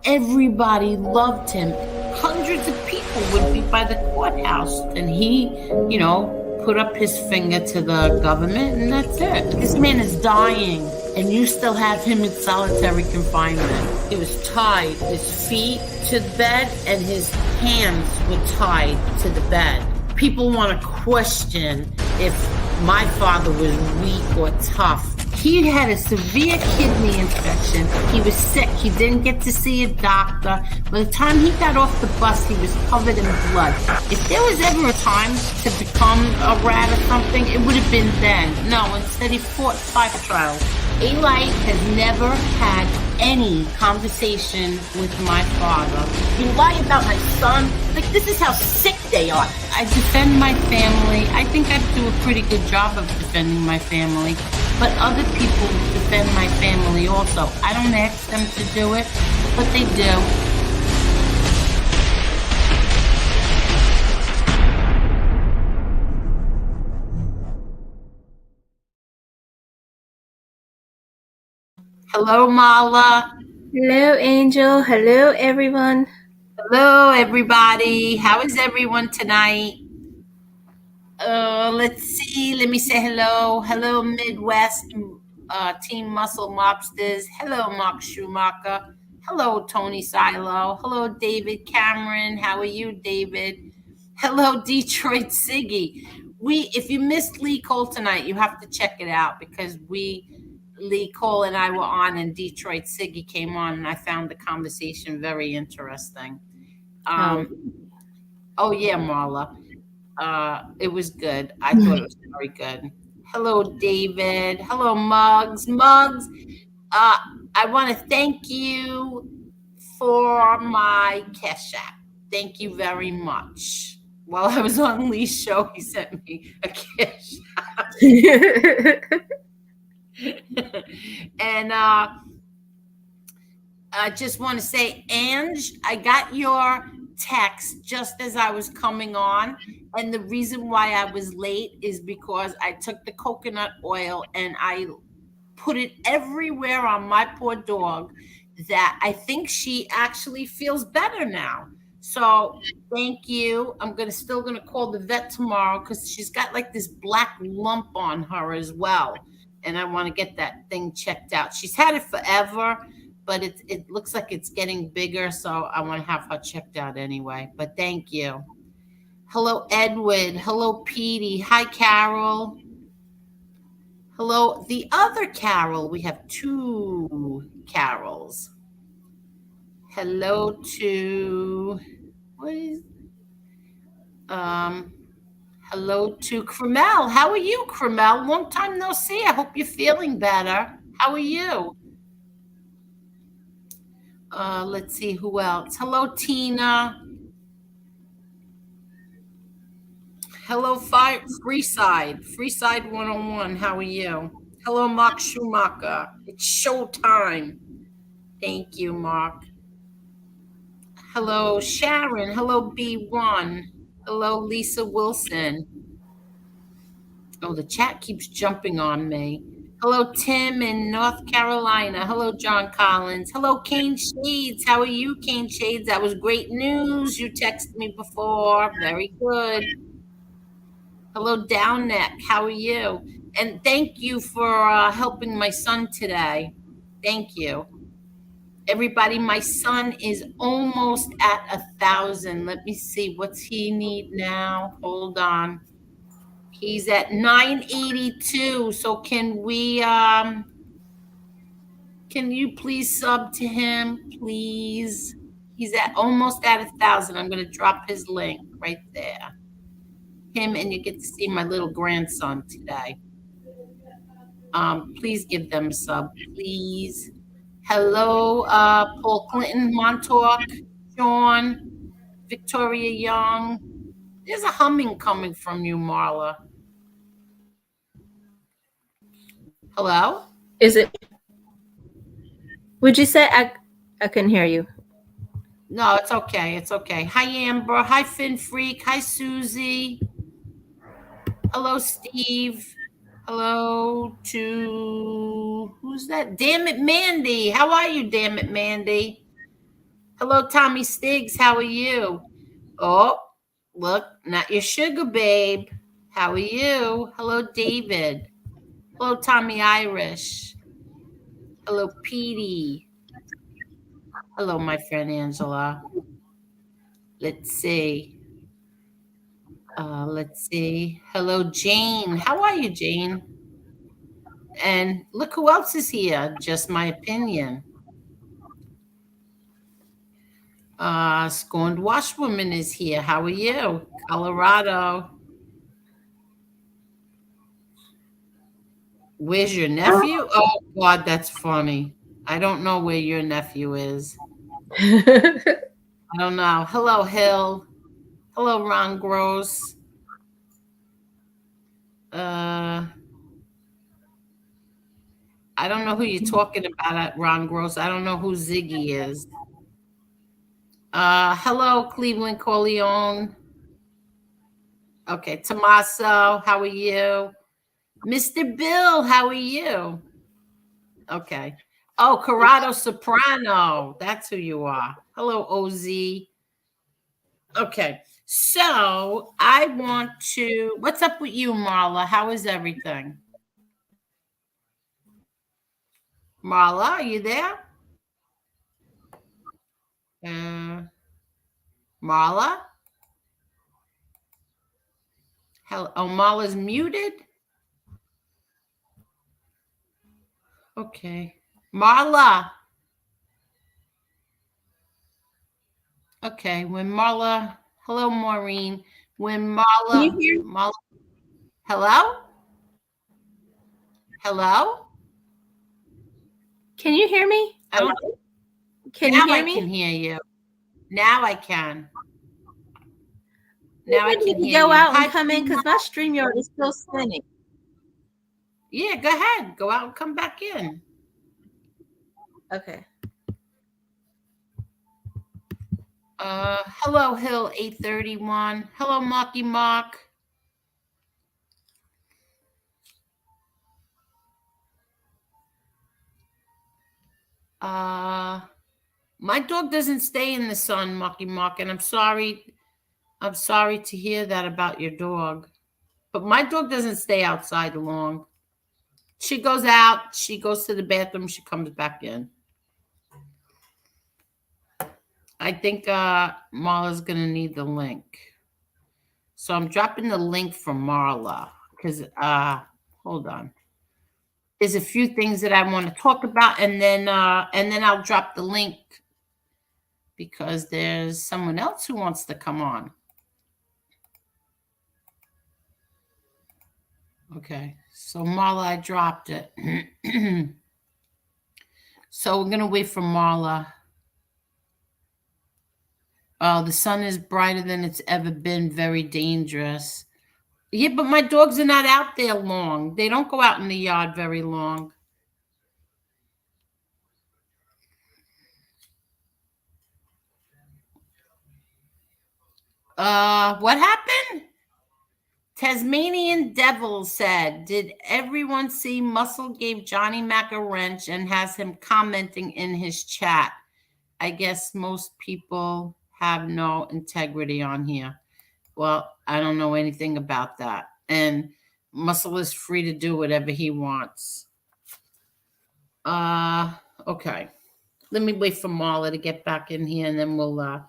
Everybody loved him. Hundreds of people would be by the courthouse, and he, put up his finger to the government, and that's it. This man is dying, and you still have him in solitary confinement. He was tied, his feet to the bed, and his hands were tied to the bed. People want to question if my father was weak or tough. He had a severe kidney infection. He was sick. He didn't get to see a doctor. By the time he got off the bus, he was covered in blood. If there was ever a time to become a rat or something, it would have been then. No, instead he fought 5 trials. Eli has never had any conversation with my father. You lie about my son? Like, this is how sick they are. I defend my family. I think I do a pretty good job of defending my family. But other people defend my family also. I don't ask them to do it, but they do. Hello, Mala. Hello, Angel. Hello, everyone. Hello, everybody. How is everyone tonight? Let's see. Let me say hello. Hello, Midwest Team Muscle Mobsters. Hello, Mark Schumacher. Hello, Tony Silo. Hello, David Cameron. How are you, David? Hello, Detroit Siggy. If you missed Lee Cole tonight, you have to check it out because Lee Cole and I were on, and Detroit Siggy came on, and I found the conversation very interesting. Oh yeah, Marla. It was good. I thought it was very good. Hello, David. Hello, Muggs. Muggs, I want to thank you for my Cash App. Thank you very much. While I was on Lee's show, he sent me a Cash App. And I just want to say, Ange, I got your text just as I was coming on. And the reason why I was late is because I took the coconut oil and I put it everywhere on my poor dog, that I think she actually feels better now. So thank you. I'm still gonna call the vet tomorrow because she's got like this black lump on her as well. And I want to get that thing checked out. She's had it forever, but it looks like it's getting bigger, so I want to have her checked out anyway. But thank you. Hello, Edward. Hello, Petey. Hi, Carol. Hello, the other Carol. We have 2 Carols. Hello to what is hello to Cremel. How are you, Cremel? Long time no see. I hope you're feeling better. How are you? Let's see who else. Hello, Tina. Hello, Freeside. Freeside 101. How are you? Hello, Mark Schumacher. It's showtime. Thank you, Mark. Hello, Sharon. Hello, B1. Hello, Lisa Wilson. Oh, the chat keeps jumping on me. Hello, Tim in North Carolina. Hello, John Collins. Hello, Kane Shades. How are you, Kane Shades? That was great news. You texted me before. Very good. Hello, Down Neck. How are you? And thank you for helping my son today. Thank you. Everybody, my son is almost at 1,000. Let me see. What's he need now? Hold on. He's at 982. So can you please sub to him, please? He's at almost at 1,000. I'm going to drop his link right there. Him, and you get to see my little grandson today. Please give them a sub, please. Hello, Paul Clinton, Montauk, Sean, Victoria Young. There's a humming coming from you, Marla. Hello? Is it? Would you say I couldn't hear you? No, it's okay. It's okay. Hi, Amber. Hi, Finn Freak. Hi, Susie. Hello, Steve. Hello to who's that? Damn it, Mandy. How are you, damn it, Mandy? Hello, Tommy Stiggs. How are you? Oh, look, not your sugar babe. How are you? Hello, David. Hello, Tommy Irish. Hello, Petey. Hello, my friend Angela. Let's see. Let's see. Hello, Jane. How are you, Jane? And look who else is here. Just my opinion. Scorned Washwoman is here. How are you? Colorado. Where's your nephew? Oh, God, that's funny. I don't know where your nephew is. I don't know. Hello, Hill. Hello, Ron Gross. I don't know who you're talking about at Ron Gross. I don't know who Ziggy is. Hello, Cleveland Corleone. Okay, Tommaso, how are you? Mr. Bill, how are you? Okay. Oh, Corrado Soprano. That's who you are. Hello, OZ. Okay. So I want to. What's up with you, Marla? How is everything? Marla, are you there? Marla? Hello. Oh, Marla's muted? Okay. Marla. Okay. When Marla. Hello, Maureen. When Can you Marla. hear? Marla. Hello? Hello? Can you hear me? I don't. Can Now you hear I me? can hear you. Now I can. You Now I need can to hear go you. out and Hi, come in because my StreamYard is still spinning. yeah, go ahead. Go out and come back in. Okay. Hello, Hill 831. Hello, Mocky Mock. My dog doesn't stay in the sun, Mocky Mock, and I'm sorry. I'm sorry to hear that about your dog. But my dog doesn't stay outside long. She goes out, she goes to the bathroom, she comes back in. I think Marla's gonna need the link. So I'm dropping the link for Marla because hold on. There's a few things that I want to talk about, and then I'll drop the link because there's someone else who wants to come on. Okay, so Marla, I dropped it. So we're gonna wait for Marla. Oh, the sun is brighter than it's ever been. Very dangerous. Yeah, but my dogs are not out there long. They don't go out in the yard very long. What happened? Tasmanian Devil said, did everyone see Muscle gave Johnny Mac a wrench and has him commenting in his chat? I guess most people have no integrity on here. Well, I don't know anything about that. And Muscle is free to do whatever he wants. Okay. Let me wait for Marla to get back in here and then we'll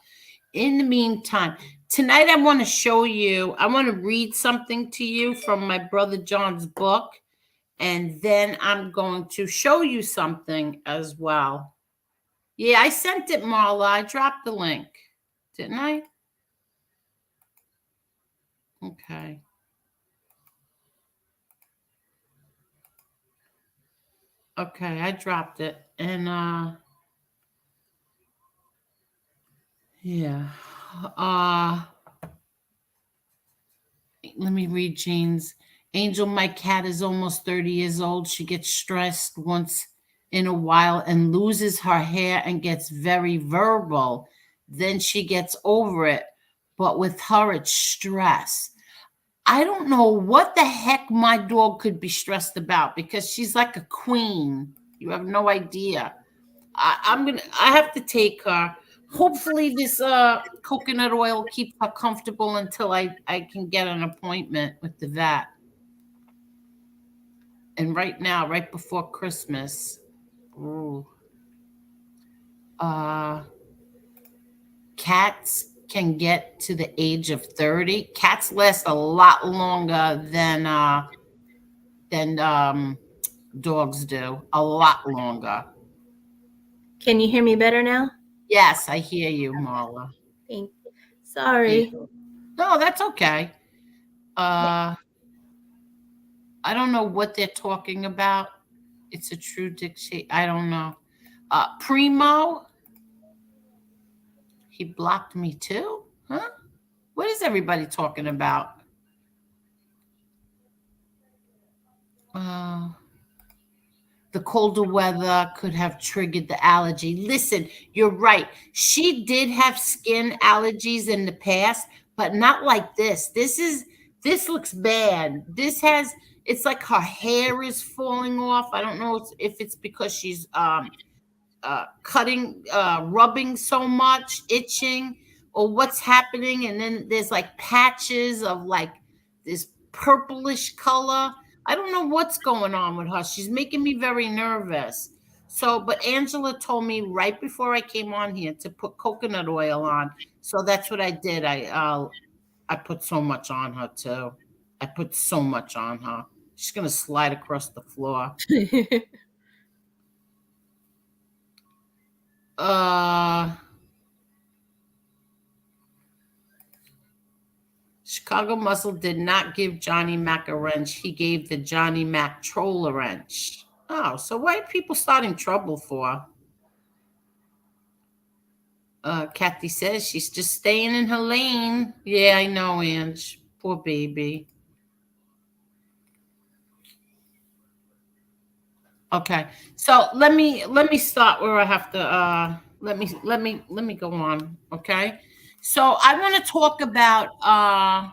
in the meantime, tonight I want to read something to you from my brother John's book, and then I'm going to show you something as well. Yeah, I sent it, Marla. I dropped the link. Didn't I? Okay. Okay, I dropped it. And yeah. Let me read Jane's. Angel, my cat is almost 30 years old. She gets stressed once in a while and loses her hair and gets very verbal. Then she gets over it. But with her, it's stress. I don't know what the heck my dog could be stressed about because she's like a queen. You have no idea. I have to take her hopefully this coconut oil keeps her comfortable until I can get an appointment with the vet. And right now, right before Christmas, ooh, uh, cats can get to the age of 30. Cats last a lot longer than dogs do. A lot longer. Can you hear me better now? Yes, I hear you, Marla. Thank. Yeah. Sorry. No, that's okay. I don't know what they're talking about. It's a true dictate. I don't know. Primo, he blocked me too? Huh? What is everybody talking about? Uh, the colder weather could have triggered the allergy. Listen, you're right. She did have skin allergies in the past, but not like this. This looks bad. This has it's like her hair is falling off. I don't know if it's because she's cutting, rubbing so much, itching, or what's happening. And then there's like patches of like this purplish color. I don't know what's going on with her. She's making me very nervous. So, but Angela told me right before I came on here to put coconut oil on. So that's what I did. I put so much on her too. I put so much on her. She's gonna slide across the floor. Uh Chicago Muscle did not give Johnny Mac a wrench. He gave the Johnny Mac troll a wrench. Oh, so why are people starting trouble for? Kathy says she's just staying in her lane. Yeah, I know, Ange. Poor baby. Okay, so let me start where I have to. Let me go on. Okay, so I want to talk about. I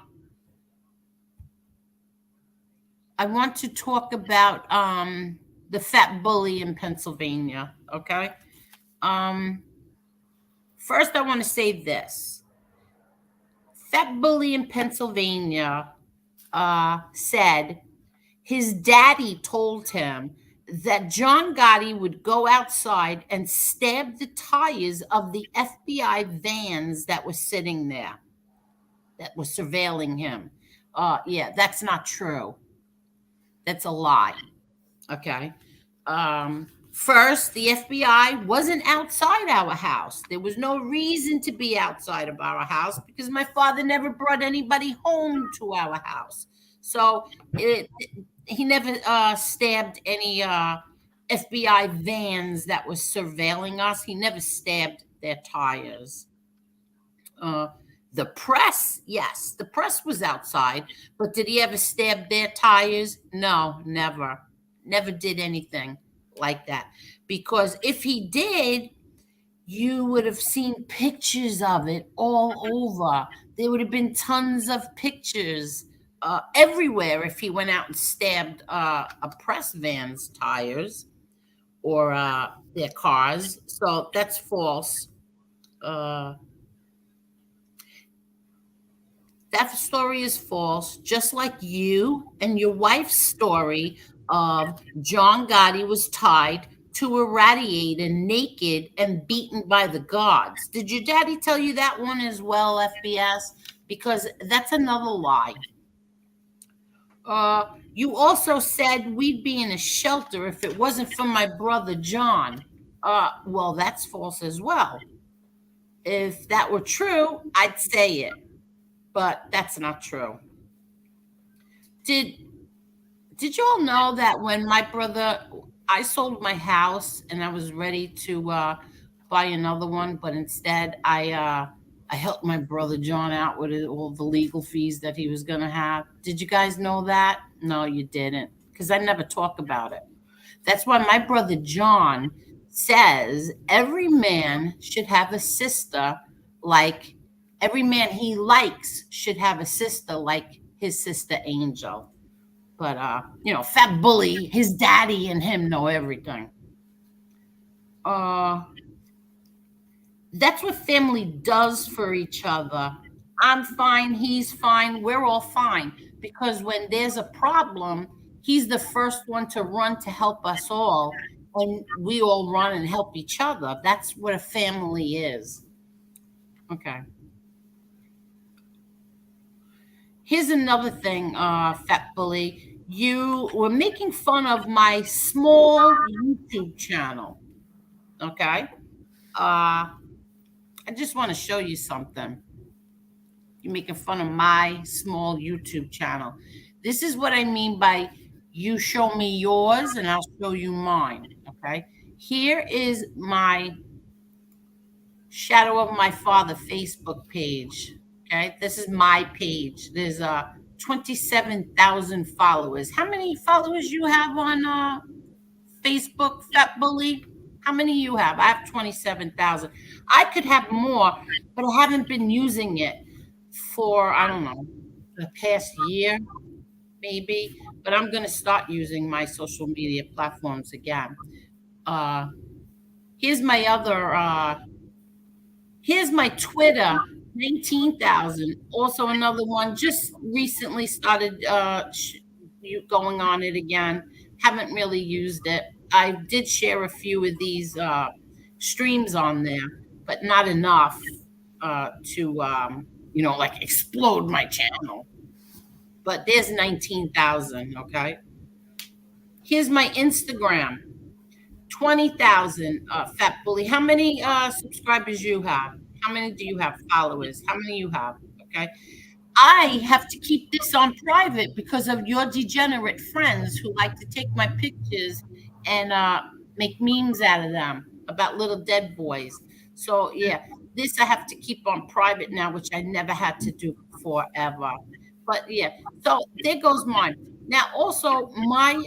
want to talk about the fat bully in Pennsylvania. Okay. Um, First, I want to say this: fat bully in Pennsylvania said his daddy told him that John Gotti would go outside and stab the tires of the FBI vans that were sitting there, that were surveilling him. Yeah, that's not true. That's a lie. Okay. First, the FBI wasn't outside our house. There was no reason to be outside of our house because my father never brought anybody home to our house. So he never stabbed any FBI vans that was surveilling us. He never stabbed their tires. Uh, the press, yes, the press was outside, but did he ever stab their tires? No, never. Never did anything like that. Because if he did, you would have seen pictures of it all over. There would have been tons of pictures everywhere if he went out and stabbed a press van's tires or their cars. So that's false. Uh, That story is false, just like you and your wife's story of John Gotti was tied to a radiator naked and beaten by the guards. Did your daddy tell you that one as well, FBS? Because that's another lie. You also said we'd be in a shelter if it wasn't for my brother John. Well, that's false as well. If that were true, I'd say it, but that's not true. Did did you all know that when my brother I sold my house and I was ready to buy another one, but instead I helped my brother John out with all the legal fees that he was going to have. Did you guys know that? No, you didn't, because I never talk about it. That's why my brother John says every man should have a sister like every man he likes should have a sister like his sister Angel. But Fat Bully, his daddy and him know everything. Uh That's what family does for each other. I'm fine, he's fine, we're all fine. Because when there's a problem, he's the first one to run to help us all, and we all run and help each other. That's what a family is. Okay. Here's another thing, Fat Bully. You were making fun of my small YouTube channel. Okay. I just want to show you something. You're making fun of my small YouTube channel. This is what I mean by you show me yours and I'll show you mine. Okay. Here is my Shadow of My Father Facebook page. Okay. This is my page. There's 27,000 followers. How many followers you have on Facebook, Fat Bully? How many you have? I have 27,000. I could have more, but I haven't been using it for, I don't know, the past year, maybe. But I'm going to start using my social media platforms again. Uh, here's my other, here's my Twitter, 19,000. Also another one, just recently started going on it again. Haven't really used it. I did share a few of these streams on there, but not enough to like explode my channel. But there's 19,000. Okay. Here's my Instagram, 20,000. Fat Bully. How many subscribers you have? How many do you have followers? How many you have? Okay. I have to keep this on private because of your degenerate friends who like to take my pictures and make memes out of them about little dead boys. So yeah, this I have to keep on private now, which I never had to do before ever. But yeah, so there goes mine. Now also my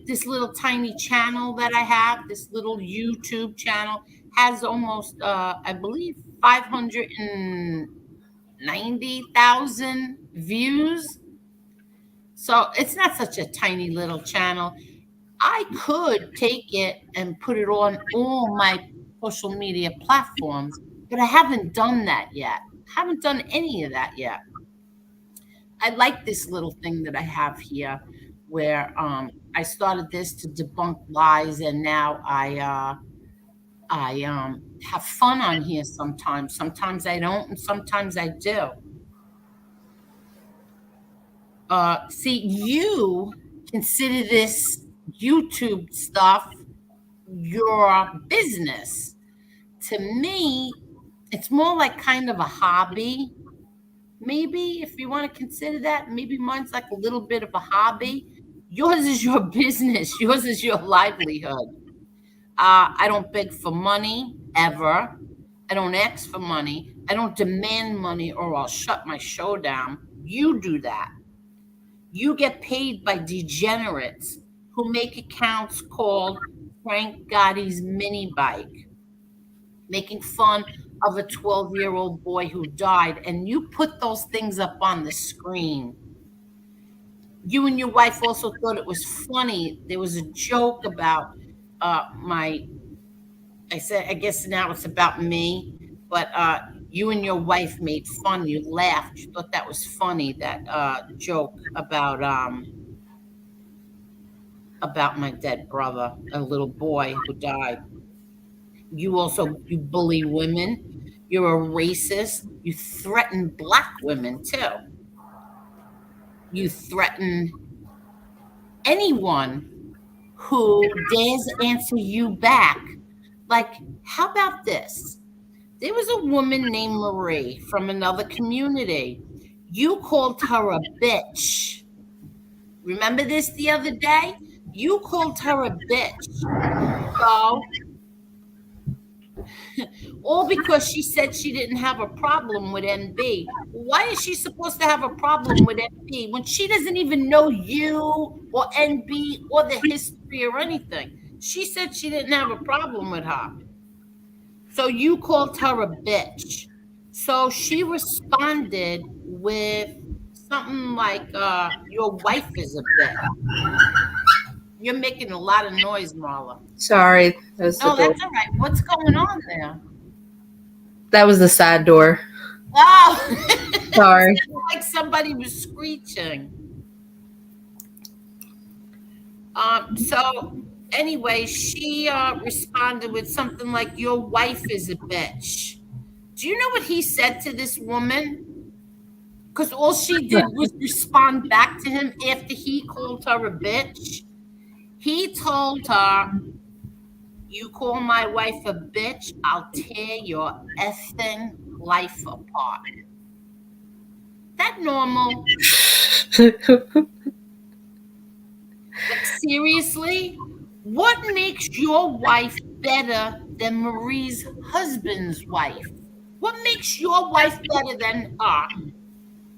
this little tiny channel that I have, this little YouTube channel has almost I believe 590,000 views. So it's not such a tiny little channel. I could take it and put it on all my social media platforms, but I haven't done that yet. Haven't done any of that yet. I like this little thing that I have here where I started this to debunk lies, and now I have fun on here sometimes. Sometimes I don't, and sometimes I do. See, you consider this YouTube stuff your business. To me, it's more like kind of a hobby. Maybe if you want to consider that, maybe mine's like a little bit of a hobby. Yours is your business. Yours is your livelihood. I don't beg for money ever. I don't ask for money. I don't demand money or I'll shut my show down. You do that. You get paid by degenerates who make accounts called Frank Gotti's mini bike, making fun of a 12-year-old boy who died, and you put those things up on the screen. You and your wife also thought it was funny. There was a joke about I said, I guess now it's about me, but you and your wife made fun. You laughed. You thought that was funny, that joke about my dead brother, a little boy who died. You bully women. You're a racist. You threaten black women too. You threaten anyone who dares answer you back. Like, how about this? There was a woman named Marie from another community. You called her a bitch. Remember this the other day? You called her a bitch. So, all because she said she didn't have a problem with NB. Why is she supposed to have a problem with NB when she doesn't even know you or NB or the history or anything? She said she didn't have a problem with her. So you called her a bitch. So she responded with something like, your wife is a bitch. You're making a lot of noise, Marla. Sorry, that was the No, door. that's all right. What's going on there? That was the side door. Oh, Sorry. it sounded like somebody was screeching. So anyway, she responded with something like, "Your wife is a bitch." Do you know what he said to this woman? Because all she did was respond back to him after he called her a bitch. He told her, "You call my wife a bitch, I'll tear your effing life apart." That normal? Like, seriously? What makes your wife better than Marie's husband's wife? What makes your wife better than her?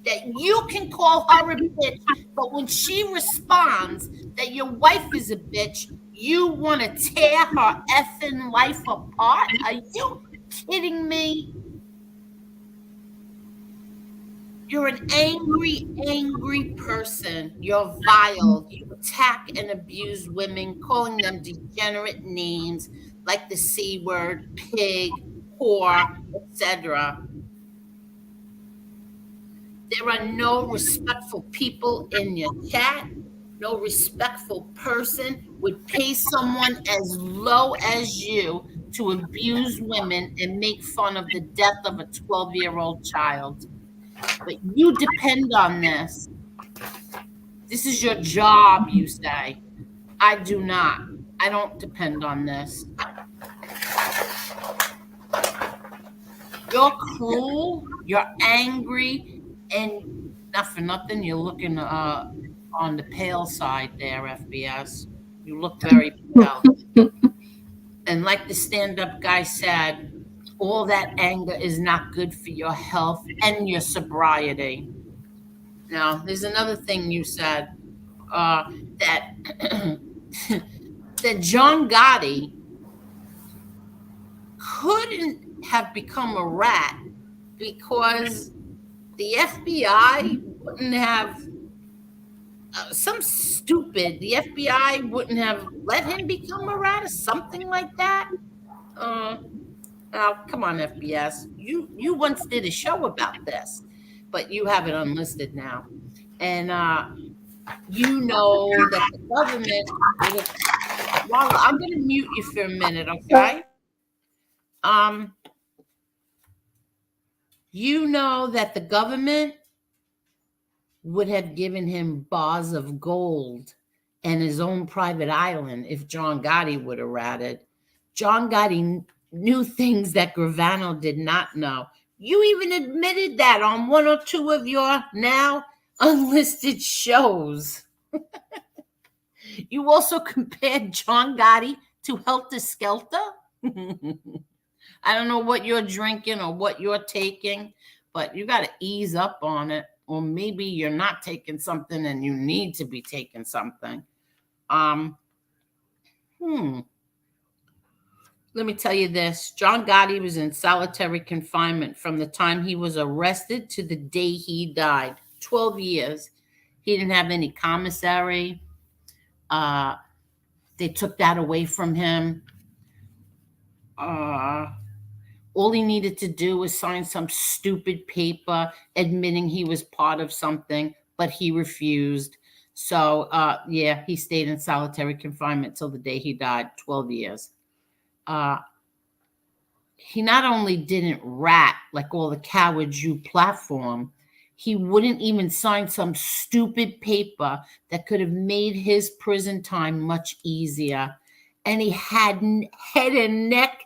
That you can call her a bitch, but when she responds that your wife is a bitch, you want to tear her effing life apart? Are you kidding me? You're an angry, angry person. You're vile. You attack and abuse women, calling them degenerate names like the C word, pig, whore, etc. There are no respectful people in your chat. No respectful person would pay someone as low as you to abuse women and make fun of the death of a 12-year-old child. But you depend on this. This is your job, you say. I do not. I don't depend on this. You're cruel, you're angry, and not for nothing, you're looking on the pale side there, FBS. You look very pale. And like the stand-up guy said, all that anger is not good for your health and your sobriety. Now, there's another thing you said, that that John Gotti couldn't have become a rat because the FBI wouldn't have the FBI wouldn't have let him become a rat or something like that. Uh, Now, come on, FBS. You once did a show about this, but you have it unlisted now, and you know that the government would have. Well, I'm going to mute you for a minute, okay? Um, you know that the government would have given him bars of gold and his own private island if John Gotti would have ratted. John Gotti knew things that Gravano did not know. You even admitted that on one or two of your now unlisted shows. You also compared John Gotti to Helter Skelter. I don't know what you're drinking or what you're taking, but you got to ease up on it. Or maybe you're not taking something and you need to be taking something. Um, Let me tell you this. John Gotti was in solitary confinement from the time he was arrested to the day he died. 12 years. He didn't have any commissary. They took that away from him. All he needed to do was sign some stupid paper admitting he was part of something, but he refused. So, yeah, he stayed in solitary confinement till the day he died, 12 years. He not only didn't rat like all the cowards you platform, he wouldn't even sign some stupid paper that could have made his prison time much easier. And he had head and neck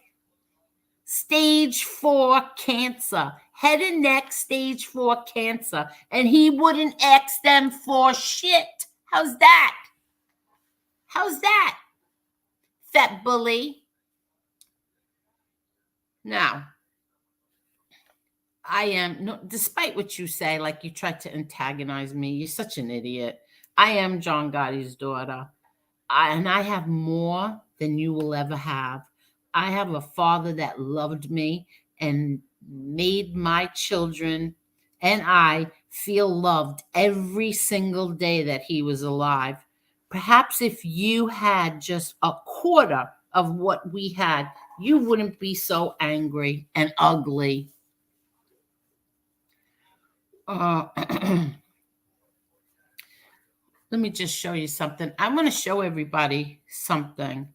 stage 4 cancer. Head and neck stage 4 cancer. And he wouldn't ask them for shit. How's that? How's that? Fat bully. Now, I am, no, despite what you say, like you tried to antagonize me, you're such an idiot. I am John Gotti's daughter. And I have more than you will ever have. I have a father that loved me and made my children and I feel loved every single day that he was alive. Perhaps if you had just a quarter of what we had, you wouldn't be so angry and ugly. Let me just show you something. I'm going to show everybody something.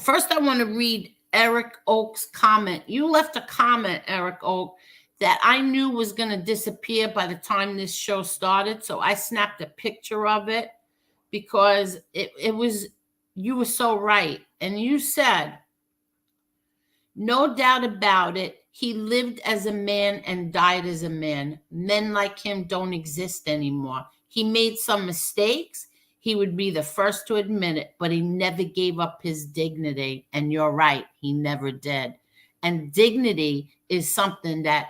First, I want to read Eric Oak's comment. You left a comment, Eric Oak, that I knew was going to disappear by the time this show started. So I snapped a picture of it because it was, you were so right. And you said, no doubt about it, he lived as a man and died as a man. Men like him don't exist anymore. He made some mistakes. He would be the first to admit it, but he never gave up his dignity. And you're right, he never did. And dignity is something that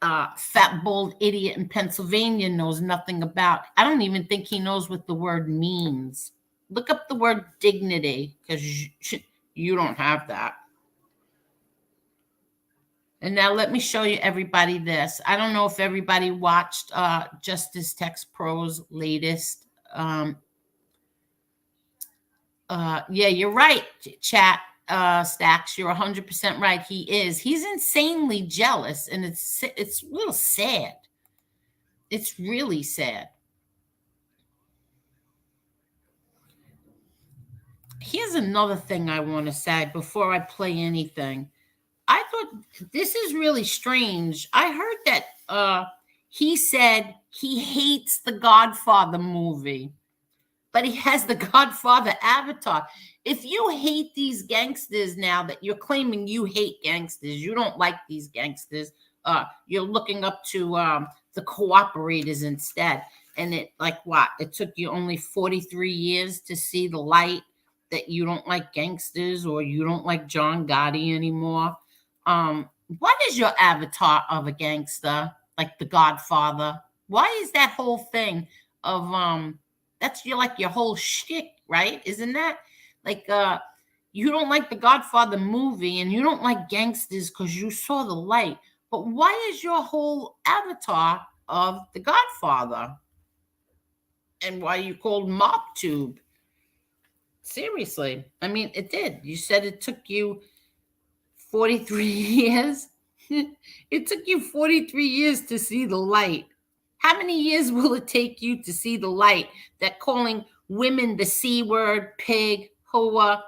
fat, bald idiot in Pennsylvania knows nothing about. I don't even think he knows what the word means. Look up the word dignity, because you don't have that. And now let me show you everybody this. I don't know if everybody watched Justice Text Pro's latest. Yeah, you're right, chat Stacks. You're 100% right. He is. He's insanely jealous, and it's a little sad. It's really sad. Here's another thing I want to say before I play anything. I thought this is really strange. I heard that he said he hates the Godfather movie, but he has the Godfather avatar. If you hate these gangsters now that you're claiming you hate gangsters, you don't like these gangsters, you're looking up to the cooperators instead. And it, like what? It took you only 43 years to see the light that you don't like gangsters or you don't like John Gotti anymore. What is your avatar of a gangster, like the Godfather? Why is that whole thing of that's your whole shtick, right? Isn't that like you don't like the Godfather movie and you don't like gangsters because you saw the light, but why is your whole avatar of the Godfather? And why you called MobTube? Seriously, I mean, it did. You said it took you 43 years. It took you 43 years to see the light. How many years will it take you to see the light that calling women the C word, pig, hoa,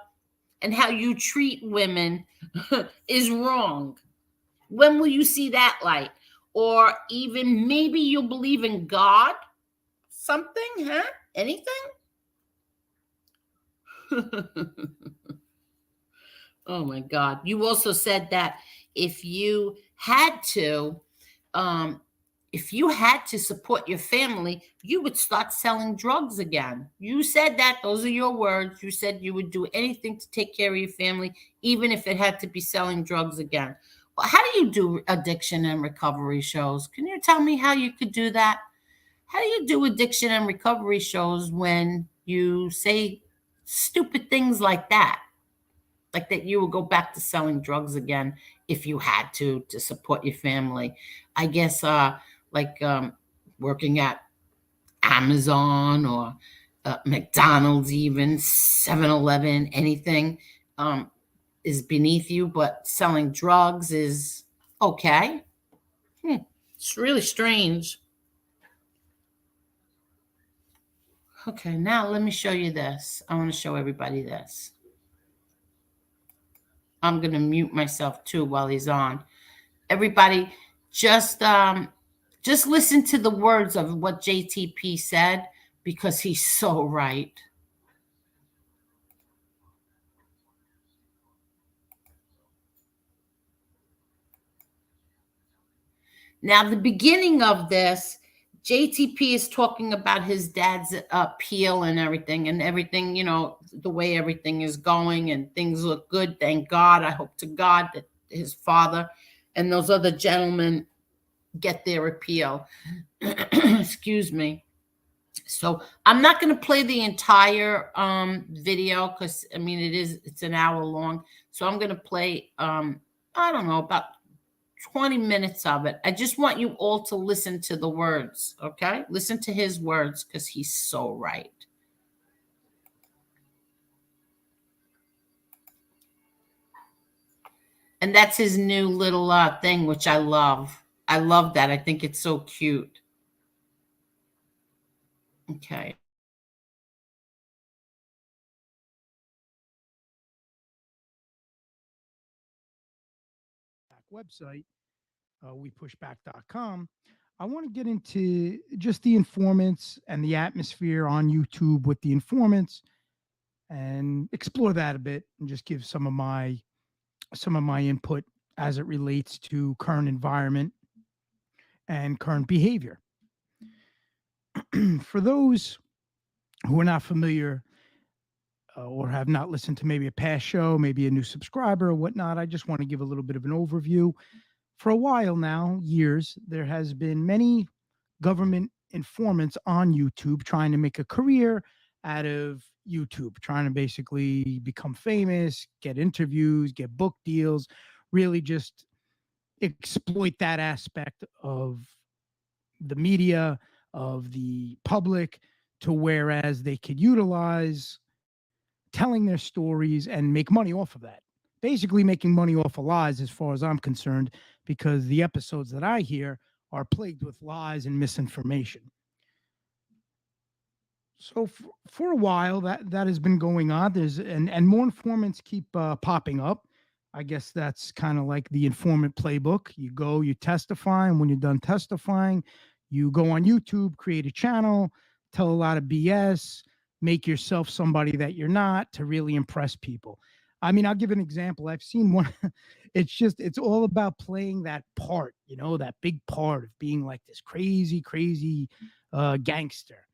and how you treat women is wrong? When will you see that light? Or even maybe you'll believe in God? Something, huh? Anything? Oh my God. You also said that if you had to support your family, you would start selling drugs again. You said that. Those are your words. You said you would do anything to take care of your family, even if it had to be selling drugs again. Well, how do you do addiction and recovery shows? Can you tell me how you could do that? How do you do addiction and recovery shows when you say stupid things like that? Like that you would go back to selling drugs again if you had to support your family. I guess working at Amazon or McDonald's, even 7-Eleven, anything is beneath you, but selling drugs is okay. It's really strange. Okay, now let me show you this. I want to show everybody this. I'm going to mute myself too while he's on. Everybody, just listen to the words of what JTP said, because he's so right. Now, the beginning of this, JTP is talking about his dad's appeal and everything, the way everything is going and things look good. Thank God. I hope to God that his father and those other gentlemen get their appeal. Excuse me. So I'm not going to play the entire video because it's an hour long. So I'm going to play I don't know, about 20 minutes of it. I just want you all to listen to the words, okay? Listen to his words because he's so right. And that's his new little thing, which I love. I love that. I think it's so cute. Okay. website, wepushback.com. I want to get into just the informants and the atmosphere on YouTube with the informants and explore that a bit and just give some of my input as it relates to current environment and current behavior. For those who are not familiar or have not listened to maybe a past show, maybe a new subscriber or whatnot, I just want to give a little bit of an overview. For a while now, years, there has been many government informants on YouTube trying to make a career out of YouTube, trying to basically become famous, get interviews, get book deals, really just exploit that aspect of the media, of the public, to whereas they could utilize telling their stories and make money off of that. Basically, making money off of lies, as far as I'm concerned, because the episodes that I hear are plagued with lies and misinformation. So for a while, that has been going on. There's and more informants keep popping up. I guess that's kind of like the informant playbook. You go, you testify, and when you're done testifying, you go on YouTube, create a channel, tell a lot of BS, make yourself somebody that you're not to really impress people. I mean, I'll give an example. I've seen one. It's all about playing that part, that big part of being like this crazy, crazy gangster.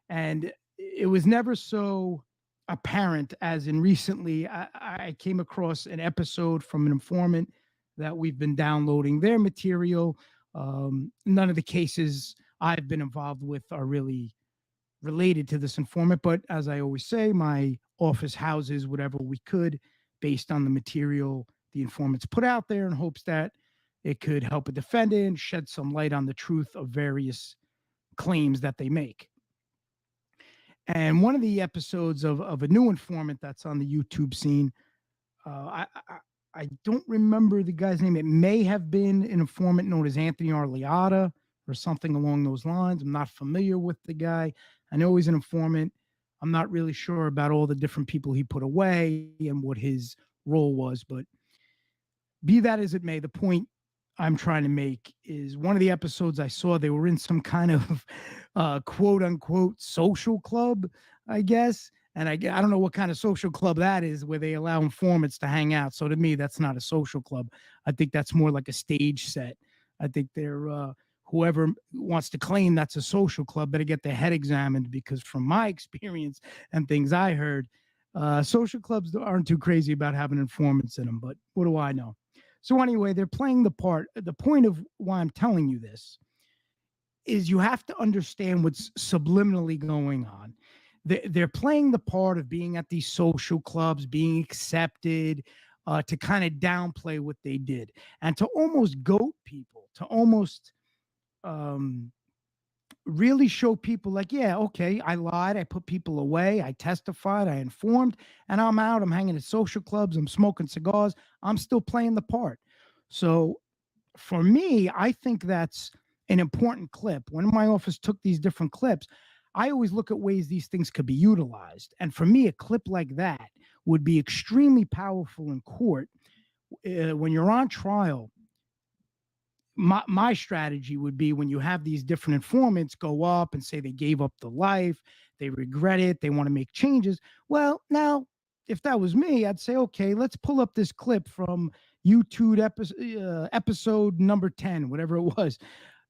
And it was never so apparent as in recently I came across an episode from an informant that we've been downloading their material. None of the cases I've been involved with are really related to this informant, but as I always say, my office houses whatever we could based on the material the informants put out there in hopes that it could help a defendant shed some light on the truth of various claims that they make. And one of the episodes of a new informant that's on the YouTube scene, I don't remember the guy's name. It may have been an informant known as Anthony Arleata or something along those lines. I'm not familiar with the guy. I know he's an informant. I'm not really sure about all the different people he put away and what his role was, but be that as it may, the point I'm trying to make is one of the episodes I saw, they were in some kind of quote unquote social club, I guess. And I don't know what kind of social club that is where they allow informants to hang out. So to me, that's not a social club. I think that's more like a stage set. I think they're whoever wants to claim that's a social club better get their head examined, because from my experience and things I heard, social clubs aren't too crazy about having informants in them. But what do I know? So anyway, they're playing the part. The point of why I'm telling you this is you have to understand what's subliminally going on. They're playing the part of being at these social clubs, being accepted, to kind of downplay what they did and to almost goat people, to almost really show people like, yeah, okay, I lied, I put people away, I testified, I informed, and I'm out, I'm hanging at social clubs, I'm smoking cigars, I'm still playing the part. So for me, I think that's an important clip. When my office took these different clips, I always look at ways these things could be utilized. And for me, a clip like that would be extremely powerful in court. When you're on trial, my strategy would be, when you have these different informants go up and say they gave up the life, they regret it, they want to make changes. Well, now, if that was me, I'd say, okay, let's pull up this clip from YouTube episode number 10, whatever it was.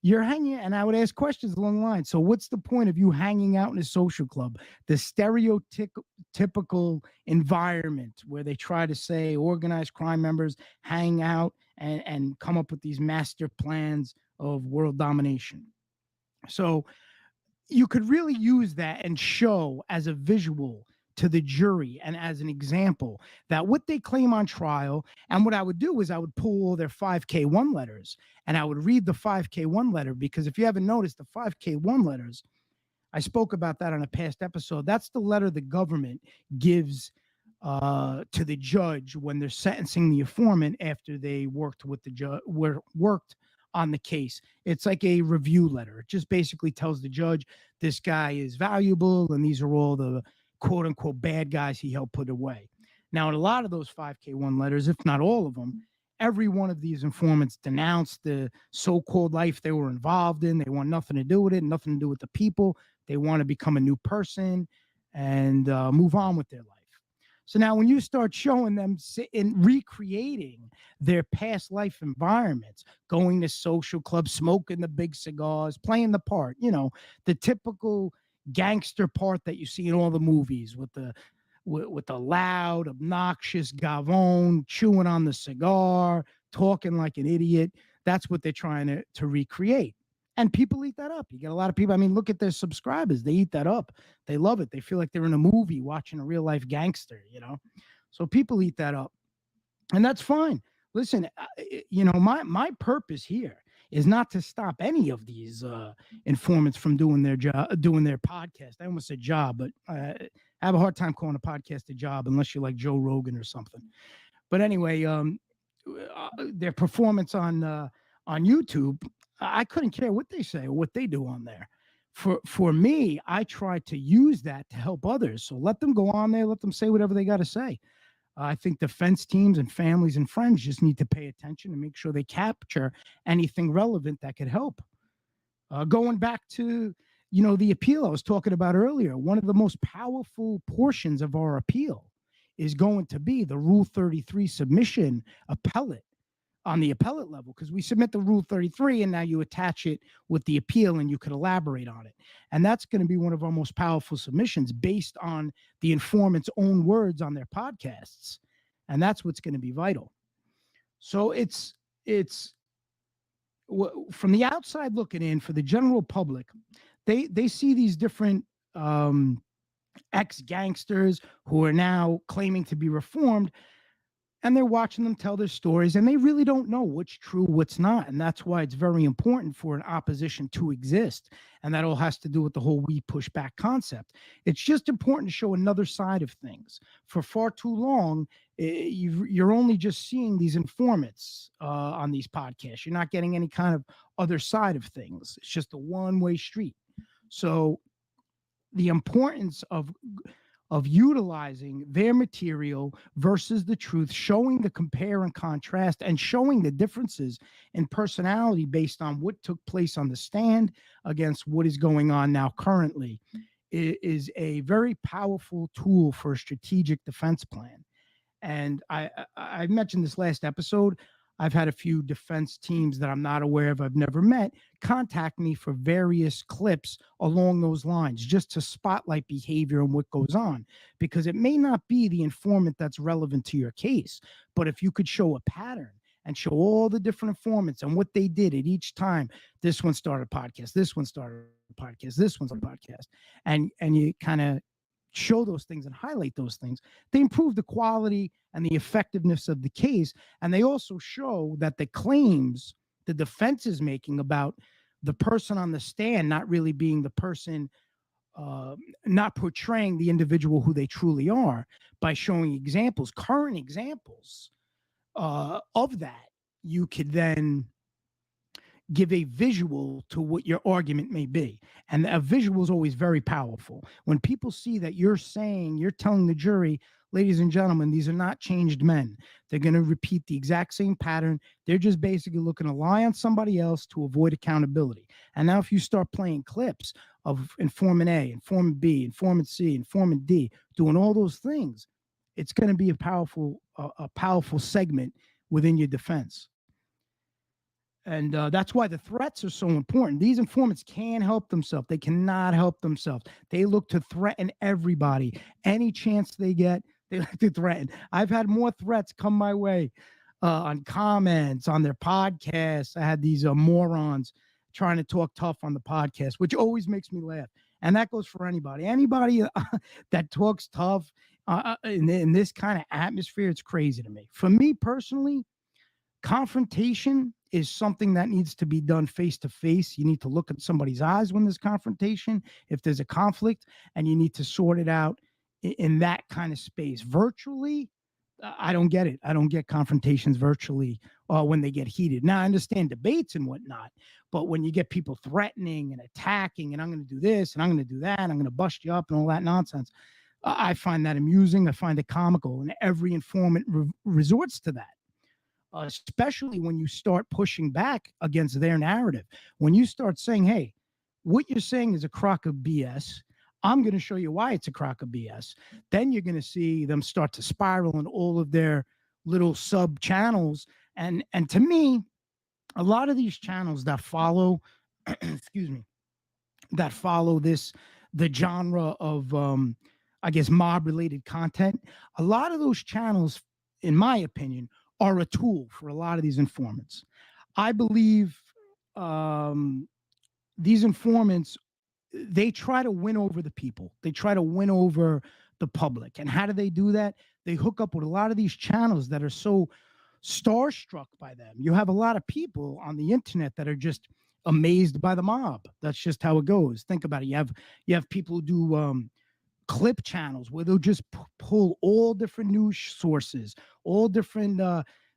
You're hanging, and I would ask questions along the line. So what's the point of you hanging out in a social club? The stereotypical environment where they try to say organized crime members hang out and come up with these master plans of world domination. So you could really use that and show as a visual to the jury and as an example that what they claim on trial. And what I would do is I would pull all their 5K1 letters and I would read the 5K1 letter, because if you haven't noticed, the 5K1 letters, I spoke about that on a past episode. That's the letter the government gives to the judge when they're sentencing the informant after they worked with the judge, worked on the case. It's like a review letter. It just basically tells the judge this guy is valuable and these are all the quote unquote bad guys he helped put away. Now, in a lot of those 5K1 letters, if not all of them, every one of these informants denounced the so-called life they were involved in. They want nothing to do with it, nothing to do with the people. They want to become a new person and move on with their life. So now when you start showing them in recreating their past life environments, going to social clubs, smoking the big cigars, playing the part, the typical gangster part that you see in all the movies with the loud, obnoxious gavone, chewing on the cigar, talking like an idiot. That's what they're trying to recreate. And people eat that up. You get a lot of people. I mean, look at their subscribers. They eat that up. They love it. They feel like they're in a movie watching a real life gangster, So people eat that up. And that's fine. Listen, my purpose here is not to stop any of these informants from doing their job, doing their podcast. I almost said job, but I have a hard time calling a podcast a job unless you're like Joe Rogan or something. But anyway, their performance on YouTube, I couldn't care what they say or what they do on there. For me, I try to use that to help others. So let them go on there, let them say whatever they got to say. I think defense teams and families and friends just need to pay attention and make sure they capture anything relevant that could help. Going back to, the appeal I was talking about earlier, one of the most powerful portions of our appeal is going to be the Rule 33 submission appellate on the appellate level, because we submit the Rule 33 and now you attach it with the appeal and you could elaborate on it. And that's going to be one of our most powerful submissions based on the informant's own words on their podcasts. And that's what's going to be vital. So it's from the outside looking in, for the general public, they see these different ex-gangsters who are now claiming to be reformed, and they're watching them tell their stories, and they really don't know what's true, what's not. And that's why it's very important for an opposition to exist. And that all has to do with the whole we push back concept. It's just important to show another side of things. For far too long, you're only just seeing these informants on these podcasts. You're not getting any kind of other side of things. It's just a one-way street. So the importance of utilizing their material versus the truth, showing the compare and contrast, and showing the differences in personality based on what took place on the stand against what is going on now currently is a very powerful tool for a strategic defense plan. And I mentioned this last episode. I've had a few defense teams that I'm not aware of, I've never met, contact me for various clips along those lines, just to spotlight behavior and what goes on, because it may not be the informant that's relevant to your case. But if you could show a pattern and show all the different informants and what they did at each time, this one started a podcast, this one started a podcast, this one's a podcast, and you kind of show those things and highlight those things, they improve the quality and the effectiveness of the case. And they also show that the claims the defense is making about the person on the stand not really being the person, not portraying the individual who they truly are, by showing examples, current examples of that, you could then give a visual to what your argument may be. And a visual is always very powerful. When people see that you're telling the jury, ladies and gentlemen, these are not changed men. They're going to repeat the exact same pattern. They're just basically looking to lie on somebody else to avoid accountability. And now if you start playing clips of informant A, informant B, informant C, informant D, doing all those things, it's going to be a powerful segment within your defense. And that's why the threats are so important. These informants can't help themselves. They cannot help themselves. They look to threaten everybody. Any chance they get, they like to threaten. I've had more threats come my way on comments, on their podcasts. I had these morons trying to talk tough on the podcast, which always makes me laugh. And that goes for anybody. Anybody that talks tough in this kind of atmosphere, it's crazy to me. For me personally, confrontation is something that needs to be done face to face. You need to look at somebody's eyes when there's confrontation, if there's a conflict, and you need to sort it out in that kind of space. Virtually, I don't get it. I don't get confrontations virtually when they get heated. Now, I understand debates and whatnot, but when you get people threatening and attacking, and I'm going to do this and I'm going to do that, and I'm going to bust you up and all that nonsense, I find that amusing. I find it comical, and every informant resorts to that. Especially when you start pushing back against their narrative. When you start saying, hey, what you're saying is a crock of BS. I'm going to show you why it's a crock of BS. Then you're going to see them start to spiral in all of their little sub channels. And to me, a lot of these channels that follow, excuse me, that follow the genre of, I guess, mob related content, a lot of those channels, in my opinion, are a tool for a lot of these informants. I believe these informants, they try to win over the people. They try to win over the public. And how do they do that? They hook up with a lot of these channels that are so starstruck by them. You have a lot of people on the internet that are just amazed by the mob. That's just how it goes. Think about it. You have people who do clip channels where they'll just pull all different news sources, all different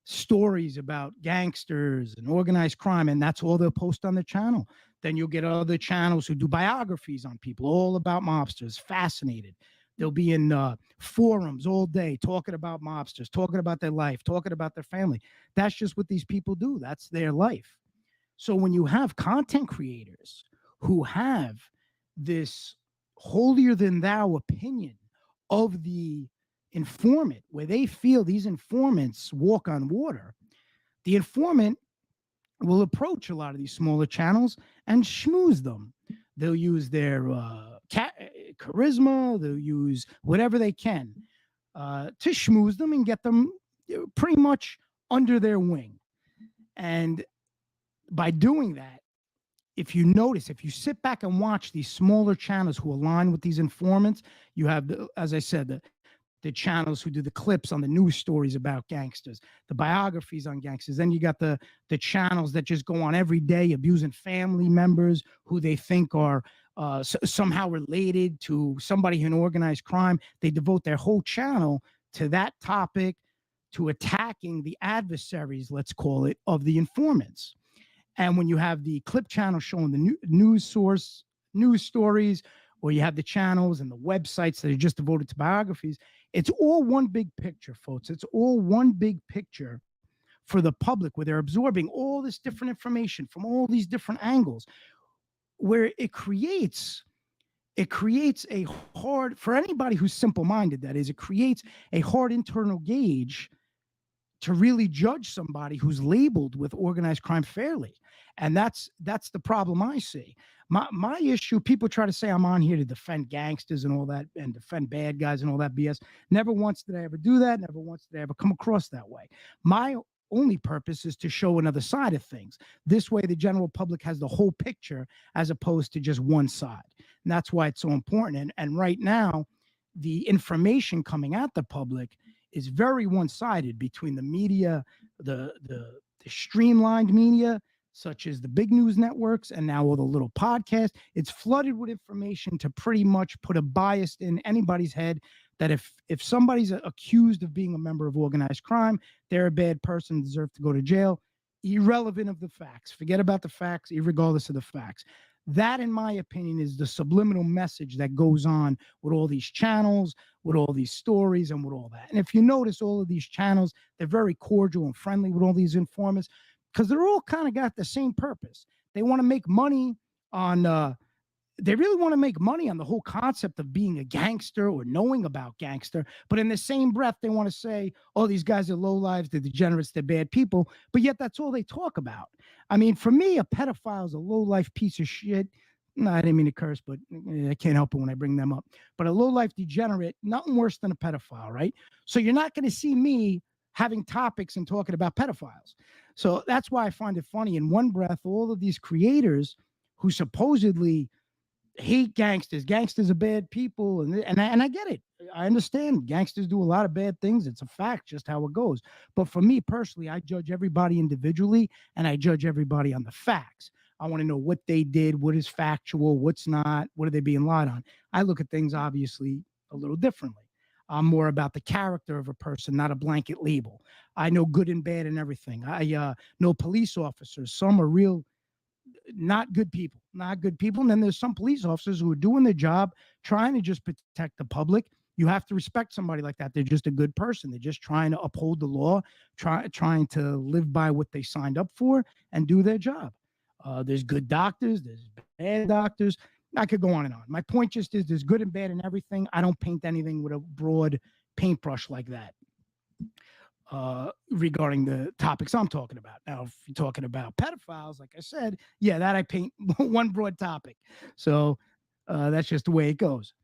stories about gangsters and organized crime, and that's all they'll post on their channel. Then you'll get other channels who do biographies on people, all about mobsters, fascinated. They'll be in forums all day talking about mobsters, talking about their life, talking about their family. That's just what these people do. That's their life. So when you have content creators who have this holier than thou opinion of the informant, where they feel these informants walk on water, the informant will approach a lot of these smaller channels and schmooze them. They'll use their charisma, they'll use whatever they can to schmooze them and get them pretty much under their wing. And by doing that, if you notice, if you sit back and watch these smaller channels who align with these informants, you have, as I said, the channels who do the clips on the news stories about gangsters, the biographies on gangsters. Then you got the channels that just go on every day abusing family members who they think are somehow related to somebody in organized crime. They devote their whole channel to that topic, to attacking the adversaries, let's call it, of the informants. And when you have the clip channel showing the news stories, or you have the channels and the websites that are just devoted to biographies, it's all one big picture, folks. It's all one big picture for the public, where they're absorbing all this different information from all these different angles, where it creates a hard, for anybody who's simple-minded, that is, it creates a hard internal gauge to really judge somebody who's labeled with organized crime fairly. And that's the problem I see. My issue, people try to say I'm on here to defend gangsters and all that, and defend bad guys and all that BS. Never once did I ever do that. Never once did I ever come across that way. My only purpose is to show another side of things. This way, the general public has the whole picture as opposed to just one side. And that's why it's so important. And right now, the information coming at the public is very one-sided between the media, the streamlined media, such as the big news networks, and now all the little podcasts. It's flooded with information to pretty much put a bias in anybody's head that if somebody's accused of being a member of organized crime, they're a bad person, deserve to go to jail, irrelevant of the facts. Forget about the facts, irregardless of the facts. That, in my opinion, is the subliminal message that goes on with all these channels, with all these stories, and with all that. And if you notice, all of these channels, they're very cordial and friendly with all these informants, because they're all kind of got the same purpose. They want to make money on, they really want to make money on the whole concept of being a gangster or knowing about gangster. But in the same breath, they want to say, oh, these guys are lowlives, they're degenerates, they're bad people. But yet that's all they talk about. I mean, for me, a pedophile is a low-life piece of shit. No, I didn't mean to curse, but I can't help it when I bring them up. But a low-life degenerate, nothing worse than a pedophile, right? So you're not going to see me having topics and talking about pedophiles. So that's why I find it funny. In one breath, all of these creators who supposedly hate gangsters are bad people, and I get it. I understand gangsters do a lot of bad things. It's a fact, just how it goes. But for me personally, I judge everybody individually, and I judge everybody on the facts. I want to know what they did, what is factual, what's not, what are they being lied on. I look at things obviously a little differently. I'm more about the character of a person, not a blanket label. I know good and bad and everything. I know police officers. Some are real not good people, not good people. And then there's some police officers who are doing their job, trying to just protect the public. You have to respect somebody like that. They're just a good person. They're just trying to uphold the law, trying to live by what they signed up for and do their job. There's good doctors, there's bad doctors. I could go on and on. My point just is there's good and bad in everything. I don't paint anything with a broad paintbrush like that. Regarding the topics I'm talking about. Now, if you're talking about pedophiles, like I said, yeah, that I paint one broad topic. So that's just the way it goes.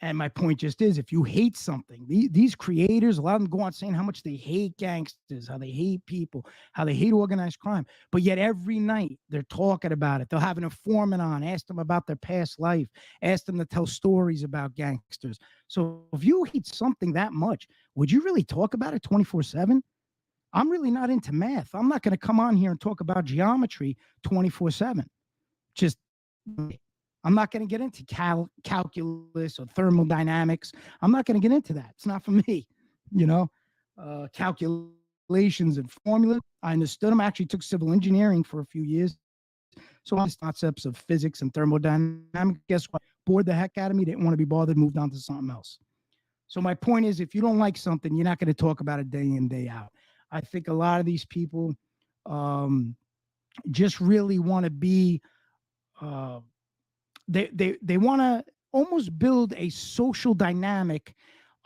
And my point just is, if you hate something, these creators, a lot of them go on saying how much they hate gangsters, how they hate people, how they hate organized crime. But yet every night they're talking about it. They'll have an informant on, ask them about their past life, ask them to tell stories about gangsters. So if you hate something that much, would you really talk about it 24/7? I'm really not into math. I'm not going to come on here and talk about geometry 24/7. Just I'm not going to get into calculus or thermodynamics. I'm not going to get into that. It's not for me. Calculations and formulas. I understood them. I actually took civil engineering for a few years. So all these concepts of physics and thermodynamics, guess what? Bored the heck out of me. Didn't want to be bothered, moved on to something else. So my point is, if you don't like something, you're not going to talk about it day in, day out. I think a lot of these people just really want to be they want to almost build a social dynamic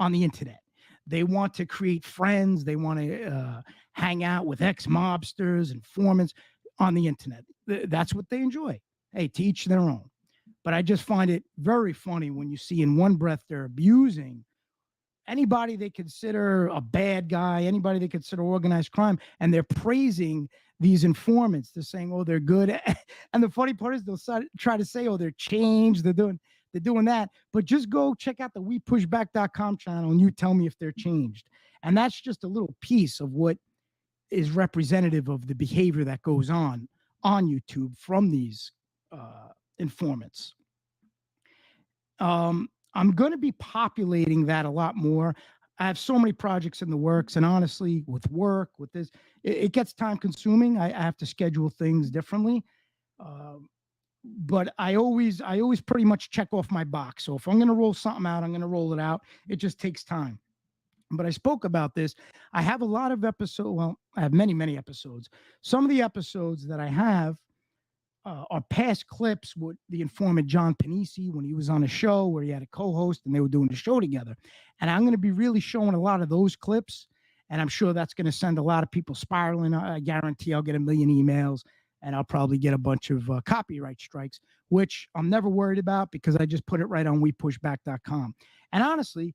on the internet. They want to create friends. They want to hang out with ex-mobsters, informants on the internet. That's what they enjoy. Hey, to each their own. But I just find it very funny when you see in one breath they're abusing anybody they consider a bad guy, anybody they consider organized crime, and they're praising these informants. They're saying, oh, they're good. And the funny part is they'll try to say, oh, they're changed. They're doing that. But just go check out the wepushback.com channel and you tell me if they're changed. And that's just a little piece of what is representative of the behavior that goes on YouTube from these informants. I'm going to be populating that a lot more. I have so many projects in the works, and honestly, with work, with this, it gets time consuming. I have to schedule things differently. But I always pretty much check off my box. So if I'm going to roll something out, I'm going to roll it out. It just takes time. But I spoke about this. I have a lot of episodes. Well, I have many, many episodes. Some of the episodes that I have are past clips with the informant John Panisi when he was on a show where he had a co-host and they were doing the show together. And I'm going to be really showing a lot of those clips. And I'm sure that's going to send a lot of people spiraling. I guarantee I'll get 1 million emails and I'll probably get a bunch of copyright strikes, which I'm never worried about because I just put it right on wepushback.com. And honestly,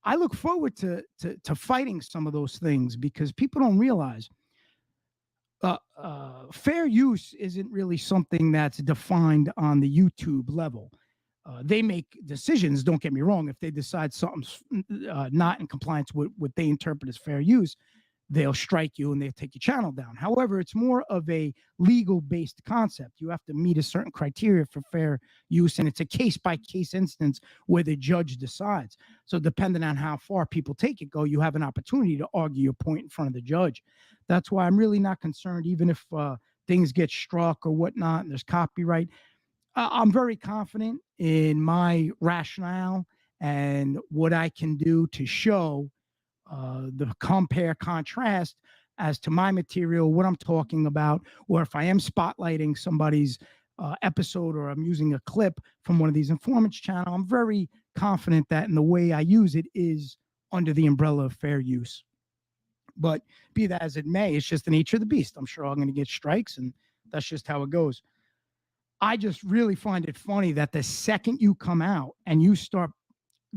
I look forward to fighting some of those things because people don't realize fair use isn't really something that's defined on the YouTube level. They make decisions, don't get me wrong. If they decide something's not in compliance with what they interpret as fair use, they'll strike you and they'll take your channel down. However, it's more of a legal-based concept. You have to meet a certain criteria for fair use, and it's a case-by-case instance where the judge decides. So depending on how far people take it you have an opportunity to argue your point in front of the judge. That's why I'm really not concerned, even if things get struck or whatnot, and there's copyright. I'm very confident in my rationale and what I can do to show the compare contrast as to my material, what I'm talking about, or if I am spotlighting somebody's episode or I'm using a clip from one of these informants channel, I'm very confident that in the way I use it is under the umbrella of fair use. But be that as it may, it's just the nature of the beast. I'm sure I'm going to get strikes, and that's just how it goes. I just really find it funny that the second you come out and you start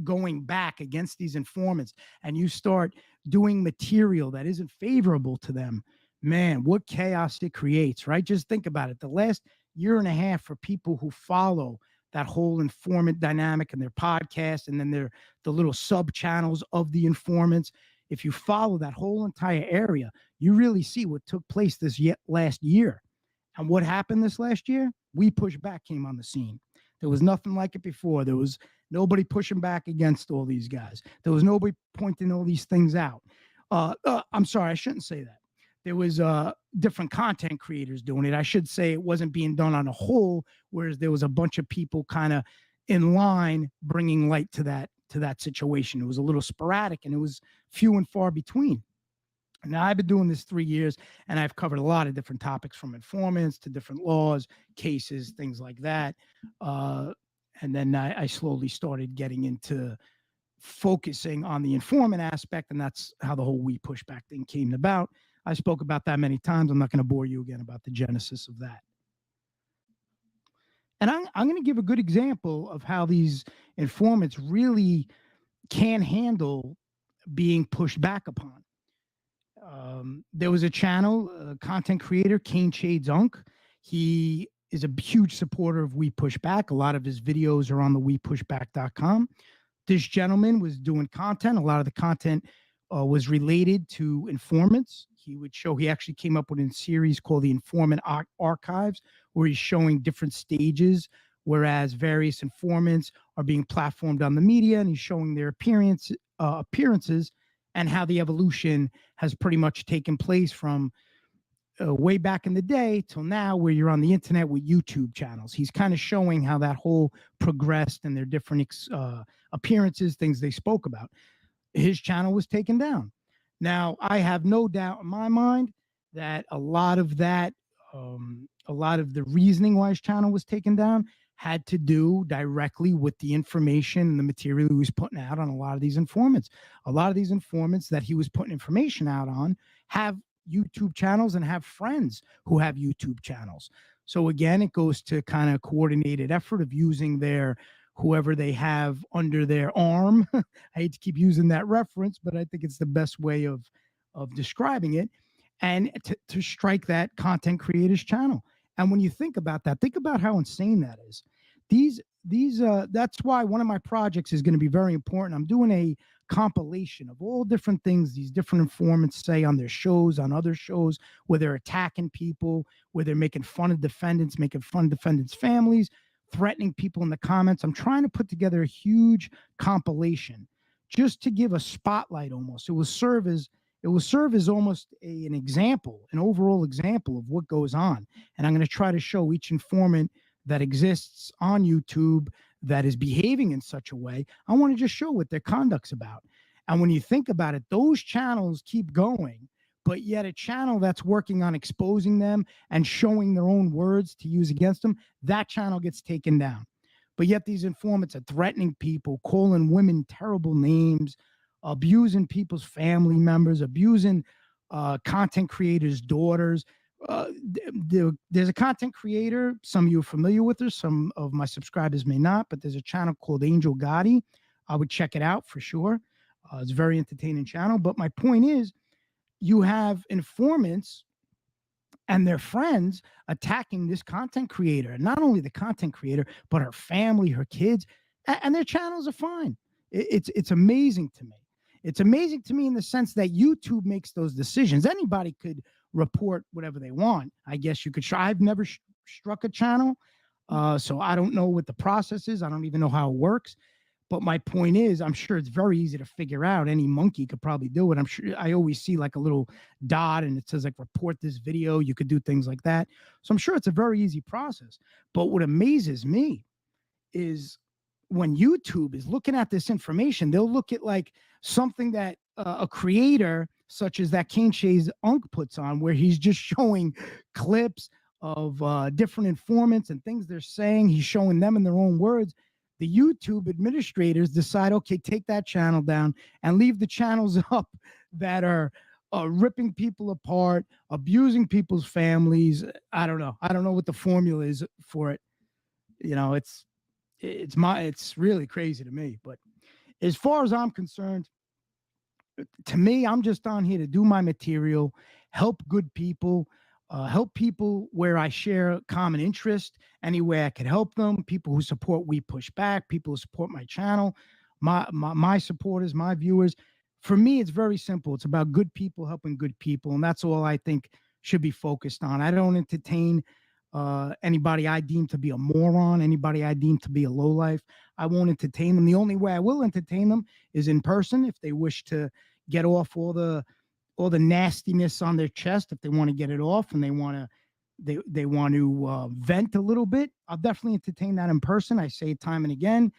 going back against these informants and you start doing material that isn't favorable to them, man, what chaos it creates, right? Just think about it. The last year and a half for people who follow that whole informant dynamic and their podcast and then the little sub channels of the informants, if you follow that whole entire area, you really see what took place this last year. And what happened this last year? We Push Back came on the scene. There was nothing like it before. There was Nobody pushing back against all these guys. There was nobody pointing all these things out. I'm sorry, I shouldn't say that. There was different content creators doing it. I should say it wasn't being done on a whole, whereas there was a bunch of people kind of in line bringing light to that situation. It was a little sporadic and it was few and far between. Now, I've been doing this 3 years, and I've covered a lot of different topics, from informants to different laws, cases, things like that. And then I slowly started getting into focusing on the informant aspect, and that's how the whole We Push Back thing came about. I spoke about that many times. I'm not going to bore you again about the genesis of that. And I'm going to give a good example of how these informants really can handle being pushed back upon. There was a channel, content creator, Kane Shades Unk. He is a huge supporter of We Push Back. A lot of his videos are on the wepushback.com. This gentleman was doing content. A lot of the content was related to informants. He actually came up with a series called the Informant Archives, where he's showing different stages, whereas various informants are being platformed on the media, and he's showing their appearances and how the evolution has pretty much taken place from way back in the day till now, where you're on the internet with YouTube channels. He's kind of showing how that whole progressed and their different appearances, things they spoke about. His channel was taken down. Now, I have no doubt in my mind that a lot of the reasoning why his channel was taken down had to do directly with the information and the material he was putting out on a lot of these informants. A lot of these informants that he was putting information out on have YouTube channels and have friends who have YouTube channels. So again, it goes to kind of coordinated effort of using whoever they have under their arm. I hate to keep using that reference, but I think it's the best way of describing it, and to strike that content creator's channel. And when you think about that, think about how insane that is. That's why one of my projects is going to be very important. I'm doing a compilation of all different things these different informants say on their shows, on other shows, where they're attacking people, where they're making fun of defendants, making fun of defendants' families, threatening people in the comments. I'm trying to put together a huge compilation just to give a spotlight almost. It will serve as almost an example, an overall example of what goes on. And I'm going to try to show each informant that exists on YouTube that is behaving in such a way. I want to just show what their conduct's about. And when you think about it, those channels keep going, but yet a channel that's working on exposing them and showing their own words to use against them, that channel gets taken down. But yet these informants are threatening people, calling women terrible names, abusing people's family members, abusing content creators' daughters. There's a content creator, some of you are familiar with her, some of my subscribers may not, but there's a channel called Angel Gotti. I would check it out for sure. It's a very entertaining channel. But my point is, you have informants and their friends attacking this content creator, and not only the content creator, but her family, her kids, and their channels are fine. It's amazing to me. It's amazing to me in the sense that YouTube makes those decisions. Anybody could report whatever they want. I guess you could try. I've never struck a channel, so I don't know what the process is. I don't even know how it works. But my point is, I'm sure it's very easy to figure out. Any monkey could probably do it. I'm sure I always see like a little dot and it says like report this video. You could do things like that. So I'm sure it's a very easy process. But what amazes me is when YouTube is looking at this information, they'll look at like something that a creator such as that Kane Shades Unk puts on, where he's just showing clips of different informants and things they're saying. He's showing them in their own words. The YouTube administrators decide, okay, take that channel down and leave the channels up that are ripping people apart, abusing people's families. I don't know. I don't know what the formula is for it. You know, it's really crazy to me. But as far as I'm concerned, to me, I'm just on here to do my material, help good people, help people where I share common interest, any way I can help them, people who support We Push Back, people who support my channel, my supporters, my viewers. For me, it's very simple. It's about good people helping good people, and that's all I think should be focused on. I don't entertain Anybody I deem to be a moron, anybody I deem to be a lowlife, I won't entertain them. The only way I will entertain them is in person if they wish to get off all the nastiness on their chest. If they want to get it off and they want to vent a little bit, I'll definitely entertain that in person. I say it time and again.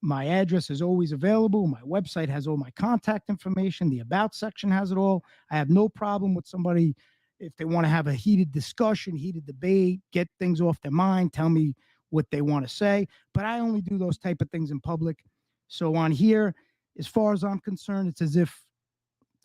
My address is always available. My website has all my contact information. The about section has it all. I have no problem with somebody if they want to have a heated discussion, heated debate, get things off their mind, tell me what they want to say. But I only do those type of things in public. So on here, as far as I'm concerned, it's as if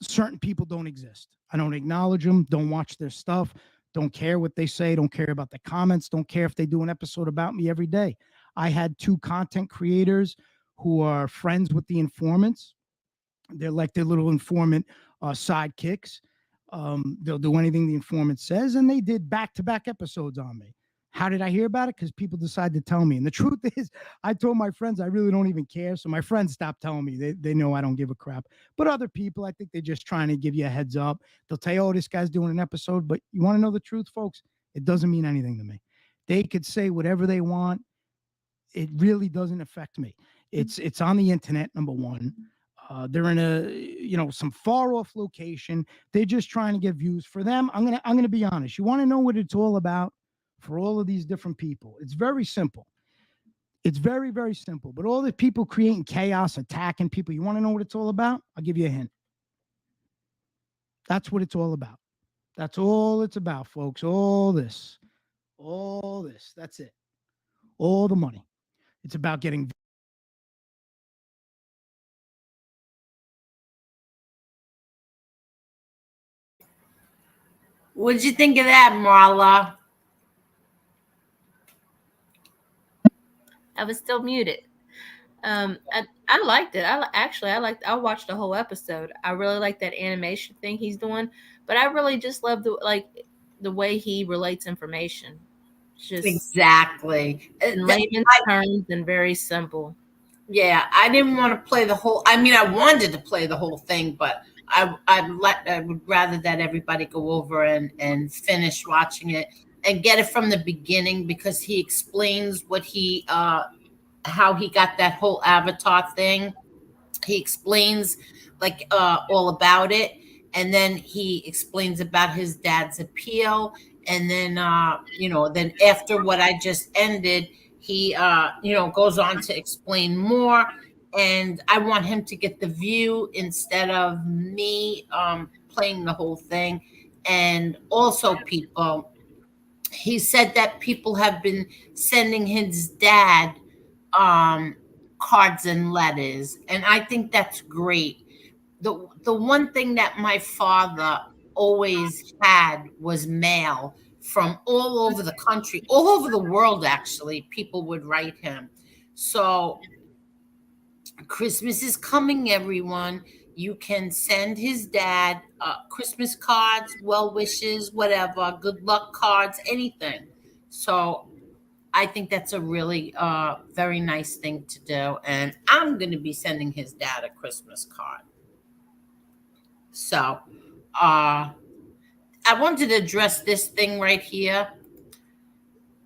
certain people don't exist. I don't acknowledge them, don't watch their stuff, don't care what they say, don't care about the comments, don't care if they do an episode about me every day. I had two content creators who are friends with the informants. They're like their little informant sidekicks. They'll do anything the informant says, and they did back-to-back episodes on me. How did I hear about it? Because people decided to tell me. And the truth is, I told my friends I really don't even care. So my friends stopped telling me. They know I don't give a crap. But other people, I think they're just trying to give you a heads up. They'll tell you, oh, this guy's doing an episode. But you want to know the truth, folks? It doesn't mean anything to me. They could say whatever they want. It really doesn't affect me. It's on the internet, number one. They're in some far off location. They're just trying to get views. For them, I'm gonna be honest. You want to know what it's all about? For all of these different people, it's very simple. It's very, very simple. But all the people creating chaos, attacking people, you want to know what it's all about? I'll give you a hint. That's what it's all about. That's all it's about, folks. All this. That's it. All the money. It's about getting. What'd you think of that, Marla? I was still muted. I liked it. I watched the whole episode. I really like that animation thing he's doing, but I really just love the way he relates information. Just Exactly. in layman's terms and very simple. Yeah, I didn't want to play the whole. I mean, I wanted to play the whole thing, but I would rather that everybody go over and finish watching it and get it from the beginning because he explains what he how he got that whole avatar thing. He explains like all about it, and then he explains about his dad's appeal, and then then after what I just ended, he goes on to explain more, and I want him to get the view instead of me playing the whole thing. And also, people, he said that people have been sending his dad um, cards and letters, and I think that's great. The one thing that my father always had was mail from all over the country, all over the world. Actually, people would write him. So Christmas is coming, everyone. You can send his dad Christmas cards, well wishes, whatever, good luck cards, anything. So I think that's a really very nice thing to do. And I'm going to be sending his dad a Christmas card. So I wanted to address this thing right here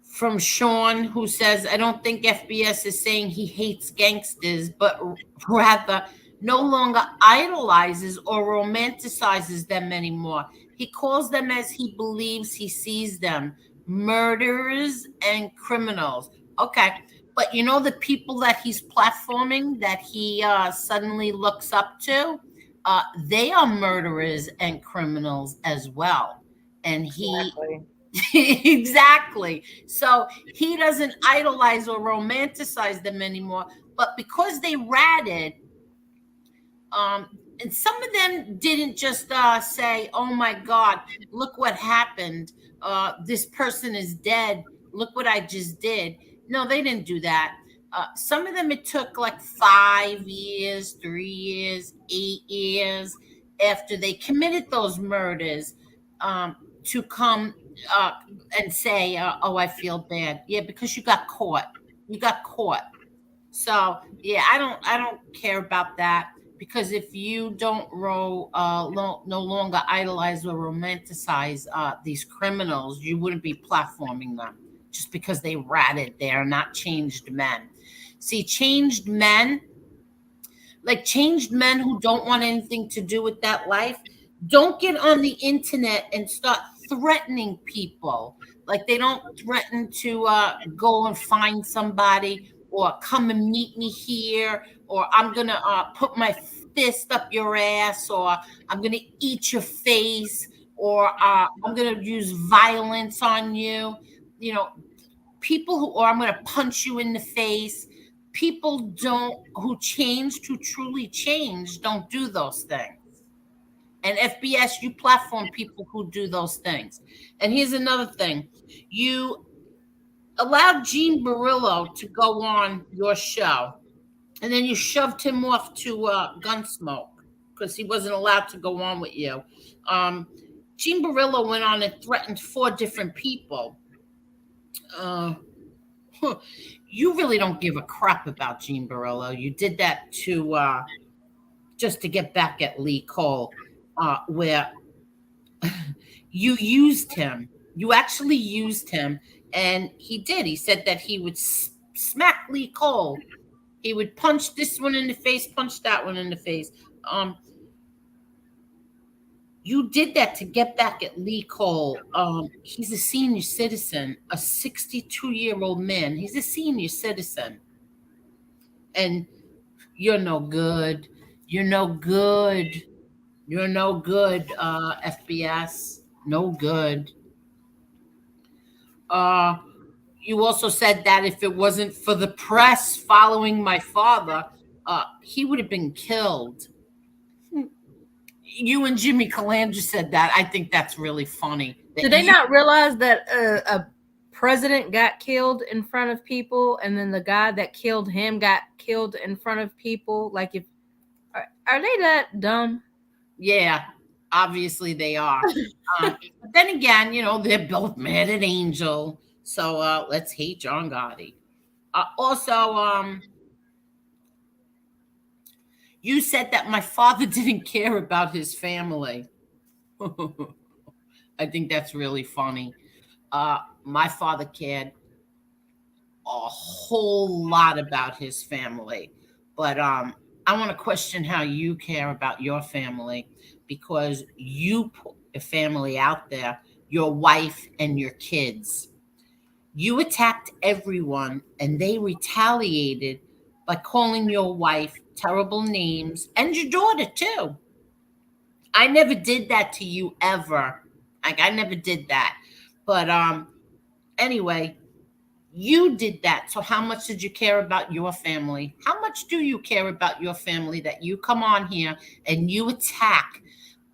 from Sean, who says, I don't think FBS is saying he hates gangsters, but rather no longer idolizes or romanticizes them anymore. He calls them as he believes he sees them, murderers and criminals. Okay. But you know, the people that he's platforming, that he suddenly looks up to, they are murderers and criminals as well. And he exactly. So he doesn't idolize or romanticize them anymore. But because they ratted, and some of them didn't just say, "Oh my God, look what happened! This person is dead. Look what I just did." No, they didn't do that. Some of them it took like 5 years, 3 years, 8 years after they committed those murders to come and say, "Oh, I feel bad." Yeah, because you got caught. You got caught. So yeah, I don't care about that. because if you don't no longer idolize or romanticize these criminals, you wouldn't be platforming them just because they ratted. They are not changed men. See, changed men who don't want anything to do with that life, don't get on the internet and start threatening people. Like they don't threaten to go and find somebody or come and meet me here, or I'm gonna put my fist up your ass, or I'm gonna eat your face, or I'm gonna use violence on you. You know, people or I'm going to punch you in the face. People don't who changed, who truly changed, don't do those things. And FBS, you platform people who do those things. And here's another thing: you allowed Gene Barillo to go on your show, and then you shoved him off to Gunsmoke because he wasn't allowed to go on with you. Um, Gene Barillo went on and threatened 4 different people. Uh, you really don't give a crap about Gene Barillo. You did that to just to get back at Lee Cole, where you used him. You actually used him, and he did. He said that he would smack Lee Cole. He would punch this one in the face, punch that one in the face. You did that to get back at Lee Cole. He's a senior citizen, a 62-year-old man. He's a senior citizen. And you're no good. You're no good. You're no good, FBS. No good. You also said that if it wasn't for the press following my father, he would have been killed. You and Jimmy Calandra said that. I think that's really funny. Did they not realize that a president got killed in front of people, and then the guy that killed him got killed in front of people? Like, if are they that dumb? Yeah, obviously they are. But then again, they're both mad at Angel. So let's hate John Gotti. Also, you said that my father didn't care about his family. I think that's really funny. My father cared a whole lot about his family, but I want to question how you care about your family, because you put a family out there, your wife and your kids. You attacked everyone, and they retaliated by calling your wife terrible names, and your daughter too. I never did that to you ever. Like, I never did that. But anyway, you did that. So how much did you care about your family? How much do you care about your family that you come on here and you attack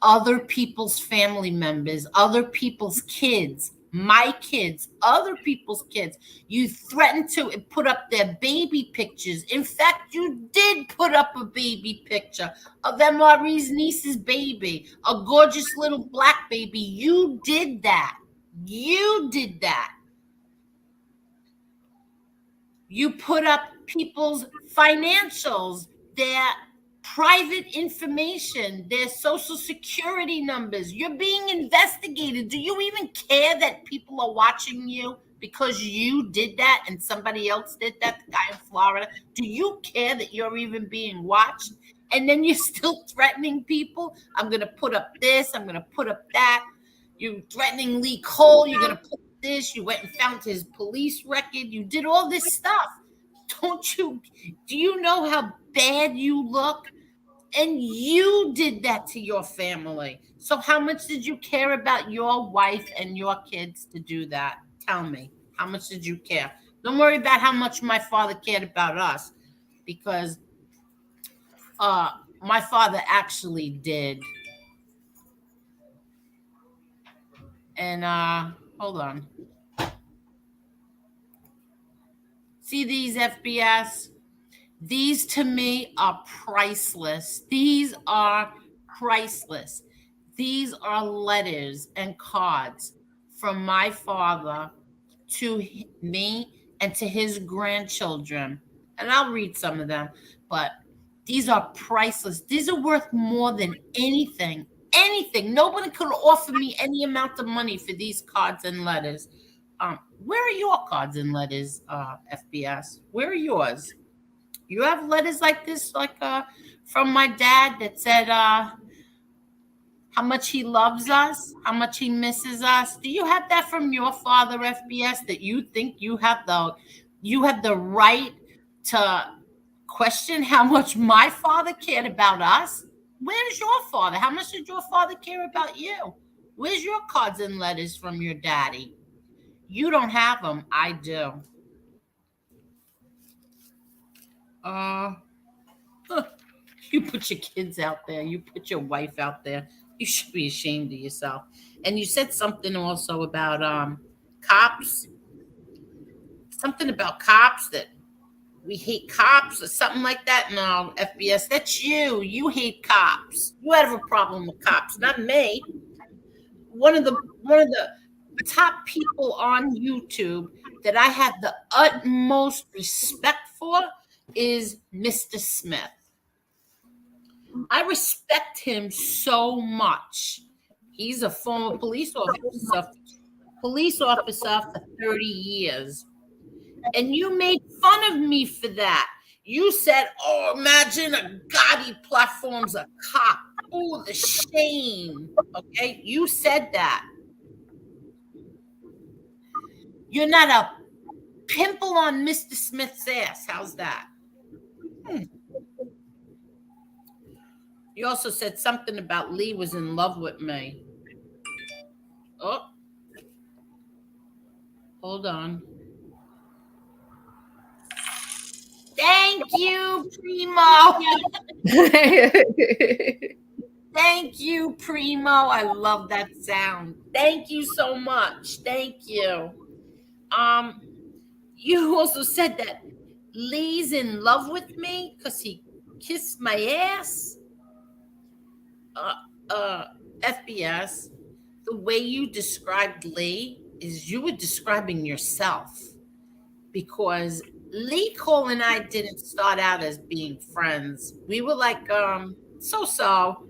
other people's family members, other people's kids, my kids, other people's kids? You threatened to put up their baby pictures. In fact, you did put up a baby picture of MRE's niece's baby, a gorgeous little black baby. You did that. You did that. You put up people's financials, their private information, their social security numbers. You're being investigated. Do you even care that people are watching you because you did that and somebody else did that, the guy in Florida? Do you care that you're even being watched? And then you're still threatening people. I'm going to put up this. I'm going to put up that. You're threatening Lee Cole. You're going to put this. You went and found his police record. You did all this stuff. Do you know how bad you look? And you did that to your family. So how much did you care about your wife and your kids to do that? Tell me, how much did you care? Don't worry about how much my father cared about us, because my father actually did. And hold on. See these, FBS? These to me are priceless. These are priceless. These are letters and cards from my father to me and to his grandchildren. And I'll read some of them, but These are priceless. These are worth more than anything. Anything. Nobody could offer me any amount of money for these cards and letters. Where are your cards and letters, FBS? Where are yours? You have letters like this, like from my dad that said how much he loves us, how much he misses us. Do you have that from your father, FBS, that you think you have the right to question how much my father cared about us? Where's your father? How much did your father care about you? Where's your cards and letters from your daddy? You don't have them. I do. Uh, you put your kids out there. You put your wife out there. You should be ashamed of yourself. And you said something also about cops. Something about cops that we hate cops or something like that. No, FBS, that's you. You hate cops. You have a problem with cops, not me. One of the top people on YouTube that I have the utmost respect for is Mr. Smith. I respect him so much. He's a former police officer for 30 years. And you made fun of me for that. You said, "Oh, imagine a Gotti platform's a cop. Oh, the shame." Okay, you said that. You're not a pimple on Mr. Smith's ass. How's that? You also said something about Lee was in love with me. Oh, hold on. Thank you, Primo. Thank you, Primo. I love that sound. Thank you so much. Thank you. You also said that Lee's in love with me because he kissed my ass. FBS, the way you described Lee is you were describing yourself, because Lee Cole and I didn't start out as being friends. We were like so.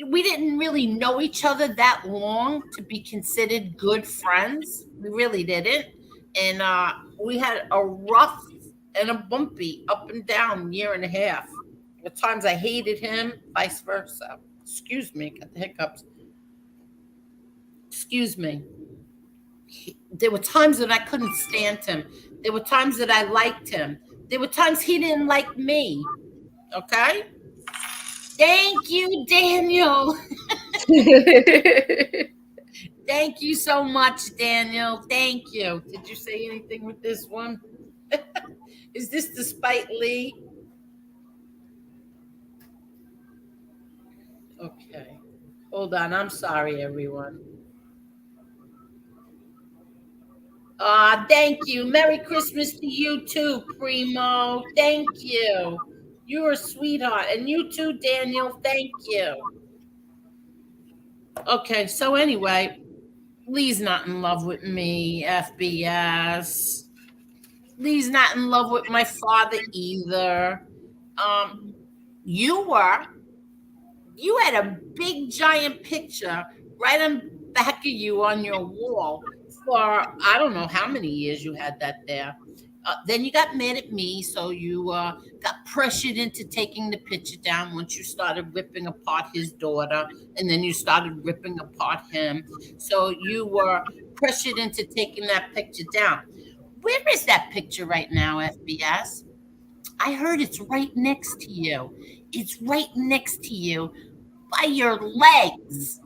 We didn't really know each other that long to be considered good friends. We really didn't. And we had a rough and a bumpy up and down year and a half. At times I hated him, vice versa. Excuse me, got the hiccups. Excuse me. There were times that I couldn't stand him. There were times that I liked him. There were times he didn't like me. Okay? Thank you, Daniel. Thank you so much, Daniel. Thank you. Did you say anything with this one? Is this despite Lee? Okay. Hold on. I'm sorry, everyone. Thank you. Merry Christmas to you too, Primo. Thank you. You're a sweetheart. And you too, Daniel. Thank you. Okay, so anyway, Lee's not in love with me, FBS. Lee's not in love with my father either. You were. You had a big giant picture right on back of you on your wall for I don't know how many years you had that there. Then you got mad at me, so you got pressured into taking the picture down once you started ripping apart his daughter, and then you started ripping apart him. So you were pressured into taking that picture down. Where is that picture right now, FBS? I heard it's right next to you. It's right next to you by your legs.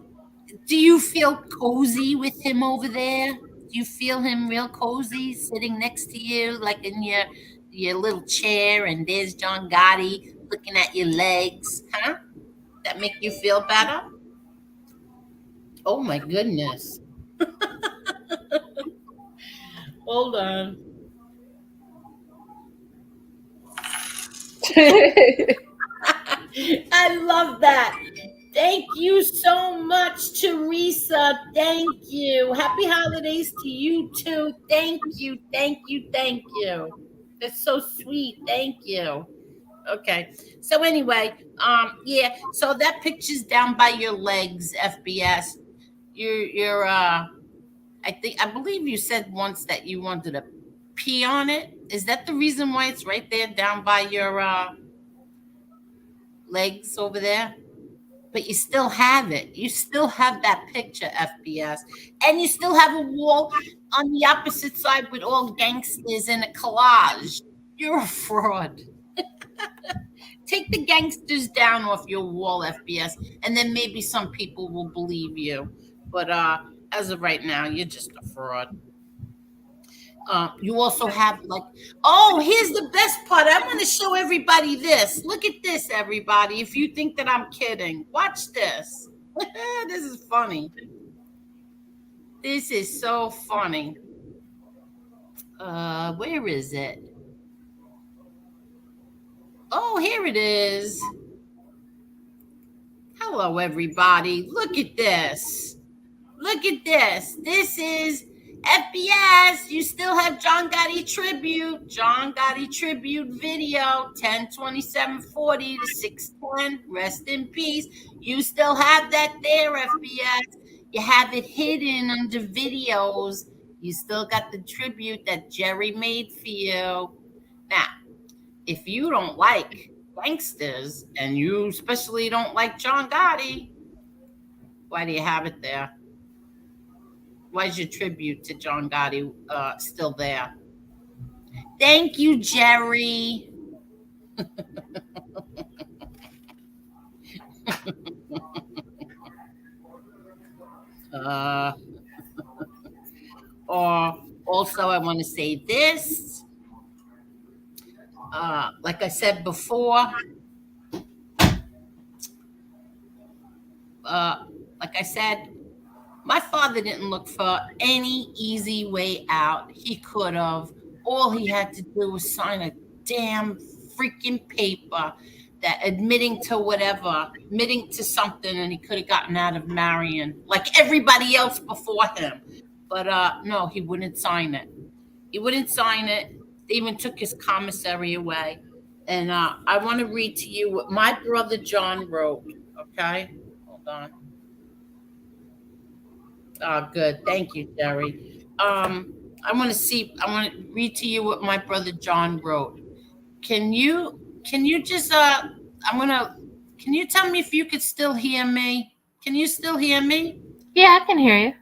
Do you feel cozy with him over there? Do you feel him real cozy sitting next to you, like in your little chair, and there's John Gotti looking at your legs? Huh? That make you feel better? Oh my goodness. Hold on. I love that. Thank you so much, Teresa. Thank you. Happy holidays to you too. Thank you. Thank you. Thank you. That's so sweet. Thank you. Okay. So anyway, yeah. So that picture's down by your legs, FBS. You're. I believe you said once that you wanted to pee on it. Is that the reason why it's right there down by your legs over there? But you still have it. You still have that picture, FBS. And you still have a wall on the opposite side with all gangsters in a collage. You're a fraud. Take the gangsters down off your wall, FBS, and then maybe some people will believe you. But as of right now, you're just a fraud. You also have like, oh, here's the best part. I want to show everybody this. Look at this, everybody. If you think that I'm kidding, watch this. This is funny. This is so funny. Where is it? Oh, here it is. Hello, everybody. Look at this. Look at this. This is FBS. You still have John Gotti tribute. John Gotti tribute video 10/27/40 to 6/10. Rest in peace. You still have that there, FBS. You have it hidden under videos. You still got the tribute that Jerry made for you. Now, if you don't like gangsters and you especially don't like John Gotti, why do you have it there? Why is your tribute to John Gotti still there? Thank you, Jerry. uh, or also, I want to say this. Like I said before, like I said, my father didn't look for any easy way out. He could have. All he had to do was sign a damn freaking paper that admitting to whatever, admitting to something, and he could have gotten out of Marion like everybody else before him. But no, he wouldn't sign it. He wouldn't sign it. They even took his commissary away. And I want to read to you what my brother John wrote. Okay, hold on. Oh, good. Thank you, Jerry. I want to see. I want to read to you what my brother John wrote. Can you? Can you just? I'm gonna. Can you tell me if you could still hear me? Can you still hear me? Yeah, I can hear you.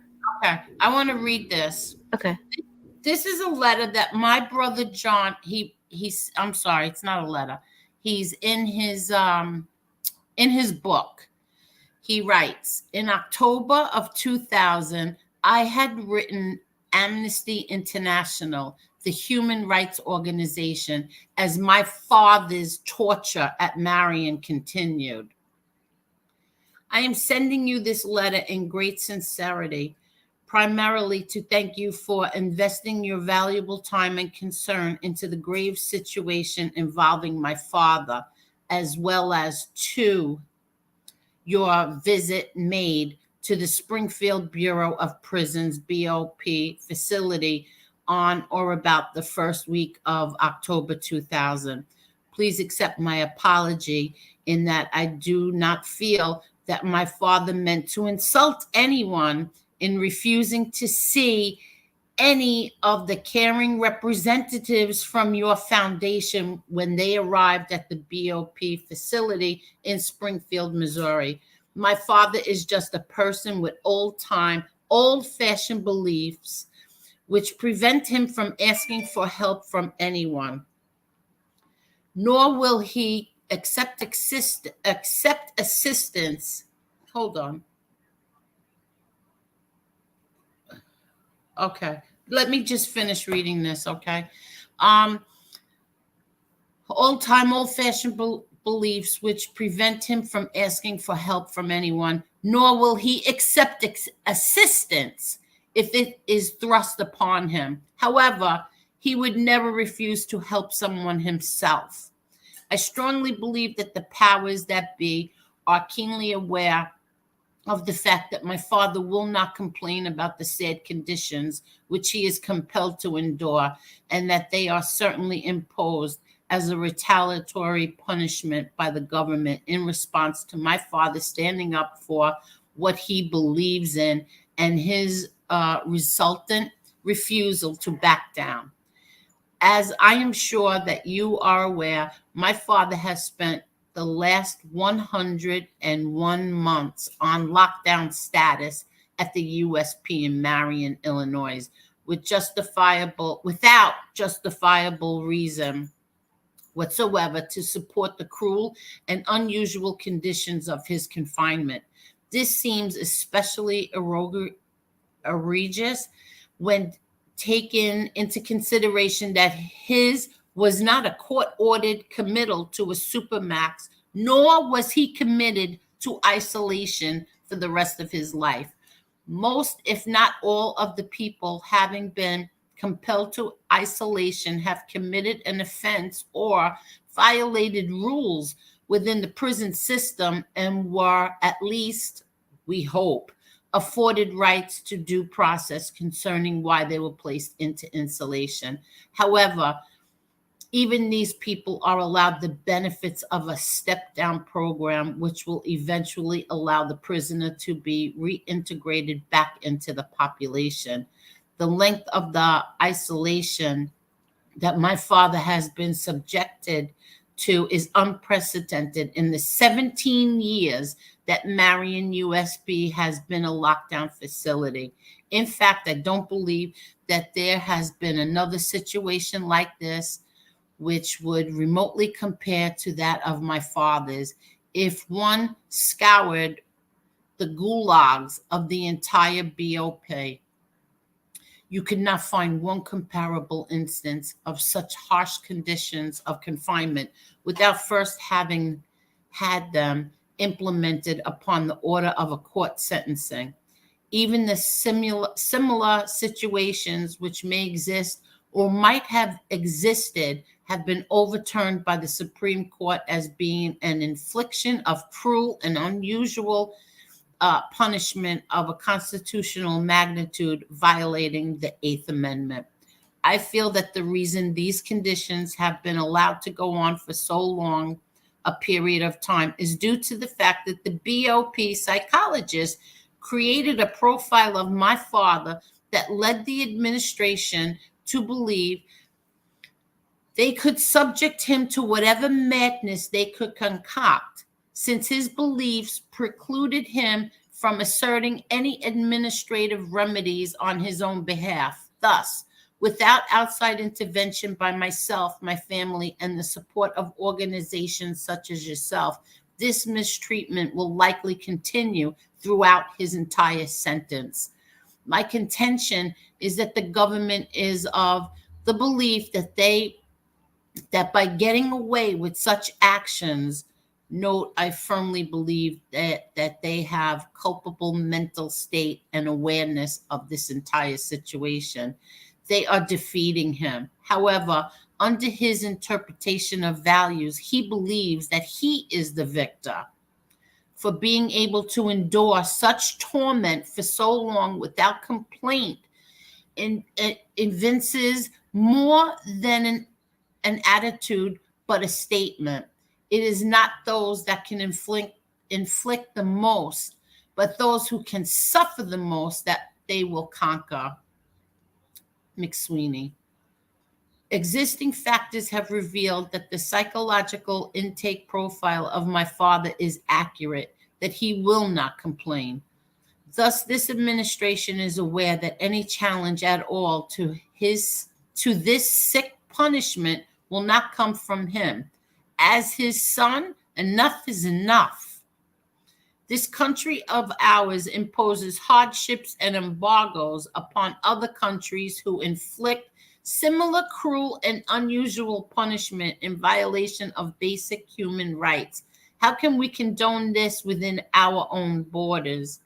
Okay. I want to read this. Okay. This is a letter that my brother John. He's. I'm sorry. It's not a letter. He's in his book. He writes, in October of 2000, I had written Amnesty International, the human rights organization, as my father's torture at Marion continued. I am sending you this letter in great sincerity, primarily to thank you for investing your valuable time and concern into the grave situation involving my father, as well as to your visit made to the Springfield Bureau of Prisons, BOP, facility on or about the first week of October 2000. Please accept my apology in that I do not feel that my father meant to insult anyone in refusing to see any of the caring representatives from your foundation when they arrived at the BOP facility in Springfield, Missouri. My father is just a person with old-fashioned beliefs which prevent him from asking for help from anyone. Nor will he accept assistance. Hold on. Okay. Let me just finish reading this, okay? Old-fashioned beliefs which prevent him from asking for help from anyone, nor will he accept assistance if it is thrust upon him. However, he would never refuse to help someone himself. I strongly believe that the powers that be are keenly aware of the fact that my father will not complain about the sad conditions which he is compelled to endure, and that they are certainly imposed as a retaliatory punishment by the government in response to my father standing up for what he believes in and his resultant refusal to back down. As I am sure that you are aware, my father has spent the last 101 months on lockdown status at the USP in Marion, Illinois, without justifiable reason whatsoever to support the cruel and unusual conditions of his confinement. This seems especially egregious when taken into consideration that his was not a court-ordered committal to a supermax, nor was he committed to isolation for the rest of his life. Most, if not all, of the people having been compelled to isolation have committed an offense or violated rules within the prison system and were, at least, we hope, afforded rights to due process concerning why they were placed into isolation. However, even these people are allowed the benefits of a step-down program, which will eventually allow the prisoner to be reintegrated back into the population. The length of the isolation that my father has been subjected to is unprecedented in the 17 years that Marion USB has been a lockdown facility. In fact, I don't believe that there has been another situation like this which would remotely compare to that of my father's. If one scoured the gulags of the entire BOP, you could not find one comparable instance of such harsh conditions of confinement without first having had them implemented upon the order of a court sentencing. Even the similar situations which may exist or might have existed have been overturned by the Supreme Court as being an infliction of cruel and unusual punishment of a constitutional magnitude violating the Eighth Amendment. I feel that the reason these conditions have been allowed to go on for so long a period of time is due to the fact that the BOP psychologist created a profile of my father that led the administration to believe they could subject him to whatever madness they could concoct, since his beliefs precluded him from asserting any administrative remedies on his own behalf. Thus, without outside intervention by myself, my family, and the support of organizations such as yourself, this mistreatment will likely continue throughout his entire sentence. My contention is that the government is of the belief that by getting away with such actions, note, I firmly believe that they have culpable mental state and awareness of this entire situation. They are defeating him. However, under his interpretation of values, he believes that he is the victor for being able to endure such torment for so long without complaint. And it evinces more than an attitude, but a statement. It is not those that can inflict the most, but those who can suffer the most that they will conquer. McSweeney. Existing factors have revealed that the psychological intake profile of my father is accurate, that he will not complain. Thus, this administration is aware that any challenge at all to this sick punishment will not come from him. As his son, enough is enough. This country of ours imposes hardships and embargoes upon other countries who inflict similar cruel and unusual punishment in violation of basic human rights. How can we condone this within our own borders?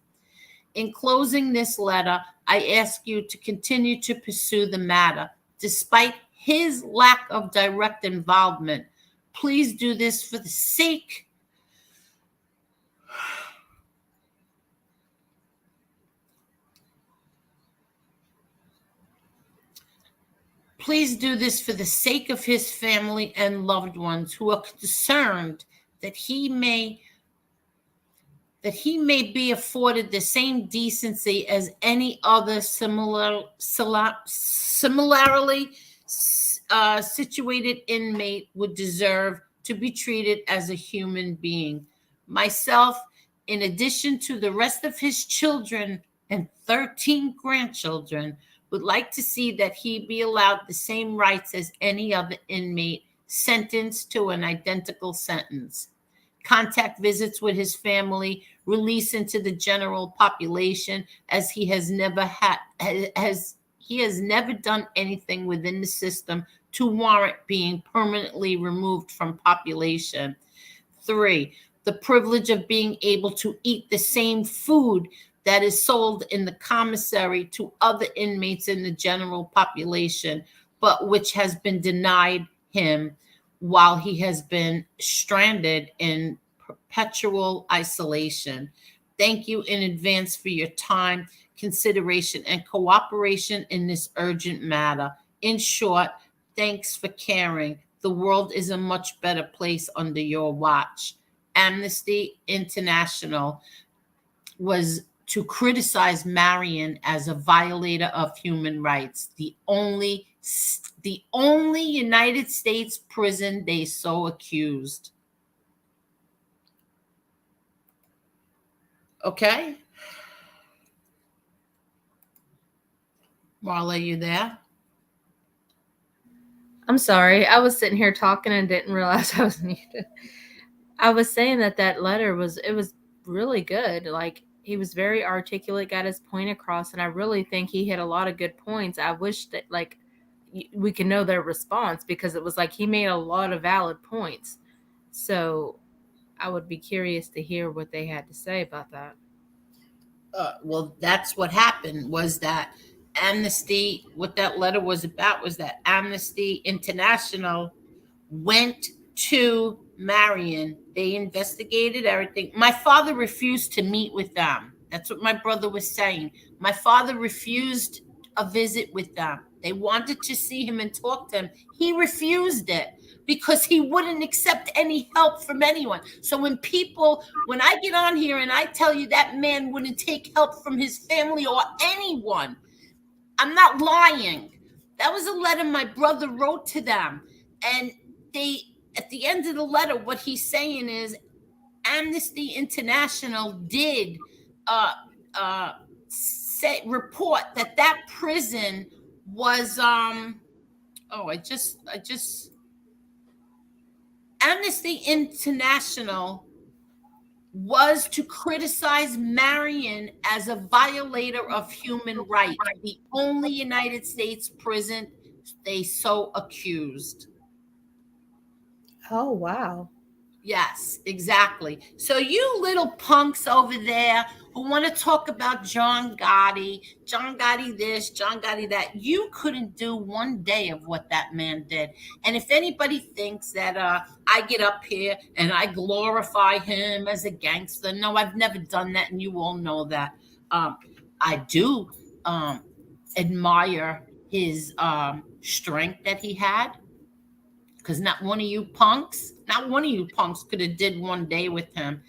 In closing this letter, I ask you to continue to pursue the matter. Despite his lack of direct involvement, please do this for the sake Please do this for the sake of his family and loved ones who are concerned that he may be afforded the same decency as any other similarly situated inmate would deserve to be treated as a human being. Myself, in addition to the rest of his children and 13 grandchildren, would like to see that he be allowed the same rights as any other inmate sentenced to an identical sentence. Contact visits with his family, release into the general population, as he has never done anything within the system to warrant being permanently removed from population. 3, the privilege of being able to eat the same food that is sold in the commissary to other inmates in the general population, but which has been denied him while he has been stranded in perpetual isolation. Thank you in advance for your time, consideration, and cooperation in this urgent matter. In short, thanks for caring. The world is a much better place under your watch. Amnesty International was to criticize Marion as a violator of human rights, the only United States prison they so accused. Okay. Marla, you there? I'm sorry. I was sitting here talking and didn't realize I was muted. I was saying that letter was really good. Like, he was very articulate, got his point across, and I really think he hit a lot of good points. I wish that we could know their response, because it was like he made a lot of valid points. So I would be curious to hear what they had to say about that. Well, that's what happened, was that Amnesty, what that letter was about was that Amnesty International went to Marion. They investigated everything. My father refused to meet with them. That's what my brother was saying. My father refused a visit with them. They wanted to see him and talk to him. He refused it because he wouldn't accept any help from anyone. So when I get on here and I tell you that man wouldn't take help from his family or anyone, I'm not lying. That was a letter my brother wrote to them. And at the end of the letter, what he's saying is Amnesty International did report that prison was Amnesty International was to criticize Marion as a violator of human rights, the only United States prison they so accused. Oh, wow. Yes, exactly. So you little punks over there who want to talk about John Gotti this, John Gotti that, you couldn't do one day of what that man did. And if anybody thinks that I get up here and I glorify him as a gangster, no, I've never done that, and you all know that. I do admire his strength that he had, because not one of you punks could have did one day with him,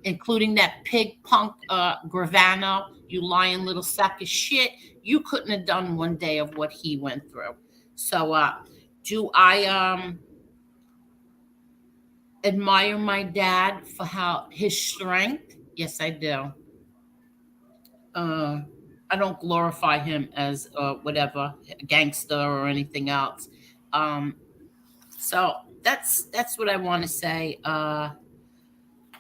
including that pig punk Gravano, you lying little sack of shit. You couldn't have done one day of what he went through. So do I admire my dad for his strength? Yes, I do. I don't glorify him as whatever, gangster or anything else. So that's what I want to say.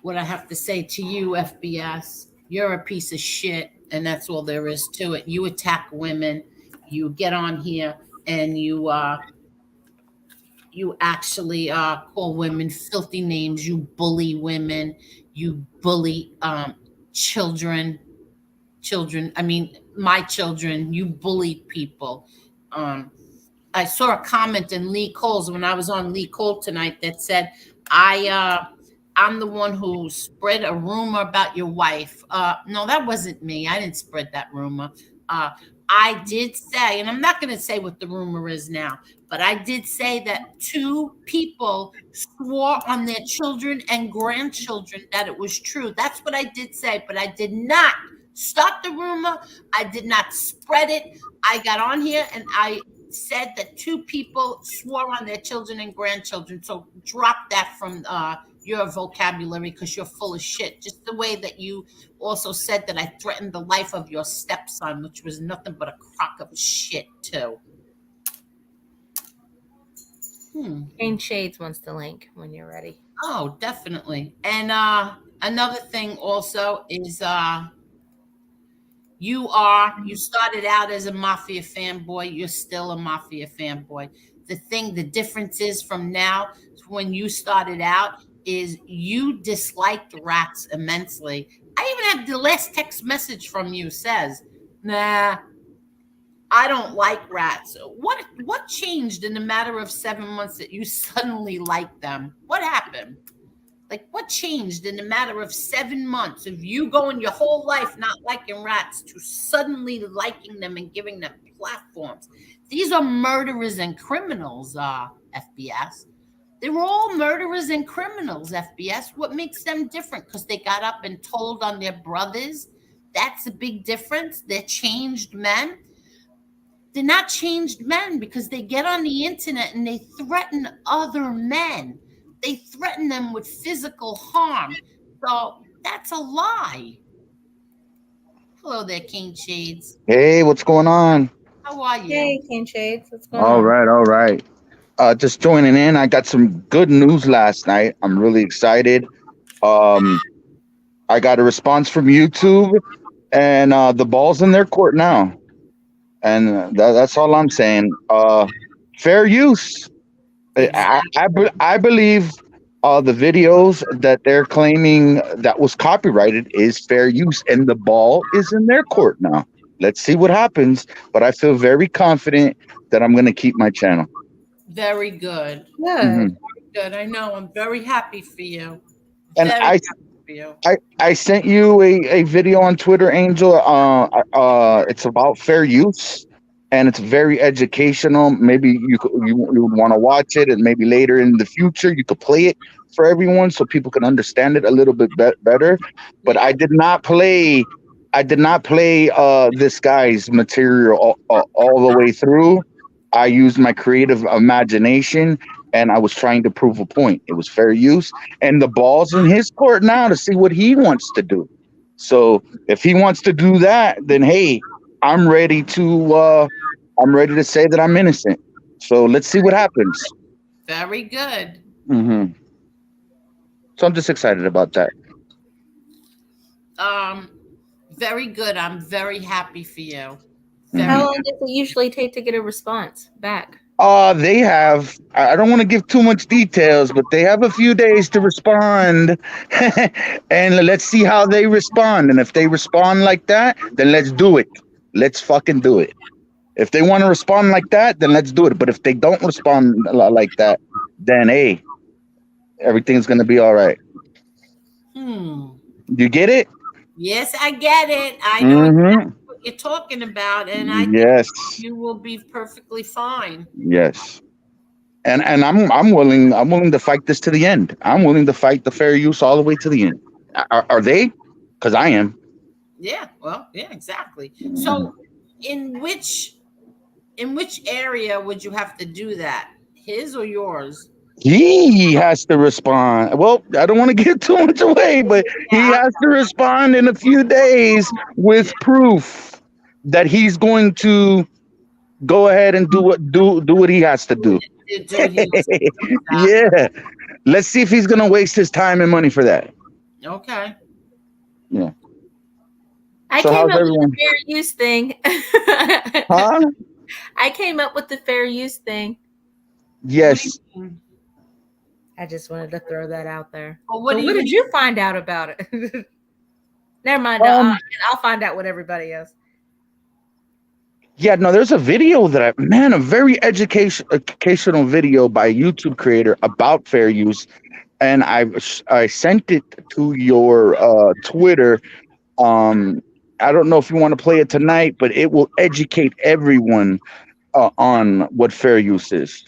What I have to say to you, FBS, you're a piece of shit, and that's all there is to it. You attack women. You get on here and you actually call women filthy names. You bully women. You bully children. I mean, my children. You bully people. I saw a comment in Lee Cole's when I was on Lee Cole tonight that said, I'm the one who spread a rumor about your wife. No, that wasn't me. I didn't spread that rumor. I did say, and I'm not going to say what the rumor is now, but I did say that two people swore on their children and grandchildren that it was true. That's what I did say, but I did not start the rumor. I did not spread it. I got on here and I said that two people swore on their children and grandchildren. So drop that from your vocabulary because you're full of shit. Just the way that you also said that I threatened the life of your stepson, which was nothing but a crock of shit, too. Kane Shades wants the link when you're ready. Oh, definitely. And another thing also is you started out as a Mafia fanboy. You're still a Mafia fanboy. The difference is from now to when you started out is you disliked rats immensely. I even have the last text message from you says, nah, I don't like rats. What changed in a matter of 7 months that you suddenly like them? What happened? Like, what changed in a matter of 7 months of you going your whole life not liking rats to suddenly liking them and giving them platforms? These are murderers and criminals, FBS. They were all murderers and criminals, FBS. What makes them different? Because they got up and told on their brothers. That's a big difference. They're changed men. They're not changed men because they get on the internet and they threaten other men. They threaten them with physical harm. So that's a lie. Hello there, King Shades. Hey, what's going on? How are you? Hey, Kane Shades, what's going All on? right, all right. Just joining in. I got some good news last night. I'm really excited. I got a response from YouTube, and the ball's in their court now. And that's all I'm saying. Fair use. I believe the videos that they're claiming that was copyrighted is fair use, and the ball is in their court now. Let's see what happens. But I feel very confident that I'm going to keep my channel. Very good. Good. Very good. I know. I'm very happy for you. And Very happy for you. I sent you a video on Twitter, Angel. It's about fair use, and it's very educational. Maybe you would want to watch it, and maybe later in the future you could play it for everyone so people can understand it a little bit better. But I did not play this guy's material all the way through. I used my creative imagination, and I was trying to prove a point. It was fair use, and the ball's in his court now to see what he wants to do. So if he wants to do that, then hey, I'm ready to say that I'm innocent. So let's see what happens. Very good. So I'm just excited about that. Very good. I'm very happy for you. How long does it usually take to get a response back? They have, I don't want to give too much details, but they have a few days to respond. And let's see how they respond. And if they respond like that, then let's do it. Let's fucking do it. If they want to respond like that, then let's do it. But if they don't respond like that, then hey, everything's going to be all right. You get it? Yes, I get it. I know exactly what you're talking about, and I think you will be perfectly fine. Yes. And I'm willing to fight this to the end. I'm willing to fight the fair use all the way to the end. Are they? Because I am. Yeah, well, yeah, exactly. So in which area would you have to do that? His or yours? He has to respond. Well, I don't want to give too much away, but he has to respond in a few days with proof that he's going to go ahead and do what he has to do. Yeah. Let's see if he's going to waste his time and money for that. Okay. Yeah. I came up with the fair use thing. Huh? I came up with the fair use thing. Yes. I just wanted to throw that out there. Well, what did you find out about it? Never mind. I'll find out what everybody else. Yeah, no, there's a video that a very educational video by a YouTube creator about fair use. And I sent it to your Twitter. I don't know if you want to play it tonight, but it will educate everyone on what fair use is.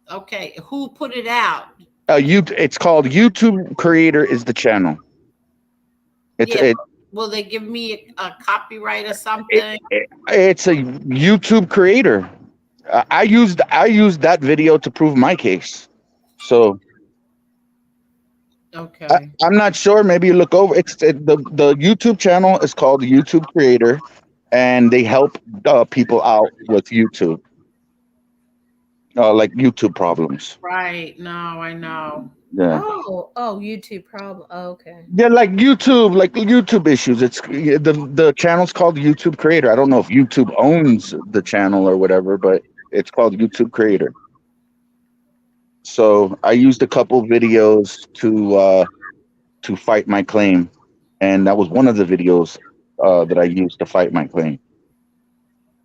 Okay, who put it out? It's called YouTube Creator is the channel. Yeah, will they give me a copyright or something? It's a YouTube Creator. I used that video to prove my case. So Okay. I'm not sure. Maybe you look over. The YouTube channel is called YouTube Creator, and they help people out with YouTube, like YouTube problems. Right. No, I know. Yeah. Oh, YouTube problem. Oh, okay. Yeah, like YouTube issues. It's the channel's called YouTube Creator. I don't know if YouTube owns the channel or whatever, but it's called YouTube Creator. So I used a couple videos to fight my claim, and that was one of the videos that I used to fight my claim.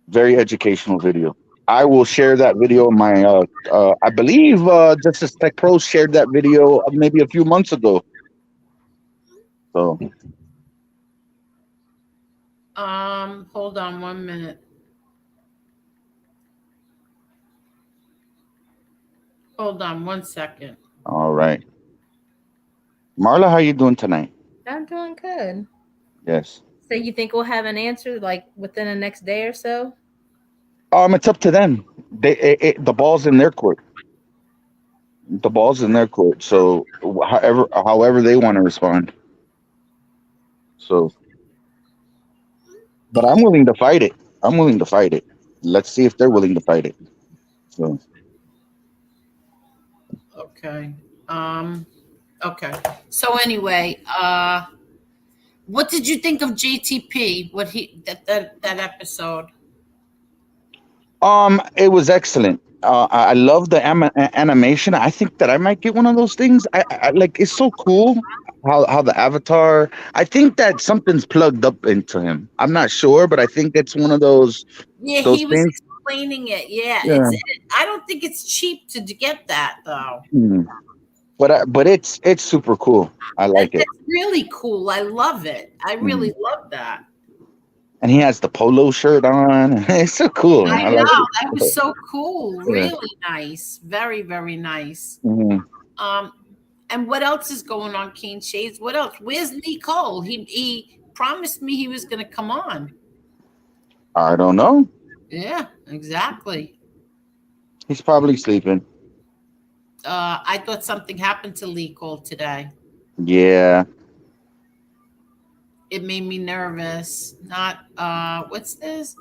Very educational video. I will share that video in my I believe Justice Tech Pro shared that video maybe a few months ago. So hold on 1 minute. Hold on 1 second. all right. Marla, how you doing tonight? I'm doing good. Yes. So you think we'll have an answer like within the next day or so? It's up to them. The ball's in their court. The ball's in their court. So however they want to respond. So, but I'm willing to fight it. I'm willing to fight it. Let's see if they're willing to fight it. So. Okay. Okay. So anyway, what did you think of JTP? What that episode? It was excellent. I love the animation. I think that I might get one of those things. I like. It's so cool how the avatar. I think that something's plugged up into him. I'm not sure, but I think it's one of those. Yeah, those he was things. explaining it. Yeah, Yeah. I don't think it's cheap to get that though. But it's super cool. I like it. It's really cool. I love it. I really love that. And he has the polo shirt on. It's so cool. I know. like it. That was so cool. Really nice. Very, very nice. Mm-hmm. And what else is going on, Kane Shades? What else? Where's Lee Cole? He promised me he was going to come on. I don't know. Yeah, exactly. He's probably sleeping. I thought something happened to Lee Cole today. Yeah. It made me nervous. Not what's this?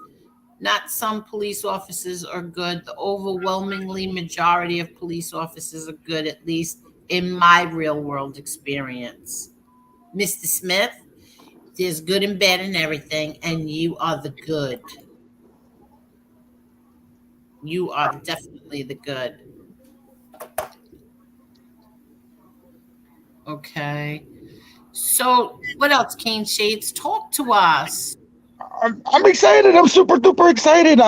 Not some police officers are good. The overwhelmingly majority of police officers are good, at least in my real world experience. Mr. Smith, there's good and bad in everything, and you are the good. You are definitely the good. Okay. So, what else, Kane Shades? Talk to us. I'm excited. I'm super duper excited.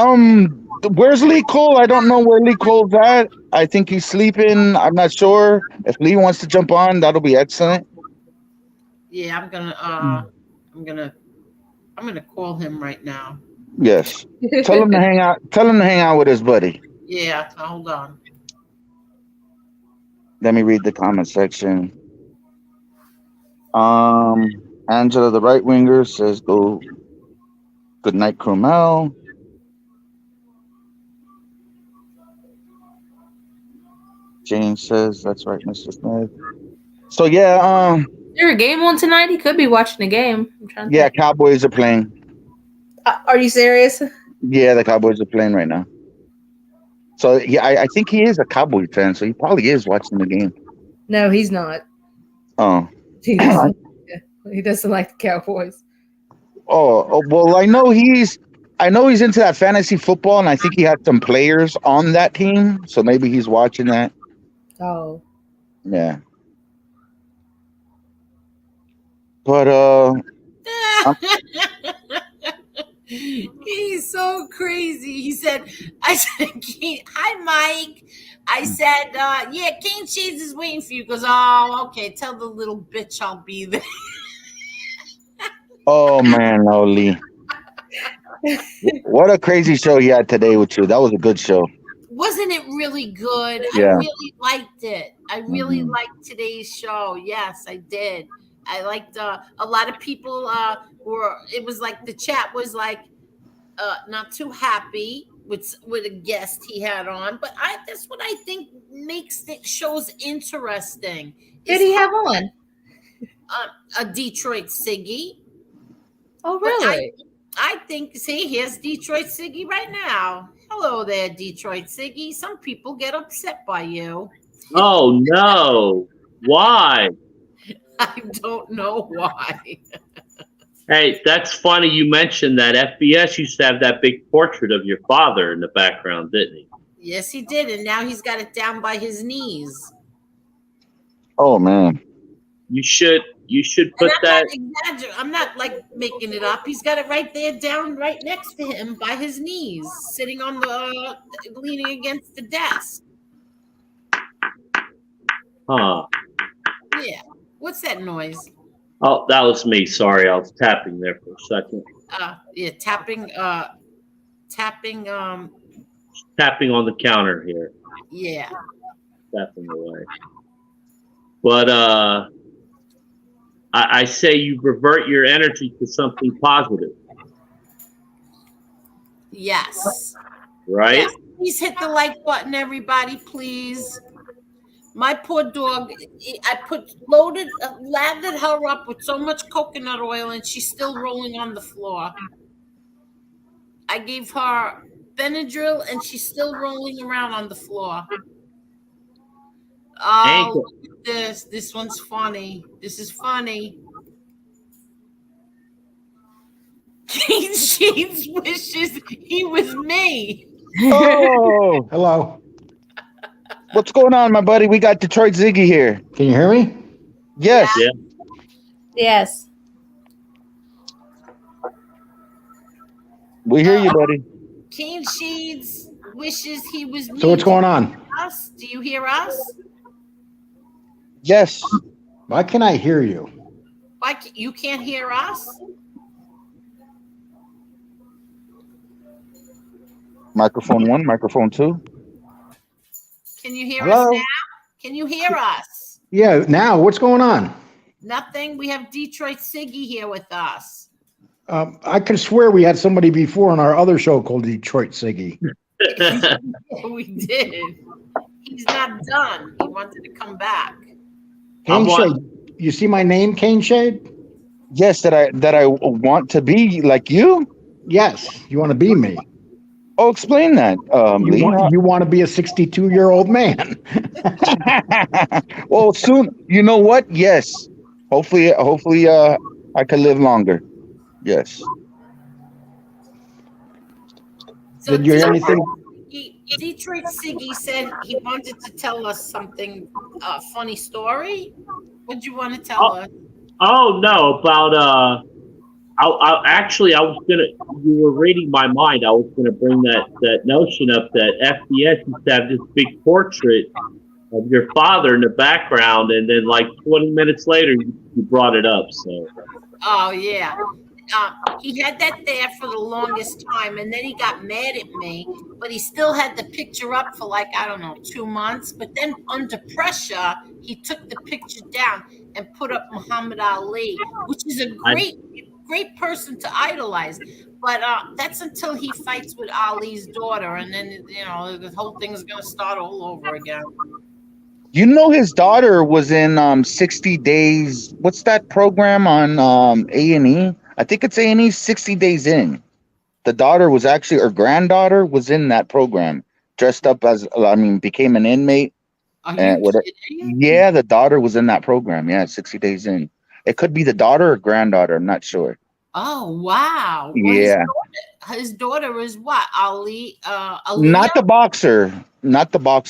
Where's Lee Cole? I don't know where Lee Cole's at. I think he's sleeping. I'm not sure. If Lee wants to jump on, that'll be excellent. Yeah, I'm gonna call him right now. Yes. Tell him to hang out. Tell him to hang out with his buddy. Yeah, hold on. Let me read the comment section. Angela, the right winger, says go. Good night, Cromel. Jane says that's right, Mr. Smith. So yeah, Is there a game on tonight? He could be watching the game. I'm trying to think. Cowboys are playing. Are you serious? Yeah, the Cowboys are playing right now. So yeah, I think he is a Cowboy fan, so he probably is watching the game. No, he's not. Oh. He doesn't like the Cowboys. Oh well, I know he's into that fantasy football, and I think he had some players on that team, so maybe he's watching that. Oh. Yeah. But he's so crazy. He said, I said, hi, Mike. I said, yeah, Kane Shades is waiting for you. He goes, oh, okay. Tell the little bitch I'll be there. Oh man, Loli. What a crazy show he had today with you. That was a good show. Wasn't it really good? I Yeah. really liked it. I really Mhm. liked today's show. Yes, I did. I liked a lot of people were it was like the chat was like not too happy with a guest he had on, but I that's what I think makes the shows interesting Did is he have on? a Detroit Siggy. Oh, But really? I think, see, here's Detroit Siggy right now. Hello there, Detroit Siggy. Some people get upset by you. Oh no! Why? I don't know why. Hey, that's funny. You mentioned that FBS used to have that big portrait of your father in the background, didn't he? Yes, he did, and now he's got it down by his knees. Oh man. You should And put I'm not that. exaggerating. I'm not like making it up. He's got it right there, down right next to him by his knees, sitting on the leaning against the desk. Huh? Yeah. What's that noise? Oh, that was me. Sorry, I was tapping there for a second. Yeah, tapping. Tapping. Tapping on the counter here, Yeah. tapping away. But I say you revert your energy to something positive, Yes. right? Yes. Please hit the like button, everybody, please. My poor dog, I lathered her up with so much coconut oil and she's still rolling on the floor. I gave her Benadryl and she's still rolling around on the floor. Oh, Ankle. look at this. This one's funny. This is funny. King Sheets wishes he was me. Oh, Hello. what's going on, my buddy? We got Detroit Ziggy here. Can you hear me? Yes. Yeah. Yes. We hear you, buddy. King Sheets wishes he was me. So what's going on? Us? Do you hear us? Yes. Why can't I hear you? You can't hear us? Microphone 1, microphone 2. Can you hear Hello? us now? Can you hear us? Yeah, now what's going on? Nothing. We have Detroit Siggy here with us. I could swear we had somebody before on our other show called Detroit Siggy. We did. He's not done. He wanted to come back. Cane I'm Shade. You see my name, Cane Shade? Yes, that I want to be like you. Yes. You want to be me? Oh, explain that, Lee. You want to be a 62-year-old man? Well, soon. You know what? Yes. Hopefully, I can live longer. Yes. So Did you hear anything? Detroit Siggy said he wanted to tell us something, a funny story. What'd you want to tell us? Oh no, about I was gonna. You were reading my mind. I was gonna bring that notion up that FBS used to have this big portrait of your father in the background, and then like 20 minutes later, you brought it up. So. Oh yeah. He had that there for the longest time, and then he got mad at me, but he still had the picture up for like, I don't know, 2 months. But then under pressure, he took the picture down and put up Muhammad Ali, which is a great person to idolize. But that's until he fights with Ali's daughter, and then, the whole thing is going to start all over again. You know, his daughter was in 60 Days. What's that program on A&E? I think it's A&E 60 Days In. The daughter was actually, or granddaughter was in that program, dressed up as, became an inmate. Are you kidding? Yeah, the daughter was in that program. Yeah, 60 Days In. It could be the daughter or granddaughter. I'm not sure. Oh, wow. Yeah. His daughter is what? Ali? Not the boxer,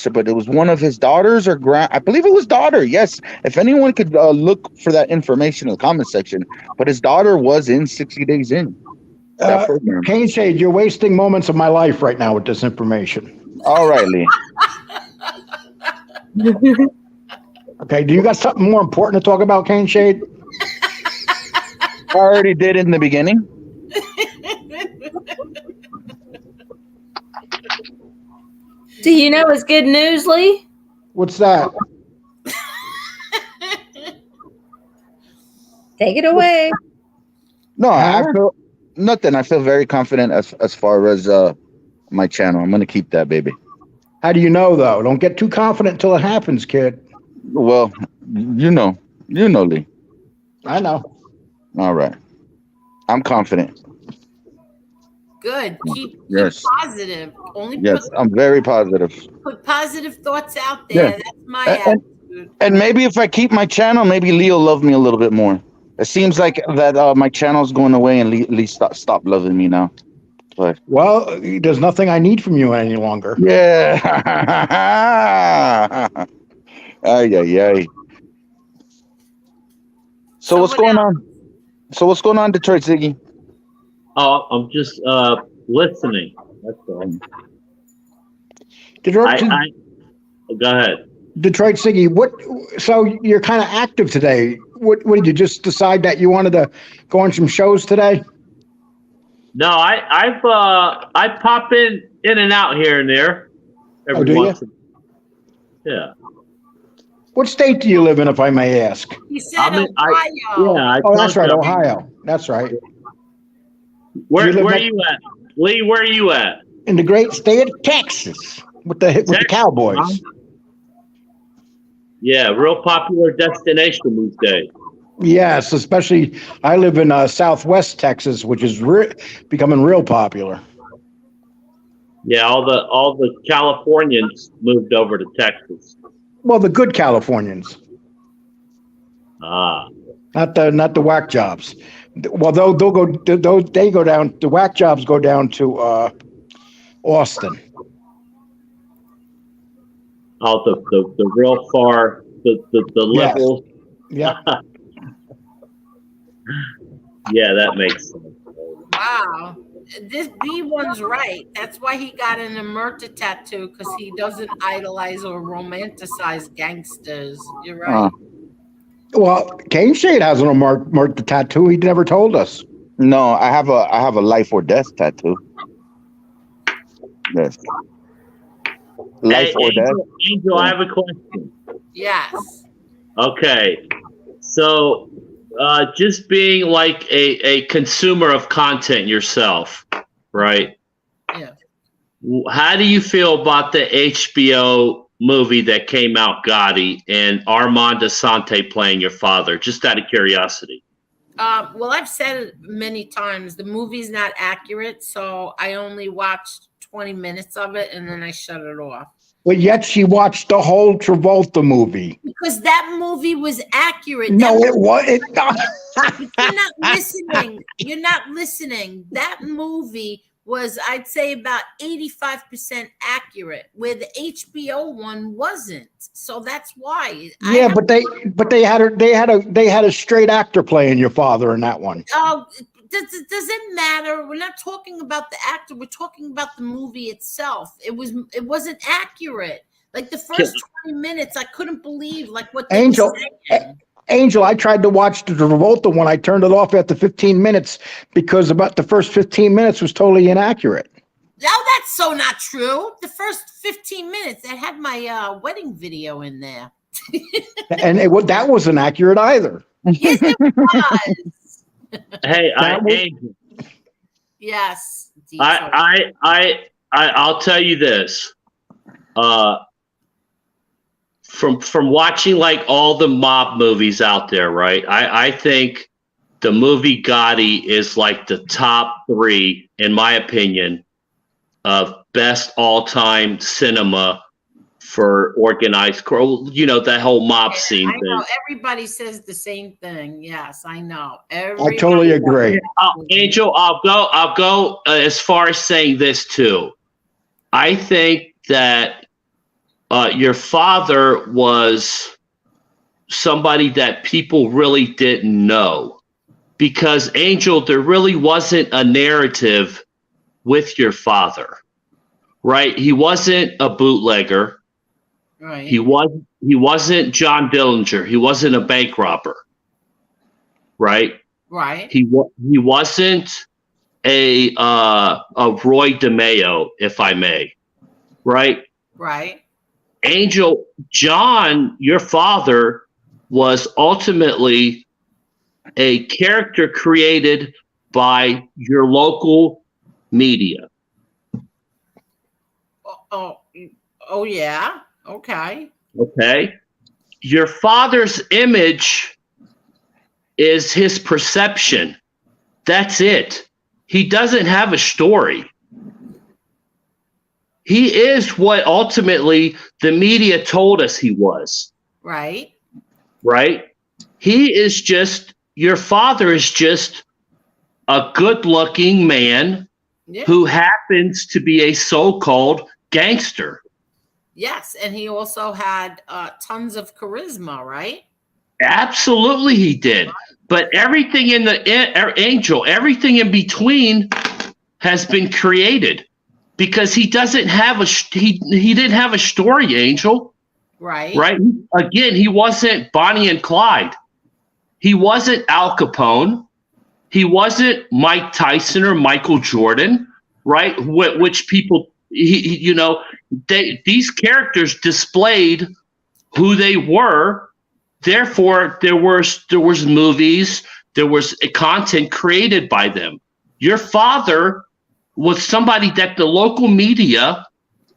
but it was one of his daughters or I believe it was daughter. Yes. If anyone could look for that information in the comment section, but his daughter was in 60 Days In. That program. Cane Shade, you're wasting moments of my life right now with this information. All right, Lee. Okay, do you got something more important to talk about, Cane Shade? I already did in the beginning. Do you know it's good news, Lee? What's that? Take it away. No, I Huh? feel nothing. I feel very confident as far as my channel. I'm gonna keep that baby. How do you know though? Don't get too confident until it happens, kid. Well, you know, Lee. I know. All right, I'm confident. Good. Keep Yes. positive. Only Yes, I'm very positive. put positive thoughts out Yeah. there. That's my And, attitude. and maybe if I keep my channel, maybe Lee will love me a little bit more. It seems like that my channel's going away and Lee stop loving me now. But Well, there's nothing I need from you any longer. yeah. Ay, ay, ay. So what's Someone going else. on? So what's going on, Detroit Ziggy? Oh, I'm just listening. That's all. Detroit, Go ahead. Detroit Siggy, what? So you're kind of active today. What did you just decide that you wanted to go on some shows today? No, I pop in and out here and there every do once. Yeah. What state do you live in, if I may ask? He said I'm in, Ohio. Oh, that's right, told you. Ohio. That's right. Where You live are next- you at, Lee? Where are you at? In the great state of Texas, with the Texas, Cowboys. huh? Yeah, real popular destination these days. Yes, especially I live in Southwest Texas, which is becoming real popular. Yeah, all the Californians moved over to Texas. Well, the good Californians, Ah, not the whack jobs. Well, they go down. The whack jobs go down to Austin. all the real far the Yes. liberals. Yeah. Yeah, that makes sense. Wow. This B one's right. That's why he got an emerta tattoo, because he doesn't idolize or romanticize gangsters. You're right. Well, Cane Shade has an marked the tattoo. He never told us. No, I have a life or death tattoo. Yes. Life or death. Angel, I have a question. Yes. Okay, so just being like a consumer of content yourself, right? Yeah. How do you feel about the HBO movie that came out, Gotti, and Armand Asante playing your father? Just out of curiosity. Well, I've said it many times. The movie's not accurate, so I only watched 20 minutes of it and then I shut it off. But yet she watched the whole Travolta movie. Because that movie was accurate. No, it was. You're not listening. You're not listening. That movie was, I'd say, about 85% accurate, where the HBO one wasn't. So that's why. Yeah, but they had a straight actor playing your father in that one. Oh, does it matter? We're not talking about the actor. We're talking about the movie itself. It wasn't accurate. Like the first 20 minutes, I couldn't believe like what they Angel, were saying. Angel, I tried to watch the Travolta one. I turned it off after 15 minutes because about the first 15 minutes was totally inaccurate. No, that's so not true. The first 15 minutes, I had my wedding video in there. And that wasn't accurate either. Yes, it was. Hey, Angel, Yes. I'll tell you this. From watching like all the mob movies out there, right? I think the movie Gotti is like the top 3, in my opinion, of best all-time cinema for organized crime. You know, that whole mob scene I know thing. everybody says the same thing. Yes, I know. I totally agree. Angel, I'll go as far as saying this too. I think that your father was somebody that people really didn't know, because Angel, there really wasn't a narrative with your father, right? He wasn't a bootlegger. Right. He wasn't John Dillinger. He wasn't a bank robber, right? Right. He wasn't a Roy DeMeo, if I may, right? Right. Angel, John, your father, was ultimately a character created by your local media. Oh, oh yeah. Okay. Okay. Your father's image is his perception. That's it. He doesn't have a story. He is what ultimately the media told us he was. Right. Right? He is just, your father is just a good looking man Yeah. who happens to be a so-called gangster. Yes, and he also had tons of charisma, right? Absolutely he did. But everything in the Angel, everything in between has been created because he doesn't have he didn't have a story, Angel. Right. Right? Again, he wasn't Bonnie and Clyde. He wasn't Al Capone. He wasn't Mike Tyson or Michael Jordan, right? Which people, these characters displayed who they were. Therefore, there was movies, there was content created by them. Your father was somebody that the local media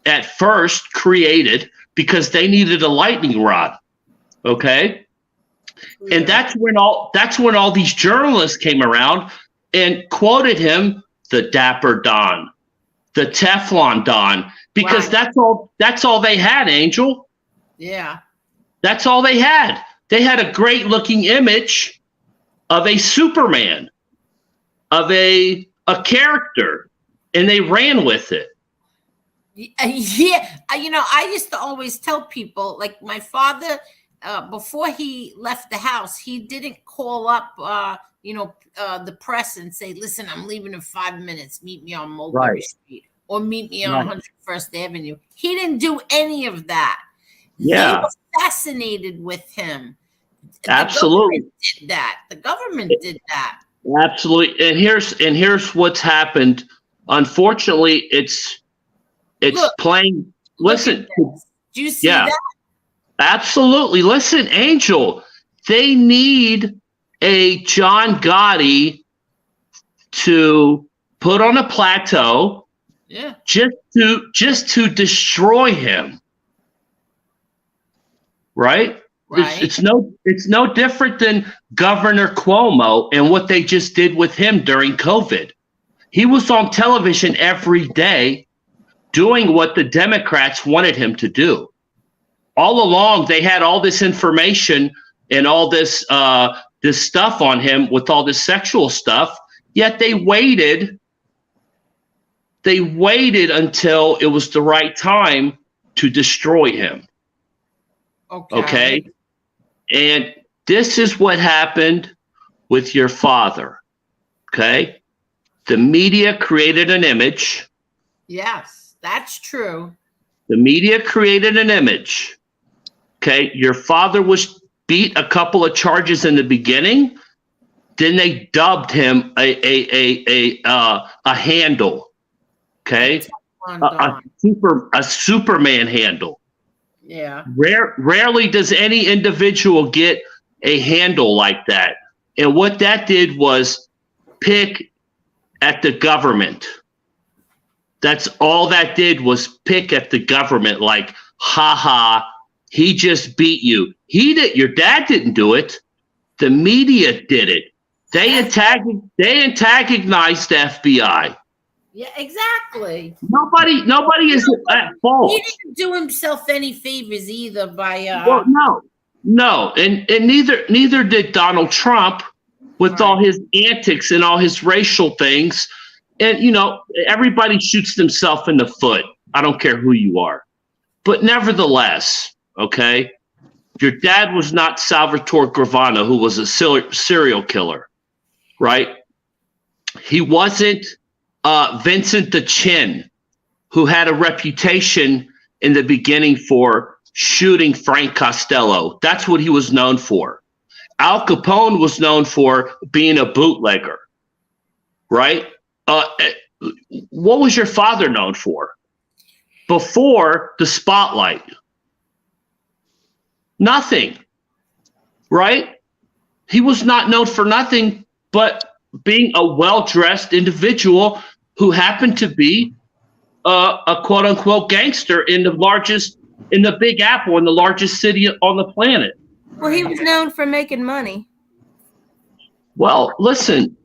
at first created because they needed a lightning rod. Okay. Yeah. And that's when all these journalists came around and quoted him, the Dapper Don, the Teflon Don, because Right. that's all they had, Angel. Yeah. That's all they had. They had a great looking image of a Superman, of a character, and they ran with it. Yeah. I used to always tell people, like my father, before he left the house, he didn't call up, the press and say, "Listen, I'm leaving in 5 minutes. Meet me on Mulberry Right. Street or meet me on Right. 101st Avenue." He didn't do any of that. They Yeah, were fascinated with him. absolutely. The government did that. Absolutely. And here's what's happened. Unfortunately, it's Look, playing. look Listen, at this. Do you see yeah, that? absolutely. Listen, Angel, they need a John Gotti to put on a plateau Yeah. just to destroy him. Right? Right. It's no different than Governor Cuomo and what they just did with him during COVID. He was on television every day doing what the Democrats wanted him to do. All along, they had all this information and all this stuff on him with all this sexual stuff. Yet they waited. They waited until it was the right time to destroy him. Okay. And this is what happened with your father. Okay. The media created an image. Yes, that's true. The media created an image. Okay. Your father was beat a couple of charges in the beginning. Then they dubbed him a handle. Okay. A Superman handle. Yeah. Rarely does any individual get a handle like that. And what that did was pick at the government. That's all that did was pick at the government like, ha, he just beat you. Your dad didn't do it. The media did it. They antagonized the FBI. Yeah, exactly. Nobody is at fault. He didn't do himself any favors either by Well, no, and neither did Donald Trump with all his antics and all his racial things. And everybody shoots themselves in the foot. I don't care who you are, but nevertheless, okay, your dad was not Salvatore Gravano, who was a serial killer, right? He wasn't Vincent the Chin, who had a reputation in the beginning for shooting Frank Costello. That's what he was known for. Al Capone was known for being a bootlegger, right? What was your father known for before the spotlight? Nothing, right? He was not known for nothing but being a well-dressed individual who happened to be a quote-unquote gangster in the Big Apple, in the largest city on the planet. Well, he was known for making money. Well, listen,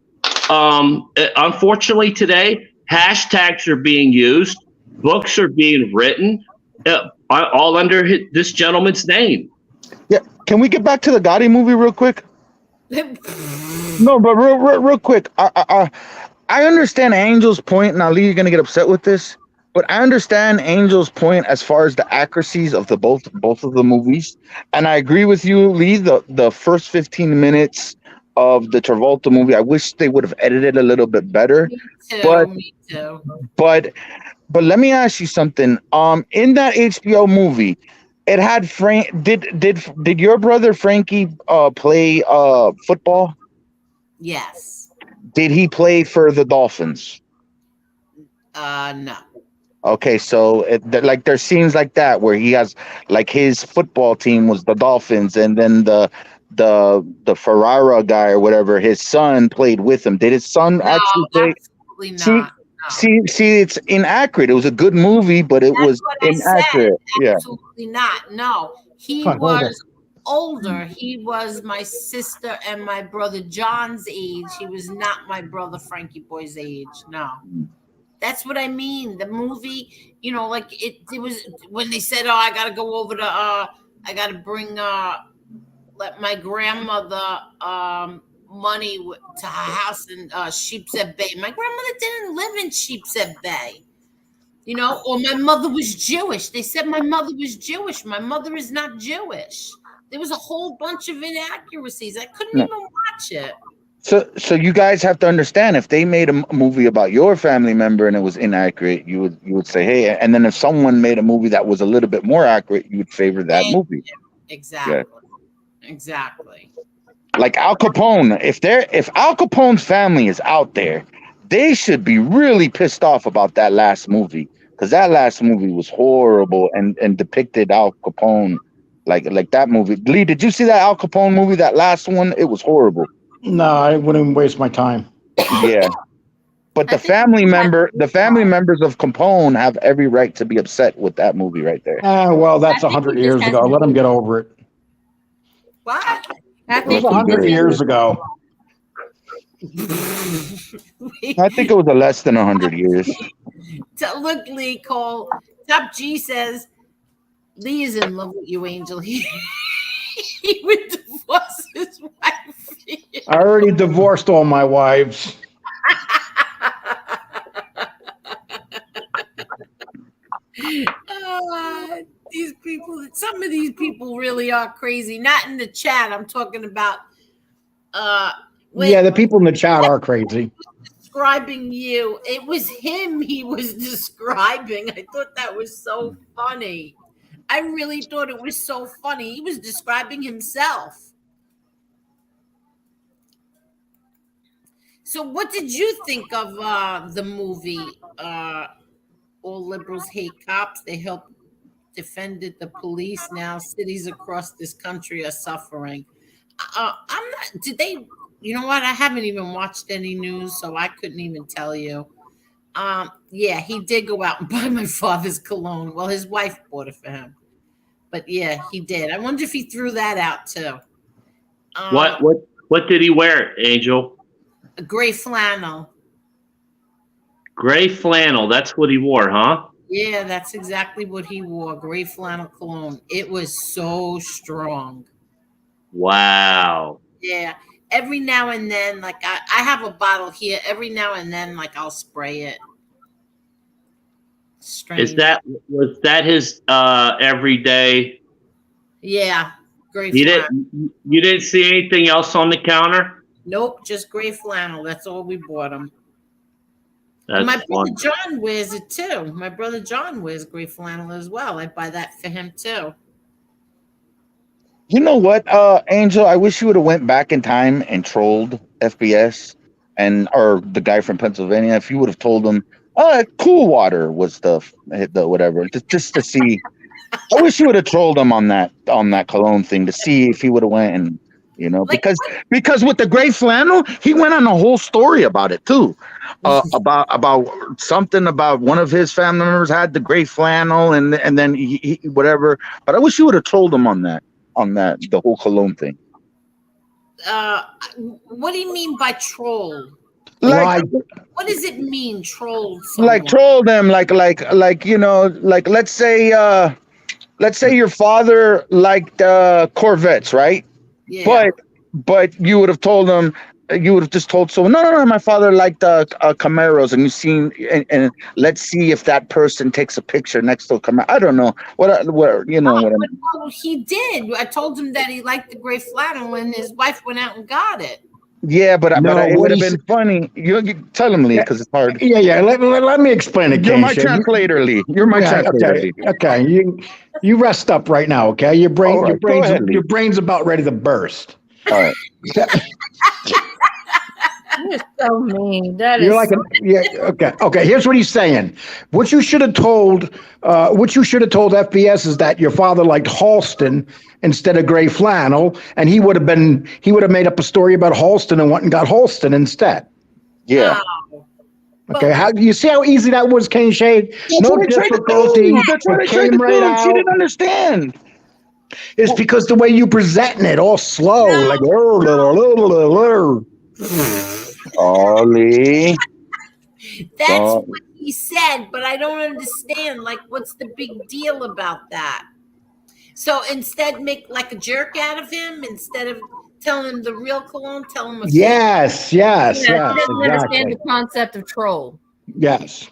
unfortunately today, hashtags are being used, books are being written, all under this gentleman's name. Yeah. Can we get back to the Gotti movie real quick? No, but real quick. I understand Angel's point, and Ali, you're gonna get upset with this, but I understand Angel's point as far as the accuracies of the both of the movies, and I agree with you, Lee. The first 15 minutes of the Travolta movie, I wish they would have edited a little bit better. Me too. But Me too. but let me ask you something. In that HBO movie, it had Frank. Did your brother Frankie play football? Yes. Did he play for the Dolphins? No. Okay, so like there's scenes like that where he has like his football team was the Dolphins, and then the Ferrara guy or whatever, his son played with him. Did his son actually play? Absolutely See, not. No. see, it's inaccurate. It was a good movie, but it was what I said. inaccurate. Yeah. Absolutely not. No. He Fine, hold was older. He was my sister and my brother John's age. He was not my brother Frankie Boy's age. No. That's what I mean. The movie, you know, like it was when they said, "Oh, I gotta go over to I gotta bring let my grandmother money to her house in Sheepshead Bay." My grandmother didn't live in Sheepshead Bay. You know, or my mother was Jewish. They said my mother was Jewish. My mother is not Jewish. There was a whole bunch of inaccuracies. I couldn't even watch it. So you guys have to understand, if they made a movie about your family member and it was inaccurate, you would say, hey, and then if someone made a movie that was a little bit more accurate, you would favor that movie. Exactly. Yeah. Exactly. Like Al Capone, if Al Capone's family is out there, they should be really pissed off about that last movie, because that last movie was horrible and depicted Al Capone like that movie. Lee, did you see that Al Capone movie? That last one, it was horrible. No, I wouldn't even waste my time. Yeah. But the family members of Capone have every right to be upset with that movie right there. Well, that's I think 100 he years just ago. has- Let them get over it. What? I It was think 100 years ago. I think it was less than 100 years. Look, Lee Cole. Top G says Lee is in love with you, Angel. He would divorce his wife. I already divorced all my wives. These people, some of these people really are crazy. Not in the chat. I'm talking about Yeah, the people in the chat are crazy. describing you. It was him he was describing. I thought that was so funny. I really thought it was so funny. He was describing himself. So what did you think of the movie All Liberals Hate Cops? They helped defended the police. Now cities across this country are suffering. I'm not, did they, you know what? I haven't even watched any news, so I couldn't even tell you. Yeah, he did go out and buy my father's cologne. Well, his wife bought it for him. But yeah, he did. I wonder if he threw that out too. What did he wear, Angel? A gray flannel. Gray flannel. That's what he wore, huh? Yeah, that's exactly what he wore. Gray flannel cologne. It was so strong. Wow. Yeah. Every now and then, like I have a bottle here. Every now and then, like I'll spray it. Strange. Was that his everyday? Yeah, gray You flannel. you didn't see anything else on the counter? Nope, just gray flannel. That's all we bought him. That's My brother fun. John wears it too. My brother John wears gray flannel as well. I buy that for him too. You know what, Angel? I wish you would have went back in time and trolled FBS and or the guy from Pennsylvania. If you would have told him, cool water was the whatever, just to see. I wish you would have trolled him on that cologne thing to see if he would have went and Like because with the gray flannel, he went on a whole story about it too, about something about one of his family members had the gray flannel and then he whatever. But I wish you would have trolled him on that the whole cologne thing. what do you mean by troll? Like What does it mean, troll? like troll them like let's say your father liked Corvettes, right? Yeah. But you would have told him, you would have just told someone, no, my father liked Camaros, and you've seen, and let's see if that person takes a picture next to a Camaro. I don't know what I mean. Well, he did. I told him that he liked the gray flannel, and his wife went out and got it. Yeah, but No, it what would have he been funny. You tell him, Lee, because it's hard. Yeah. Let me explain it. You're my Keisha. translator, Lee. You're my translator, Lee. Okay. You rest up right now, okay? Your All right, go ahead, Lee. your brain's about ready to burst. All right. You're so mean. That You're is like okay. Here's what he's saying. What you should have told FBS is that your father liked Halston instead of gray flannel, and he would have made up a story about Halston and went and got Halston instead. Yeah. Okay, how you see how easy that was, Kane Shade? No difficulty. That's what I It tried to came right do. out. She didn't understand. It's because the way you presenting it, all slow, like. Oh, Lee. That's Oh. what he said, but I don't understand. Like, what's the big deal about that? So instead, make like a jerk out of him instead of telling him the real cologne. Tell him a Yes, Yeah, he doesn't understand exactly. the concept of troll. Yes.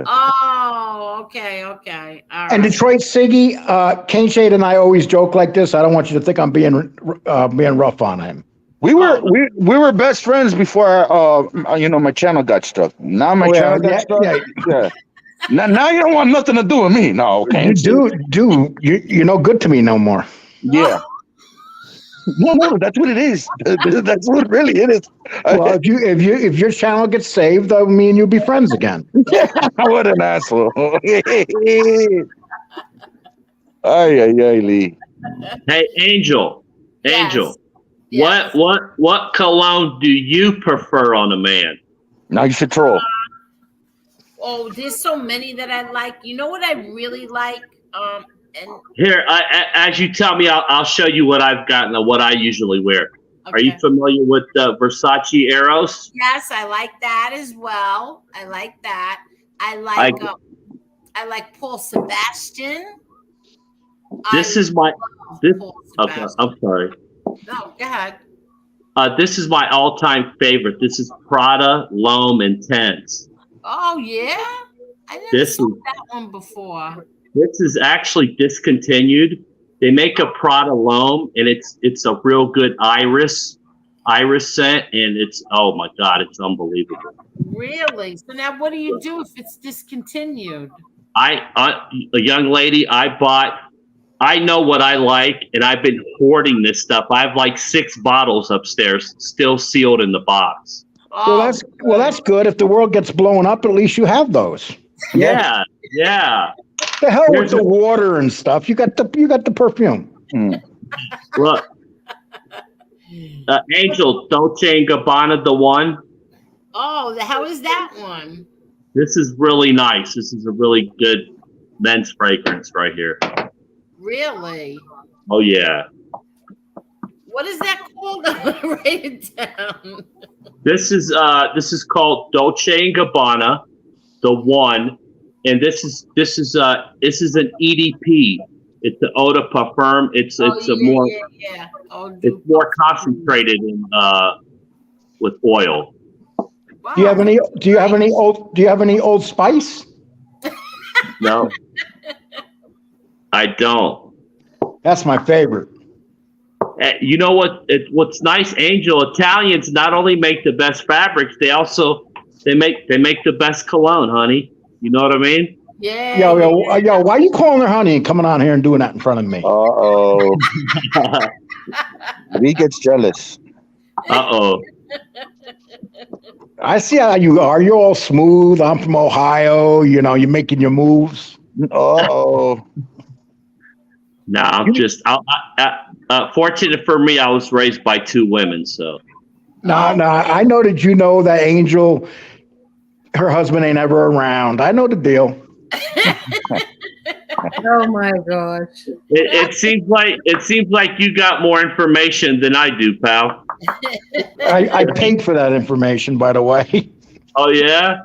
Oh, okay. All right. And Detroit Siggy, Kane Shade and I always joke like this. I don't want you to think I'm being rough on him. We were best friends before my channel got struck. Now my channel got struck. Yeah. Now you don't want nothing to do with me. No, okay. You're no good to me no more. Yeah. No, that's what it is. That's what really it is. Well, if your channel gets saved, me and you'll be friends again. What an asshole. Ay, Lee. Hey, Angel. Yes. What cologne do you prefer on a man? Now you should troll. Oh, there's so many that I like. You know what I really like? And Here, as you tell me, I'll show you what I've gotten and what I usually wear. okay. Are you familiar with Versace Eros? Yes, I like that as well. I like that. I like Paul Sebastian. This I is my love this. Paul Okay, Sebastian. I'm sorry. No, go ahead. This is my all-time favorite. This is Prada L'Homme Intense. Oh yeah, I never This saw is- that one before. This is actually discontinued. They make a Prada L'Homme, and it's a real good iris scent, and oh my god, it's unbelievable. Really? So now, what do you do if it's discontinued? A young lady I know what I like, and I've been hoarding this stuff. I have like 6 bottles upstairs, still sealed in the box. Oh, That's good. If the world gets blown up, at least you have those. Yeah. The hell with the water and stuff. You got the perfume. Look, Angel, Dolce & Gabbana, the one. Oh, how is that one? This is really nice. This is a really good men's fragrance right here. Really? Oh yeah. What is that called? Write it down. This is called Dolce & Gabbana, the one, and this is an EDP. It's an eau de parfum. It's Oh, a more yeah. Oh, it's more concentrated in with oil. wow. Do you have any Old Spice? No, I don't. That's my favorite. You know what's nice, Angel? Italians not only make the best fabrics, they make the best cologne, honey. You know what I mean? Yeah. Yo, why are you calling her honey and coming on here and doing that in front of me? Uh-oh. Lee gets jealous. Uh-oh. I see how you are. You're all smooth. I'm from Ohio. You know, you're making your moves. Uh-oh. No, I'm just. Fortunate for me, I was raised by 2 women, so. No, I know that you know that Angel, her husband ain't ever around. I know the deal. Oh my gosh. It seems like you got more information than I do, pal. I paid for that information, by the way. Oh yeah.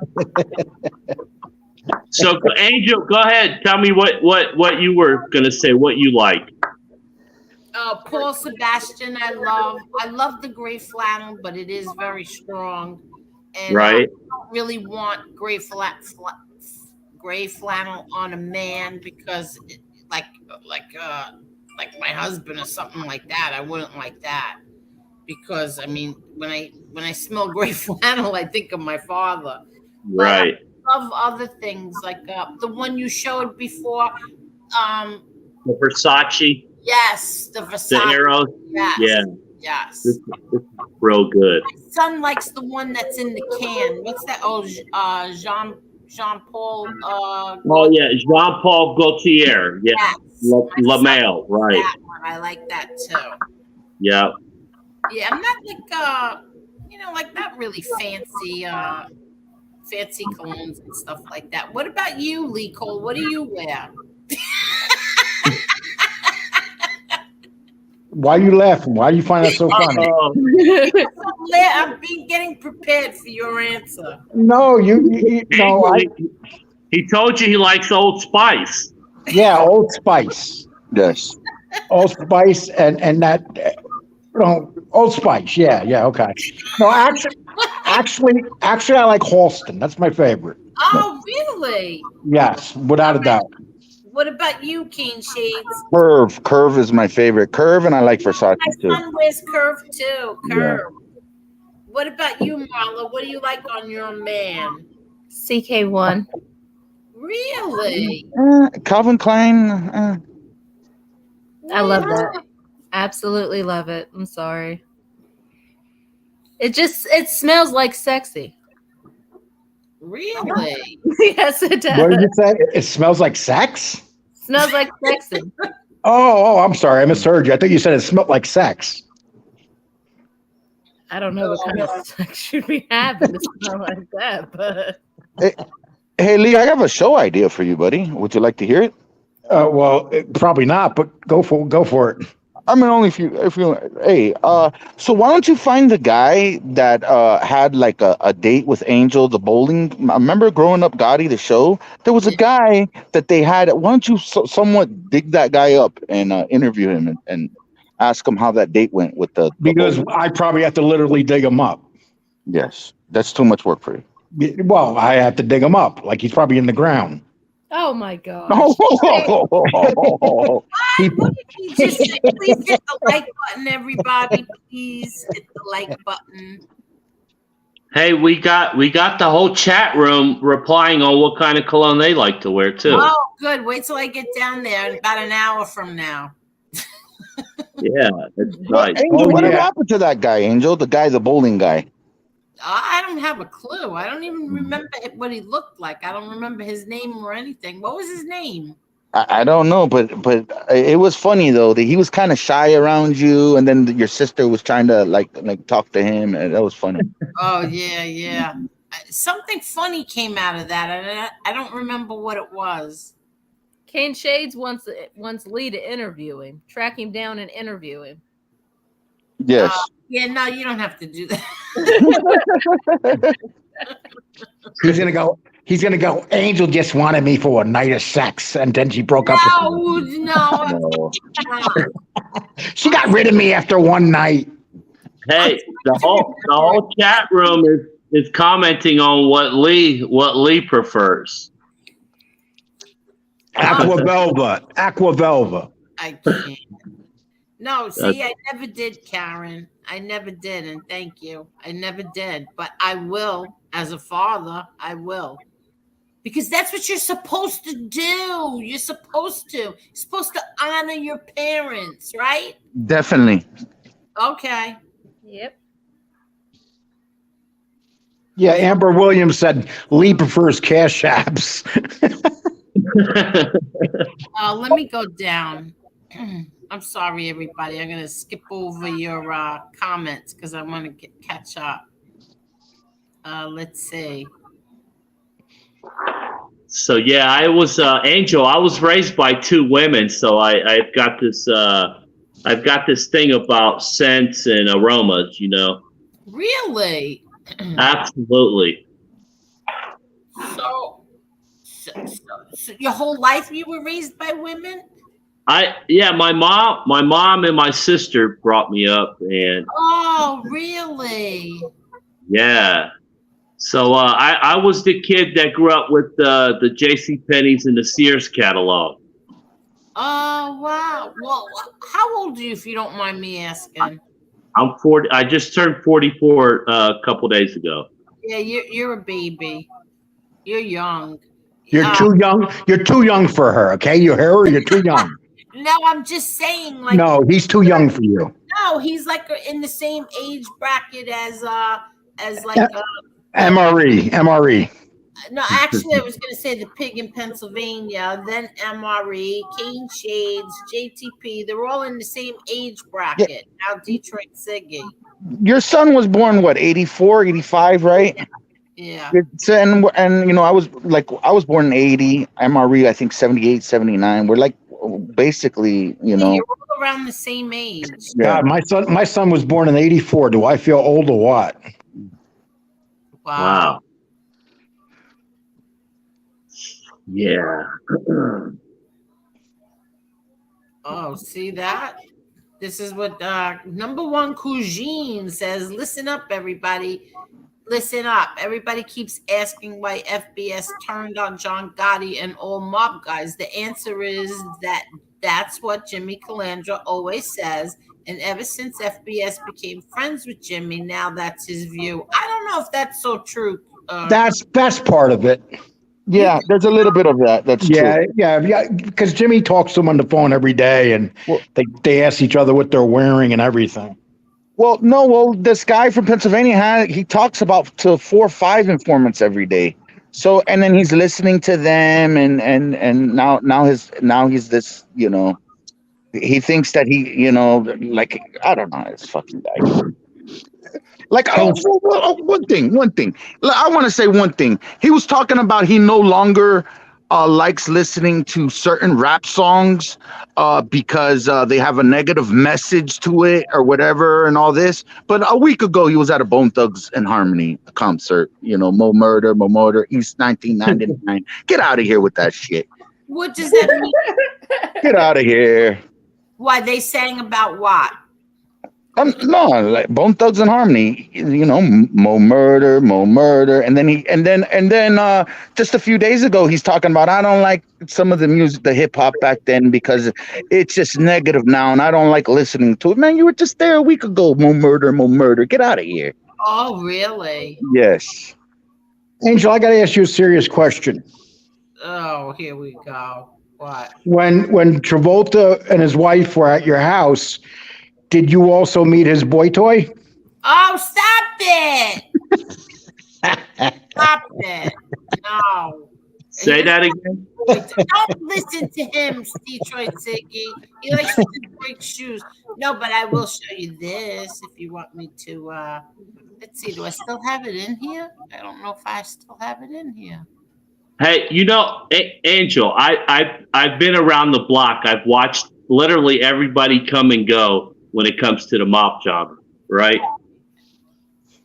So Angel, go ahead. Tell me what you were gonna say. What you like. Paul Sebastian, I love the gray flannel, but it is very strong, and Right. I don't really want gray flannel on a man because, like my husband or something like that, I wouldn't like that because I mean when I smell gray flannel, I think of my father. Right. But I love other things like the one you showed before. The Versace, Yes, the the Versace. arrows. Yes. Yeah. Yes. This is real good. My son likes the one that's in the can. What's that? Oh, Jean Paul. Oh yeah, Jean Paul Gaultier. Yeah. Yes. La Mail. Right. That one. I like that too. Yeah. Yeah, I'm not like not really fancy colognes and stuff like that. What about you, Lee Cole? What do you wear? Why are you laughing? Why do you find that so funny? I've been getting prepared for your answer. No, no. He told you he likes Old Spice. Yeah, Old Spice. Yes. Old Spice and that. Old Spice. Yeah. Okay. No, actually, I like Halston. That's my favorite. Oh, really? Yes, without a doubt. What about you, Keen Shades? Curve is my favorite. Curve, and I like Versace My too. son wears Curve too. Curve. Yeah. What about you, Marla? What do you like on your man? CK1. Really? Calvin Klein. I love that. Absolutely love it. I'm sorry. It smells like sexy. Really? Yes, it does. What did you say? It smells like sex? Smells like sexy. Oh, I'm sorry. I misheard you. I thought you said it smelled like sex. I don't know what kind of sex you'd be having to smell like that, but Hey, Lee, I have a show idea for you, buddy. Would you like to hear it? Well, probably not, but go for it. I mean, only if you. Hey, so why don't you find the guy that had like a date with Angel, the bowling? I remember growing up, Gotti, the show. There was a guy that they had. Why don't you somewhat dig that guy up and interview him and ask him how that date went with the Because bowling? I probably have to literally dig him up. Yes, that's too much work for you. Well, I have to dig him up. Like he's probably in the ground. oh my gosh. Just please hit the like button, everybody. Please hit the like button. Hey, we got the whole chat room replying on what kind of cologne they like to wear too. Oh, good. Wait till I get down there in about an hour from now. Yeah, that's nice. Angel, whatever happened to that guy, Angel? The bowling guy. I don't have a clue. I don't even remember what he looked like. I don't remember his name or anything. What was his name? I don't know, but it was funny though that he was kind of shy around you, and then your sister was trying to like talk to him, and that was funny. Oh yeah. Something funny came out of that, and I don't remember what it was. Kane Shades wants Lee to interview him, track him down and interview him. Yes. Yeah, no, you don't have to do that. He's gonna go. Angel just wanted me for a night of sex, and then she broke up with me. No. She got rid of me after one night. Hey, the whole chat room is commenting on what Lee prefers. Aqua Velva. I can't. No, see, I never did, Karen. I never did, and thank you. I never did, but I will. As a father, I will. Because that's what you're supposed to do. You're supposed to honor your parents, right? Definitely. Okay. Yep. Yeah, Amber Williams said Lee prefers cash apps. Let me go down. I'm sorry, everybody. I'm gonna skip over your comments because I want to catch up. Let's see. So yeah, I was Angel. I was raised by two women, so I've got this thing about scents and aromas. Really? Absolutely. So your whole life you were raised by women? My mom and my sister brought me up, and Oh, really? yeah. So I was the kid that grew up with the J.C. Penney's and the Sears catalog. Oh, wow. Well, how old are you, if you don't mind me asking? I'm 40. I just turned 44 a couple days ago. Yeah, you're a baby. You're young. You're too young. You're too young for her. Okay, you're too young. No, I'm just saying, like. No, he's too young for you. No, he's like in the same age bracket as like. MRE. No, actually, I was going to say the pig in Pennsylvania, then MRE, Cane Shades, JTP. They're all in the same age bracket. Now Detroit Siggy. Your son was born, what, 84, 85, right? Yeah. And I was born in 80, MRE, I think 78, 79. We're like basically, You're all around the same age. Yeah, my son was born in 84. Do I feel old or what? Wow. Yeah. Oh, see that? This is what number one Cousine says. Listen up, everybody. Listen up. Everybody keeps asking why FBS turned on John Gotti and all mob guys. The answer is that's what Jimmy Calandra always says. And ever since FBS became friends with Jimmy, now that's his view. I don't know if that's so true. That's part of it. Yeah, there's a little bit of that. That's true. Yeah. Because Jimmy talks to him on the phone every day, and they ask each other what they're wearing and everything. Well, this guy from Pennsylvania, he talks about to 4 or 5 informants every day. So, and then he's listening to them, and now he's this, he thinks that he, like, I don't know, it's fucking guy. Like, one thing. I want to say one thing. He was talking about he no longer likes listening to certain rap songs because they have a negative message to it or whatever and all this. But a week ago, he was at a Bone Thugs and Harmony concert. Mo Murder, East 1999. Get out of here with that shit. What does that mean? Get out of here. Why, they sang about what? No, like Bone Thugs and Harmony, Mo Murder, and then just a few days ago he's talking about I don't like some of the music, the hip hop back then because it's just negative now, and I don't like listening to it. Man, you were just there a week ago. Mo Murder, get out of here. Oh, really? Yes. Angel, I got to ask you a serious question. Oh, here we go. What? When Travolta and his wife were at your house, did you also meet his boy toy? Oh, stop it! Stop it! No. Say that again. Don't listen to him, Detroit Siggy. He likes to break shoes. No, but I will show you this if you want me to. Let's see. Do I still have it in here? I don't know if I still have it in here. Hey, Angel, I've been around the block. I've watched literally everybody come and go when it comes to the mob genre, right?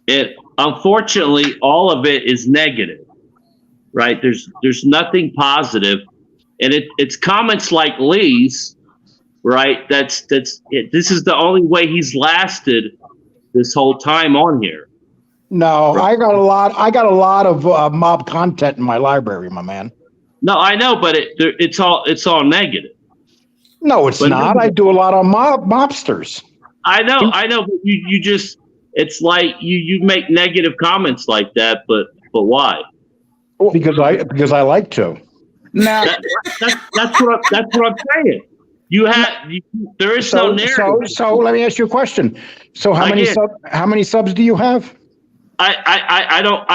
And unfortunately, all of it is negative, right? There's nothing positive, and it's comments like Lee's, right? This is the only way he's lasted this whole time on here. No, right? I got a lot of mob content in my library, my man. No, I know, but it's all negative. No, it's not. I do a lot of mobsters. I know, but you just, it's like you make negative comments like that, but why? because I like to. Now, That's what I'm saying. There is no narrative. So let me ask you a question. So how many subs do you have? I don't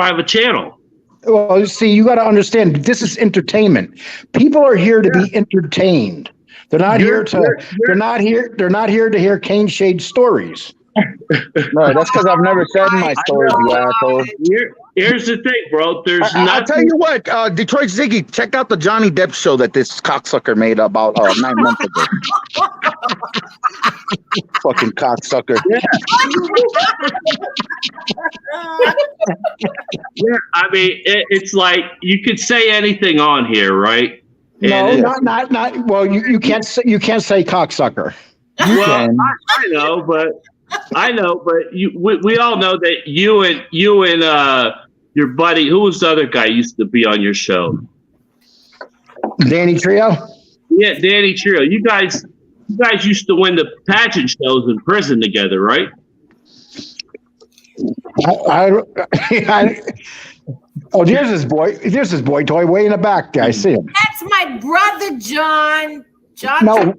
have a channel. Well, see, you got to understand, this is entertainment. People are here to be entertained. They're not here to hear Kane Shade stories. no, that's because I've never said my stories, you asshole. Here's the thing, bro. I'll tell you what, Detroit Ziggy, check out the Johnny Depp show that this cocksucker made about 9 months ago. Fucking cocksucker. Yeah, I mean, it's like you could say anything on here, right? No, not. Well, you can't say cocksucker. Well, I know, but we all know that you and your buddy, who was the other guy used to be on your show? Danny Trio? Yeah, Danny Trio. You guys used to win the pageant shows in prison together, right? There's this boy toy way in the back there. I see him. That's my brother, John. No.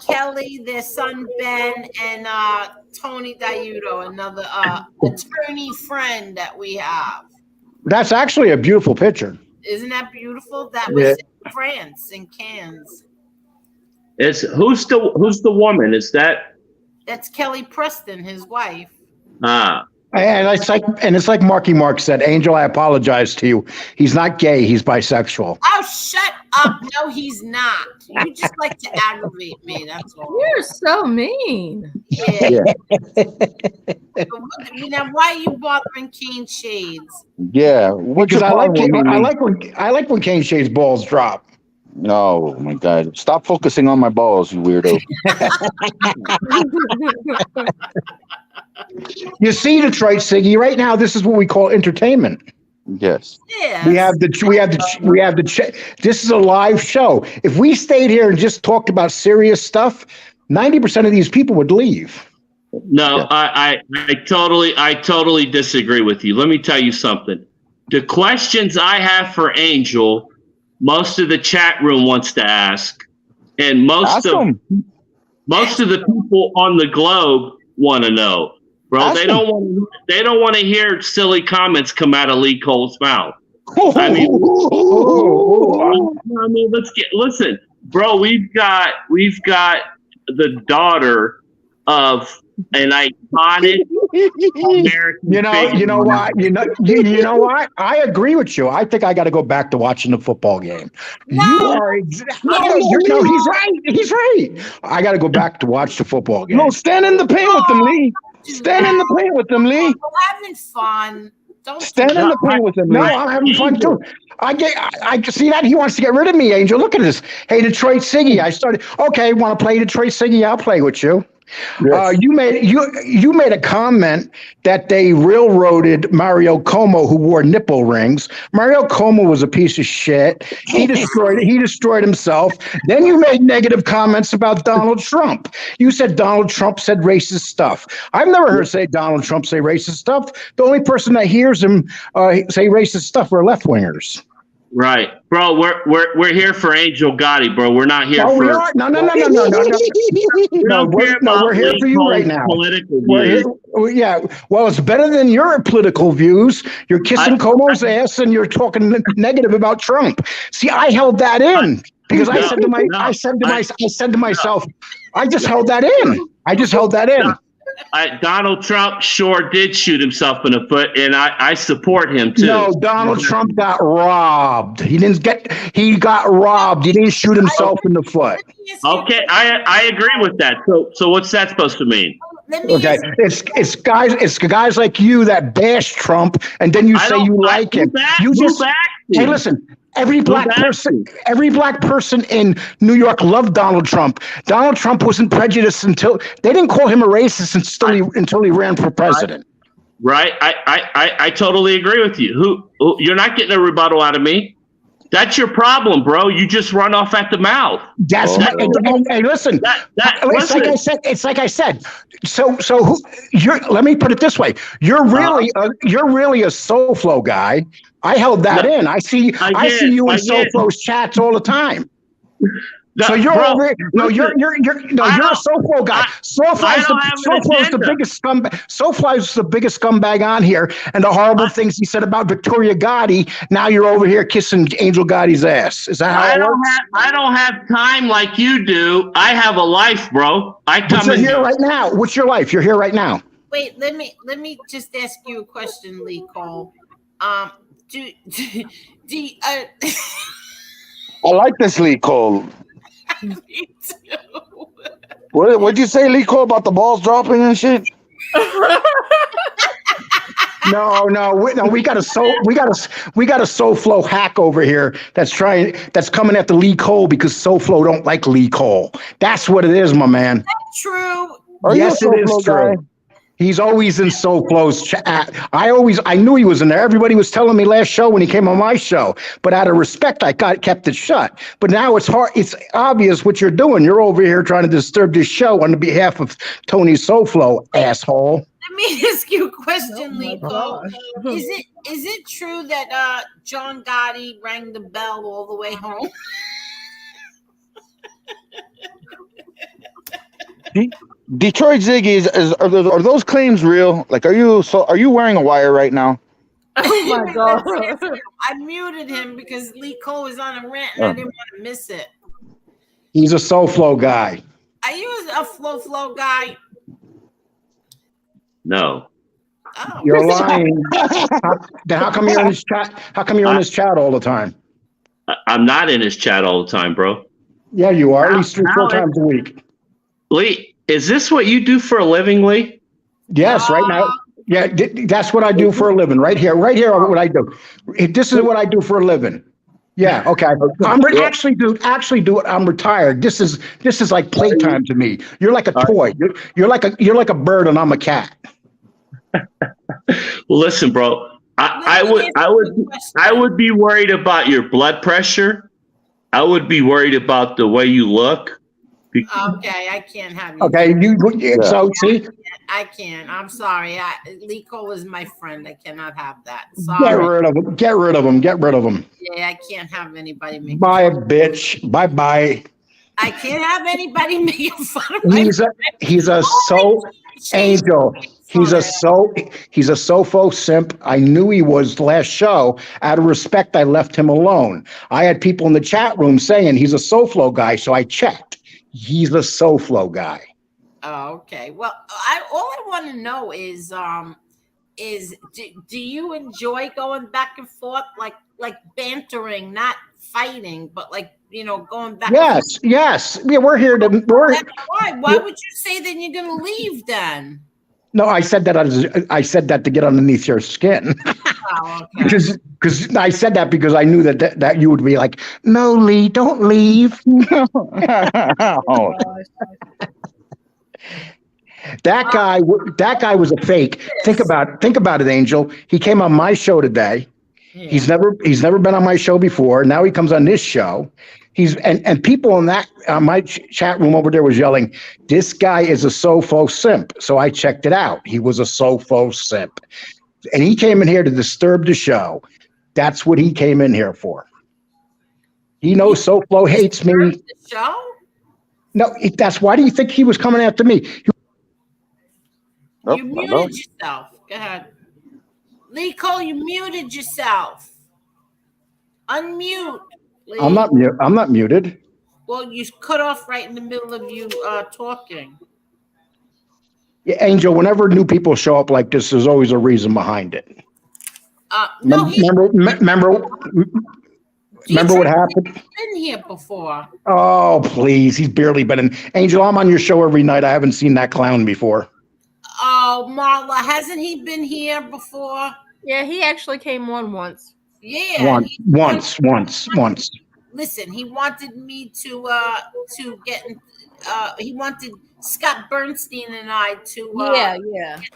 Kelly, their son Ben, and Tony Diuto, another attorney friend that we have. That's actually a beautiful picture. Isn't that beautiful? That was in France, in Cannes. Who's the woman? That's Kelly Preston, his wife. And it's like Marky Mark said, Angel, I apologize to you. He's not gay, he's bisexual. Oh, shut up. No, he's not. You just like to aggravate me, that's all. You're so mean. Yeah. Now, why are you bothering Kane Shades? Yeah. Because I like when Kane Shades' balls drop. Oh my God. Stop focusing on my balls, you weirdo. You see, Detroit Siggy, right now this is what we call entertainment. Yes. Yeah. We have this is a live show. If we stayed here and just talked about serious stuff, 90% of these people would leave. No, Yeah. I totally disagree with you. Let me tell you something. The questions I have for Angel, most of the chat room wants to ask, and most of the people on the globe want to know. Bro, they don't want to hear silly comments come out of Lee Cole's mouth. I mean, listen, bro, we've got the daughter of an iconic American. You know what? I agree with you. I think I got to go back to watching the football game. No. He's right. I got to go back to watch the football game. No, stand in the paint with them, Lee. Stand in the paint with them, Lee. We're having fun. Don't Stand in the paint with them, Lee. No, I'm having fun too. I see that he wants to get rid of me, Angel. Look at this. Hey, Detroit Siggy, okay, want to play Detroit Siggy? I'll play with you. Yes. You made a comment that they railroaded Mario Como, who wore nipple rings. Mario Como was a piece of shit. He destroyed himself. Then you made negative comments about Donald Trump. You said Donald Trump said racist stuff. I've never heard Donald Trump say racist stuff. The only person that hears him say racist stuff are left wingers. Right, bro. We're here for Angel Gotti, bro. We're not here for. We are. No. We're here for you right now. Political views. Yeah. Well, it's better than your political views. You're kissing Como's ass and you're talking negative about Trump. See, I held that in because I said to myself, I just held that in. Donald Trump sure did shoot himself in the foot, and I support him too. No, Donald Trump got robbed. He got robbed. He didn't shoot himself in the foot. Okay, I agree with that. So what's that supposed to mean? Okay, it's guys like you that bash Trump, and then you say you like him. Hey, listen. Every black person in New York loved Donald Trump. Donald Trump wasn't prejudiced until they didn't call him a racist until he ran for president. Right. I totally agree with you. Who you're not getting a rebuttal out of me. That's your problem, bro. You just run off at the mouth. That's hey, listen. It's like I said. So let me put it this way. You're really a SoFlo guy. I held that in. I see you in SoFlo's chats all the time. So you're a SoFlo guy. SoFlo's the biggest scumbag. SoFlo's the biggest scumbag on here, and the horrible things he said about Victoria Gotti. Now you're over here kissing Angel Gotti's ass. Is that how it works? I don't have time like you do. I have a life, bro. You're here right now. What's your life? You're here right now. Wait, let me just ask you a question, Lee Cole. Do I like this Lee Cole. Me too. What'd you say, Lee Cole, about the balls dropping and shit? No, we got a SoFlo hack over here that's coming after Lee Cole because SoFlo don't like Lee Cole. That's what it is, my man. That's true. Yes, it is true. He's always in SoFlo's chat. I knew he was in there. Everybody was telling me last show when he came on my show, but out of respect, I kept it shut. But now it's hard. It's obvious what you're doing. You're over here trying to disturb this show on behalf of Tony SoFlo, asshole. Let me ask you a question, Lee Cole. Is it true that John Gotti rang the bell all the way home? Detroit Ziggy, are those claims real? Like, are you wearing a wire right now? Oh my god! I muted him because Lee Cole was on a rant and I didn't want to miss it. He's a SoFlo guy. Are you a flow guy? No. Oh. You're lying. Then how come you're in his chat? How come you're in his chat all the time? I'm not in his chat all the time, bro. Yeah, you are. At least 3-4 times a week. Lee, is this what you do for a living, Lee? Yes, right now. Yeah, that's what I do for a living. Right here, what I do. This is what I do for a living. Yeah, okay. I'm actually, dude. I'm retired. This is like playtime to me. You're like a toy. You're like a bird, and I'm a cat. Well, listen, bro. I would be worried about your blood pressure. I would be worried about the way you look. Okay, I can't have you. Okay, so see, I can't. I'm sorry. Lee Cole is my friend. I cannot have that. Sorry. Get rid of him. Yeah, I can't have anybody make. Bye, bitch. Bye. I can't have anybody making fun of me. He's a Angel. He's a SoFlo simp. I knew he was last show. Out of respect, I left him alone. I had people in the chat room saying he's a SoFlo guy, so I checked. He's a SoFlo guy. Oh, okay. Well, all I want to know is do you enjoy going back and forth, like bantering, not fighting, but like, going back? Yes. Yeah, we're here to. Why would you say that you're going to leave then? No, I said that to get underneath your skin. Oh, okay. Because I said that because I knew that you would be like, no, Lee, don't leave. Oh. That guy was a fake. Think about it, Angel. He came on my show today. Yeah. He's never been on my show before. Now he comes on this show. And people in that my chat room over there was yelling, "This guy is a SoFlo simp." So I checked it out. He was a SoFlo simp, and he came in here to disturb the show. That's what he came in here for. He knows SoFlo hates me. The show? No, that's why do you think he was coming after me? You muted yourself. Go ahead. Lee Cole, you muted yourself. Unmute. Lee. I'm not muted. Well, you cut off right in the middle of you talking. Yeah, Angel, whenever new people show up like this, there's always a reason behind it. Remember what happened? He's been here before. Oh, please. He's barely been in. Angel, I'm on your show every night. I haven't seen that clown before. Oh, Marla, hasn't he been here before? Yeah, he actually came on once. Yeah. Once. Listen, he wanted me to get in, he wanted Scott Bernstein and I to get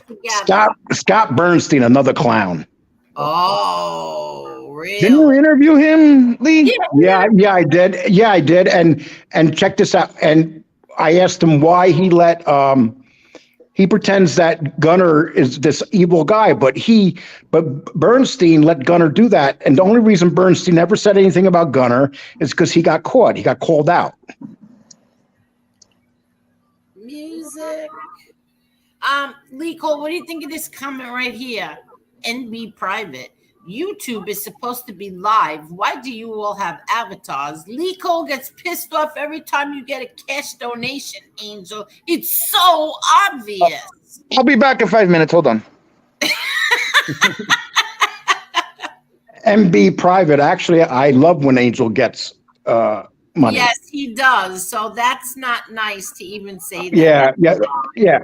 together. Scott Bernstein, another clown. Oh, Didn't you real. interview him, Lee? Yeah, I did. Yeah, I did. And check this out. And I asked him why he pretends that Gunner is this evil guy, but Bernstein let Gunner do that. And the only reason Bernstein never said anything about Gunner is because he got caught. He got called out. Music. Lee Cole, what do you think of this comment right here? NB private. YouTube is supposed to be live. Why do you all have avatars? Lee Cole gets pissed off every time you get a cash donation, Angel. It's so obvious. I'll be back in 5 minutes. Hold on. MB private. Actually, I love when Angel gets money. Yes, he does. So that's not nice to even say that. Yeah.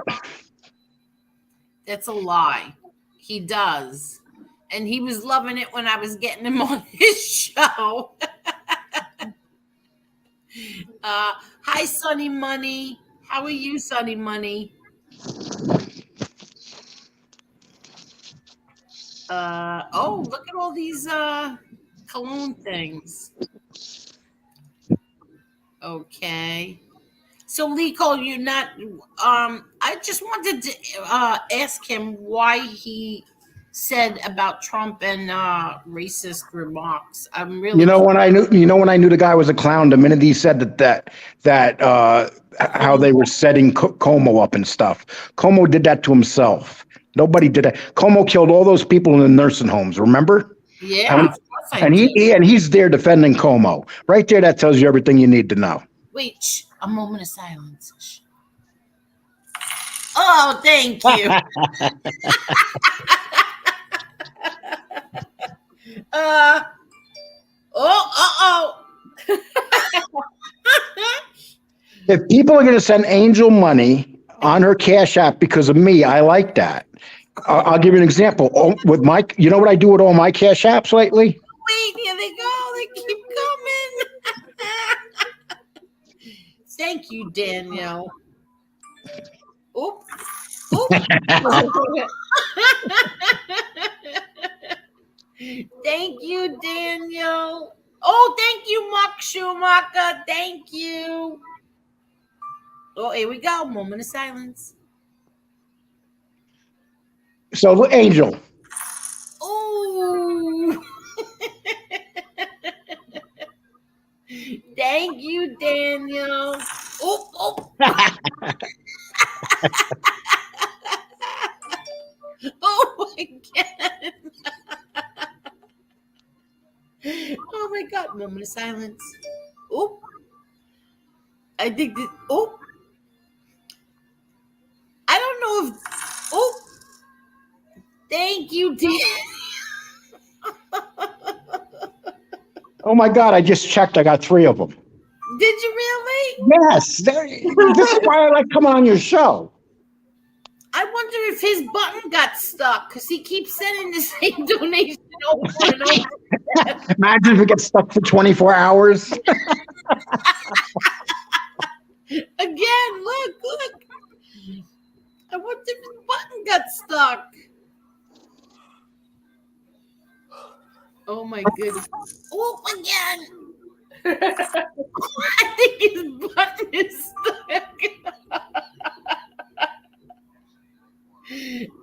That's a lie. He does. And he was loving it when I was getting him on his show. Hi, Sunny Money. How are you, Sunny Money? Oh, look at all these cologne things. Okay. So, Lee Cole, you're not. I just wanted to ask him why he said about Trump and racist remarks. I'm really. You know when I knew the guy was a clown, the minute he said that how they were setting Como up and stuff. Como did that to himself. Nobody did that. Como killed all those people in the nursing homes. Remember? Yeah. Of course and he's there defending Como. Right there, that tells you everything you need to know. Wait, a moment of silence. Shh. Oh, thank you. If people are going to send Angel money on her Cash App because of me, I like that. I'll give you an example. With you know what I do with all my Cash Apps lately? Wait, here they go. They keep coming. Thank you, Danielle. Oop. Thank you, Daniel. Oh, thank you, Mark Schumacher. Thank you. Oh, here we go. Moment of silence. So, Angel. Oh. Thank you, Daniel. Oh. Oh my God. Oh my God. Moment of silence. Oh. I think that. Oh. I don't know if. Oh. Thank you, Dan. Oh my God, I just checked. I got 3 of them. Did you really? Yes. This is why I like coming on your show. I wonder if his button got stuck because he keeps sending the same donation over and over. Imagine if it gets stuck for 24 hours. Again, look. I wonder if his button got stuck. Oh my goodness. Oh, again. I think his button is stuck.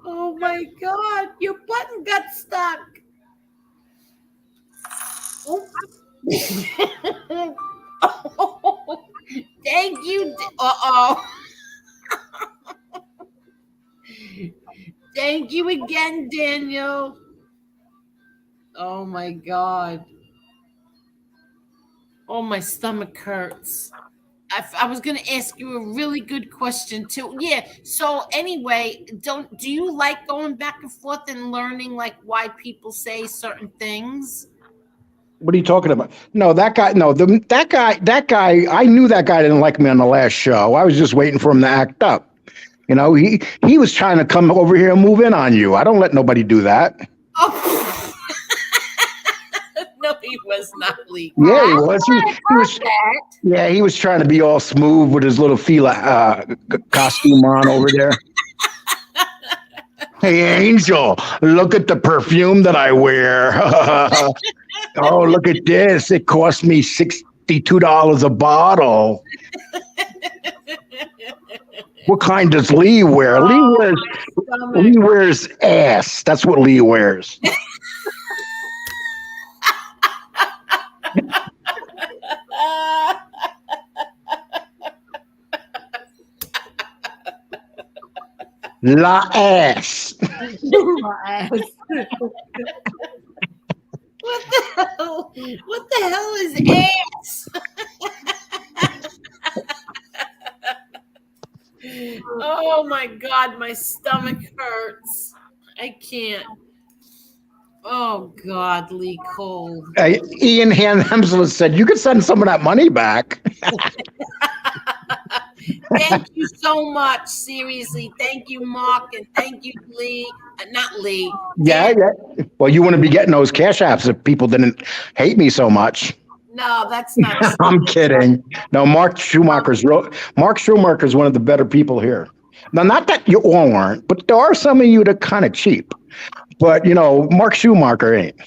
Oh my God, your button got stuck. Oh. Oh, thank you. Thank you again, Daniel. Oh my God. Oh, my stomach hurts. I was going to ask you a really good question too. Yeah. So anyway, do you like going back and forth and learning like why people say certain things? What are you talking about? No, that guy. No, that guy. I knew that guy didn't like me on the last show. I was just waiting for him to act up. You know, he was trying to come over here and move in on you. I don't let nobody do that. Oh. No, he was not legal. Yeah, he was. He was. Yeah, he was trying to be all smooth with his little Fila costume on over there. Hey, Angel, look at the perfume that I wear. Oh, look at this. It cost me $62 a bottle. What kind does Lee wear? Lee wears ass. That's what Lee wears. La ass. What the hell is ass? Oh my God, my stomach hurts. I can't. Oh God, Lee Cole. Ian Hemsworth said, you could send some of that money back. Thank you so much. Seriously. Thank you, Mark, and thank you, Lee. Not Lee. Yeah. Well, you wouldn't be getting those cash apps if people didn't hate me so much. No, that's not true. I'm kidding. No, Mark Schumacher's one of the better people here. Now, not that you all aren't, but there are some of you that are kind of cheap. But, Mark Schumacher ain't.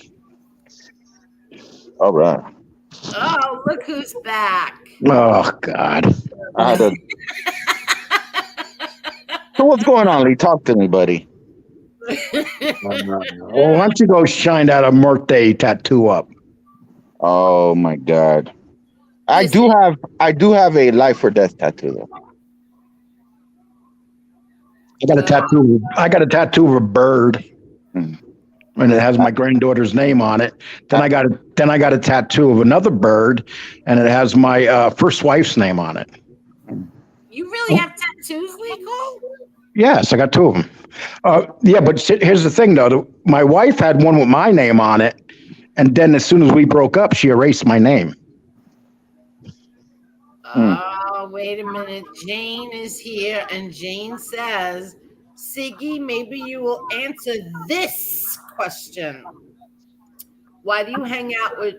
All right. Oh, look who's back. Oh, God. So what's going on, Lee? Talk to me, buddy. Well, why don't you go shine that a birthday tattoo up? Oh my God. I do have a life or death tattoo though. I got a tattoo of a bird. And it has my granddaughter's name on it. Then I got a tattoo of another bird, and it has my first wife's name on it. You really have tattoos, Lee Cole? Yes, I got two of them. Yeah, but here's the thing, though. My wife had one with my name on it, and then as soon as we broke up, she erased my name. Oh, wait a minute. Jane is here, and Jane says, Siggy, maybe you will answer this question. Why do you hang out with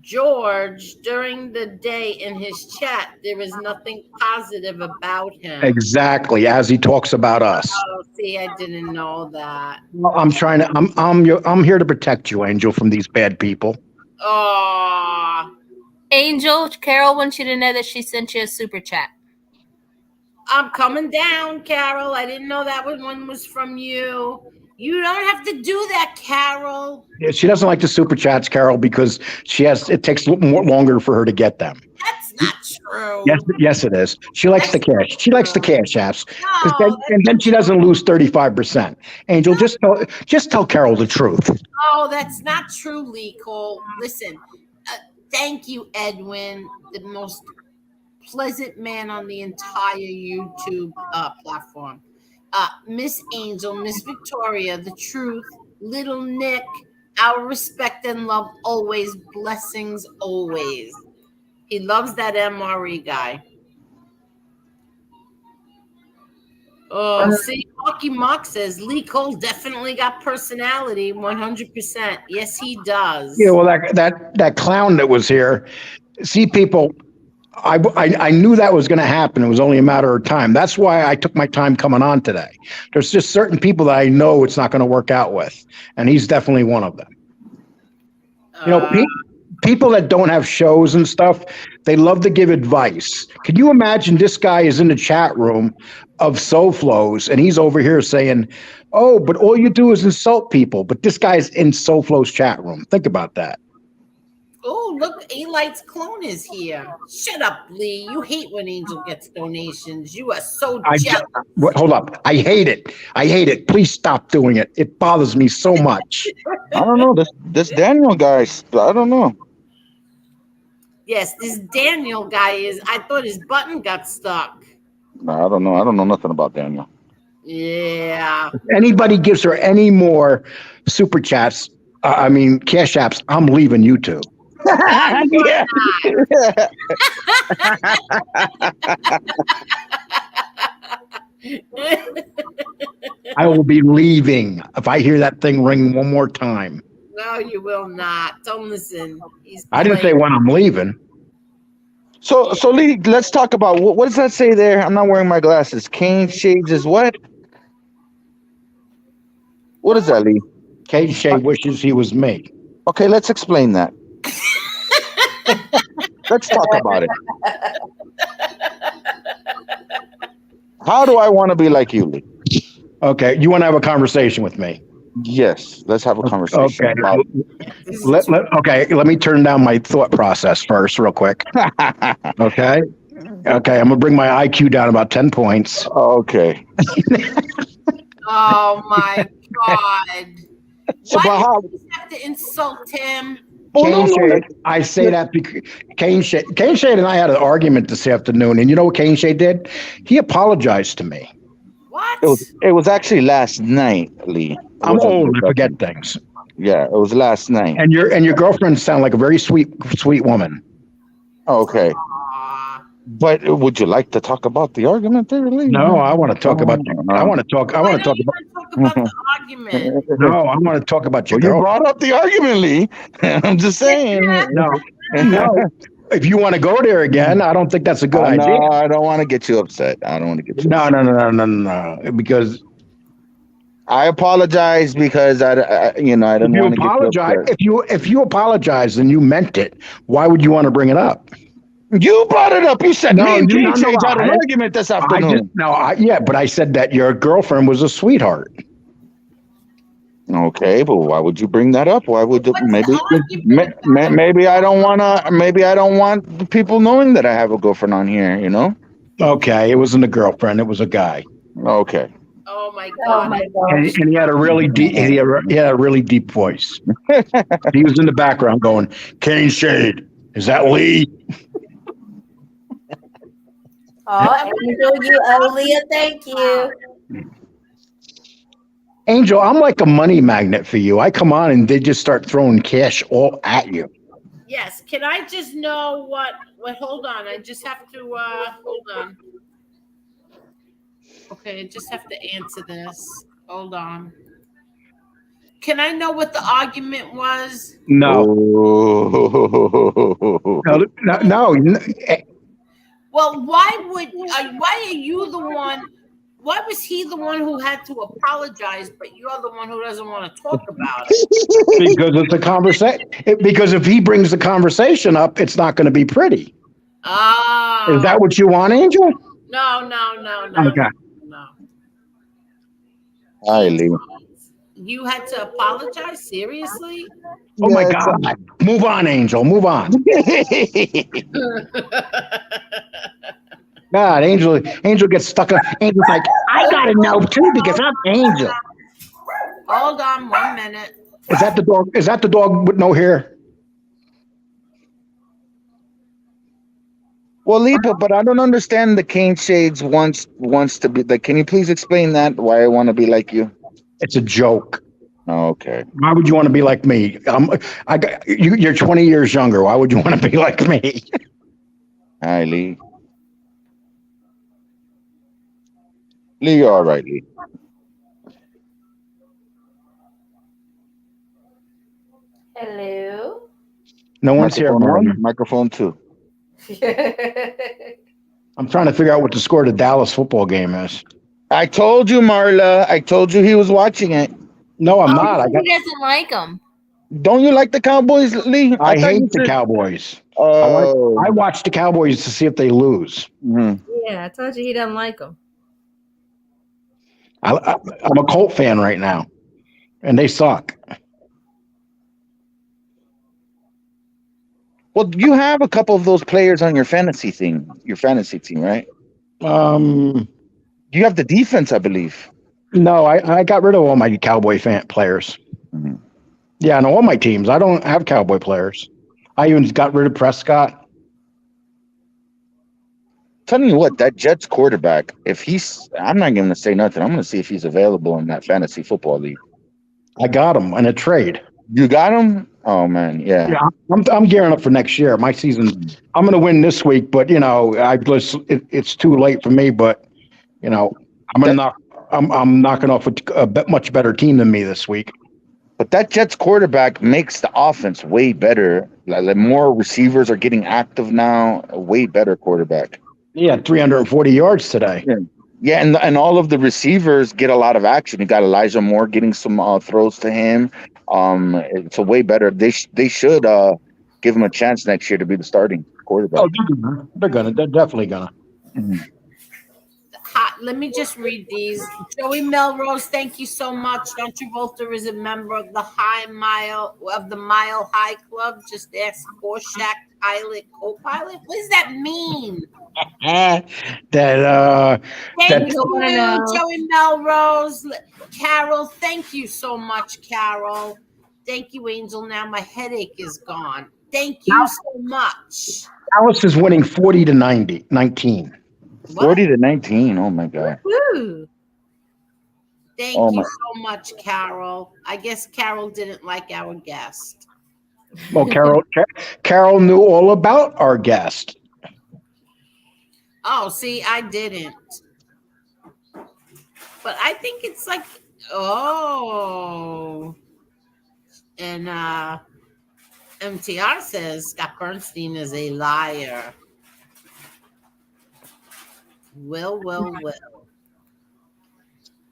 George during the day in his chat? There is nothing positive about him. Exactly, as he talks about us. Oh, see, I didn't know that. I'm here to protect you, Angel, from these bad people. Oh. Angel, Carol wants you to know that she sent you a super chat. I'm coming down, Carol. I didn't know that one was from you. You don't have to do that, Carol. Yeah, she doesn't like the super chats, Carol, because it takes a little more longer for her to get them. That's not true. Yes, it is. She likes the cash. She likes the cash apps, and then she doesn't lose 35%. Angel, just tell Carol the truth. Oh, that's not true, Lee Cole. Listen, thank you, Edwin, the most pleasant man on the entire YouTube platform. Miss Angel, Miss Victoria, the truth, Little Nick, our respect and love always, blessings always. He loves that MRE guy. Oh, see, Marky Mark says Lee Cole definitely got personality, 100%. Yes, he does. Yeah, well, that clown that was here. See, people, I knew that was going to happen. It was only a matter of time. That's why I took my time coming on today. There's just certain people that I know it's not going to work out with, and he's definitely one of them. People that don't have shows and stuff, they love to give advice. Can you imagine this guy is in the chat room of SoFlows, and he's over here saying, oh, but all you do is insult people. But this guy's in SoFlows chat room. Think about that. Oh, look, Elite's clone is here. Shut up, Lee. You hate when Angel gets donations. You are so jealous. Hold up. I hate it. Please stop doing it. It bothers me so much. I don't know. This Daniel guy, I don't know. Yes, this Daniel guy I thought his button got stuck. No, I don't know. I don't know nothing about Daniel. Yeah. If anybody gives her any more super chats, cash apps, I'm leaving YouTube. Yeah. I will be leaving if I hear that thing ring one more time. No, you will not. Don't listen. I didn't say when I'm leaving. So Lee, let's talk about what does that say there? I'm not wearing my glasses. Kane shades is what? What is that, Lee? Kate Shea wishes he was me. Okay, let's explain that. Let's talk about it. How do I want to be like you, Lee? Okay, you want to have a conversation with me? Yes, let's have a conversation. Okay. About Let me turn down my thought process first, real quick. Okay. Okay, I'm gonna bring my IQ down about 10 points. Okay. Oh my God! So, Why but how? do you have to insult him? Kane Shade, I say that because Kane Shade and I had an argument this afternoon, and you know what Kane Shade did? He apologized to me. What? It was actually last night, Lee. I'm old, I forget things. Yeah, it was last night. And your girlfriend sounded like a very sweet woman. Okay. Aw. But would you like to talk about the argument there, Lee? No, I want to talk about. I want to talk. I Why want to don't talk you about. want to talk about the argument? No, I want to talk about your Well, you girl. brought up the argument, Lee. I'm just saying. No. If you want to go there again, I don't think that's a good idea. No, I don't want to get you upset. I don't want to get you upset. No. Because I apologize because I didn't want to get you upset. if you apologize and you meant it, why would you want to bring it up? You brought it up. You said No, me and you- Kate no, no, Shades had an I- argument this afternoon. But I said that your girlfriend was a sweetheart. Okay, but why would you bring that up? Why would What's the maybe argument? maybe I don't wanna maybe I don't want the people knowing that I have a girlfriend on here, you know? Okay, it wasn't a girlfriend; it was a guy, Okay. Oh my God! and he had a really deep he had a really deep voice. He was in the background going, "Kane Shade, is that Lee?" Oh, Angel, you owe Leah. Thank you. Angel, I'm like a money magnet for you. I come on and they just start throwing cash all at you. Yes. Can I just know what? Hold on. I just have to. Hold on. Okay, I just have to answer this. Hold on. Can I know what the argument was? No. Well, why are you the one? Why was he the one who had to apologize, but you're the one who doesn't want to talk about it? Because it's a conversation. Because if he brings the conversation up, it's not going to be pretty. Ah. Is that what you want, Angel? No. Okay. No. Hi, Lee. You had to apologize? Seriously? Oh my God. Move on, Angel. Move on. God, Angel gets stuck on. Angel's like, I gotta know too because I'm Angel. Hold on 1 minute. Is that the dog? Is that the dog with no hair? Well, Lee, but I don't understand the Kane Shades wants to be like. Can you please explain that? Why I want to be like you? It's a joke. Okay. Why would you want to be like me? You're 20 years younger. Why would you want to be like me? Hi, Lee. Lee, you're all right, Lee. Hello. No one's here. Microphone too. I'm trying to figure out what the score of the Dallas football game is. I told you, Marla. I told you he was watching it. No, I'm not. He doesn't like him. Don't you like the Cowboys, Lee? I thought you hate the said- Cowboys. Oh. I watch the Cowboys to see if they lose. Mhm. Yeah, I told you he doesn't like him. I'm a Colt fan right now, and they suck. Well, you have a couple of those players on your fantasy team, right? You have the defense, I believe. No, I got rid of all my Cowboy players. Mhm. Yeah, on all my teams. I don't have Cowboy players. I even got rid of Prescott. Telling you what, that Jets quarterback, I'm not going to say nothing. I'm going to see if he's available in that fantasy football league. I got him in a trade. You got him? Oh man, yeah. I'm gearing up for next year. My season, I'm going to win this week, but it's too late for me. But I'm knocking off a much better team than me this week. But that Jets quarterback makes the offense way better. Like more receivers are getting active now. A way better quarterback. Yeah, 340 yards today. Yeah. Yeah, and all of the receivers get a lot of action. You got Elijah Moore getting some throws to him. It's a way better. They should give him a chance next year to be the starting quarterback. Oh, they're definitely gonna. Mhm. Let me just read these. Joey Melrose, thank you so much. John Travolta is a member of the Mile High Club. Just ask Borshak pilot, co-pilot. What does that mean? that Thank that you, wanna know. Joey Melrose. Carol, thank you so much, Carol. Thank you, Angel. Now my headache is gone. Thank you so much. Dallas is winning 40 to 19. 40 to 19. Oh my god. Woo. Thank Oh you my. so much, Carol. I guess Carol didn't like our guest. Well, Carol knew all about our guest. Oh, see, I didn't. But I think it's like, oh. And MTR says Scott Bernstein is a liar. Well.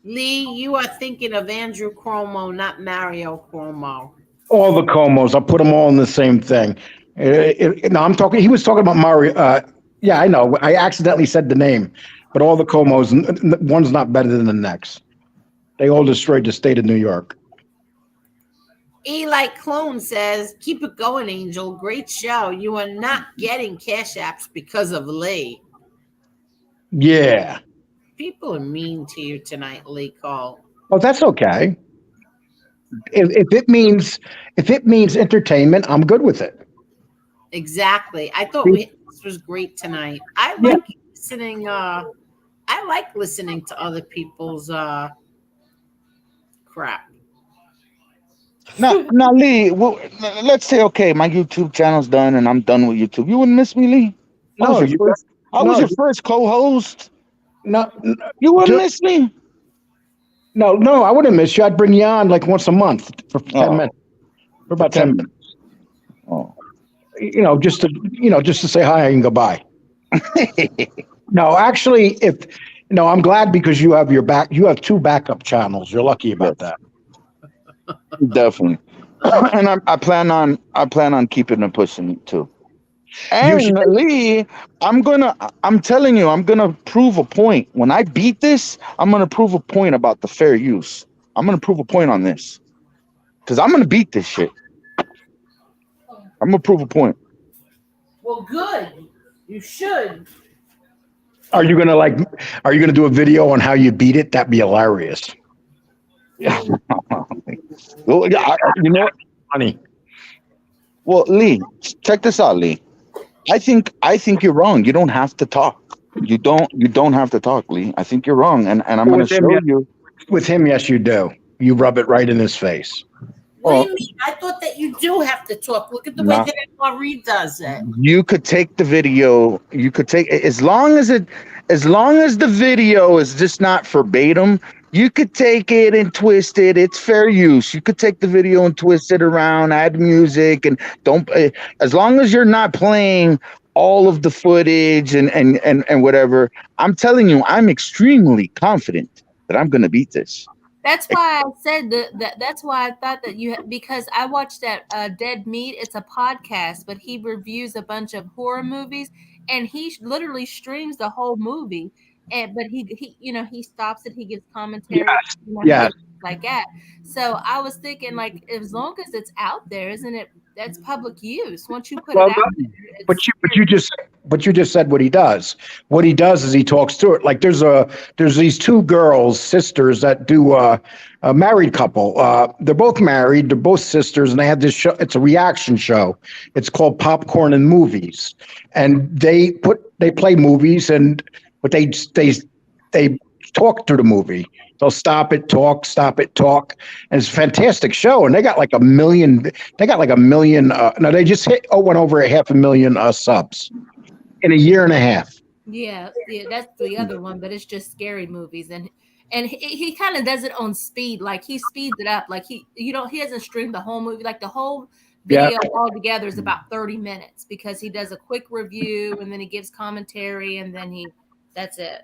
Lee, you are thinking of Andrew Cuomo, not Mario Cuomo. All the Comos, I put them all in the same thing. No, I'm talking. He was talking about Mario. Yeah, I know. I accidentally said the name, but all the Comos, one's not better than the next. They all destroyed the state of New York. Eli Clone says, keep it going, Angel. Great show. You are not getting cash apps because of Lee. Yeah. People are mean to you tonight, Lee Cole. Oh, that's okay. If it means entertainment, I'm good with it. Exactly. I thought this was great tonight. I like listening. I like listening to other people's crap. Now, Lee, well, let's say, okay, my YouTube channel's done and I'm done with YouTube. You wouldn't miss me, Lee? I was your first co-host. No, You wouldn't miss me? No, I wouldn't miss you. I'd bring you on like once a month for 10 minutes. For about 10 minutes. Oh. Just to say hi and goodbye. No, actually, I'm glad because you have you have 2 backup channels. You're lucky about that. Definitely. And I plan on keeping it pushing too. And Lee, I'm telling you, I'm gonna prove a point. When I beat this, I'm gonna prove a point about the fair use. I'm gonna prove a point on this. Because I'm gonna beat this shit. I'm gonna prove a point. Well, good. You should. Are you gonna do a video on how you beat it? That'd be hilarious. Yeah. Well, you know what? Funny. Well, Lee, check this out, Lee. I think you're wrong. You don't have to talk. You don't have to talk, Lee. I think you're wrong, and I'm going to show you. With him, yes, you do. You rub it right in his face. What do you mean? I thought that you do have to talk. Look at the way that Marie does it. You could take the video. You could take as long as the video is just not verbatim. You could take it and twist it. It's fair use. You could take the video and twist it around, add music, and don't. As long as you're not playing all of the footage and whatever. I'm telling you, I'm extremely confident that I'm going to beat this. That's why I said that. That's why I thought that because I watched that Dead Meat. It's a podcast, but he reviews a bunch of horror movies, and he literally streams the whole movie. But he stops it. He gives commentary. Yes. Like that. So I was thinking, like, as long as it's out there, isn't it? That's public use. Once you put it out there, but you just said what he does. What he does is he talks through it. Like there's these 2 girls, sisters that do a married couple. They're both married. They're both sisters, and they have this show. It's a reaction show. It's called Popcorn and Movies, and they play movies, but they talk through the movie. They'll stop it, talk, and it's a fantastic show. And they got like a million. No, they just went over 500,000 subs in a year and a half. Yeah, that's the other one, but it's just scary movies, and he kind of does it on speed, like he speeds it up, like he doesn't stream the whole movie, like the whole video altogether is about 30 minutes because he does a quick review and then he gives commentary and then that's it.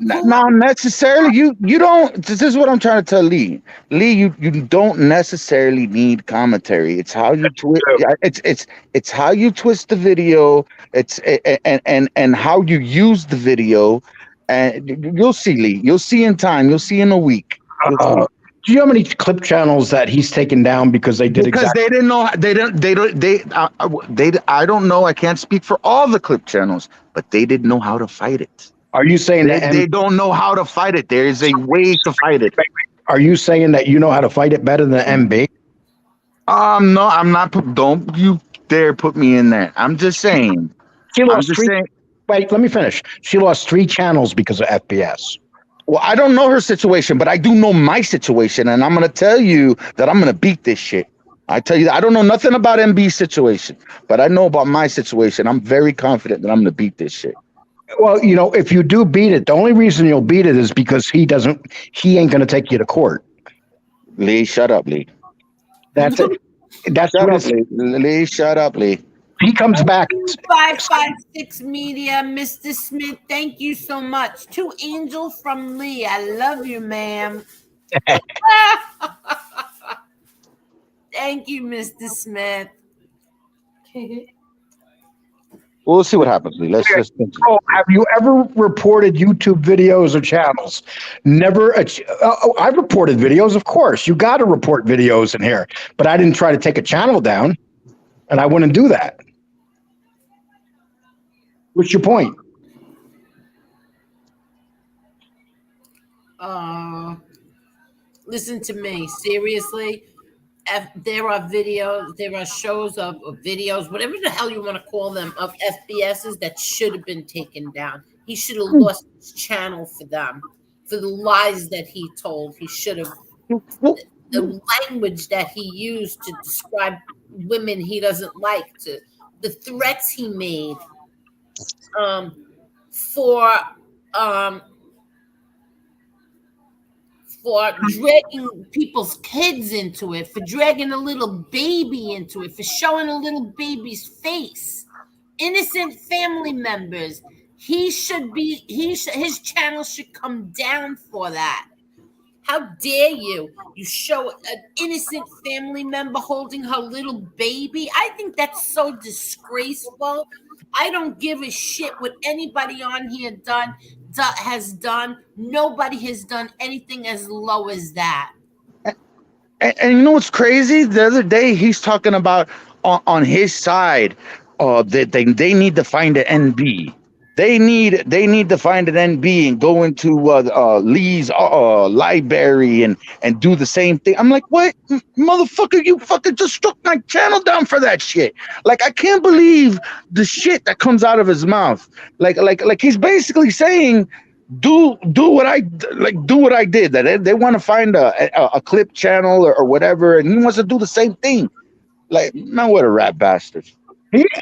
Not necessarily. You don't. This is what I'm trying to tell Lee. Lee, you don't necessarily need commentary. It's how you twist. It's how you twist the video. And how you use the video. And you'll see, Lee. You'll see in time. You'll see in a week. You'll see. Do you know how many clip channels that he's taken down because they did Because exactly? they didn't know. They. I don't know. I can't speak for all the clip channels, but they didn't know how to fight it. Are you saying They, that? they don't know how to fight it. There is a way to fight it. Are you saying that you know how to fight it better than MB? No, I'm not. Don't you dare put me in there. I'm just saying. She I'm lost just three. saying. Wait, let me finish. She lost 3 channels because of FPS. Well, I don't know her situation, but I do know my situation, and I'm gonna tell you that I'm gonna beat this shit. I tell you that I don't know nothing about MB's situation, but I know about my situation. I'm very confident that I'm gonna beat this shit. Well, you know, if you do beat it, the only reason you'll beat it is because he ain't going to take you to court. Lee, shut up, Lee. That's it. That's Shut what up, it's. Lee. Lee, shut up, Lee. He comes back. 556 Media, Mr. Smith, thank you so much. To Angel from Lee, I love you, ma'am. Thank you, Mr. Smith. We'll see what happens, Lee. Let's just continue. Oh, have you ever reported YouTube videos or channels? Never. I've reported videos, of course. You got to report videos in here, but I didn't try to take a channel down, and I wouldn't do that. What's your point? Listen to me, seriously. There are videos, there are shows of videos, whatever the hell you want to call them, of FBSs that should have been taken down. He should have lost his channel for them, for the lies that he told. He should have. The language that he used to describe women he doesn't like, to the threats he made, for dragging people's kids into it, for dragging a little baby into it, for showing a little baby's face, innocent family members. His channel should come down for that. How dare you? You show an innocent family member holding her little baby. I think that's so disgraceful. I don't give a shit what anybody on here has done. Nobody has done anything as low as that. And you know what's crazy? The other day he's talking about on his side, that they need to find an NB. They need to find an NB and go into Lee's library and do the same thing. I'm like, what, motherfucker? You fucking just struck my channel down for that shit. Like, I can't believe the shit that comes out of his mouth. Like he's basically saying, do what I did. That they want to find a clip channel or whatever, and he wants to do the same thing. Like, man, what a rat bastard.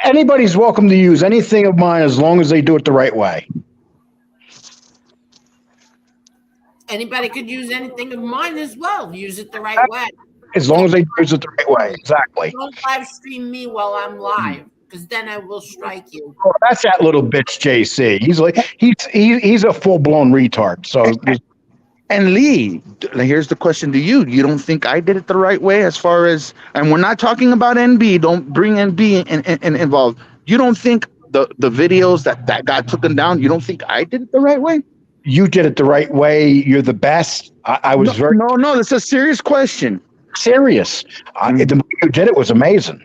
Anybody's welcome to use anything of mine as long as they do it the right way. Anybody could use anything of mine as well. Use it the right way. As long as they use it the right way. Exactly. Don't live stream me while I'm live, because then I will strike you. Oh, that's that little bitch, JC. He's a full blown retard. So. And Lee, here's the question to you. You don't think I did it the right way as far as, and we're not talking about NB, don't bring NB in involved. You don't think the videos that got taken down, you don't think I did it the right way? You did it the right way. You're the best. I was No, that's a serious question. Serious. The way you did it was amazing.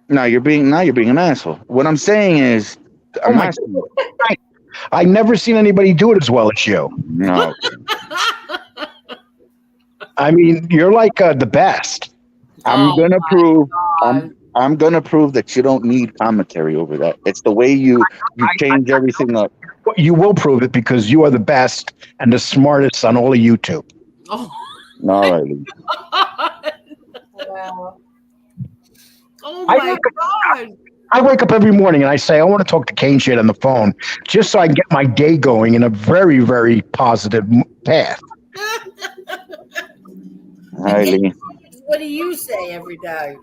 Now you're being an asshole. What I'm saying is, I never seen anybody do it as well as you. No. I mean, you're like the best. I'm gonna prove that you don't need commentary over that. It's the way you change everything up. You will prove it because you are the best and the smartest on all of YouTube. Oh. All right, Lee. Wow. Oh my God. I wake up every morning and I say, I want to talk to Kane Shade on the phone just so I can get my day going in a very, very positive path. Hi, Lee. What do you say every day?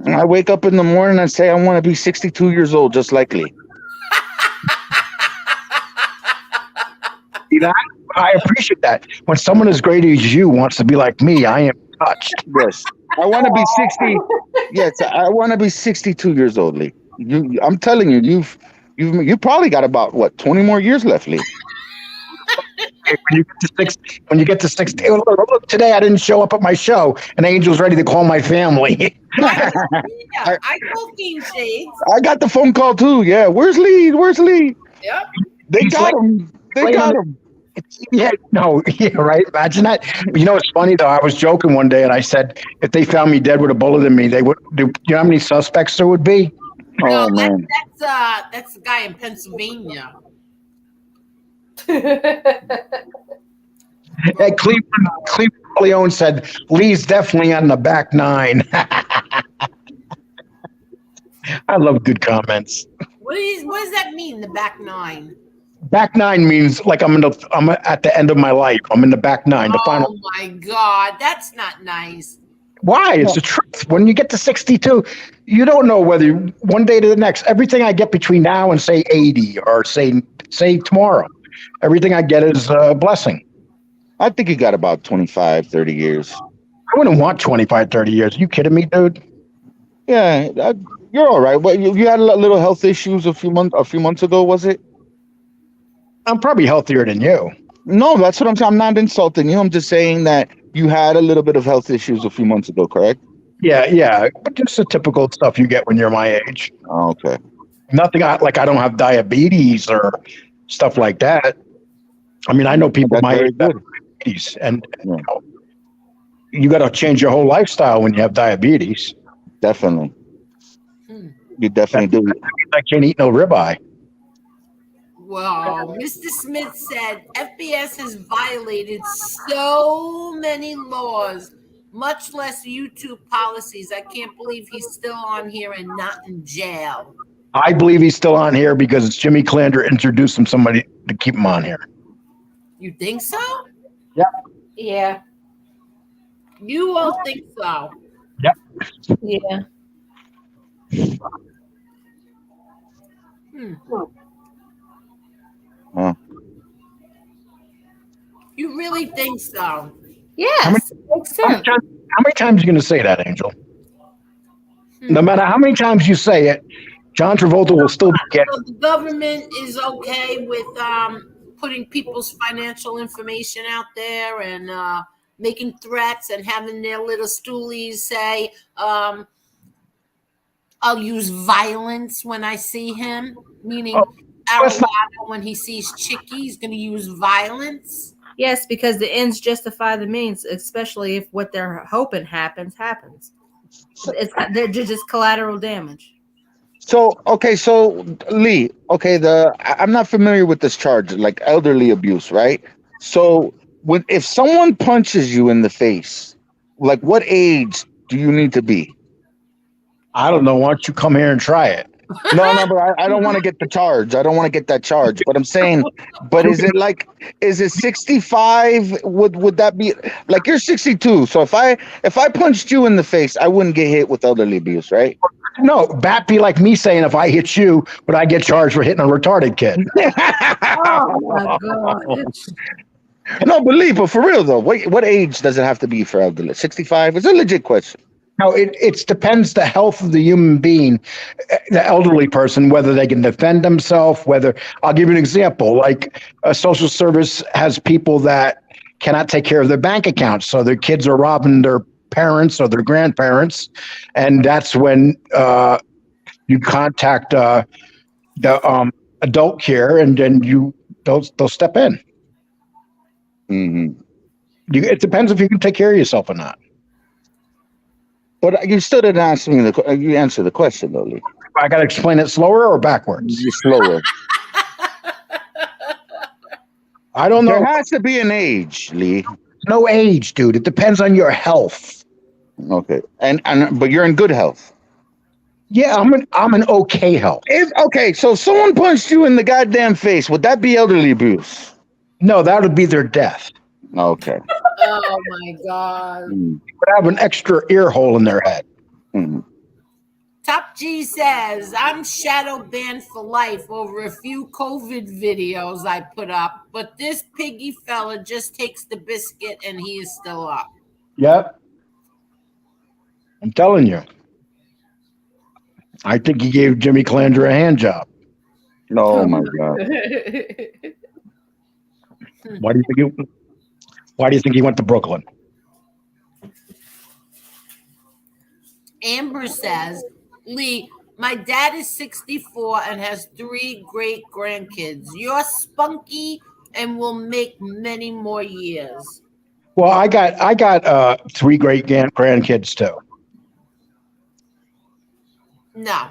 I wake up in the morning and say, I want to be 62 years old, just like Lee. See, that? I appreciate that. When someone as great as you wants to be like me, I am touched. Yes. I want to be 60. Yes, I want to be 62 years old, Lee. I'm telling you, you probably got about what 20 more years left, Lee. When you get to 60, look, today I didn't show up at my show, and Angel's ready to call my family. Yeah, I call King Shades. I got the phone call too. Yeah, where's Lee? Where's Lee? Yep. They He's got like- him. They got him. Yeah, no, yeah, right. Imagine that. You know, it's funny though. I was joking one day, and I said, if they found me dead with a bullet in me, they would. You know how many suspects there would be? Oh man. That's the guy in Pennsylvania. Hey, Cleveland Leone said Lee's definitely on the back nine. I love good comments. What does that mean? The back nine? Back nine means like I'm at the end of my life. I'm in the back nine, the final. Oh my God, that's not nice. Why? It's the truth. When you get to 62, you don't know whether one day to the next. Everything I get between now and say 80 or say tomorrow, everything I get is a blessing. I think you got about 25, 30 years. I wouldn't want 25, 30 years. Are you kidding me, dude? Yeah, you're all right. Well, you had a little health issues a few months ago, was it? I'm probably healthier than you. No, that's what I'm saying. I'm not insulting you. I'm just saying that you had a little bit of health issues a few months ago, correct? Yeah. But just the typical stuff you get when you're my age. Oh, okay. Nothing like I don't have diabetes or stuff like that. I mean, I know people That's my very age that good. have diabetes, and you got to change your whole lifestyle when you have diabetes. Definitely. Hmm. You definitely do. That means I can't eat no ribeye. Well, Mr. Smith said FBS has violated so many laws, much less YouTube policies. I can't believe he's still on here and not in jail. I believe he's still on here because Jimmy Clander introduced him somebody to keep him on here. You think so? Yeah. You all think so? Yeah. Hmm. Huh. You really think so? Yes. Makes sense. How many times are you going to say that, Angel? Hmm. No matter how many times you say it, John Travolta will still be getting. So the government is okay with putting people's financial information out there and making threats and having their little stoolies say, I'll use violence when I see him, meaning that's not- Arellano, when he sees Chicky, he's going to use violence. Yes, because the ends justify the means, especially if what they're hoping happens. They're just collateral damage. So Lee, I'm not familiar with this charge, like elderly abuse, right? So if someone punches you in the face, like what age do you need to be? I don't know. Why don't you come here and try it? No, but I don't want to get the charge. I don't want to get that charge. But I'm saying, but is it 65? Would that be like you're 62? So if I punched you in the face, I wouldn't get hit with elderly abuse, right? No, that be like me saying if I hit you, would I get charged for hitting a retarded kid? Oh my god! No, but for real though, what age does it have to be for elderly? 65? It's a legit question. No, it depends the health of the human being, the elderly person, whether they can defend themselves, whether I'll give you an example, like a social service has people that cannot take care of their bank accounts. So their kids are robbing their parents or their grandparents. And that's when you contact the adult care and then they'll step in. Mm-hmm. It depends if you can take care of yourself or not. But you still didn't answer me. You answered the question, though, Lee. I got to explain it slower or backwards? You're slower. I don't know. There has to be an age, Lee. No age, dude. It depends on your health. Okay, but you're in good health. Yeah, I'm an okay health. So if someone punched you in the goddamn face, would that be elderly abuse? No, that would be their death. Okay. Oh my God. Mm. Would have an extra ear hole in their head. Mm. Top G says, I'm shadow banned for life over a few COVID videos I put up, but this piggy fella just takes the biscuit and he is still up. Yep. I'm telling you. I think he gave Jimmy Clandra a hand job. Oh my God. Why do you think he went to Brooklyn? Amber says, Lee, my dad is 64 and has 3 great grandkids. You're spunky and will make many more years. Well, I got 3 great grandkids too. No,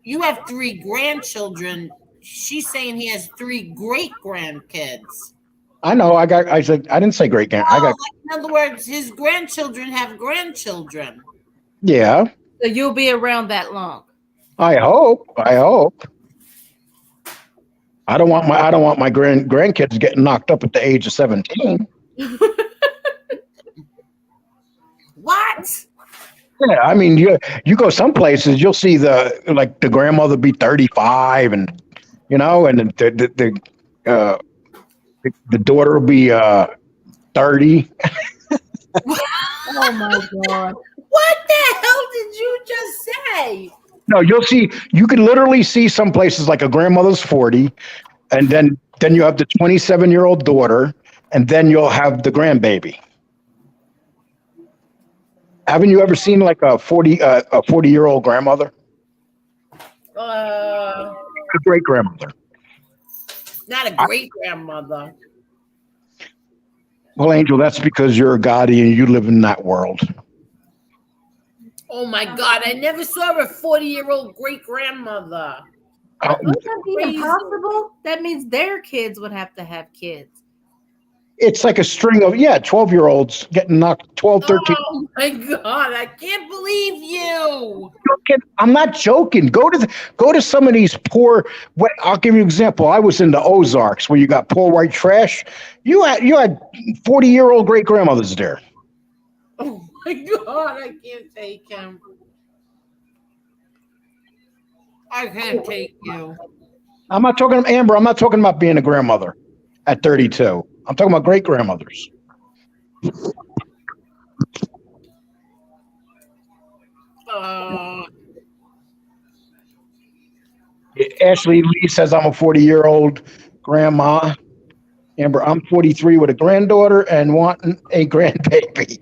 you have 3 grandchildren. She's saying he has 3 great grandkids. I know. I didn't say great grand. In other words, his grandchildren have grandchildren. Yeah. So you'll be around that long. I hope. I don't want my grandkids getting knocked up at the age of 17. What? Yeah, I mean, you go some places, you'll see the grandmother be 35, and and the daughter will be 30. Oh my God! What the hell did you just say? No, you can literally see some places like a grandmother's 40, and then you have the 27-year-old daughter, and then you'll have the grandbaby. Haven't you ever seen like a 40-year-old grandmother? A great grandmother. Not a great grandmother. Well, Angel, that's because you're a Gotti and you live in that world. Oh my God! I never saw a 40-year-old great grandmother. Would that be impossible? That means their kids would have to have kids. It's like a string of 12-year-olds getting knocked 12, 13. Oh my God! I can't believe you. I'm not joking. Go to some of these poor. I'll give you an example. I was in the Ozarks where you got poor white trash. You had 40-year-old great grandmothers there. Oh my God! I can't take him. I can't take you. I'm not talking, Amber. I'm not talking about being a grandmother at 32. I'm talking about great grandmothers. Ashley Lee says I'm a 40-year-old grandma. Amber, I'm 43 with a granddaughter and wanting a grandbaby.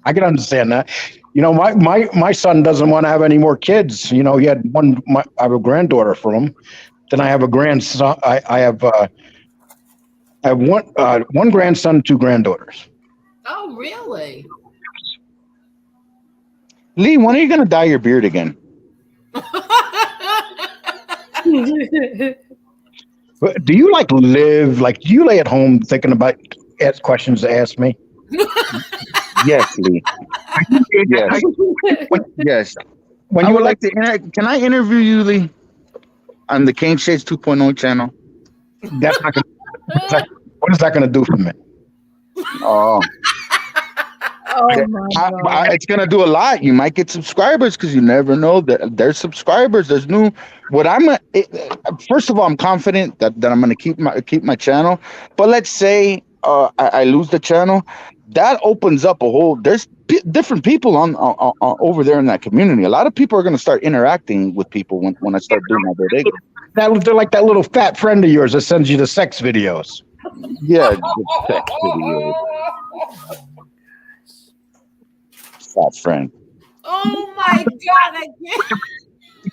I can understand that. My son doesn't want to have any more kids. He had I have a granddaughter from him. Then I have a grandson. I have one grandson, 2 granddaughters. Oh, really? Lee, when are you going to dye your beard again? Do you do you lay at home thinking about questions to ask me? Yes, Lee. Yes. Yes. When you would like to, can I interview you, Lee, on the Cane Shades 2.0 channel? That's not gonna, what is that going to do for me? Oh. Oh my God. It's going to do a lot. You might get subscribers because you never know that there's subscribers. There's new. First of all, I'm confident that I'm going to keep my channel. But let's say I lose the channel. That opens up a whole. There's different people on over there in that community. A lot of people are going to start interacting with people when I start doing my video. They're like that little fat friend of yours that sends you the sex videos. Yeah, the sex videos. Fat friend. Oh my God! I can't.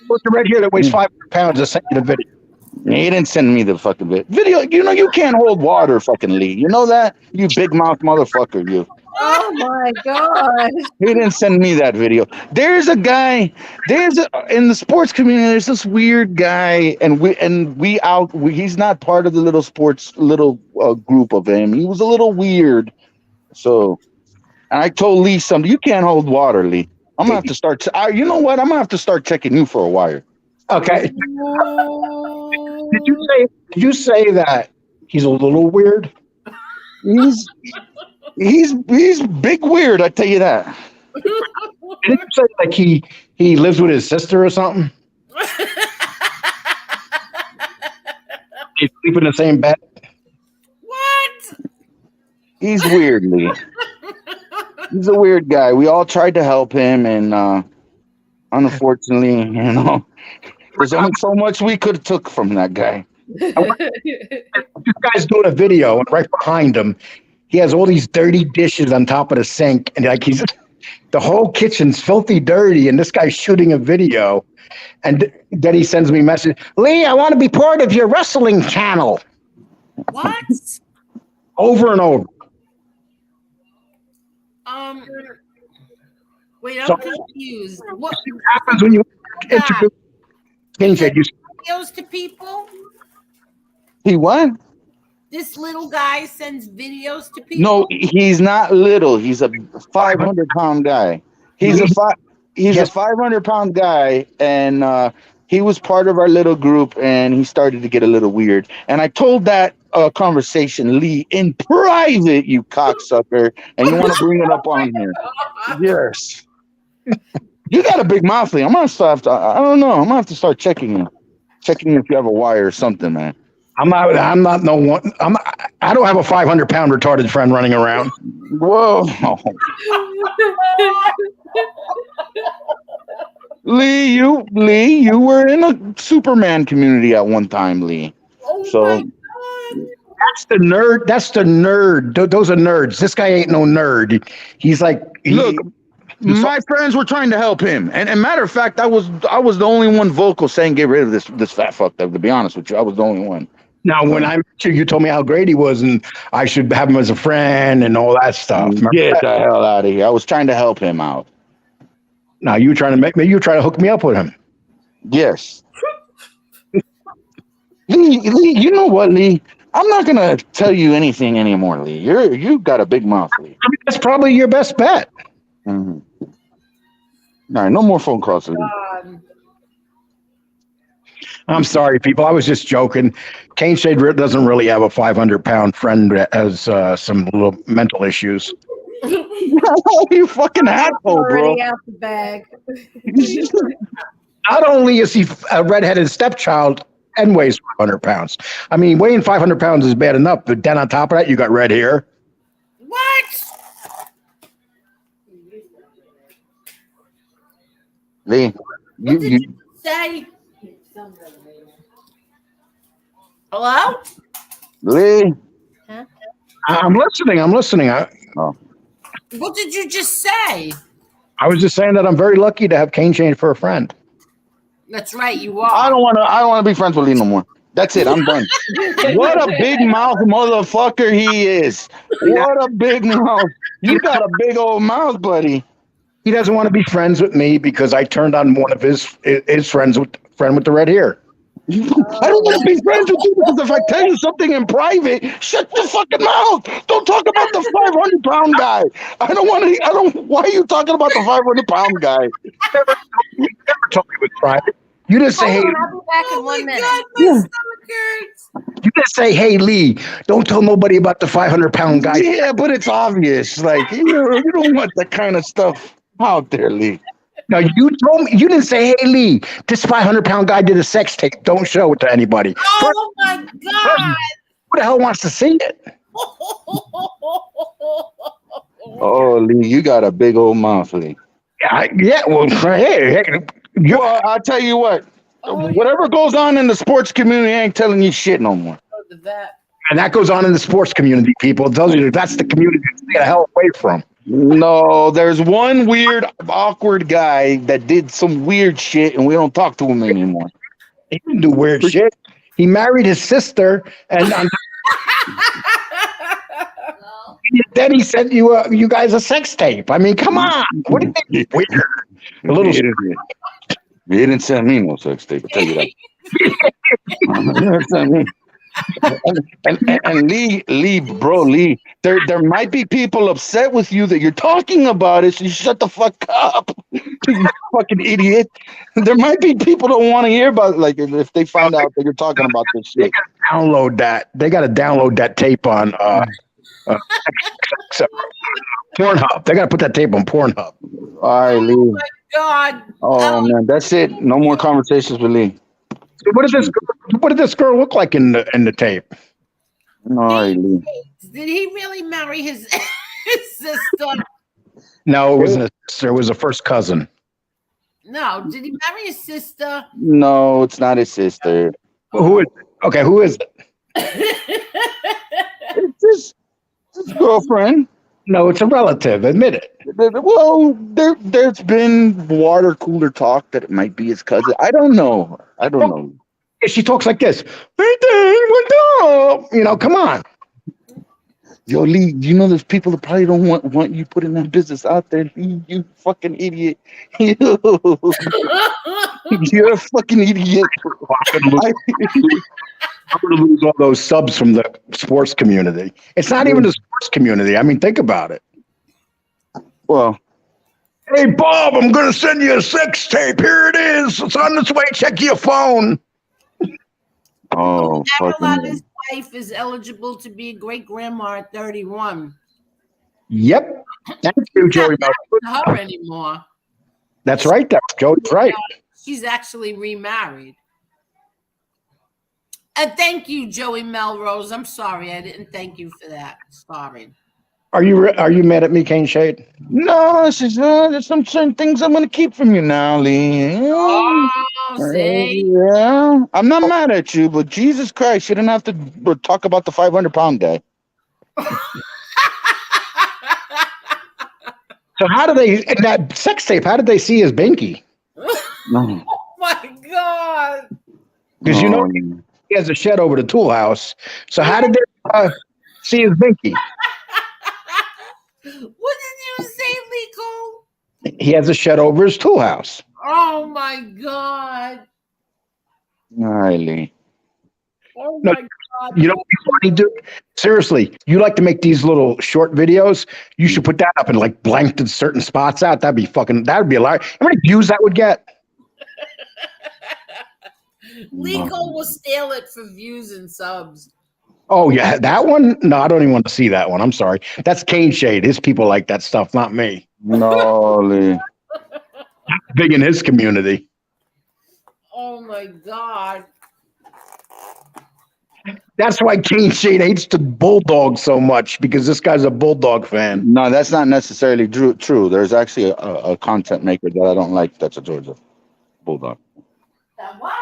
What's the red hair that weighs 500 pounds that sent you the video? He didn't send me the fucking video. You can't hold water, fucking Lee. You know that? You big mouth motherfucker, you. Oh my God. He didn't send me that video. There's a guy. In the sports community. There's this weird guy, and he's not part of the little sports group of him. He was a little weird. So, and I told Lee something. You can't hold water, Lee. I'm gonna have to start. You know what? I'm gonna have to start checking you for a wire. Okay. Did you say that he's a little weird? He's big weird. I tell you that. Didn't you say like he lives with his sister or something? They sleep in the same bed. What? He's weirdly. He's a weird guy. We all tried to help him, and unfortunately, there's only so much we could have took from that guy. This guy's doing a video, and right behind him, he has all these dirty dishes on top of the sink, and like the whole kitchen's filthy dirty, and this guy's shooting a video, and then he sends me a message, Lee, I want to be part of your wrestling channel. What? Over and over. Wait, I'm So- confused. What Happens when you introduce King you videos to people? He what? This little guy sends videos to people. No, he's not little. He's a 500-pound guy. He's a 500-pound guy, and he was part of our little group, and he started to get a little weird. And I told that conversation, Lee, in private, you cocksucker, and you want to bring it up on here. Yes. You got a big mouth, Lee. I'm gonna start. I don't know. I'm gonna have to start checking you if you have a wire or something, man. I'm not no one. I don't have a 500-pound retarded friend running around. Whoa. Lee, you were in a Superman community at one time, Lee. Oh So- my God. That's the nerd. That's the nerd. Those are nerds. This guy ain't no nerd. He's like, Look, my friends were trying to help him, and matter of fact, I was the only one vocal saying get rid of this fat fuck. To be honest with you, I was the only one. now when I met you, you told me how great he was, and I should have him as a friend and all that stuff. Remember Get that? the hell out of here! I was trying to help him out. Now you trying to make me? You try to hook me up with him? Yes. Lee, you know what, Lee? I'm not gonna tell you anything anymore, Lee. You got a big mouth, Lee. I mean, that's probably your best bet. Mm-hmm. All right, no more phone calls, Lee. I'm sorry, people. I was just joking. Kane Shade doesn't really have a 500-pound friend that has some little mental issues. You fucking asshole, bro. Already out the bag. Not only is he a redheaded stepchild and weighs 500 pounds. I mean, weighing 500 pounds is bad enough, but then on top of that, you got red hair. What? Lee, What did you say? Hello? Lee. I'm listening. What did you just say? I was just saying that I'm very lucky to have Kane Shade for a friend. That's right, you are. I don't want to be friends with Lee no more. That's it. I'm done. What a big mouth motherfucker he is. What a big mouth. You got a big old mouth, buddy. He doesn't want to be friends with me because I turned on one of his friend with the red hair. I don't want to be friends with you because if I tell you something in private, shut your fucking mouth. Don't talk about the 500-pound guy. Why are you talking about the 500-pound guy? You never told me it was private. You didn't say, hey, Hold on, I'll be back in Oh 1 my minute. God, my stomach hurts. you didn't say, hey, Lee, don't tell nobody about the 500-pound guy. Yeah, but it's obvious. Like, you don't want that kind of stuff out there, Lee. No, you told me, you didn't say, hey, Lee, this 500-pound guy did a sex tape. Don't show it to anybody. Oh my God. Who the hell wants to see it? Oh, Lee, you got a big old mouth, Lee. Yeah, well, hey, Well, I'll tell you what. Whatever goes on in the sports community ain't telling you shit no more. and that goes on in the sports community, people. It tells you that's the community to stay the hell away from. No, there's one weird, awkward guy that did some weird shit, and we don't talk to him anymore. He didn't do weird shit. He married his sister, and then he sent you guys a sex tape. I mean, come on. What do you think? Weird. A little. He didn't send me no sex tape, I'll tell you that. He didn't send me. And Lee, there might be people upset with you that you're talking about it, so you shut the fuck up, you fucking idiot. There might be people that want to hear about it, like if they find out that you're talking about this shit. Download that. They got to download that tape on. Pornhub. They got to put that tape on Pornhub. All right, Lee. Oh my God. Oh man, that's it. No more conversations with Lee. So what did this girl look like in the tape? All right, Lee. Did he really marry his, his sister? No, it wasn't a sister. It was a first cousin. No. Did he marry his sister? No, it's not his sister. Who is it? Okay, who is it? It's his girlfriend. No, it's a relative. Admit it. Well, there's been water cooler talk that it might be his cousin. I don't know. She talks like this. Hey, Dad, what's up? You know, come on. Yo, Lee, you know there's people that probably don't want you putting that business out there. Lee, you fucking idiot. You're a fucking idiot. I'm going to lose all those subs from the sports community. It's not even the sports community. I mean, think about it. Well, hey, Bob, I'm going to send you a sex tape. Here it is. It's on its way. Check your phone. oh, Never fucking. let his wife is eligible to be a great grandma at 31. Yep. Thank you, Joey. Not her anymore. That's right, there. Joey's right. She's actually remarried. And thank you, Joey Melrose. I'm sorry, I didn't thank you for that. Sorry. Are you mad at me, Kane Shade? No, it's just, there's some certain things I'm gonna keep from you now, Lee. Oh, see? Yeah, I'm not mad at you, but Jesus Christ, you didn't have to talk about the 500-pound guy. So how do they in that sex tape? How did they see his binky? No. Oh my God. Because you know he has a shed over the tool house. So how did they see his binky? What did you say, Liko? He has a shed over his tool house. Oh my God. All right, Lee. Oh No, my God. You know what's funny, dude? Seriously, you like to make these little short videos. You should put that up and like blanked certain spots out. That would be a lot. How many views that would get? Liko will steal it for views and subs. Oh yeah, that one? No, I don't even want to see that one. I'm sorry. That's Kane Shade. His people like that stuff, not me. No, Lee. Big in his community. Oh my God. That's why Kane Shade hates the Bulldog so much, because this guy's a Bulldog fan. No, that's not necessarily true. There's actually a content maker that I don't like. That's a Georgia Bulldog. That what?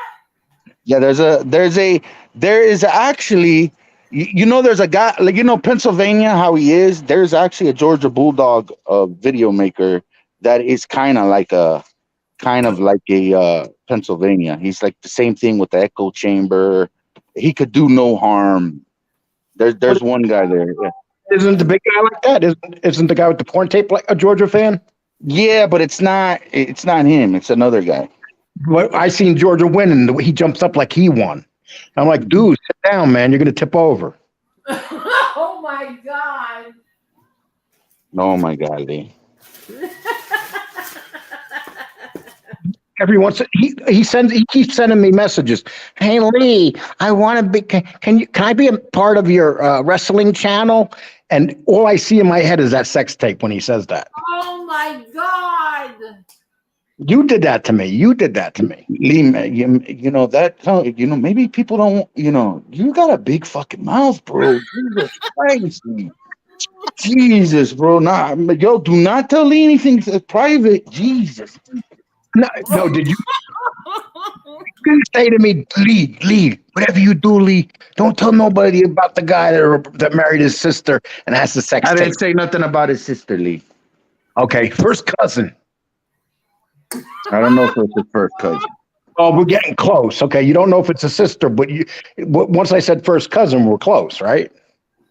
Yeah, there is actually, there's a guy, like, Pennsylvania, how he is. There's actually a Georgia Bulldog video maker that is kind of like a Pennsylvania. He's like the same thing with the echo chamber. He could do no harm. There's one guy there. Yeah. Isn't the big guy like that? Isn't the guy with the porn tape like a Georgia fan? Yeah, but it's not him. It's another guy. Well, I seen Georgia win, and he jumps up like he won. I'm like, dude, sit down, man. You're gonna tip over. Oh my God. Oh my God, Lee. Every once he keeps sending me messages. Hey Lee, I want to be. Can I be a part of your wrestling channel? And all I see in my head is that sex tape when he says that. Oh my God. You did that to me. Lee, maybe people don't, you got a big fucking mouth, bro. Jesus Christ. Jesus, bro. Nah, yo, do not tell Lee anything private. Jesus. No, did you say to me, Lee, whatever you do, Lee, don't tell nobody about the guy that married his sister and has the sex I tape. didn't say nothing about his sister, Lee. Okay, first cousin. I don't know if it's his first cousin. Oh, we're getting close. Okay, you don't know if it's a sister, but once I said first cousin, we're close, right?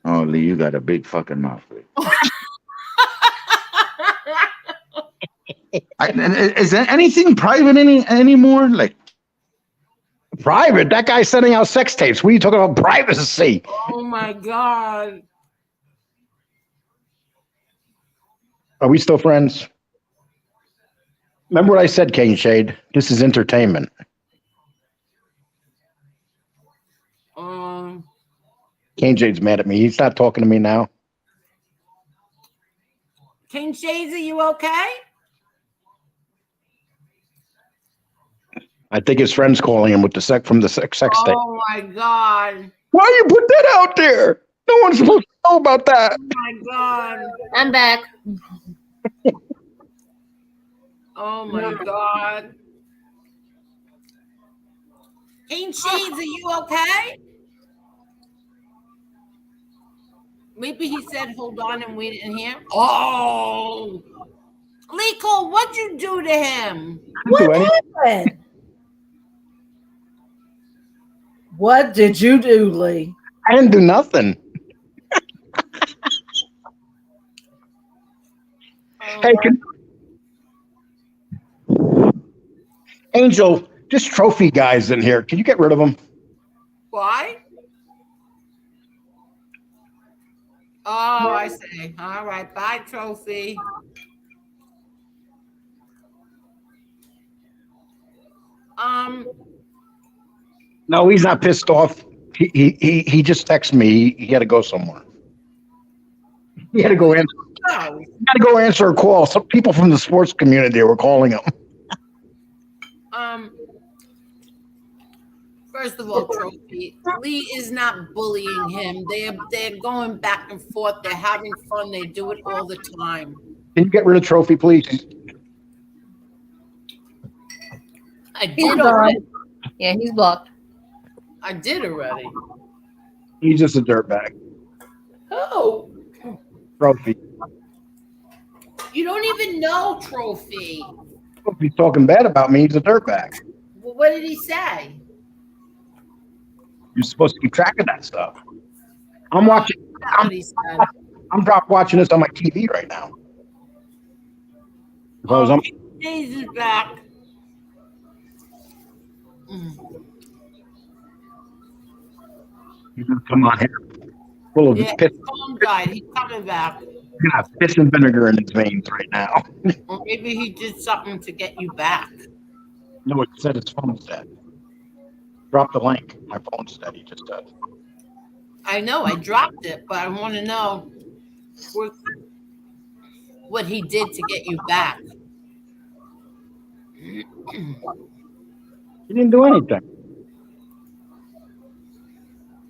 Oh, Lee, you got a big fucking mouth. Is there anything private anymore? Like private? That guy's sending out sex tapes. What are you talking about privacy? Oh my God. Are we still friends? Remember what I said, Kane Shade? This is entertainment. Kane Shade's mad at me. He's not talking to me now. King Shades, are you okay? I think his friend's calling him with the from the sex tape. Oh my God. Why you put that out there? No one's supposed to know about that. Oh my God. I'm back. Oh my God. King Shades, are you okay? Maybe he said hold on and we didn't hear. Oh, Liko, what'd you do to him? What happened? What did you do, Lee? I didn't do nothing. Hey, Angel, this trophy guy's in here. Can you get rid of him? Why? Oh, I see. All right, bye, Trophy. No, he's not pissed off. He just texted me. He had to go somewhere. He had to go answer. No. He had to go answer a call. Some people from the sports community were calling him. First of all, Trophy, Lee is not bullying him. They're going back and forth. They're having fun. They do it all the time. Can you get rid of Trophy, please? I did already. Yeah, he's blocked. I did already. He's just a dirtbag. Oh, Trophy. you don't even know Trophy. If he's talking bad about me, he's a dirtbag. Well, what did he say? You're supposed to keep track of that stuff. I'm watching. That's what he said. I'm watching this on my TV right now. Because I'm. Days is back. He's gonna come on here, full of Yeah, piss. his phone died. He's coming back. He's gonna have piss and vinegar in his veins right now. Or maybe he did something to get you back. No, it said his phone's dead. Drop the link. My phone's dead. He just said. I know, I dropped it, but I want to know what he did to get you back. He didn't do anything.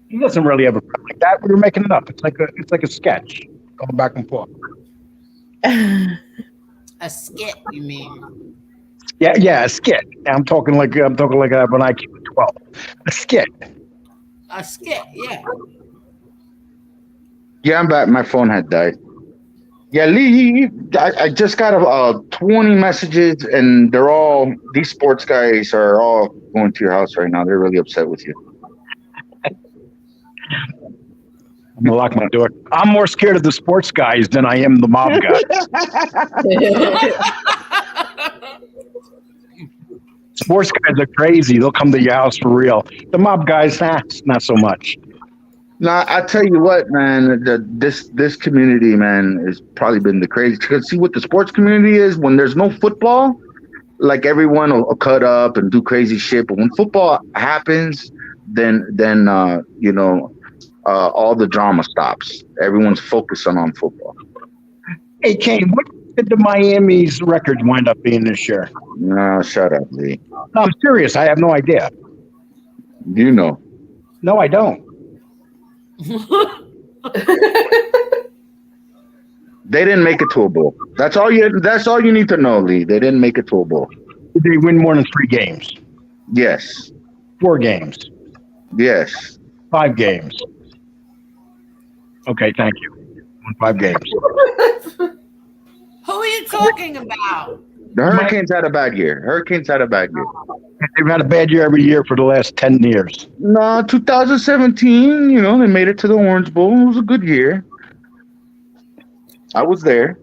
He doesn't really have a friend like that. We were making it up. It's like a sketch going back and forth. A skit, you mean? Yeah, a skit. I'm talking like when I keep 12. A skit. A skit, yeah. Yeah, I'm back. My phone had died. Yeah, Lee, I just got 20 messages, and these sports guys are all going to your house right now. They're really upset with you. I'm gonna lock my door. I'm more scared of the sports guys than I am the mob guys. Sports guys are crazy. They'll come to your house for real. The mob guys, not so much. Nah, I tell you what, man. This community, man, has probably been the craziest. Because see what the sports community is when there's no football, like everyone will cut up and do crazy shit. But when football happens, then all the drama stops. Everyone's focusing on football. Hey, Kane, what did the Miami's records wind up being this year? No, shut up, Lee. No, I'm serious. I have no idea. You know. No, I don't. They didn't make it to a bowl. That's all you need to know, Lee. They didn't make it to a bowl. Did they win more than 3 games? Yes. 4 games? Yes. 5 games? Okay, thank you. Won 5 games. Who are you talking about? The Hurricanes had a bad year. They've had a bad year every year for the last 10 years. No, 2017, they made it to the Orange Bowl. It was a good year. I was there.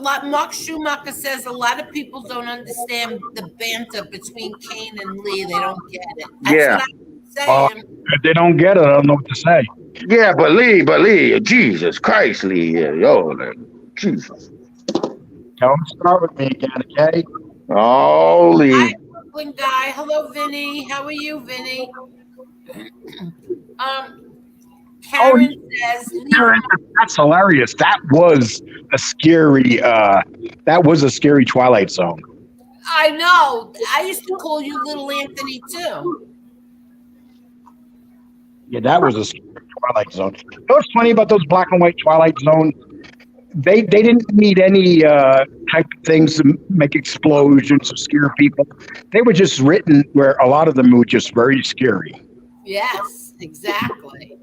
Mark Schumacher says a lot of people don't understand the banter between Kane and Lee. They don't get it. That's what I'm saying. If they don't get it, I don't know what to say. Yeah, but Lee, Jesus Christ, Lee. Yo, Jesus. Don't start with me again, okay? Oh, Lee. Hi, Brooklyn guy. Hello, Vinny. How are you, Vinny? Karen says, leave Karen, that's hilarious. That was a scary. That was a scary Twilight Zone. I know. I used to call you Little Anthony too. Yeah, that was a scary Twilight Zone. You know what's funny about those black and white Twilight Zones? They didn't need any type of things to make explosions or scare people. They were just written where a lot of them were just very scary. Yes, exactly.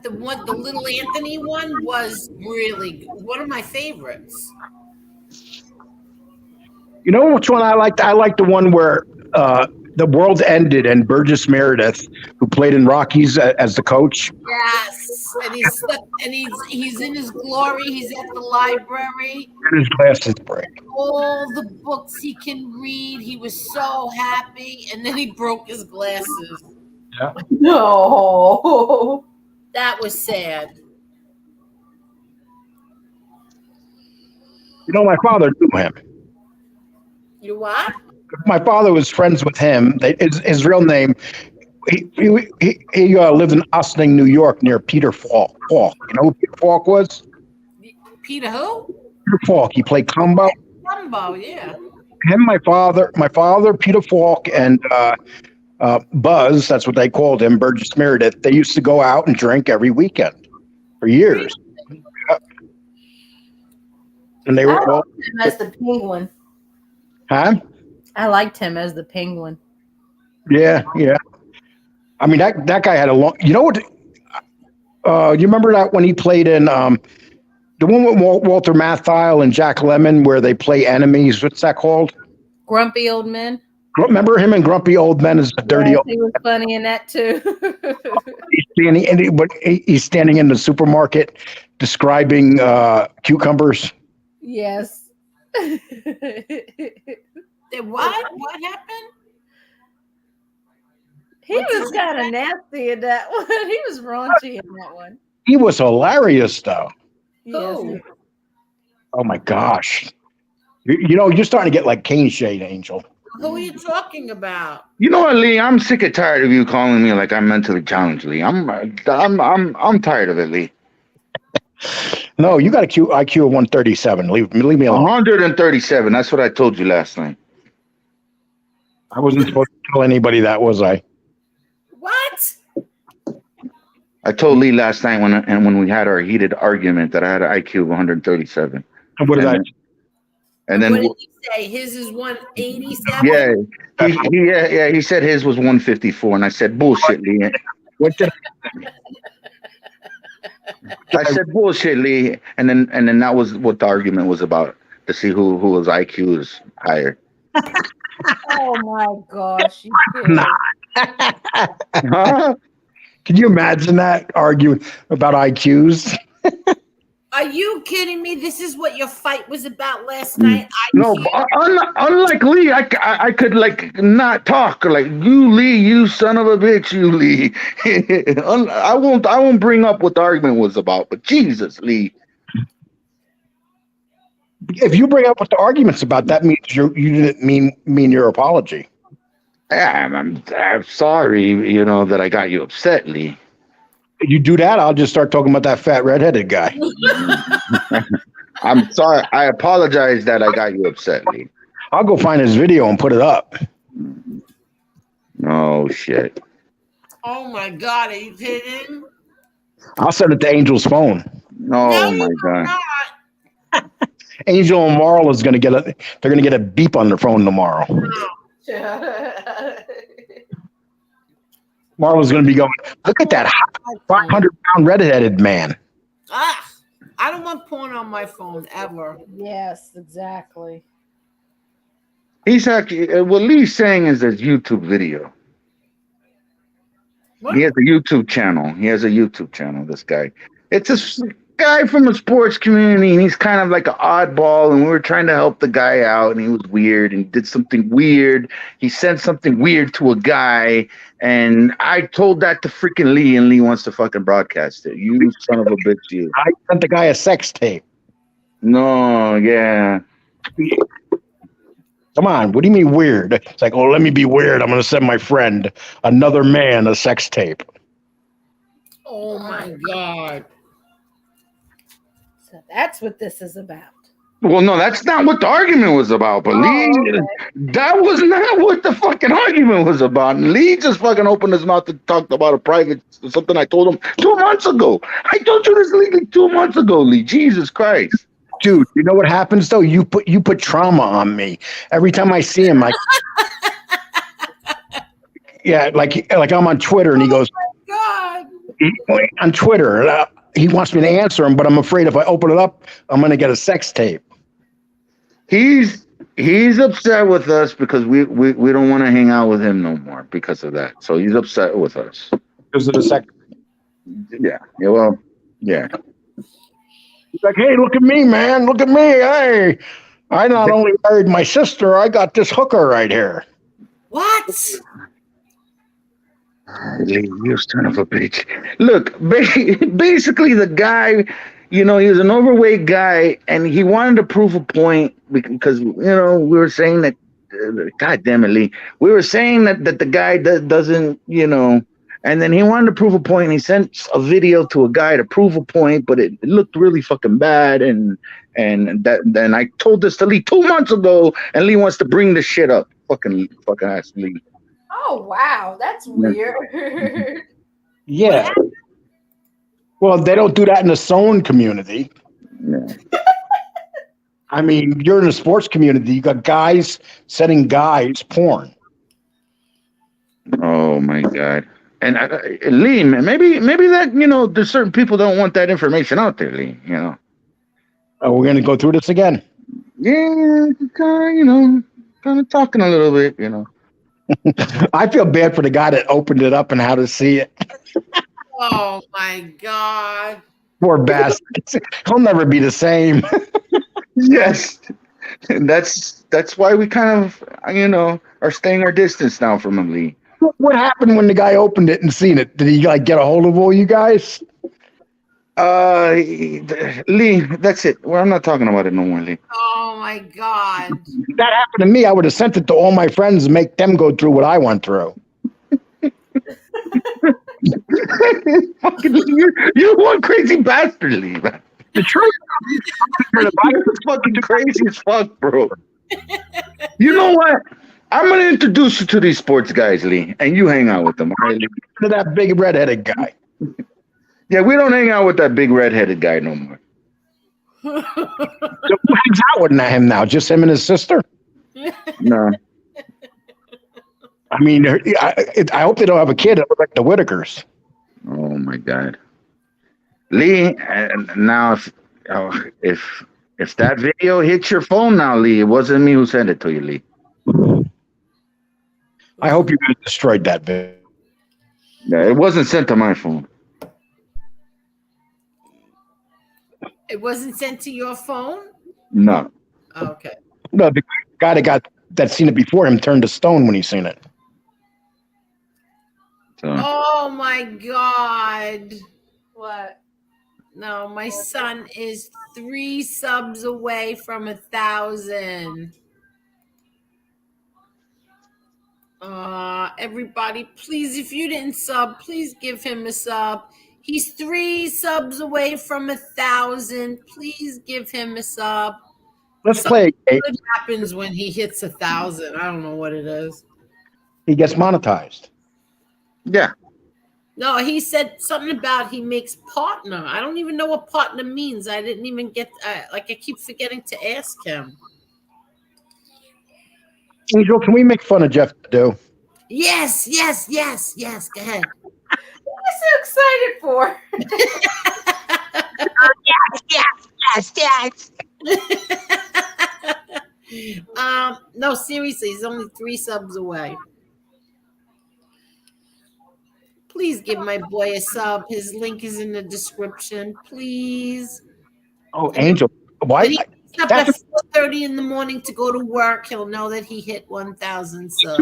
The Little Anthony one was really one of my favorites. You know which one I liked? I liked the one where the world ended and Burgess Meredith, who played in Rockies as the coach. Yes, and he's in his glory. He's at the library. And his glasses break. All the books he can read. He was so happy, and then he broke his glasses. Yeah. No. That was sad. You know, my father knew him. You what? My father was friends with him. His real name, he lived in Ossining, New York, near Peter Falk. You know who Peter Falk was? Peter who? Peter Falk. He played Columbo. Columbo, yeah. Him, my father, Peter Falk, and Buzz, that's what they called him, Burgess Meredith. They used to go out and drink every weekend for years. Yep. And they were all. Him as the penguin. Huh? I liked him as the penguin. Yeah. I mean, that guy had a long. You know what? You remember that when he played in the one with Walter Matthau and Jack Lemmon, where they play enemies? What's that called? Grumpy Old Men. Remember him in Grumpy Old Men as a dirty Yes, old. he was funny in that too. He's standing in the supermarket describing cucumbers. Yes. What happened? He was kind of nasty in that one. He was raunchy in that one. He was hilarious, though. Yes. Who? Oh my gosh! You know, you're starting to get like cane shade, Angel. Who are you talking about? You know what, Lee? I'm sick and tired of you calling me like I'm mentally challenged, Lee. I'm tired of it, Lee. No, you got a IQ of 137. Leave me alone. 137. That's what I told you last night. I wasn't supposed to tell anybody that, was I? What? I told Lee last night when we had our heated argument that I had an IQ of 137. And what did I? And then What did he say? His is 187? Yeah. He said his was 154, and I said bullshit, Lee. What did I said bullshit, Lee, and then that was what the argument was about, to see whose IQ is higher. Oh my gosh. You Nah. Huh? Can you imagine that arguing about IQs? Are you kidding me? This is what your fight was about last night? No, unlike Lee, I could like not talk like you, Lee. You son of a bitch, you, Lee. I won't bring up what the argument was about. But Jesus, Lee. If you bring up what the argument's about, that means you didn't mean your apology. Yeah, I'm sorry, that I got you upset, Lee. If you do that, I'll just start talking about that fat redheaded guy. I'm sorry. I apologize that I got you upset, Lee. I'll go find his video and put it up. Oh shit. Oh my God, are you kidding? I'll send it to Angel's phone. Oh my God. Not. Angel and Marl is gonna get they're gonna get a beep on their phone tomorrow. Marla's gonna be going, look at that 500-pound redheaded man. I don't want porn on my phone ever. Yes, exactly. He's actually what Lee's saying is his YouTube video. What? He has a YouTube channel. This guy. It's a guy from the sports community, and he's kind of like an oddball, and we were trying to help the guy out, and he was weird, and he did something weird. He sent something weird to a guy, and I told that to freaking Lee, and Lee wants to fucking broadcast it. You son of a bitch, you. I sent the guy a sex tape. No, yeah. Come on, what do you mean weird? It's like, oh, let me be weird. I'm going to send my friend, another man, a sex tape. Oh my God. So that's what this is about. Well, no, that's not what the argument was about. But Lee, that was not what the fucking argument was about. And Lee just fucking opened his mouth and talked about a private something I told him 2 months ago. I told you this legally 2 months ago, Lee. Jesus Christ, dude. You know what happens though? You put trauma on me every time I see him. Like, yeah, like I'm on Twitter and he goes, God. on Twitter. He wants me to answer him, but I'm afraid if I open it up, I'm going to get a sex tape. He's upset with us because we don't want to hang out with him no more because of that. So he's upset with us because of the sex. Yeah. Well, yeah. He's like, hey, look at me, man. Look at me. Hey, I not only married my sister, I got this hooker right here. What? You son of a bitch. Look, basically the guy, he was an overweight guy and he wanted to prove a point because, we were saying that, God damn it, Lee. We were saying that the guy doesn't, and then he wanted to prove a point and he sent a video to a guy to prove a point, but it looked really fucking bad. And then I told this to Lee 2 months ago and Lee wants to bring this shit up. Fucking ass Lee. Oh, wow. That's weird. Yeah. Well, they don't do that in the sewn community. Yeah. I mean, you're in the sports community. You got guys sending guys porn. Oh, my God. And Lee, maybe that, there's certain people don't want that information out there, Lee, Oh, we're going to go through this again? Yeah, kind of talking a little bit, I feel bad for the guy that opened it up and how to see it. Oh my God. Poor bastard. He'll never be the same. Yes. And that's why we kind of, are staying our distance now from him, Lee. What happened when the guy opened it and seen it? Did he get a hold of all you guys? Lee, that's it. Well, I'm not talking about it no more, Lee. Oh my God. If that happened to me, I would have sent it to all my friends and make them go through what I went through. You're one crazy bastard, Lee. Man. The truth is fucking crazy as fuck, bro. You know what? I'm gonna introduce you to these sports guys, Lee, and you hang out with them. All right? To that big redheaded guy. Yeah, we don't hang out with that big redheaded guy no more. So who hangs out with him now? Just him and his sister? No. I mean, I hope they don't have a kid. It looks like the Whitakers. Oh my God, Lee! Now, if that video hits your phone now, Lee, it wasn't me who sent it to you, Lee. I hope you guys destroyed that video. Yeah, it wasn't sent to my phone. It wasn't sent to your phone? No. Okay. No, the guy that seen it before him turned to stone when he seen it. So. Oh my God. What? No, my son is 3 subs away from 1,000. Everybody, please, if you didn't sub, please give him a sub. He's 3 subs away from 1,000. Please give him a sub. Let's play. What happens when he hits 1,000? I don't know what it is. He gets monetized. Yeah. No, he said something about he makes partner. I don't even know what partner means. I didn't even get, I keep forgetting to ask him. Angel, can we make fun of Jeff Dew? Yes. Go ahead. What am I so excited for? Yes. No, seriously, he's only 3 subs away. Please give my boy a sub. His link is in the description. Please. Oh, Angel, why? When he wakes up at 4:30 in the morning to go to work, he'll know that he hit 1,000 subs.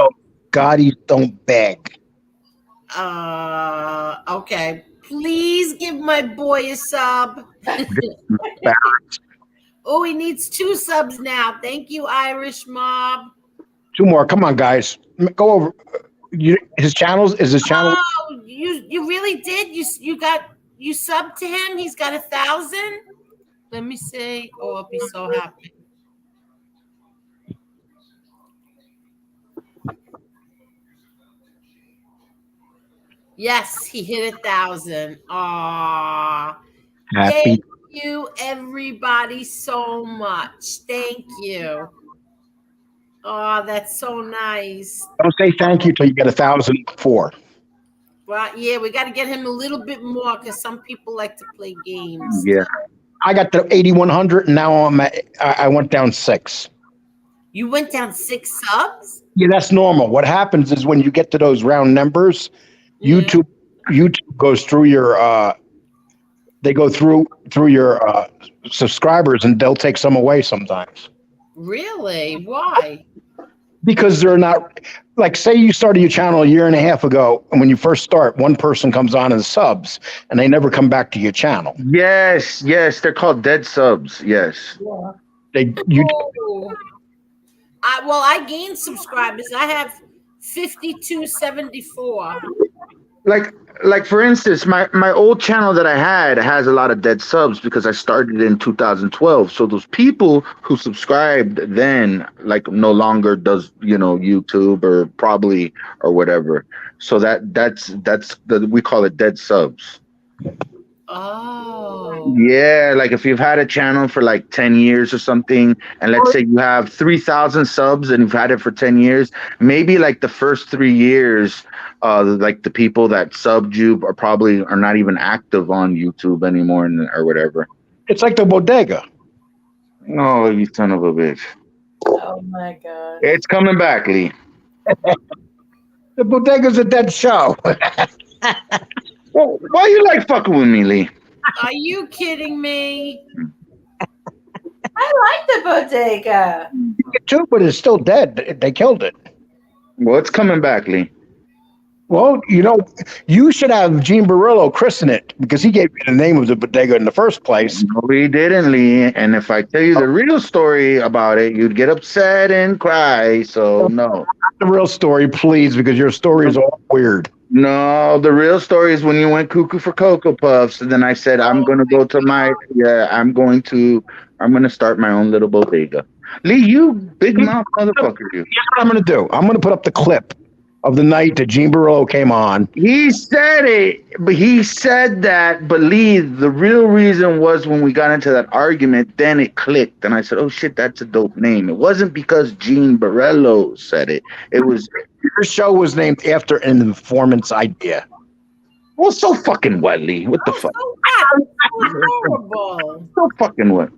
Gotti, don't beg. Okay. Please give my boy a sub. Oh, he needs 2 subs now. Thank you, Irish Mob. Two more. Come on, guys. Go over. His channels is his channel. Oh, you really did? You subbed to him? He's got 1,000? Let me see. Oh, I'll be so happy. Yes, he hit 1,000. Aw. Happy. Thank you, everybody, so much. Thank you. Oh, that's so nice. Don't say thank you till you get 1,004. Well, yeah, we got to get him a little bit more because some people like to play games. Yeah. I got to 8,100, and now I went down 6. You went down 6 subs? Yeah, that's normal. What happens is when you get to those round numbers, Yeah. YouTube goes through your they go through your subscribers, and they'll take some away sometimes. Really? Why? Because they're not, like, say you started your channel a year and a half ago, and when you first start, one person comes on as subs, and they never come back to your channel. Yes, they're called dead subs. Yes. Oh. I gained subscribers. I have 5274. Like for instance, my old channel that I had has a lot of dead subs because I started in 2012. So those people who subscribed then, like, no longer does, YouTube or probably or whatever. So that's we call it dead subs. Oh. Yeah, like if you've had a channel for like 10 years or something, and let's say you have 3,000 subs and you've had it for 10 years, maybe like the first 3 years, like the people that subbed you are not even active on YouTube anymore or whatever. It's like the bodega. Oh, you son of a bitch. Oh my god. It's coming back, Lee. The bodega's a dead show. Well, why you like fucking with me, Lee? Are you kidding me? I like the bodega. Too, but it's still dead. They killed it. Well, it's coming back, Lee. Well, you should have Gene Barillo christen it because he gave you the name of the bodega in the first place. No, we didn't, Lee. And if I tell you the real story about it, you'd get upset and cry. So no. Not the real story, please, because your story is all weird. No, the real story is when you went cuckoo for Cocoa Puffs, and then I said I'm gonna go to I'm gonna start my own little bodega. Lee, you big mouth motherfucker, you. Here's what I'm gonna do. I'm gonna put up the clip of the night that Gene Barillo came on. He said it, but but Lee, the real reason was when we got into that argument, then it clicked, and I said, "Oh shit, that's a dope name." It wasn't because Gene Barillo said it. It was. Your show was named after an informant's idea. Well, so fucking what, Lee? What the fuck? So horrible. So fucking what?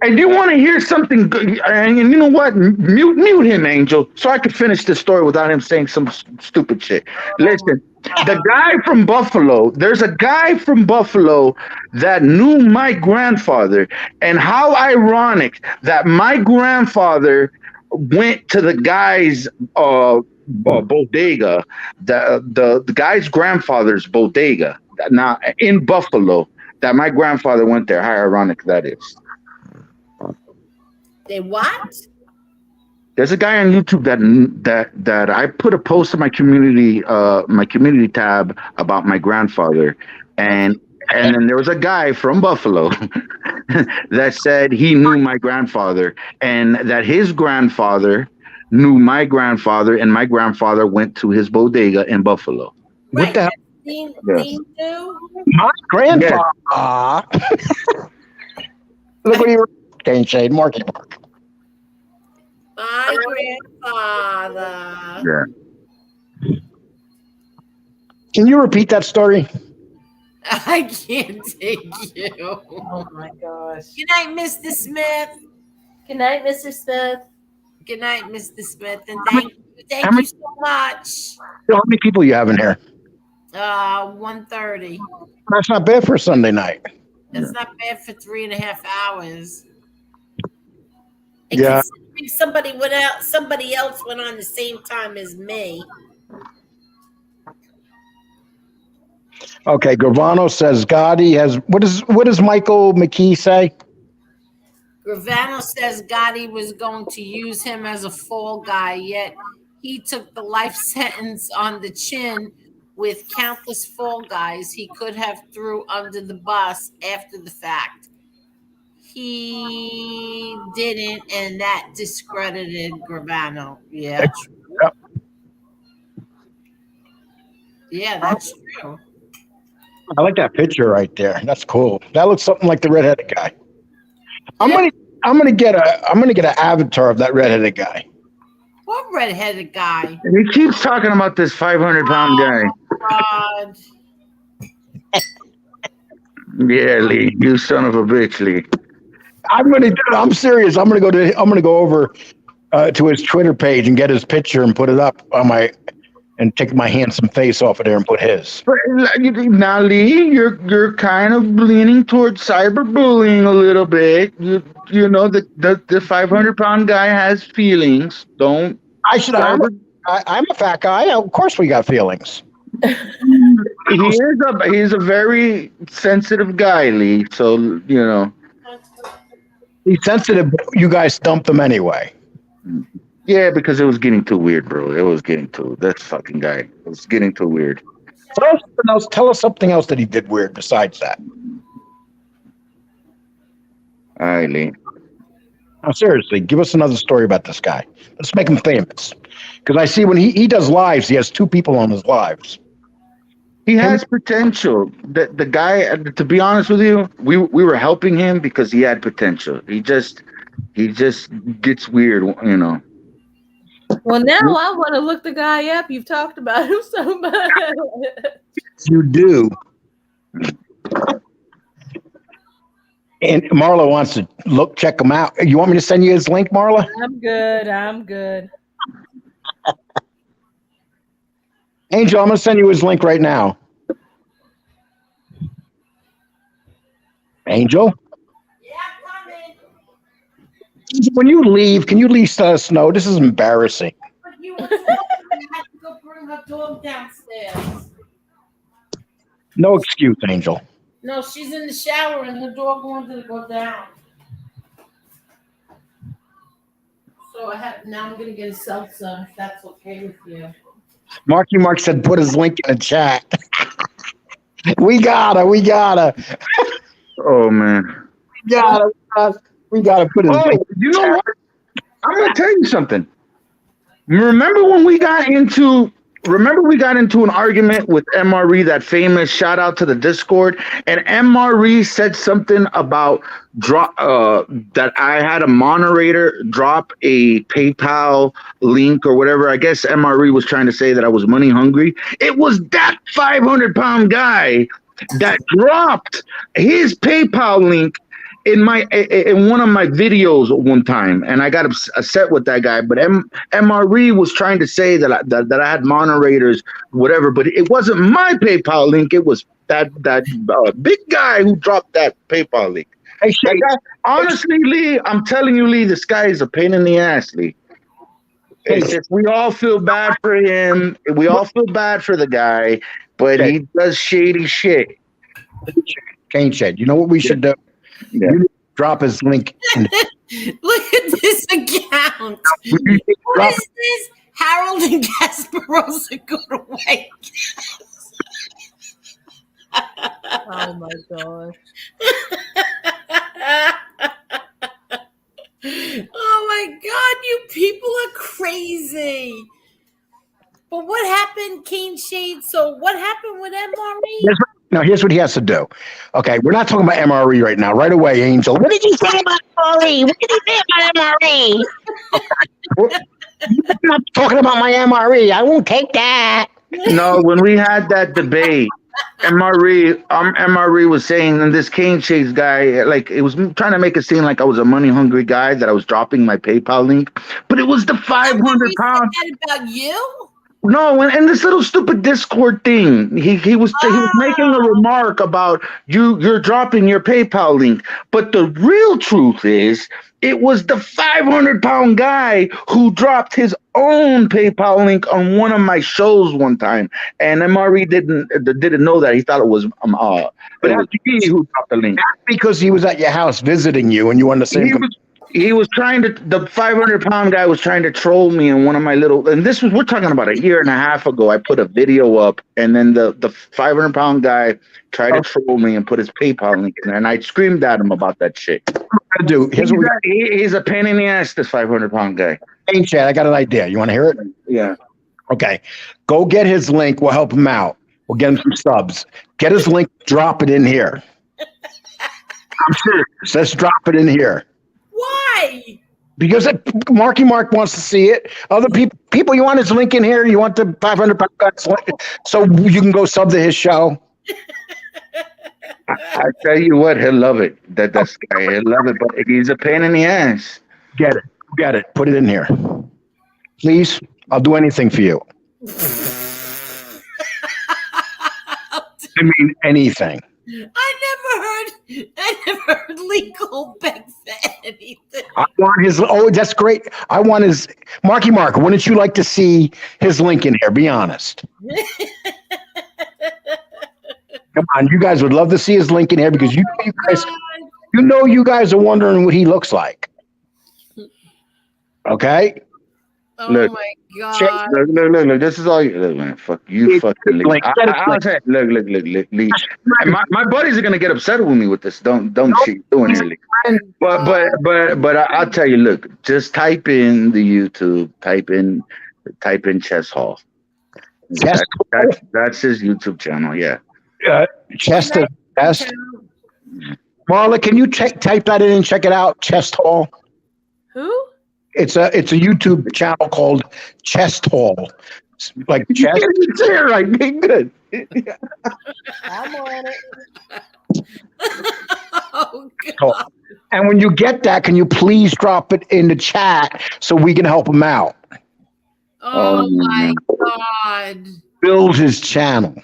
And you want to hear something good? And you know what? Mute him, Angel, so I could finish the story without him saying some stupid shit. Listen, the guy from Buffalo, there's a guy from Buffalo that knew my grandfather, and how ironic that my grandfather went to the guy's bodega, the guy's grandfather's bodega, now in Buffalo, that my grandfather went there. How ironic that is. They what? There's a guy on YouTube that I put a post in my community tab about my grandfather, and then there was a guy from Buffalo that said he knew my grandfather, and that his grandfather knew my grandfather, and my grandfather went to his bodega in Buffalo. Right. What the hell? They knew? My grandfather. Look what he wrote. Kane Shade, Marky Mark. My grandfather. Yeah. Can you repeat that story? I can't take you. Oh my gosh. Good night, Mr. Smith. Good night, Mr. Smith. Good night, Mr. Smith. And thank you so much. How many people you have in here? 1:30. That's not bad for a Sunday night. That's not bad for 3.5 hours. And Yeah. considering somebody else went on the same time as me. Okay, Gravano says Gotti has what does Michael McKee say? Gravano says Gotti was going to use him as a fall guy, yet he took the life sentence on the chin with countless fall guys he could have threw under the bus after the fact. He didn't, and that discredited Gravano. Yeah, true. Yep. Yeah, that's true. I like that picture right there. That's cool. That looks something like the redheaded guy. I'm gonna get an avatar of that redheaded guy. What redheaded guy? He keeps talking about this 500-pound guy. God. Yeah, Lee, you son of a bitch, Lee. I'm serious. I'm gonna go over to his Twitter page and get his picture and put it up on and take my handsome face off of there and put his. Now, Lee, you're kind of leaning towards cyberbullying a little bit. You know the 500-pound guy has feelings. Don't. I'm a fat guy. Of course, we got feelings. He's a very sensitive guy, Lee. So you know. He's sensitive, but you guys dumped him anyway. Yeah, because it was getting too weird, bro. It was getting too. That fucking guy. It was getting too weird. Tell us something else that he did weird besides that. All right, Lee. No, seriously, give us another story about this guy. Let's make him famous. Because I see when he does lives, he has two people on his lives. He has potential. The guy, to be honest with you, we were helping him because he had potential. He just gets weird, you know. Well, now I want to look the guy up. You've talked about him so much. You do. And Marla wants to check him out. You want me to send you his link, Marla? I'm good. Angel, I'm going to send you his link right now. Angel? Yeah, coming. When you leave, can you at least let us know? This is embarrassing. But you were talking. I had to go bring her dog downstairs. No excuse, Angel. No, she's in the shower and the dog wanted to go down. So now I'm gonna get a seltzer if that's okay with you. Marky Mark said put his link in the chat. We gotta. Oh man. We gotta put his link. You know what? I'm gonna tell you something. Remember we got into an argument with MRE, that famous shout out to the Discord, and MRE said something about that I had a moderator drop a PayPal link or whatever. I guess MRE was trying to say that I was money hungry. It was that 500-pound guy that dropped his PayPal link in one of my videos one time, and I got upset with that guy. But MRE was trying to say that I had moderators, whatever. But it wasn't my PayPal link. It was that big guy who dropped that PayPal link. Hey, honestly, Lee, I'm telling you, Lee, this guy is a pain in the ass, Lee. We all feel bad for him. We all feel bad for the guy, but he does shady shit. Kane Shed, you know what we should do? Yeah. You drop his link. Look at this account. What is this? Harold and Gasparosa go to White Castle. Oh my gosh. Oh my God, you people are crazy. But what happened, Kane Shade? So what happened with MRE? Now, here's what he has to do. Okay, we're not talking about MRE right now. Right away, Angel. What did you say about MRE? What did you say about MRE? I'm not talking about my MRE. I won't take that. No, when we had that debate, MRE was saying, and this Kane Shades guy, like, it was trying to make it seem like I was a money hungry guy, that I was dropping my PayPal link, but it was the 500-pound. About you? No, and this little stupid Discord thing, he was making a remark about you're dropping your PayPal link, but the real truth is it was the 500-pound guy who dropped his own PayPal link on one of my shows one time, and MRE didn't know that. He thought it was but it was he who dropped the link. Because he was at your house visiting you, and you wanted to say He was trying to. The 500-pound guy was trying to troll me in one of my little. And this was we're talking about a year and a half ago. I put a video up, and then the 500-pound guy tried to troll me and put his PayPal link in there, and I screamed at him about that shit. Dude, He's a pain in the ass. This 500-pound guy. Hey, Chad, I got an idea. You want to hear it? Yeah. Okay. Go get his link. We'll help him out. We'll get him some subs. Get his link. Drop it in here. I'm serious. Let's drop it in here. Why? Because Marky Mark wants to see it. Other people, you want his link in here? You want the 500-pound guy's link so you can go sub to his show? I tell you what, he'll love it. That's guy, he'll love it, but he's a pain in the ass. Get it. Put it in here. Please, I'll do anything for you. I mean, anything. I never heard legal beg for anything. I want his. Oh, that's great. I want his. Marky Mark, wouldn't you like to see his link in here? Be honest. Come on, you guys would love to see his link in here because you guys are wondering what he looks like. Okay. Oh Look, my god! Look. This is all you. Look, man, fuck you, fucking Lee. I'll say, look, Lee. My buddies are gonna get upset with me with this. Don't shit doing here, Lee. But I'll tell you. Look, just type in the YouTube. Type in Chess Hall. That's his YouTube channel. Yeah. Chest. Marla, can you type that in and check it out? Chest Hall. Who? It's a YouTube channel called Chest Hall. Like chest. You're right. Good. I'm on it. Oh god! And when you get that, can you please drop it in the chat so we can help him out? Oh my god! Build his channel.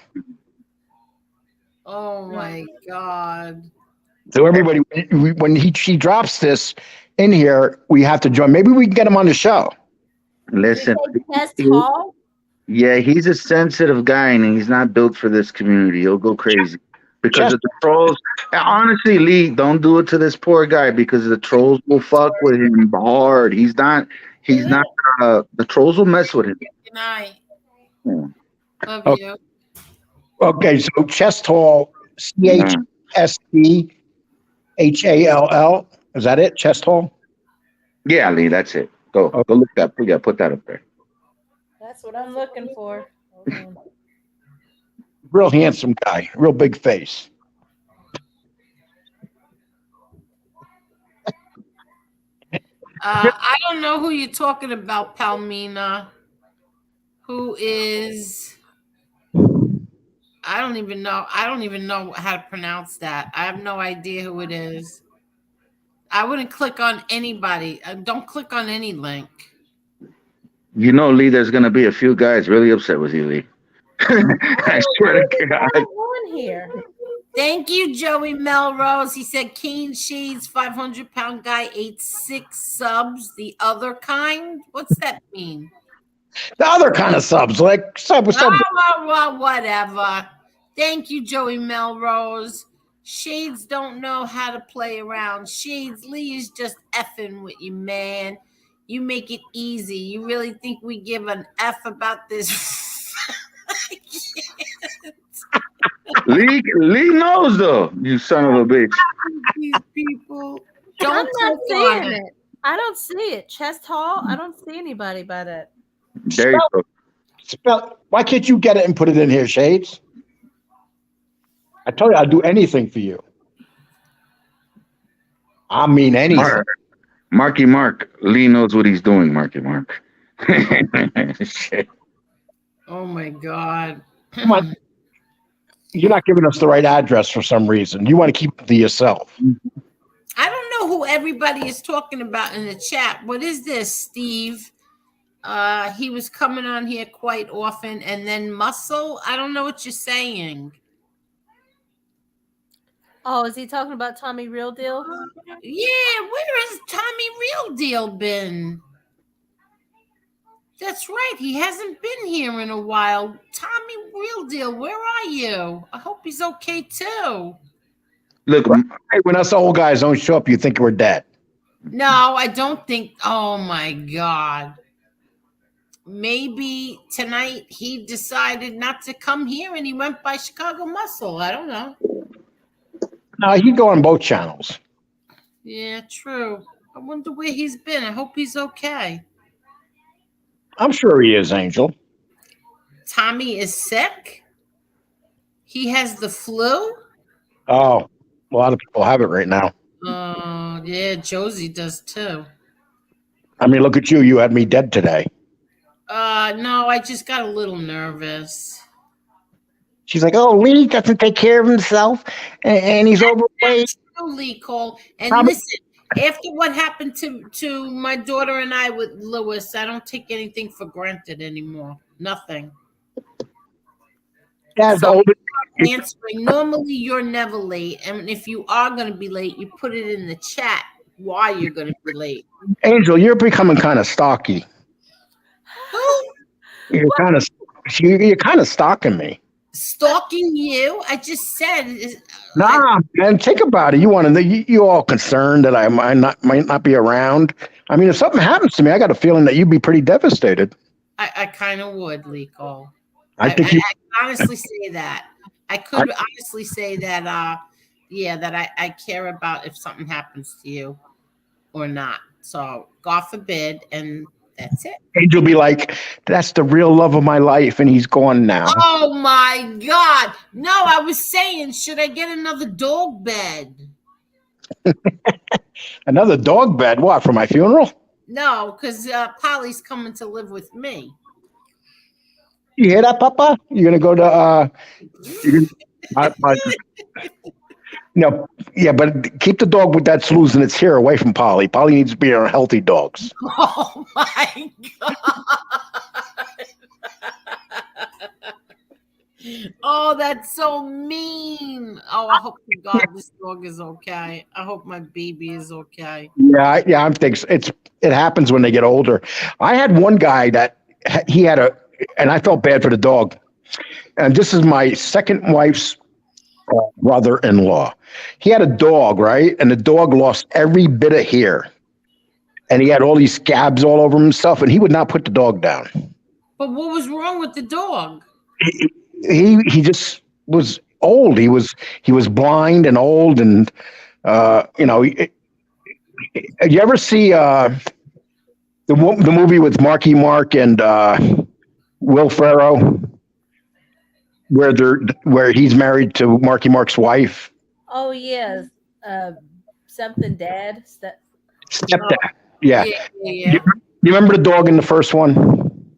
Oh my god! So everybody, when he drops this in here, we have to join. Maybe we can get him on the show. Listen. Chest Hall? Yeah, he's a sensitive guy, and he's not built for this community. He'll go crazy because of the trolls. Honestly, Lee, don't do it to this poor guy because the trolls will fuck with him hard. He's not. The trolls will mess with him. Good night. Yeah. Love you. Okay, so Chest Hall, CHSTHALL. Is that it? Chest Hall? Yeah, Lee, that's it. Go look that. Yeah, put that up there. That's what I'm looking for. Real handsome guy, real big face. I don't know who you're talking about, Palmina. Who is? I don't even know. I don't even know how to pronounce that. I have no idea who it is. I wouldn't click on anybody. Don't click on any link. You know, Lee, there's gonna be a few guys really upset with you, Lee. I swear to God. I'm on here. Thank you, Joey Melrose. He said Keen Shades, 500-pound guy, ate 6 subs. The other kind? What's that mean? The other kind of subs, like sub. Well, whatever. Thank you, Joey Melrose. Shades don't know how to play around. Shades, Lee is just effing with you, man. You make it easy. You really think we give an F about this? Lee knows though. You son of a bitch. These people I'm don't not click on seeing it. I don't see it. Chest Hall? I don't see anybody by that. There you go. Why can't you get it and put it in here, Shades? I told you I'd do anything for you. I mean anything. Marky Mark. Lee knows what he's doing, Marky Mark. Shit. Oh my God. Come on. You're not giving us the right address for some reason. You want to keep it to yourself. I don't know who everybody is talking about in the chat. What is this, Steve? He was coming on here quite often, and then Muscle. I don't know what you're saying. Oh, is he talking about Tommy Real Deal? Yeah, where has Tommy Real Deal been? That's right. He hasn't been here in a while. Tommy Real Deal, where are you? I hope he's okay too. Look, when us old guys don't show up, you think we're dead. No, I don't think. Oh my God. Maybe tonight he decided not to come here and he went by Chicago Muscle. I don't know. No, he'd go on both channels. Yeah, true. I wonder where he's been. I hope he's okay. I'm sure he is, Angel. Tommy is sick. He has the flu. Oh, a lot of people have it right now. Oh, yeah, Josie does too. I mean, look at you. You had me dead today. No, I just got a little nervous. She's like, oh, Lee doesn't take care of himself and he's overweight. That's true, Lee Cole. And Probably- listen, after what happened to my daughter and I with Lewis, I don't take anything for granted anymore. Nothing. Yeah, the So older, answering. Normally, you're never late, and if you are going to be late, you put it in the chat why you're going to be late. Angel, you're becoming kind of stocky. You're kind of stalking me. Stalking you? I just said. Nah, man, think about it. You all concerned that I might not be around. I mean, if something happens to me, I got a feeling that you'd be pretty devastated. I kind of would, Lee Cole. I think I can honestly say that. I could honestly say that. Yeah, that I care about if something happens to you or not. So God forbid, and that's it. Angel be like, that's the real love of my life, and he's gone now. Oh my God! No, I was saying, should I get another dog bed? Another dog bed? What, for my funeral? No, because Polly's coming to live with me. You hear that, Papa? You're gonna go to no, yeah, but keep the dog with that slews in its hair away from Polly. Polly needs to be around healthy dogs. Oh my God! Oh, that's so mean. Oh, I hope to God this dog is okay. I hope my baby is okay. Yeah, I think it happens when they get older. I had one guy that he had and I felt bad for the dog. And this is my second wife's brother-in-law. He had a dog, right? And the dog lost every bit of hair. And he had all these scabs all over himself, and he would not put the dog down. But what was wrong with the dog? He just was old. He was blind and old, and you you ever see the movie with Marky Mark and Will Ferrell, where he's married to Marky Mark's wife? Oh yes, something dad. Stepdad. Yeah. Yeah. You remember the dog in the first one?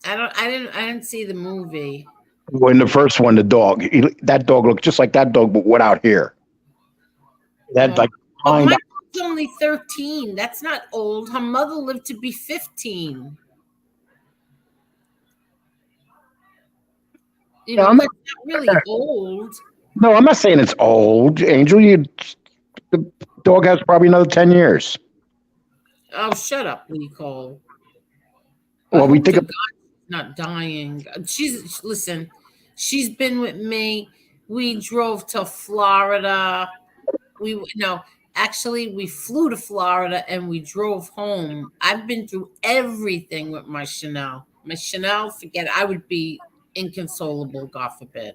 I didn't see the movie. Well, in the first one, the dog. That dog looked just like that dog, but without hair. That like. But my dog's only 13. That's not old. Her mother lived to be 15. You know, that's not really old. No, I'm not saying it's old, Angel. The dog has probably another 10 years. Oh, shut up, Nicole. Well, we think not dying. Listen. She's been with me. We drove to Florida. We flew to Florida and we drove home. I've been through everything with my Chanel. My Chanel, forget it. I would be inconsolable, God forbid.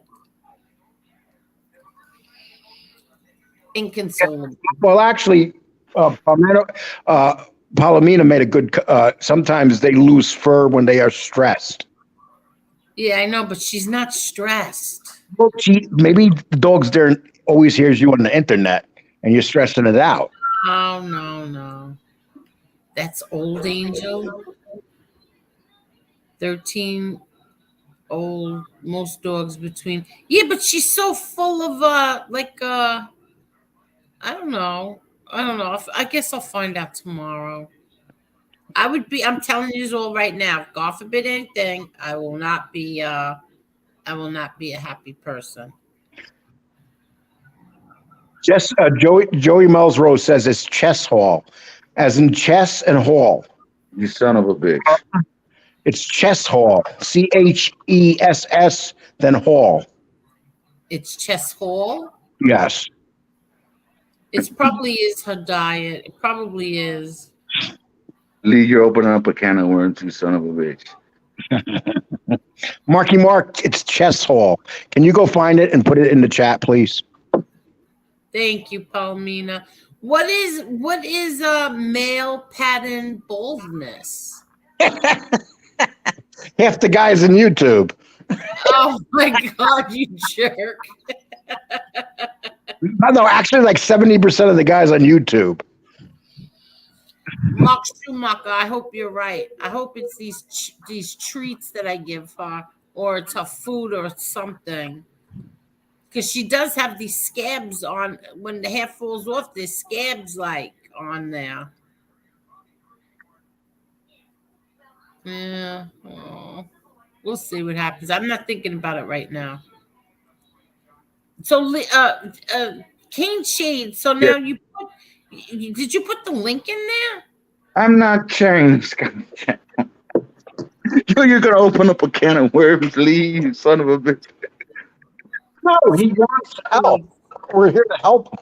Inconsolable. Well, actually, Palomino made a good. Sometimes they lose fur when they are stressed. Yeah, I know, but she's not stressed. Well, maybe the dog's there and always hears you on the internet, and you're stressing it out. Oh no, that's old Angel. 13 old. Most dogs between. Yeah, but she's so full of I don't know. I guess I'll find out tomorrow. I'm telling you this all right now. God forbid anything, I will not be a happy person. Just Joey Melrose says it's chess hall, as in chess and hall. You son of a bitch. It's chess hall. CHESS, then hall. It's Chess Hall. Yes. It probably is her diet. It probably is. Lee, you're opening up a can of worms, you son of a bitch. Marky Mark, it's Chess Hall. Can you go find it and put it in the chat, please? Thank you, Palmina. What is male pattern baldness? Half the guys in YouTube. Oh my God, you jerk! No, actually, like 70% of the guys on YouTube. Mark Schumacher, I hope you're right. I hope it's these treats that I give her, or it's her food or something. Because she does have these scabs on. When the hair falls off, there's scabs like on there. Yeah. Oh. We'll see what happens. I'm not thinking about it right now. So, Cane Shade. So now did you put the link in there? I'm not sharing this kind of channel. You're gonna open up a can of worms, Lee, you son of a bitch. No, he wants help. We're here to help him.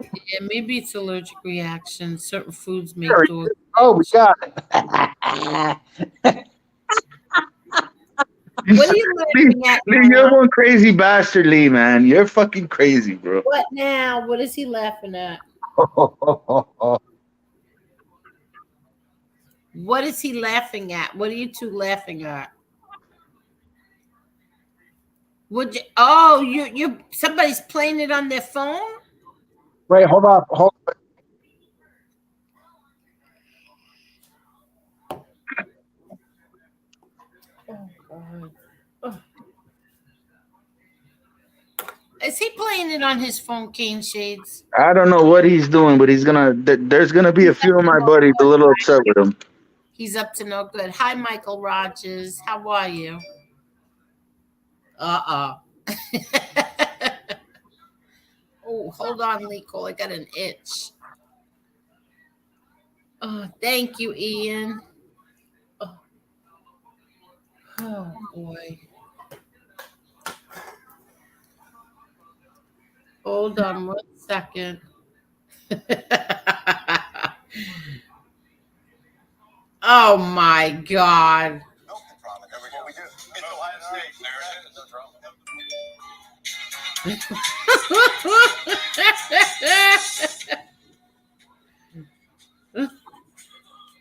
Yeah, maybe it's allergic reaction. Certain foods make Sure. dogs. Oh, we got it. What are you laughing at? Lee, you're one crazy bastard, Lee, man. You're fucking crazy, bro. What now? What is he laughing at? What is he laughing at? What are you two laughing at? Would you? Oh, you somebody's playing it on their phone. Wait, hold on. Hold on. Is he playing it on his phone, Cane Shades? I don't know what he's doing, but there's gonna be a few of my buddies a little upset with him. He's up to no good. Hi, Michael Rogers. How are you? Oh, hold on, Lee Cole. I got an itch. Oh, thank you, Ian. Oh boy. Hold on 1 second. Oh my God.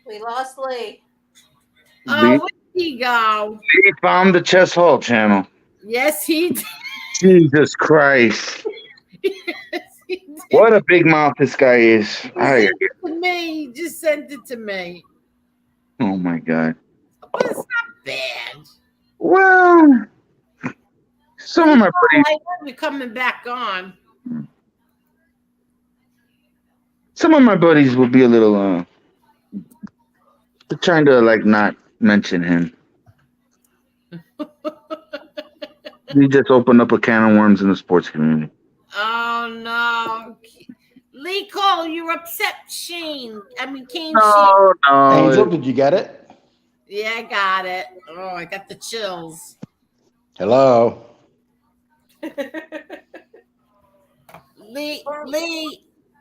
We lost Lee. Oh, where'd he go? He found the Chess Hall channel. Yes, he did. Jesus Christ. Yes, he did. What a big mouth this guy is. He sent it to me. He just sent it to me. Oh my God. But it's not bad. Well, some of my buddies. I know you're coming back on. Some of my buddies will be a little they're trying to like not mention him. He just opened up a can of worms in the sports community. Oh no. Lee Cole, you're upset, Shane. I mean Cane No, no. Angel, did you get it? Shane. Yeah, I got it. Oh, I got the chills. Hello. Lee,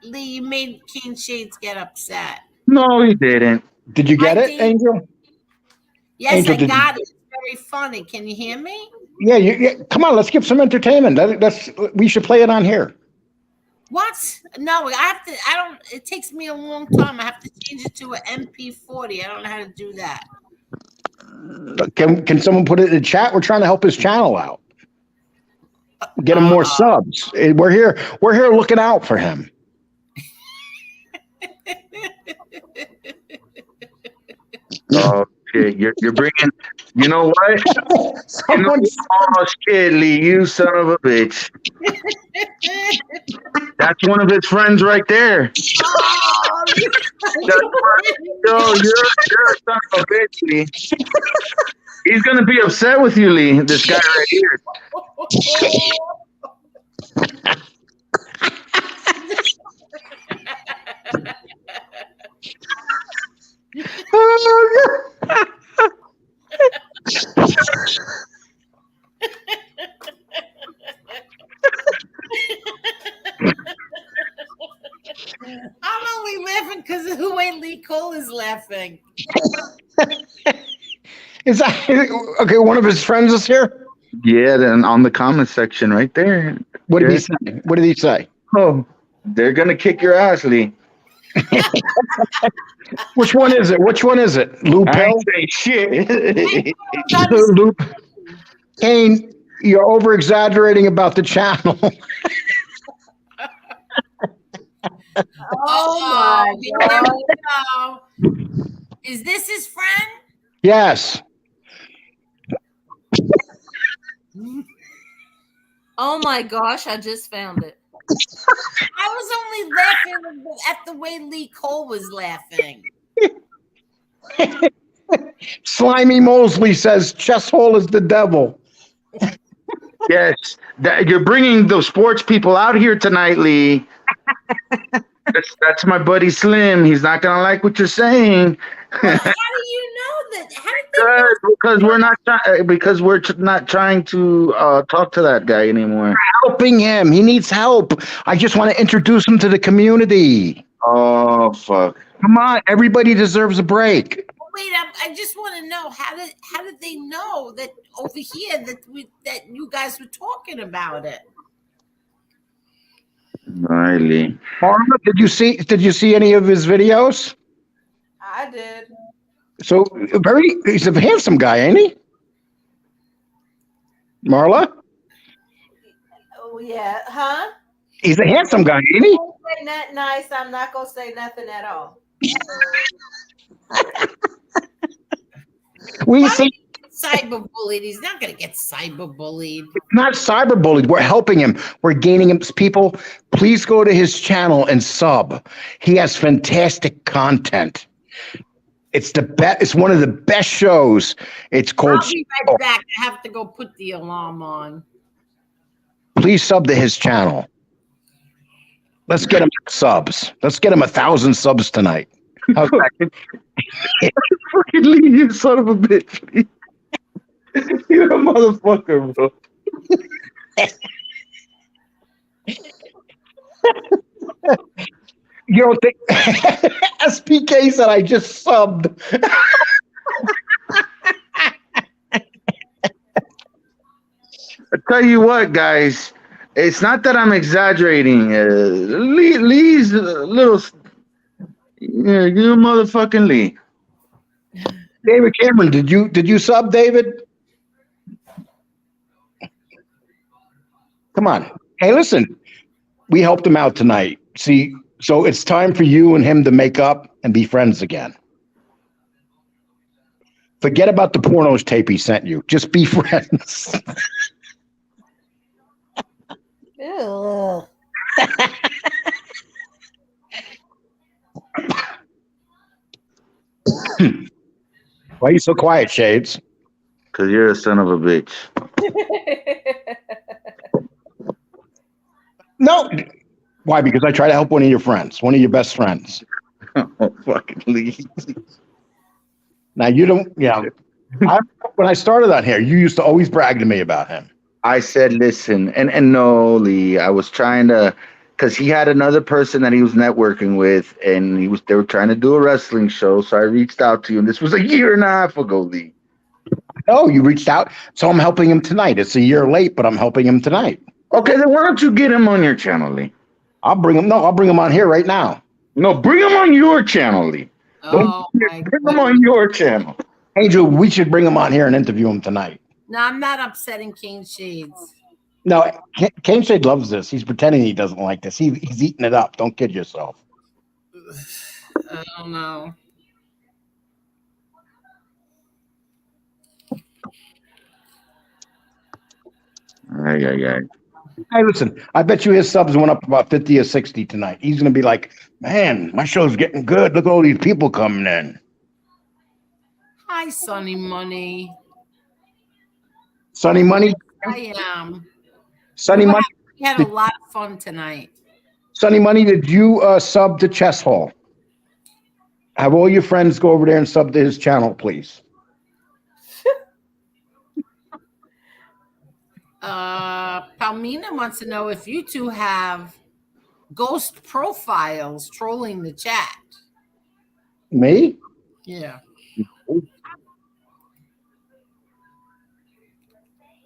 you made King Shades get upset. No, he didn't. Did you get I it, did. Angel? Yes, Angel, I did got it. It's very funny. Can you hear me? Yeah, come on, let's give some entertainment. We should play it on here. What? No, I don't. It takes me a long time. I have to change it to an MP40. I don't know how to do that. Can someone put it in the chat? We're trying to help his channel out. Get him more subs. We're here looking out for him. Oh shit! You're bringing. You know what? Oh shit, Lee! You son of a bitch! That's one of his friends right there. Oh, Yo, you're a son of a bitch, Lee. He's gonna be upset with you, Lee. This guy right here. I'm only laughing because of the way Lee Cole is laughing. Is that okay? One of his friends is here. Yeah, then on the comment section right there. What did he say? What did he say? Oh, they're gonna kick your ass, Lee. Which one is it? Which one is it? Lou I Pell? ain't say shit. Lou Kane, you're over exaggerating about the channel. Oh my God. Is this his friend? Yes. Oh my gosh, I just found it. I was only laughing at the way Lee Cole was laughing. Slimy Mosley says chest hole is the devil. Yes, you're bringing the sports people out here tonight, Lee. That's my buddy Slim. He's not gonna like what you're saying. Well, how do you know that? How did they know? Because we're not trying to talk to that guy anymore. Helping him. He needs help. I just want to introduce him to the community. Oh fuck! Come on, everybody deserves a break. Wait, I just want to know how did they know that over here that you guys were talking about it? Riley. Marla, did you see any of his videos? I did. So he's a handsome guy, ain't he? Marla? Oh yeah, huh? He's a handsome guy, ain't he? Don't say that nice. I'm not gonna say nothing at all. We see Cyberbullied. He's not going to get cyberbullied. not cyberbullied. We're helping him. We're gaining him. People, please go to his channel and sub. He has fantastic content. It's the best. It's one of the best shows. It's called. I'll be right back. I have to go put the alarm on. Please sub to his channel. Let's get him subs. Let's get him 1,000 subs tonight. How's that? Fucking Lee, you son of a bitch. You're a motherfucker, bro. You don't think SPK said I just subbed? I tell you what, guys, it's not that I'm exaggerating. Lee's a little. Yeah, you motherfucking Lee. David Cameron, did you sub, David? Come on. Hey, listen, we helped him out tonight. See, so it's time for you and him to make up and be friends again. Forget about the pornos tape he sent you. Just be friends. Ew. Why are you so quiet, Shades? Because you're a son of a bitch. No. Why? Because I try to help one of your friends, one of your best friends. Oh, fucking Lee. Now, you don't, when I started on here, you used to always brag to me about him. I said, listen, and no, Lee, I was trying to, because he had another person that he was networking with, and they were trying to do a wrestling show, so I reached out to you, and this was a year and a half ago, Lee. Oh, you reached out, so I'm helping him tonight. It's a year late, but I'm helping him tonight. Okay, then why don't you get him on your channel, Lee? I'll bring him on here right now. No, bring him on your channel, Lee. Oh, my Bring God. him on your channel. Angel, we should bring him on here and interview him tonight. No, I'm not upsetting King Shades. No, Kane Shade loves this. He's pretending he doesn't like this. He's eating it up. Don't kid yourself. I don't know. Ay. Hey, listen, I bet you his subs went up about 50 or 60 tonight. He's going to be like, man, my show's getting good. Look at all these people coming in. Hi, Sonny Money. Sonny Money? I am. Sonny Money? We had a lot of fun tonight. Sonny Money, did you sub to Chess Hall? Have all your friends go over there and sub to his channel, please. Palmina wants to know if you two have ghost profiles trolling the chat. Me? Yeah.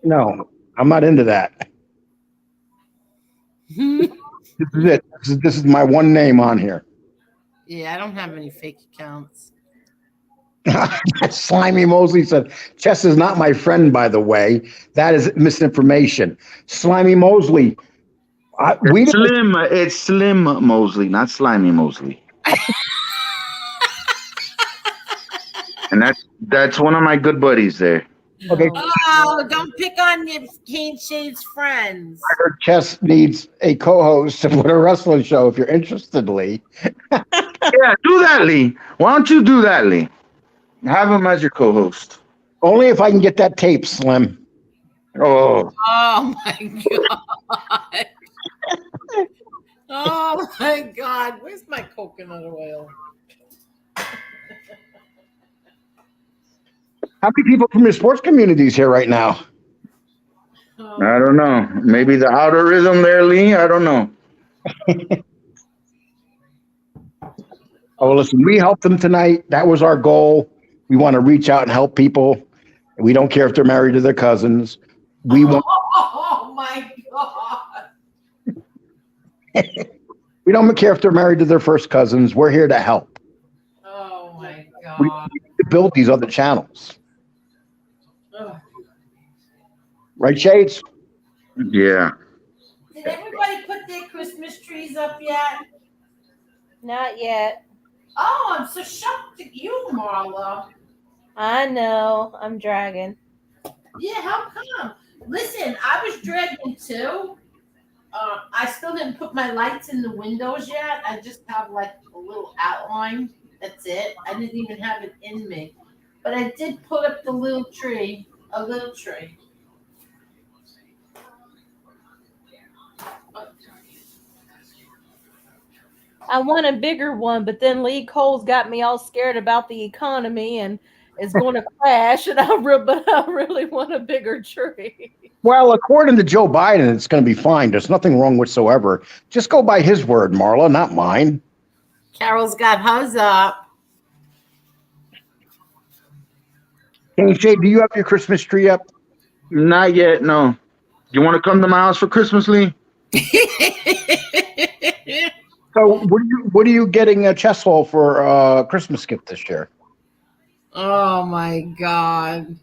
No, I'm not into that. Yeah, This is it. This is my one name on here. I don't have any fake accounts. Slimy Mosley said, Chess is not my friend, by the way. That is misinformation. Slimy Mosley, we didn't. It's Slim Mosley, not Slimy Mosley. And that's one of my good buddies there. Okay, Oh, don't pick on your Kane Shade's friends. I heard Chess needs a co-host to put a wrestling show. If you're interested, Lee. Yeah, do that, Lee. Why don't you do that, Lee? Have him as your co-host. Only if I can get that tape, Slim. Oh, Oh my god. Oh my god. Where's my coconut oil? How many people from your sports communities here right now? Oh, I don't know. Maybe the outer rhythm there, Lee. I don't know. Oh, listen, we helped them tonight. That was our goal. We want to reach out and help people. We don't care if they're married to their cousins. We want. oh my god. We don't care if they're married to their first cousins. We're here to help. Oh my We god. need to build these other channels. Ugh. Right, Shades? Yeah. Did everybody put their Christmas trees up yet? Not yet. Oh, I'm so shocked at you, Marla. I know. I'm dragging. Yeah, how come? Listen, I was dragging too. I still didn't put my lights in the windows yet. I just have like a little outline. That's it. I didn't even have it in me. But I did put up the little tree, a little tree. I want a bigger one, but then Lee Cole's got me all scared about the economy and it's going to crash. And but I really want a bigger tree. Well, according to Joe Biden, it's going to be fine. There's nothing wrong whatsoever. Just go by his word, Marla, not mine. Carol's got hers up. Hey, Jay, do you have your Christmas tree up? Not yet, no. You want to come to my house for Christmas, Lee? So, what are you getting a chess hole for Christmas gift this year? Oh my god.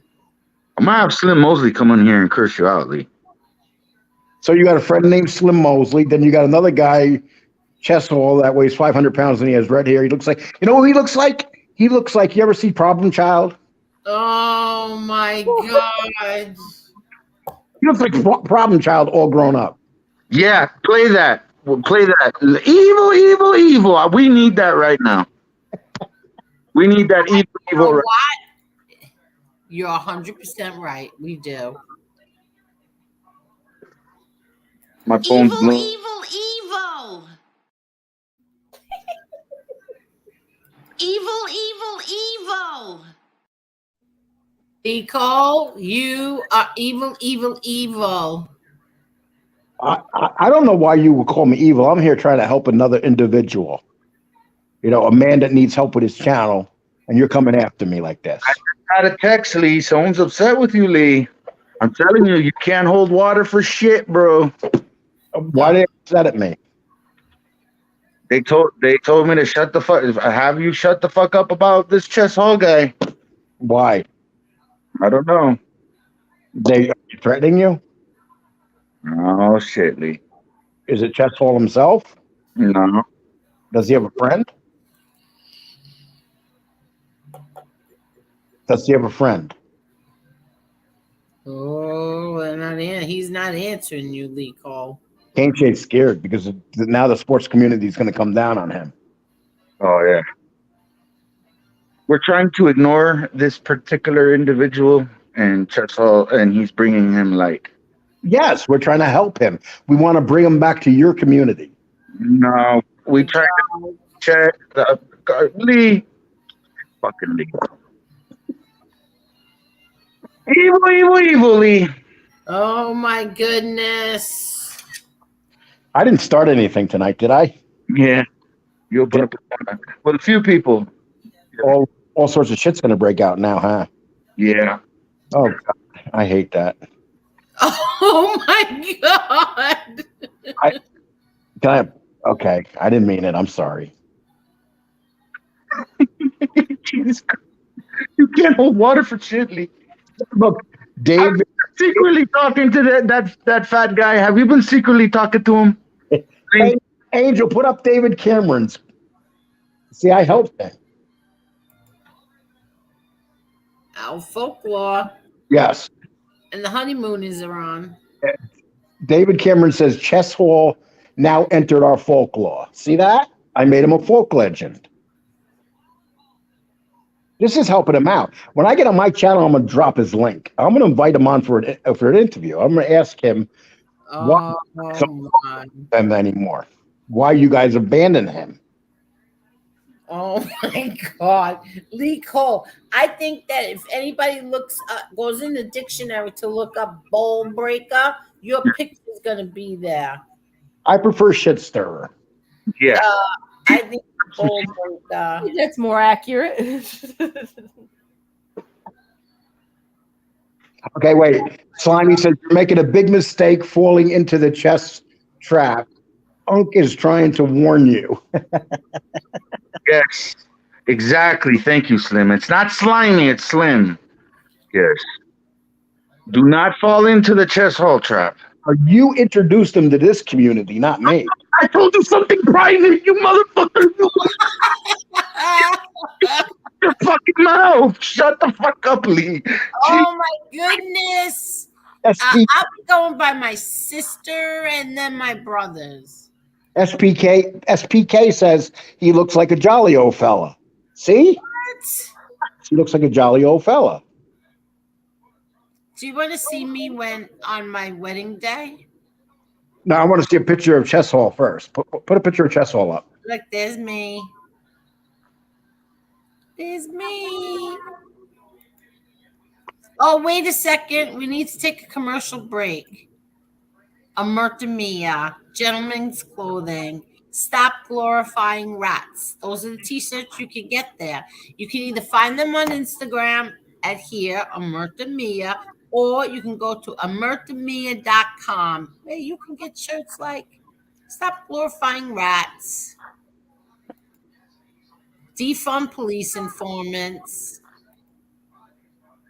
I might have Slim Mosley come in here and curse you out, Lee. So you got a friend named Slim Mosley. Then you got another guy, chest hole, that weighs 500 pounds and he has red hair. He looks like, you know who he looks like? He looks like, you ever see Problem Child? Oh my god. He looks like Problem Child all grown up. Yeah, play that. We'll play that. Evil, evil, evil. We need that right now. We need that evil, You know evil. what? You're 100% right. We do. My phone's blowing. Evil. Evil. Nicole, you are evil, evil, evil. I don't know why you would call me evil. I'm here trying to help another individual. You know, a man that needs help with his channel, and you're coming after me like this. I just got a text, Lee. Someone's upset with you, Lee. I'm telling you, you can't hold water for shit, bro. Why they upset at me? They told me to shut the fuck. Have you shut the fuck up about this chess hall guy? Why? I don't know. They are threatening you? Oh shit, Lee. Is it Chess Hall himself? No. Does he have a friend? Does he have a friend? Oh, he's not answering you, Lee Cole. Kane Shade's scared because now the sports community is going to come down on him. Oh yeah. We're trying to ignore this particular individual and chess hall, and he's bringing him light. Yes, we're trying to help him. We want to bring him back to your community. No, we tried to check the Lee. Fucking Lee. Evil, Lee. Oh my goodness. I didn't start anything tonight, did I? Yeah. You open up with a few people. All sorts of shit's gonna break out now, huh? Yeah. Oh, God, I hate that. Oh my God. Okay, I didn't mean it. I'm sorry. Jesus Christ. You can't hold water for shit, Lee. Look, Dave. Secretly talking to that fat guy. Have you been secretly talking to him? Hey, Angel, put up David Cameron's. See, I helped him. Our folklore Yes. and the honeymooners are on. David Cameron says Chess Hall now entered our folklore. See that? I made him a folk legend. This is helping him out. When I get on my channel, I'm going to drop his link. I'm going to invite him on for an interview. I'm going to ask him why him anymore. Why you guys abandoned him? Oh my God, Lee Cole. I think that if anybody goes in the dictionary to look up bowl breaker, your picture is going to be there. I prefer shit stirrer. Yeah. I think bowl breaker. That's more accurate. Okay, wait. Slimy says you're making a big mistake falling into the chess trap. Unk is trying to warn you. Yes. Exactly. Thank you, Slim. It's not slimy, it's Slim. Yes. Do not fall into the chess hall trap. You introduced him to this community, not me. I told you something private, you motherfucker. Your fucking mouth. Shut the fuck up, Lee. Oh my goodness. I'll be going by my sister and then my brothers. SPK says he looks like a jolly old fella. See? What? He looks like a jolly old fella. Do you want to see me on my wedding day? No, I want to see a picture of Chess Hall first. Put a picture of Chess Hall up. Look, there's me. There's me. Oh, wait a second. We need to take a commercial break. Amertamia, gentlemen's clothing. Stop glorifying rats. Those are the t-shirts you can get there. You can either find them on Instagram at here, Amertamia, or you can go to amertamia.com where you can get shirts like Stop Glorifying Rats, Defund Police Informants,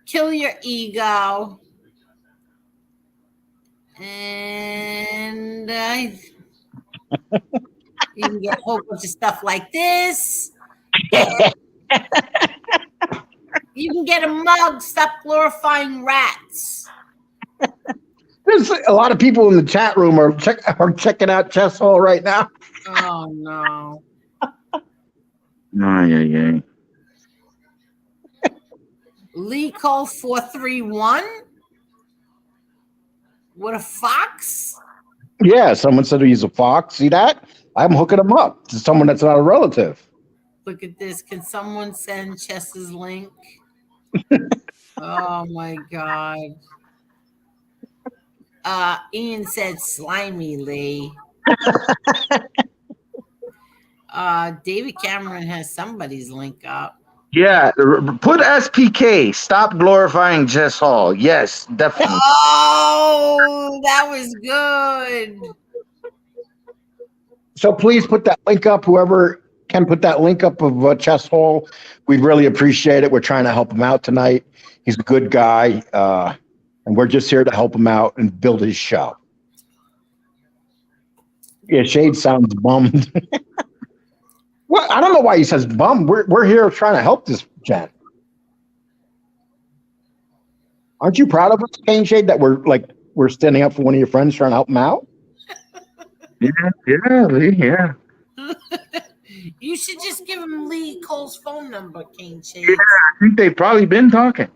Kill Your Ego, and you can get a whole bunch of stuff like this. You can get a mug, Stop Glorifying Rats. There's a lot of people in the chat room are checking out Chess Hall right now. Oh, no. Yeah. Lee Cole 431? What a fox? Yeah, someone said he's a fox. See that? I'm hooking him up to someone that's not a relative. Look at this. Can someone send Chess's link? Oh my God. Ian said slimy Lee. David Cameron has somebody's link up. Yeah, put SPK. Stop glorifying Chess Hall. Yes, definitely. Oh, that was good. So please put that link up. Whoever can put that link up of Chess Hall, we'd really appreciate it. We're trying to help him out tonight. He's a good guy, and we're just here to help him out and build his show. Yeah, Shade sounds bummed. Well, I don't know why he says bum. We're here trying to help this gent. Aren't you proud of us, Kane Shade, that we're standing up for one of your friends trying to help him out? Yeah. You should just give him Lee Cole's phone number, King Shades. Yeah, I think they've probably been talking.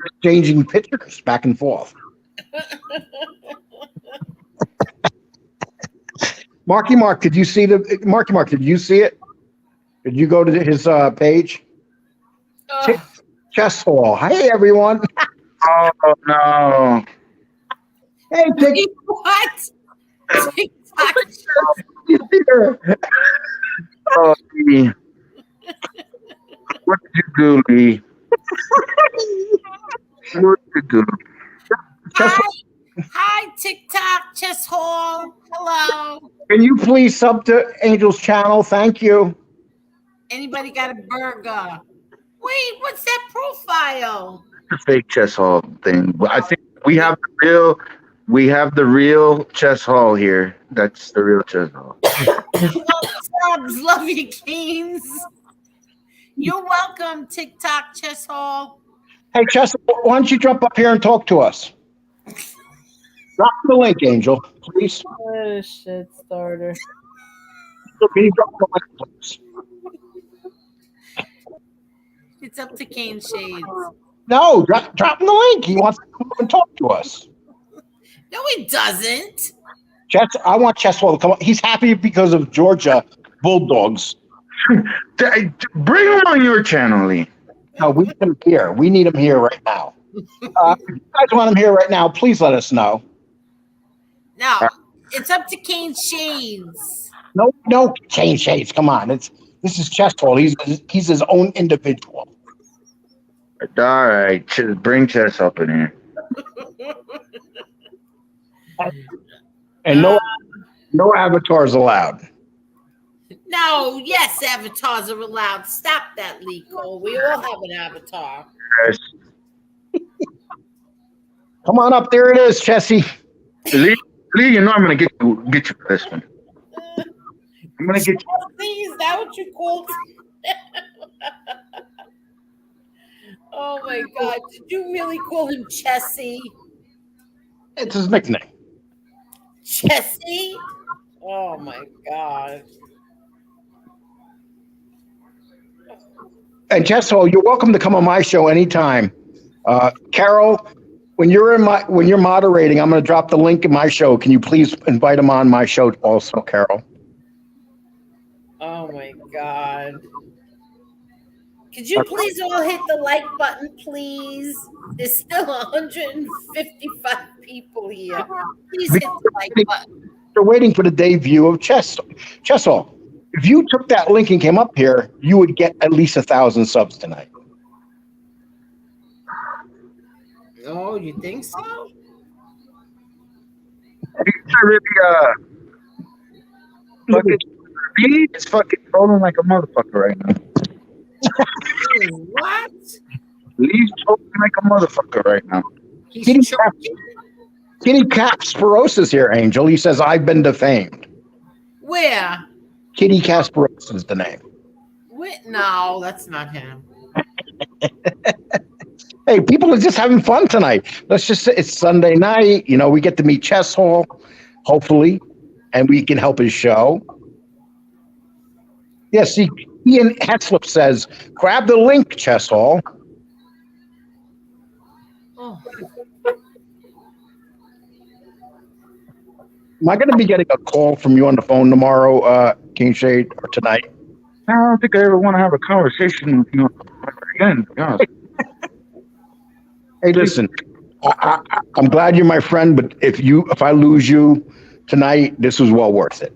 Exchanging pictures back and forth. Marky Mark, did you see Marky Mark, did you see it? Did you go to his page? Chess Hall. Hey, everyone. Oh, no. Hey, Wait, what? TikTok. here. Oh, Lee. What did you do, Lee? What did you do? Chess, Hi, TikTok, Chess Hall. Hello. can you please sub to Angel's channel? Thank you. Anybody got a burger? Wait, what's that profile? The fake chess hall thing. But I think we have the real chess hall here. That's the real chess hall. Subs, love you, Keynes. You're welcome, TikTok, Chess Hall. Hey, Chess, why don't you jump up here and talk to us? Drop the link, Angel, please. Oh, shit starter. Can you drop the link, please? It's up to Kane Shades. No, drop the link. He wants to come up and talk to us. No, he doesn't. Chess, I want Chesswell to come up. He's happy because of Georgia Bulldogs. Bring him on your channel, Lee. No, we need him here. We need him here right now. If you guys want him here right now, please let us know. No, it's up to Kane Shades. No, change shades. Come on, this is Chesswell. He's his own individual. All right, bring chess up in here. And no avatars allowed. No, yes, avatars are allowed. Stop that, Lee Cole. We all have an avatar. Yes. Come on up. There it is, Chessie. Lee, you know I'm gonna get you for this one. I'm gonna get you. Chessie, is that what you called? Oh my God! Did you really call him Chessie? It's his nickname. Chessie? Oh my God! And Chesswell, you're welcome to come on my show anytime. Carol, when you're moderating, I'm going to drop the link in my show. Can you please invite him on my show also, Carol? Oh my God! Could you please all hit the like button, please? There's still 155 people here. Please hit the like button. They're waiting for the debut of Chesswell. If you took that link and came up here, you would get at least 1,000 subs tonight. Oh, you think so? He's really fucking. He is fucking trolling like a motherfucker right now. What? Lee's trolling like a motherfucker right now. Kitty Kasparos is here, Angel. He says, I've been defamed. Where? Kitty Kasparos is the name. No, that's not him. Hey, people are just having fun tonight. Let's just say it's Sunday night. You know, we get to meet Chess Hall, hopefully, and we can help his show. Yes, see, Ian Hetzlip says, grab the link, Chess Hall. Oh. Am I going to be getting a call from you on the phone tomorrow, King Shade, or tonight? I don't think I ever want to have a conversation with you again, to be honest. Hey, listen, I'm glad you're my friend, but if I lose you tonight, this was well worth it.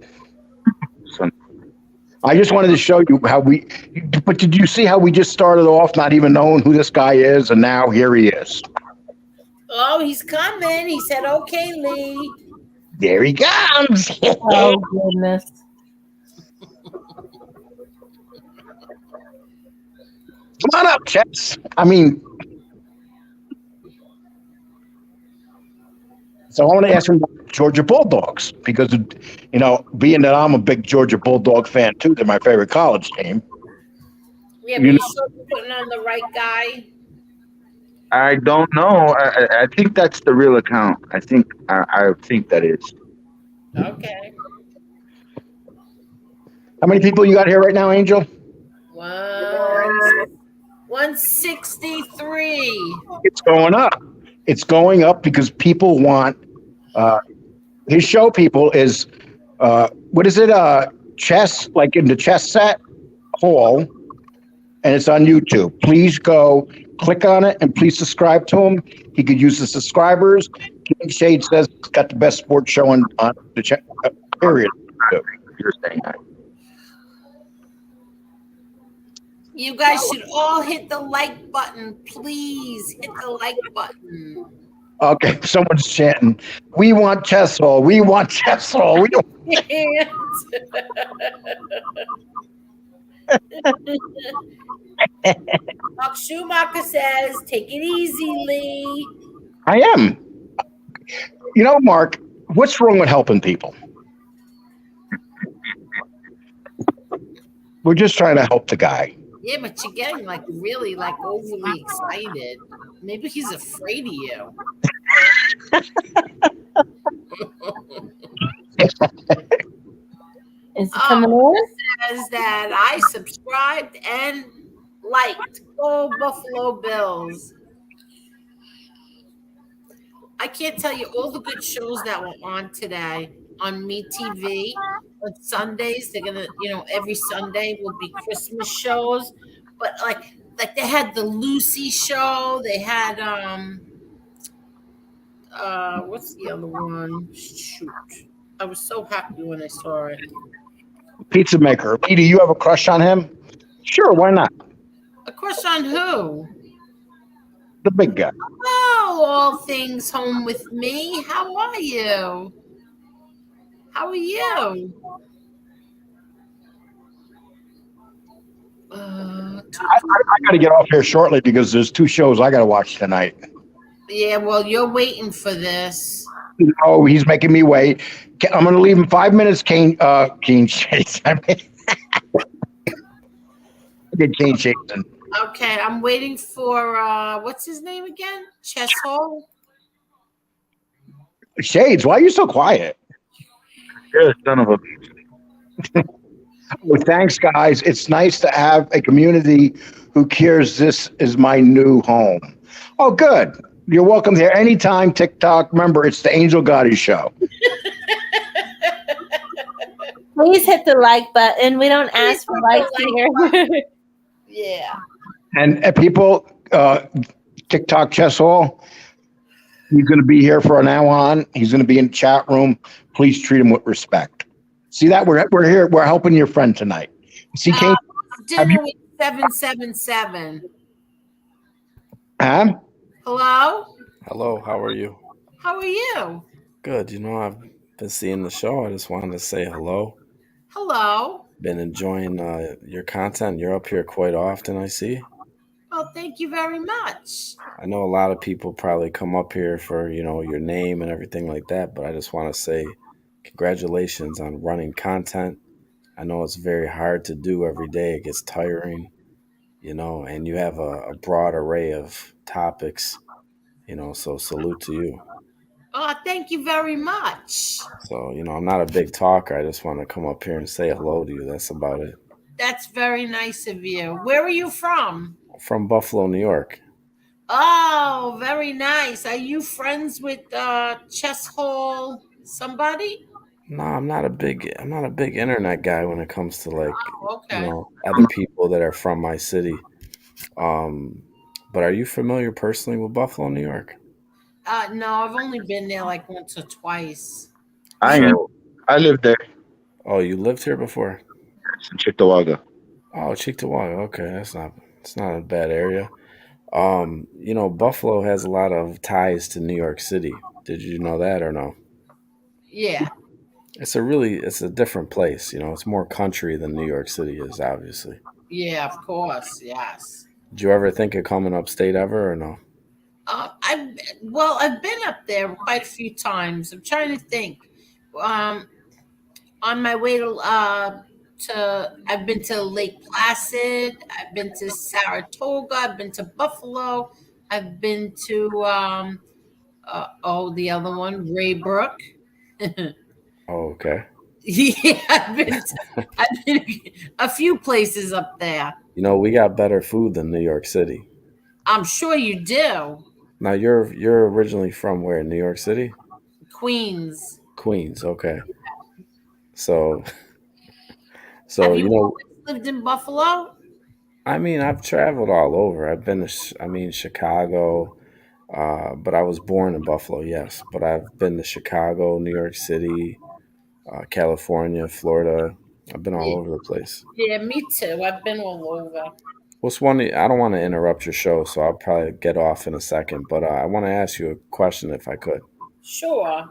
I just wanted to show you but did you see how we just started off not even knowing who this guy is, and now here he is. Oh, he's coming. He said, okay, Lee. There he comes. Oh, goodness. Come on up, Chess. I mean, so I want to ask him about Georgia Bulldogs because, you know, being that I'm a big Georgia Bulldog fan too, they're my favorite college team. Yeah, but you sure you're putting on the right guy? I don't know. I think that's the real account. I think that is. Okay. How many people you got here right now, Angel? 163. It's going up. It's going up because people want his show. People is what is it? Chess, like in the chess set hall, and it's on YouTube. Please go click on it and please subscribe to him. He could use the subscribers. King Shade says it's got the best sports show on the period. You're saying that. You guys should all hit the like button, please. Hit the like button. Okay, someone's chanting, "We want Chessel. We want Chessel. We don't." Mark Schumacher says, "Take it easy, Lee." I am. You know, Mark, what's wrong with helping people? We're just trying to help the guy. Yeah, but you're getting like really like overly excited. Maybe he's afraid of you. Is it coming on? Says that I subscribed and liked. Go Buffalo Bills. I can't tell you all the good shows that were on today on Me TV. On Sundays, they're gonna, every Sunday will be Christmas shows. But like they had the Lucy show. They had what's the other one? Shoot. I was so happy when I saw it. Pizza maker. Lee, do you have a crush on him? Sure, why not? A crush on who? The big guy. Oh, all things home with me. How are you? How are you? I got to get off here shortly because there's 2 shows I got to watch tonight. Yeah, well, you're waiting for this. Oh, he's making me wait. I'm going to leave him 5 minutes. Kane Chase. I mean, get Kane Chase. Okay, I'm waiting for what's his name again? Cheshole? Shades, why are you so quiet? You're a son of a. Well, thanks, guys. It's nice to have a community who cares this is my new home. Oh, good. You're welcome here anytime, TikTok. Remember, it's the Angel Gotti Show. Please hit the like button. We don't ask for likes here. Yeah. And people, TikTok Chess Hall, he's going to be here for now on. He's going to be in the chat room. Please treat him with respect. See that? We're here. We're helping your friend tonight. See, Kane? Dinner with 777. Huh? Hello? Hello, how are you? How are you? Good. I've been seeing the show. I just wanted to say hello. Hello. Been enjoying your content. You're up here quite often, I see. Well, thank you very much. I know a lot of people probably come up here for, your name and everything like that, but I just want to say congratulations on running content. I know it's very hard to do every day. It gets tiring, and you have a broad array of topics, so salute to you. Oh, thank you very much. So, I'm not a big talker. I just want to come up here and say hello to you. That's about it. That's very nice of you. Where are you from? From Buffalo, New York. Oh, very nice. Are you friends with Chess Hall somebody? No, I'm not a big internet guy when it comes to Okay. other people that are from my city. But are you familiar personally with Buffalo, New York? No, I've only been there like once or twice. I am. I lived there. Oh, you lived here before? In Chickawaga. Oh, Cheektowaga. Okay, it's not a bad area. Buffalo has a lot of ties to New York City. Did you know that or no? Yeah. It's a different place. It's more country than New York City is, obviously. Yeah, of course. Yes. Did you ever think of coming upstate ever or no? I've been up there quite a few times. I'm trying to think. On my way to I've been to Lake Placid. I've been to Saratoga. I've been to Buffalo. I've been to the other one, Raybrook. Oh, okay. Yeah, I've been a few places up there. We got better food than New York City. I'm sure you do. Now you're originally from where? New York City? Queens. Queens, okay. So Have you always lived in Buffalo? I mean, I've traveled all over. I've been to Chicago, But I was born in Buffalo, yes. But I've been to Chicago, New York City, California, Florida. I've been all Yeah, over the place. yeah, me too. I've been all over. What's one? I don't want to interrupt your show, so I'll probably get off in a second. But I want to ask you a question, if I could. Sure.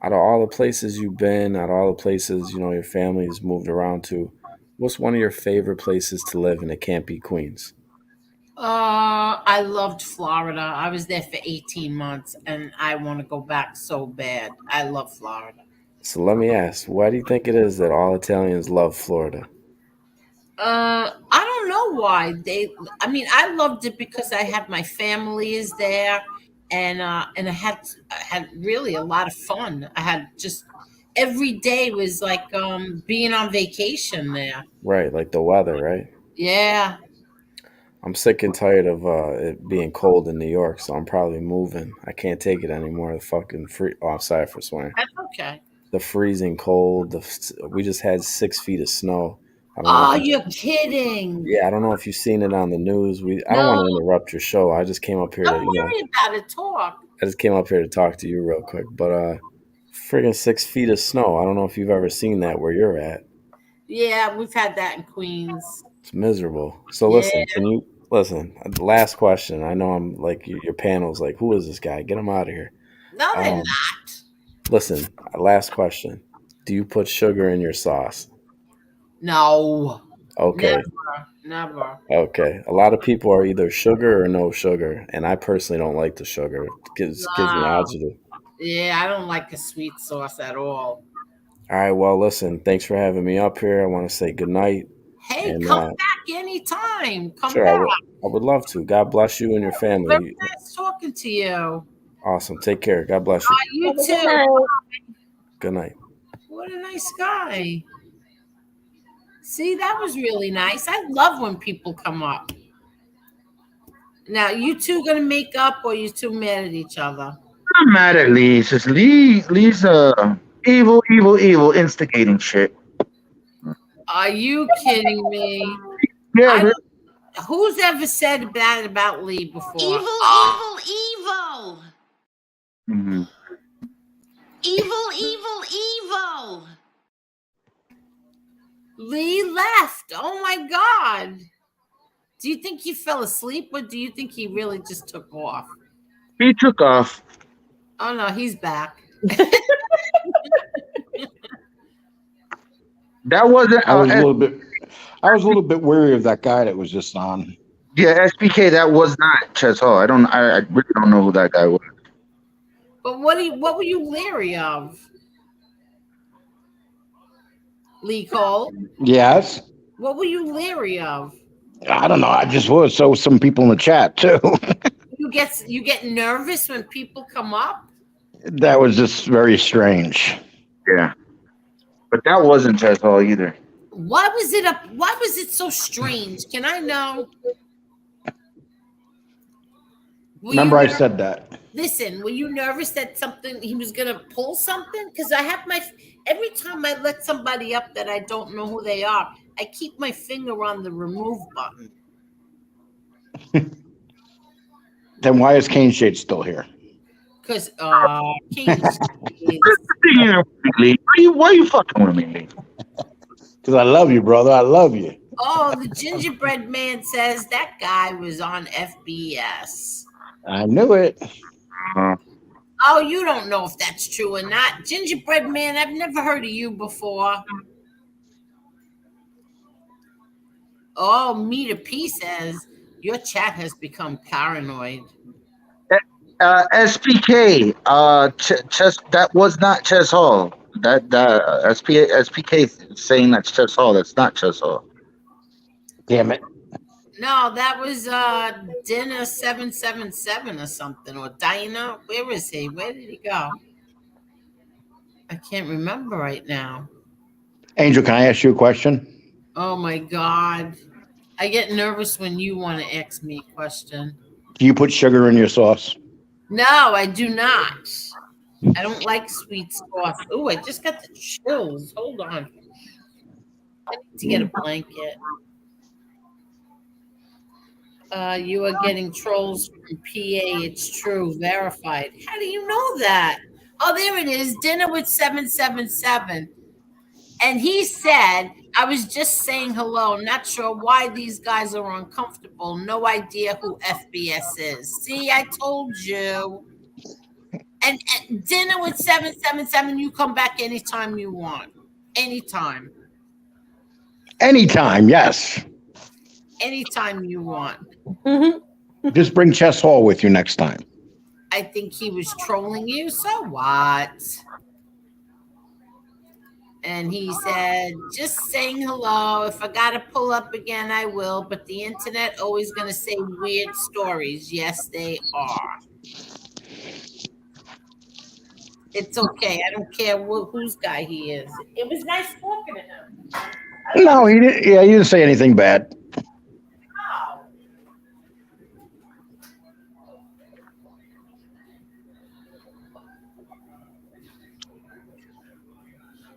Out of all the places you've been, out of all the places your family's moved around to, what's one of your favorite places to live? And it can't be Queens. I loved Florida. I was there for 18 months and I want to go back so bad. I love Florida. So let me ask, why do you think it is that all Italians love Florida? I don't know why I mean, I loved it because I had my family is there and I had really a lot of fun. I had just every day was like being on vacation there. Right, like the weather, right? Yeah. I'm sick and tired of it being cold in New York, so I'm probably moving. I can't take it anymore. The fucking free. Oh, I'm sorry for swearing. That's okay. The freezing cold. We just had 6 feet of snow. I don't know if Oh, you, you're kidding. yeah, I don't know if you've seen it on the news. I don't No, want to interrupt your show. I just came up here to, don't worry about it. Talk. I just came up here to talk to you real quick. But friggin' 6 feet of snow. I don't know if you've ever seen that where you're at. Yeah, we've had that in Queens. It's miserable. So Yeah. listen, can you listen? Last question. I know I'm like your panel's like, who is this guy? Get him out of here. No, they're Um, not. Listen, last question. Do you put sugar in your sauce? No. Okay. Never. Okay. A lot of people are either sugar or no sugar, and I personally don't like the sugar. It gives me No. agita. Yeah, I don't like a sweet sauce at all. All right. Well, listen. Thanks for having me up here. I want to say good night. Hey, And come back anytime. Come sure, back. I would love to. God bless you and your Very family. nice talking to you. Awesome. Take care. God bless you. You Have a good too. night. Good night. What a nice guy. See, that was really nice. I love when people come up. Now, you two gonna make up, or you two mad at each other? I'm mad at Lee. It's just Lee's evil, evil, evil, instigating shit. Are you kidding me? Yeah, I don't, who's ever said that about Lee before? Evil, evil, evil. hmm Evil, evil, evil. Lee left. Oh my God. Do you think he fell asleep, or do you think he really just took off? he took off. Oh no, he's back. That wasn't. I was a little bit weary of that guy that was just on. Yeah, SPK. That was not Ches Hall. I really don't know who that guy was. But what were you leery of? Lee Cole? Yes. What were you leery of? I don't know. I just was. So some people in the chat too. You get nervous when people come up? That was just very strange. Yeah, but that wasn't Ches Hall either. Why was it so strange? Can I know? Remember, I said that. Listen, were you nervous that he was gonna pull something? Because I have every time I let somebody up that I don't know who they are, I keep my finger on the remove button. Then why is Cane Shade still here? Because Why you fucking with me, Lee? Because I love you, brother. I love you. oh, the gingerbread man says that guy was on FBS. I knew it. Oh, you don't know if that's true or not. Gingerbread man, I've never heard of you before. Oh, Meter P says your chat has become paranoid. SPK. That was not Ches Hall. That SPK is saying that's Ches Hall. That's not Ches Hall. Damn it. No, that was Dinner 777 or something, or Dinah. Where is he? Where did he go? I can't remember right now. Angel, can I ask you a question? Oh my God. I get nervous when you want to ask me a question. Do you put sugar in your sauce? No, I do not. I don't like sweet sauce. Oh, I just got the chills. Hold on. I need to get a blanket. You are getting trolls from PA. It's true, verified. How do you know that? Oh, there it is. Dinner with 777. And he said, I was just saying hello. Not sure why these guys are uncomfortable. No idea who FBS is. See, I told you. And dinner with 777, you come back anytime you want. Anytime. Anytime, yes. Anytime you want. Just bring Chess Hall with you next time. I think he was trolling you. So what? And he said, just saying hello. If I got to pull up again, I will. But the internet always going to say weird stories. Yes, they are. It's okay. I don't care whose guy he is. It was nice talking to him. No, he didn't. Yeah, he didn't say anything bad. Wow.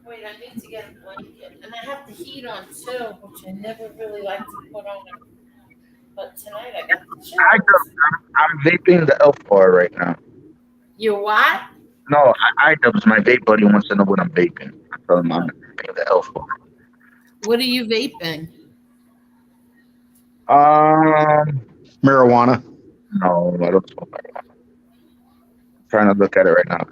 Wait, I need to get a blanket. And I have the heat on too, which I never really like to put on. But tonight I got the chills. I'm vaping the elf bar right now. You what? No, iDubbbz, my vape buddy, wants to know what I'm vaping. I tell him I'm vaping the elf bar. What are you vaping? Marijuana. No, I don't smoke marijuana. I'm trying to look at it right now.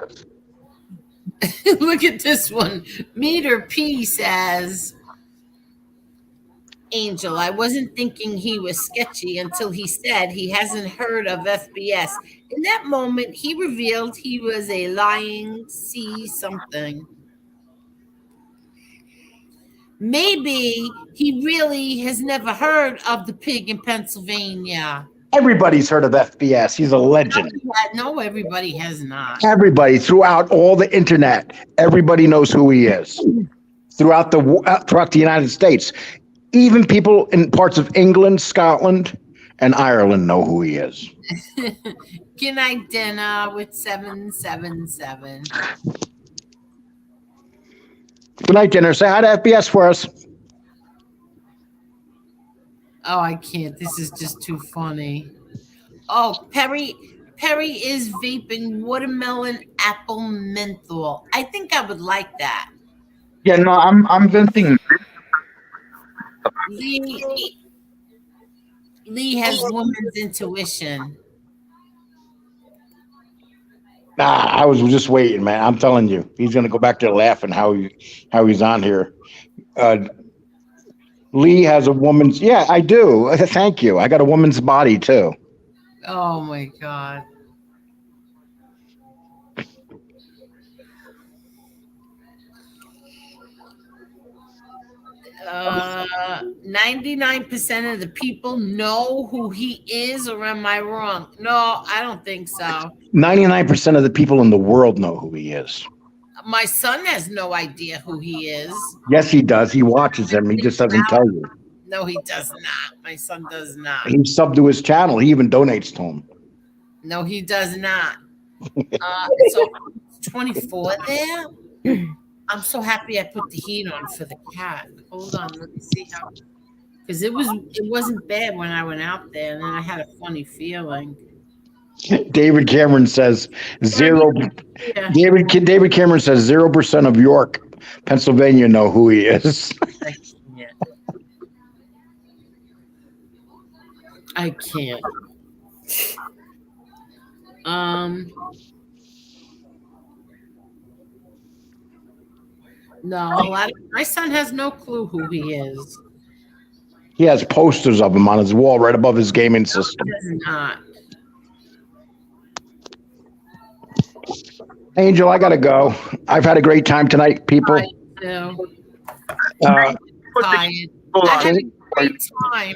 Look at this one. Meter P says, Angel, I wasn't thinking he was sketchy until he said he hasn't heard of FBS. In that moment, he revealed he was a lying C something. Maybe he really has never heard of the pig in Pennsylvania. Everybody's heard of FBS. He's a legend. No, everybody has not. Everybody throughout all the internet, everybody knows who he is. Throughout the United States, even people in parts of England, Scotland, and Ireland know who he is. Good night, dinner with 777. Good night, dinner. Say hi to FBS for us. Oh, I can't. This is just too funny. Oh, Perry is vaping watermelon apple menthol. I think I would like that. Yeah, no, I'm venting. Lee has woman's intuition. Nah, I was just waiting, man. I'm telling you, he's gonna go back there laughing how he's on here. Lee has a woman's. Yeah, I do. Thank you. I got a woman's body too. Oh my God. 99% of the people know who he is, or am I wrong? No, I don't think so. 99% of the people in the world know who he is. My son has no idea who he is. Yes, he does. He watches him. He just doesn't tell you. No, he does not. My son does not. He subbed to his channel. He even donates to him. No, he does not. So 24 there. I'm so happy I put the heat on for the cat. Hold on, let me see how. Because it wasn't bad when I went out there, and then I had a funny feeling. David Cameron says zero. Yeah. David Cameron says 0% of York, Pennsylvania know who he is. I can't. No, my son has no clue who he is. He has posters of him on his wall right above his gaming system. He does not. Angel, I gotta go. I've had a great time tonight, people. I do. Uh, Tired. I had a great time.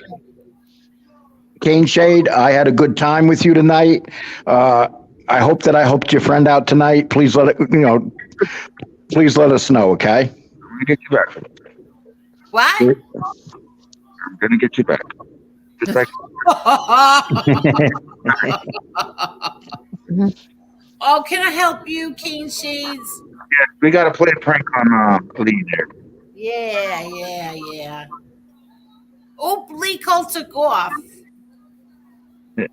Cane Shade, I had a good time with you tonight. I hope that I helped your friend out tonight. Please let us know, okay? I'm gonna get you back. What? I'm gonna get you back. Just like Oh, can I help you, Cane Shades? yeah, we gotta play a prank on Lee there. Yeah. Oh, Lee Cole took off. He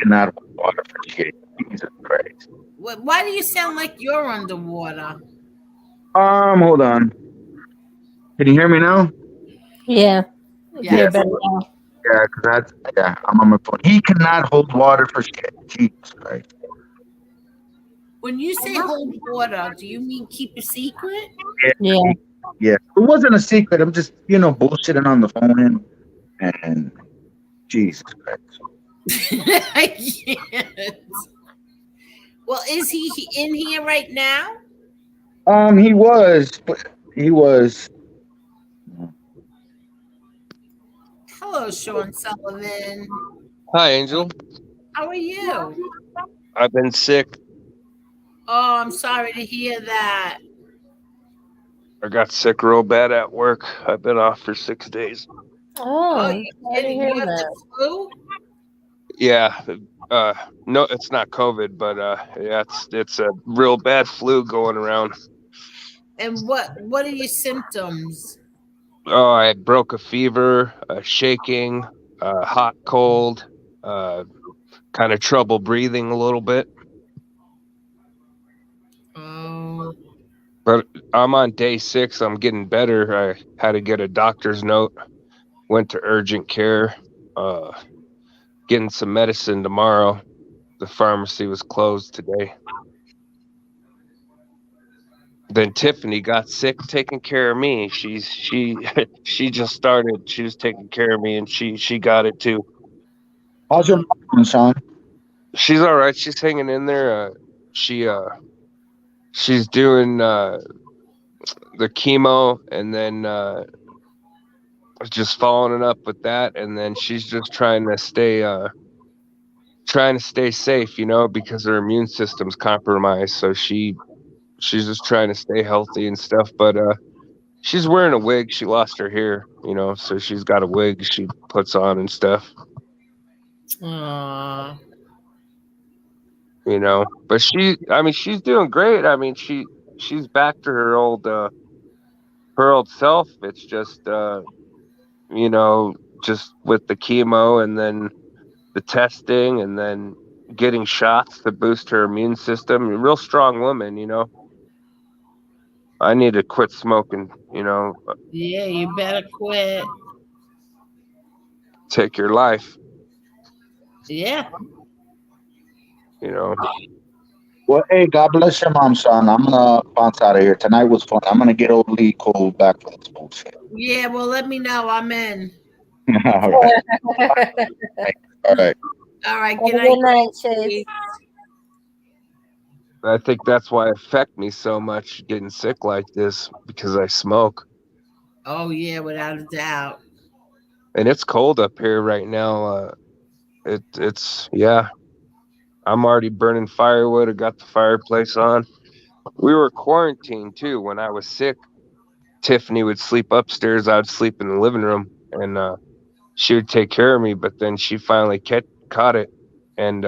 cannot hold water for shit. Jesus Christ. Why do you sound like you're underwater? Hold on. Can you hear me now? Yeah. Yeah. You're better now. Yeah, I'm on my phone. He cannot hold water for shit. Jesus Christ. When you say hold water, do you mean keep a secret? Yeah. Yeah. It wasn't a secret. I'm just, bullshitting on the phone and Jesus Christ. I can't. Well, is he in here right now? He was, but he was. Hello, Sean Sullivan. Hi, Angel. How are you? I've been sick. Oh, I'm sorry to hear that. I got sick real bad at work. I've been off for 6 days. Oh, Oh, sorry to hear you have that. the flu? Yeah. No, it's not COVID, but yeah, it's a real bad flu going around. And what are your symptoms? Oh, I broke a fever, shaking, hot, cold, kind of trouble breathing a little bit. Oh, But I'm on day 6. I'm getting better. I had to get a doctor's note. Went to urgent care. Getting some medicine tomorrow. The pharmacy was closed today. Then Tiffany got sick taking care of me. She she just started. She was taking care of me, and she got it too. How's your mom, Sean? She's all right. She's hanging in there. She she's doing the chemo, and then just following it up with that, and then she's just trying to stay safe, because her immune system's compromised. So she's just trying to stay healthy and stuff. But she's wearing a wig. She lost her hair, so she's got a wig she puts on and stuff, aw. But she's doing great. I mean, she's back to her old self. It's just just with the chemo and then the testing and then getting shots to boost her immune system. A real strong woman. I need to quit smoking, Yeah, you better quit. take your life, Yeah. you know. Well, hey, God bless your mom, Sean. I'm gonna bounce out of here. Tonight was fun. I'm gonna get old Lee Cole back for this bullshit. Yeah, well, let me know. I'm in. All right. All right. All right. Have a Good good night. night, Chase. I think that's why it affect me so much getting sick like this, because I smoke. Oh, yeah, without a doubt. And it's cold up here right now. It's yeah. I'm already burning firewood. I got the fireplace on. We were quarantined too. When I was sick, Tiffany would sleep upstairs. I would sleep in the living room, and she would take care of me. But then she finally caught it, and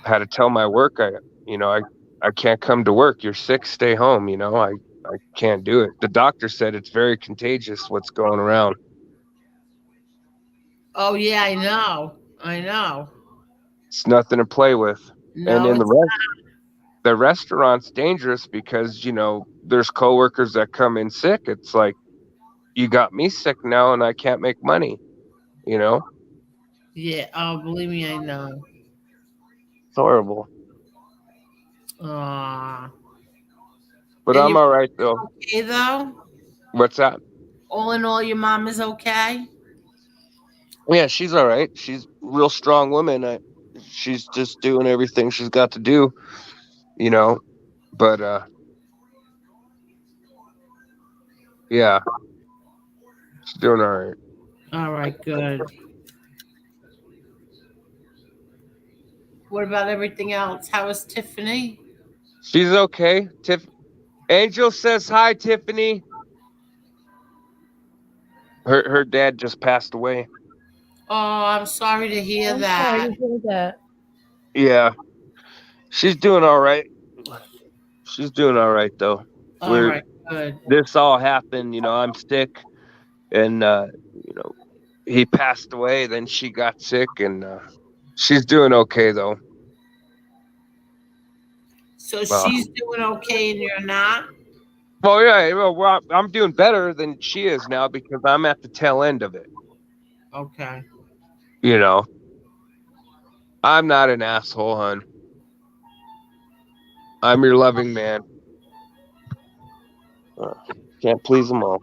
had to tell my work, I can't come to work. You're sick. Stay home. I can't do it. The doctor said it's very contagious. What's going around? Oh, yeah, I know. I know. It's nothing to play with. And No, in it's the restaurant's dangerous because there's coworkers that come in sick. It's like, you got me sick now and I can't make money. It's yeah. Oh, believe me, I know. horrible. Aw. But And I'm you're all right though. okay, though? What's that? All in all, your mom is okay? Yeah, she's all right. She's a real strong woman. She's just doing everything she's got to do, you know. But yeah, she's doing all right. All right, good. What about everything else? How is Tiffany? She's okay. Angel says hi, Tiffany. Her dad just passed away. Oh, I'm sorry to hear I'm sorry that. to hear that. Yeah, she's doing all right. She's doing all right though. All We're right, good. This all happened. I'm sick, and you know he passed away. Then she got sick, and she's doing okay though. So she's doing okay and you're not? Well, yeah, well, I'm doing better than she is now because I'm at the tail end of it. Okay. You know, I'm not an asshole, hon. I'm your loving man. Can't please them all.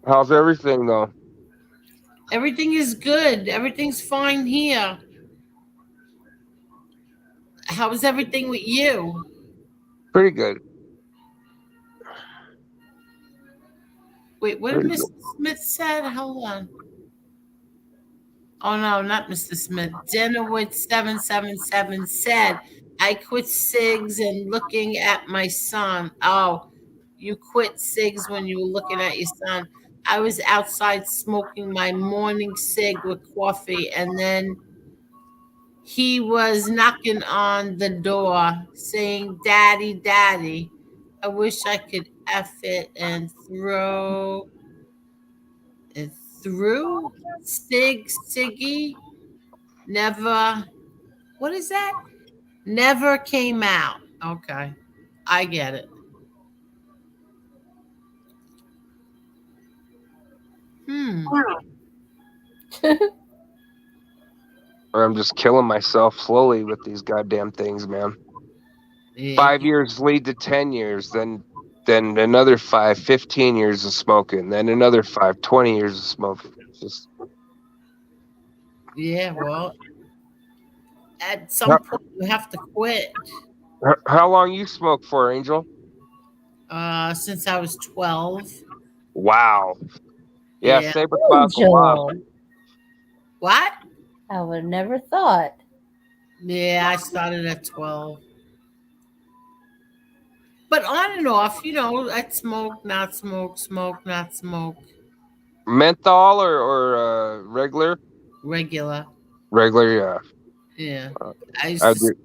How's everything though? Everything is good. Everything's fine here. How is everything with you? Pretty good. Wait, what did Mr. Smith said? Hold on. Oh no, not Mr. Smith. Denowitz 777 said, I quit cigs and looking at my son. Oh, you quit cigs when you were looking at your son. I was outside smoking my morning cig with coffee, and then he was knocking on the door saying, Daddy, Daddy. I wish I could F it and throw it through. Siggy. Never, what is that? Never came out. Okay. I get it. Or I'm just killing myself slowly with these goddamn things, man. Yeah. 5 years lead to 10 years, then another 5, 15 years of smoking, then another 5, 20 years of smoking. It's just Yeah, well, at some point you have to quit. How long you smoke for, Angel? Since I was 12. Wow. Yeah, Yeah. same with Bosco Bob. Angel. What? I would have never thought. Yeah, I started at 12. But on and off, I'd smoke, not smoke, smoke, not smoke. Menthol or regular? Regular. Regular, yeah. Yeah. I do.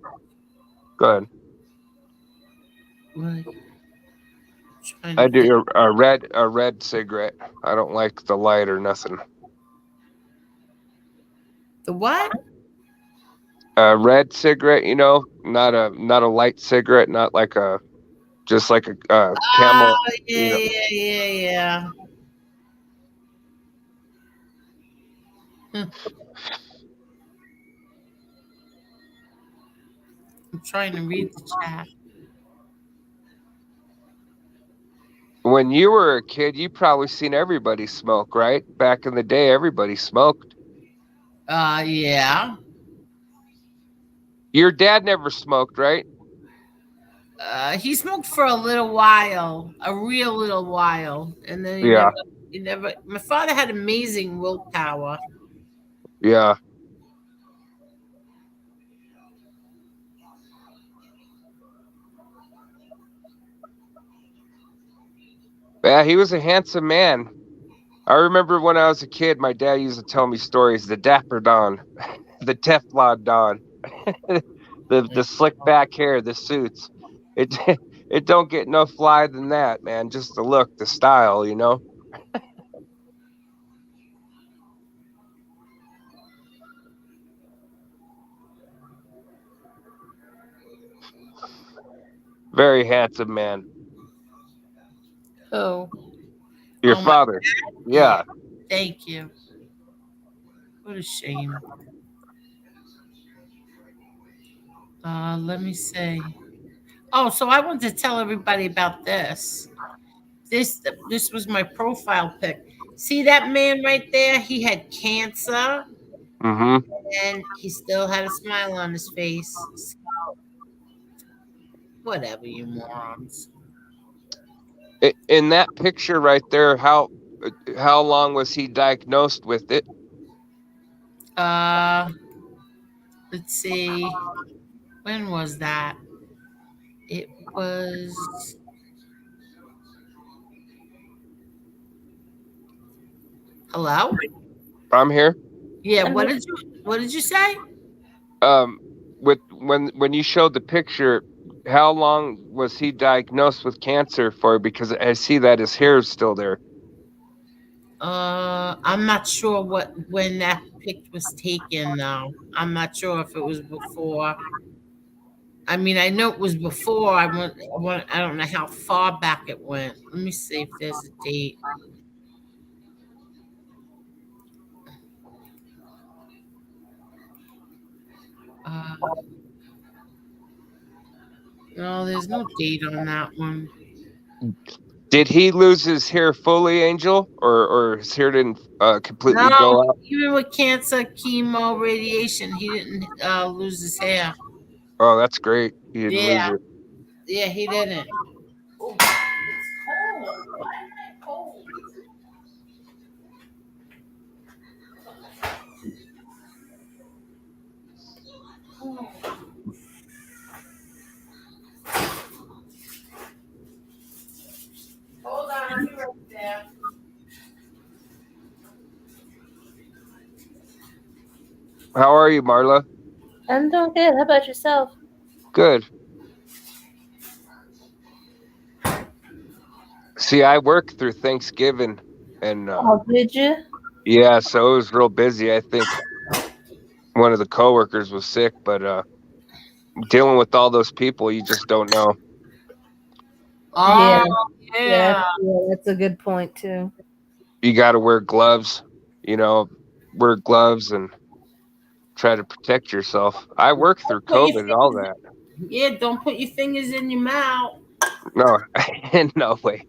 Go ahead. What? I do a red cigarette. I don't like the light or nothing. The what? A red cigarette, not a light cigarette, not like just like a Camel. Oh, yeah. I'm trying to read the chat. When you were a kid, you probably seen everybody smoke, right? Back in the day, everybody smoked. Yeah. Your dad never smoked, right? He smoked for a little while, a real little while, and then he never. My father had amazing willpower. Yeah. Yeah, he was a handsome man. I remember when I was a kid, my dad used to tell me stories. The Dapper Don, the Teflon Don, the slick back hair, the suits. It don't get no fly than that, man. Just the look, the style, Very handsome man. Oh. Your father. Yeah. Thank you. What a shame. Let me see. Oh, so I wanted to tell everybody about this. This was my profile pic. See that man right there? He had cancer. Mm-hmm. And he still had a smile on his face. So, whatever, you morons. In that picture right there, how long was he diagnosed with it? Let's see. When was that? It was. Hello? I'm here. Yeah. What did you say? With when you showed the picture, How long was he diagnosed with cancer for? Because I see that his hair is still there. I'm not sure when that pic was taken. Though I'm not sure if it was before. I mean, I know it was before. I don't know how far back it went. Let me see if there's a date. Uh, no, there's no date on that one. Did he lose his hair fully, Angel, or his hair didn't completely No, go out? even with cancer, chemo, radiation, he didn't lose his hair. Oh, that's great. He didn't lose Yeah, it. yeah, he didn't. Oh, it's cold. Why am I cold? Hold on, I'll be right there. How are you, Marla? I'm doing good. How about yourself? Good. See, I work through Thanksgiving, and Oh, did you? yeah, so it was real busy. I think one of the coworkers was sick, but dealing with all those people, you just don't know. Yeah, Oh, yeah. that's a good point too. You got to wear gloves, wear gloves and try to protect yourself. I work through Put your COVID and all fingers, that. yeah, don't put your fingers in your mouth. No, no way.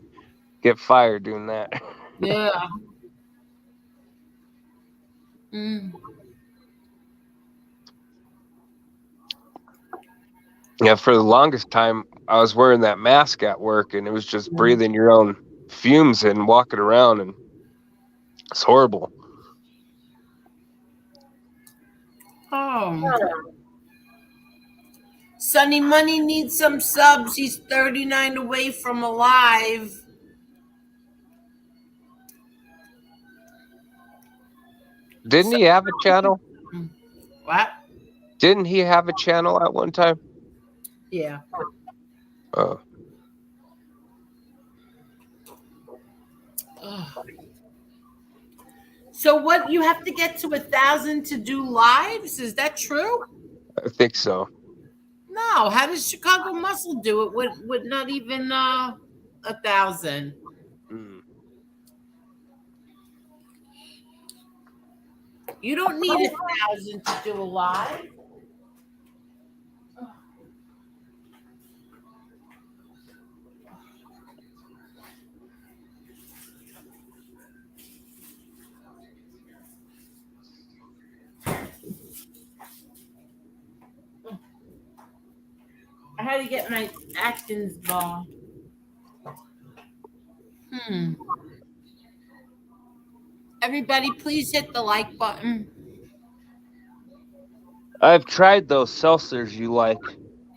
Get fired doing that. Yeah. Mm. Yeah, for the longest time, I was wearing that mask at work, and it was just breathing your own fumes and walking around, and it's horrible. Oh. Sonny Money needs some subs. He's 39 away from alive. Didn't he have a channel? What? Didn't he have a channel at one time? Yeah. Oh. Ugh. So what? You have to get to 1,000 to do lives? Is that true? I think so. No. How does Chicago Muscle do it with not even 1,000? Mm. You don't need 1,000 to do a live. I had to get my Atkins ball. Everybody, please hit the like button. I've tried those seltzers you like.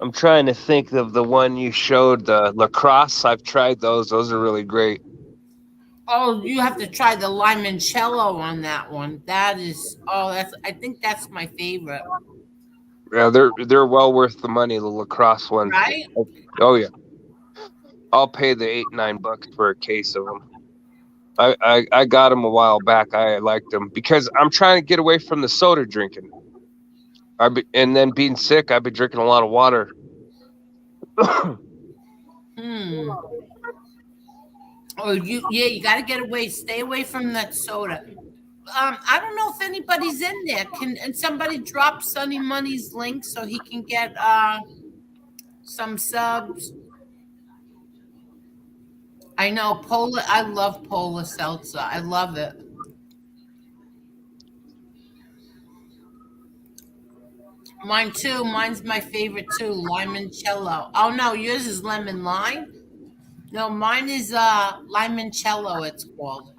I'm trying to think of the one you showed, the lacrosse. I've tried those. Those are really great. Oh, you have to try the limoncello on that one. That is, I think that's my favorite. Yeah, they're well worth the money. The lacrosse ones. Right? Oh yeah, I'll pay the $8-9 for a case of them. I got them a while back. I liked them because I'm trying to get away from the soda drinking. And then being sick, I've been drinking a lot of water. Oh, you got to get away. Stay away from that soda. I don't know if anybody's in there. And somebody drop Sonny Money's link so he can get some subs? I know Polar. I love Polar Seltzer. I love it. Mine too. Mine's my favorite too. Limoncello. Oh no, yours is lemon lime. No, mine is limoncello. It's called.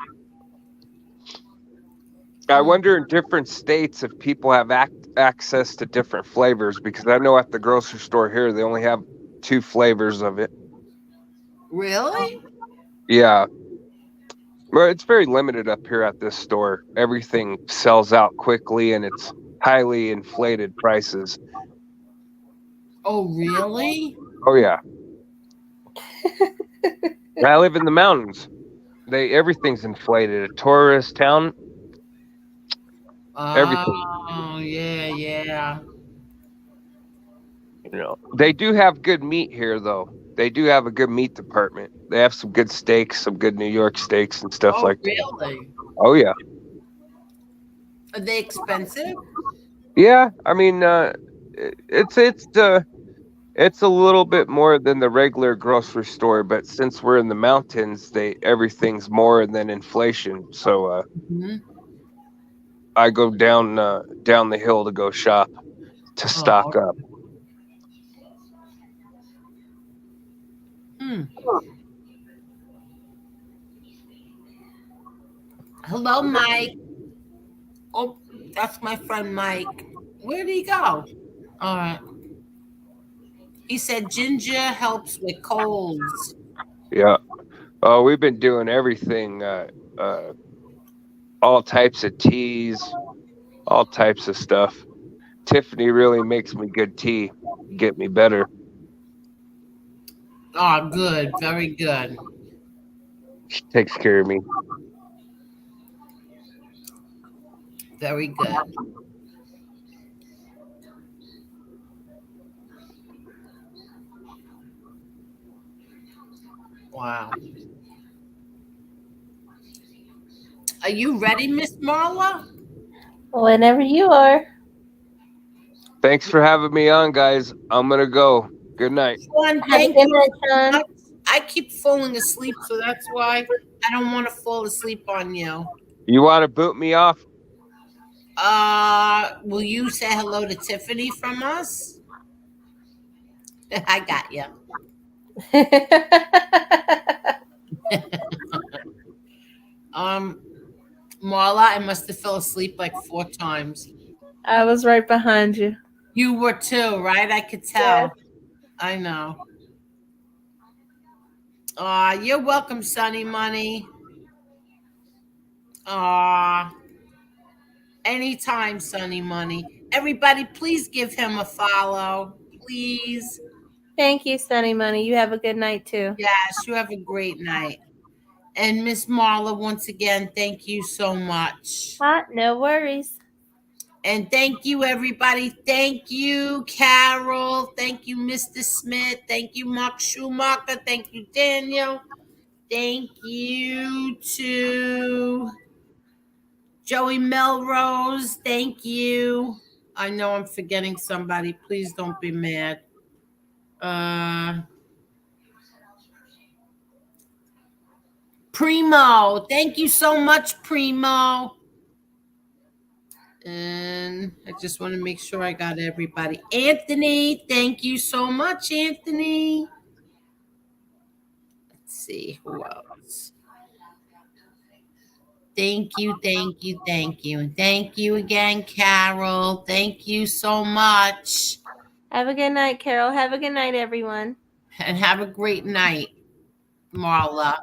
I wonder in different states if people have access to different flavors, because I know at the grocery store here they only have 2 flavors of it. Really? Yeah. Well, it's very limited up here at this store. Everything sells out quickly and it's highly inflated prices. Oh, really? Oh yeah. I live in the mountains. Everything's inflated. A tourist town, everything. Oh, yeah. You know, they do have good meat here, though. They do have a good meat department. They have some good steaks, some good New York steaks and stuff Oh, like that. really? Oh yeah, Are they expensive? yeah. I mean, it's a little bit more than the regular grocery store, but since we're in the mountains, everything's more than inflation. So Hmm. I go down the hill to go shop to stock Oh, up. hmm. Hello, Mike. Oh, that's my friend Mike. Where did he go? All right. He said ginger helps with colds. Yeah. Oh, we've been doing everything. Uh, all types of teas, all types of stuff. Tiffany really makes me good tea, get me better. Oh, good. Very good. She takes care of me. Very good. Wow. Are you ready, Miss Marla? Whenever you are. Thanks for having me on, guys. I'm gonna go. Good night. Sean, Have a thank good you night, so Sean. much. I keep falling asleep, so that's why I don't want to fall asleep on you. You want to boot me off? Will you say hello to Tiffany from us? I got you. Um, Marla, I must have fell asleep like 4 times. I was right behind you. You were too, right? I could tell. I know. You're welcome, Sunny Money. Anytime, Sunny Money. Everybody, please give him a follow. Please. Thank you, Sunny Money. You have a good night too. Yes, you have a great night. And Miss Marla, once again, thank you so much. No worries. And thank you, everybody. Thank you, Carol. Thank you, Mr. Smith. Thank you, Mark Schumacher. Thank you, Daniel. Thank you to Joey Melrose. Thank you. I know I'm forgetting somebody. Please don't be mad. Primo. Thank you so much, Primo. And I just want to make sure I got everybody. Anthony, thank you so much, Anthony. Let's see who else. Thank you, thank you, thank you. And thank you again, Carol. Thank you so much. Have a good night, Carol. Have a good night, everyone. And have a great night, Marla.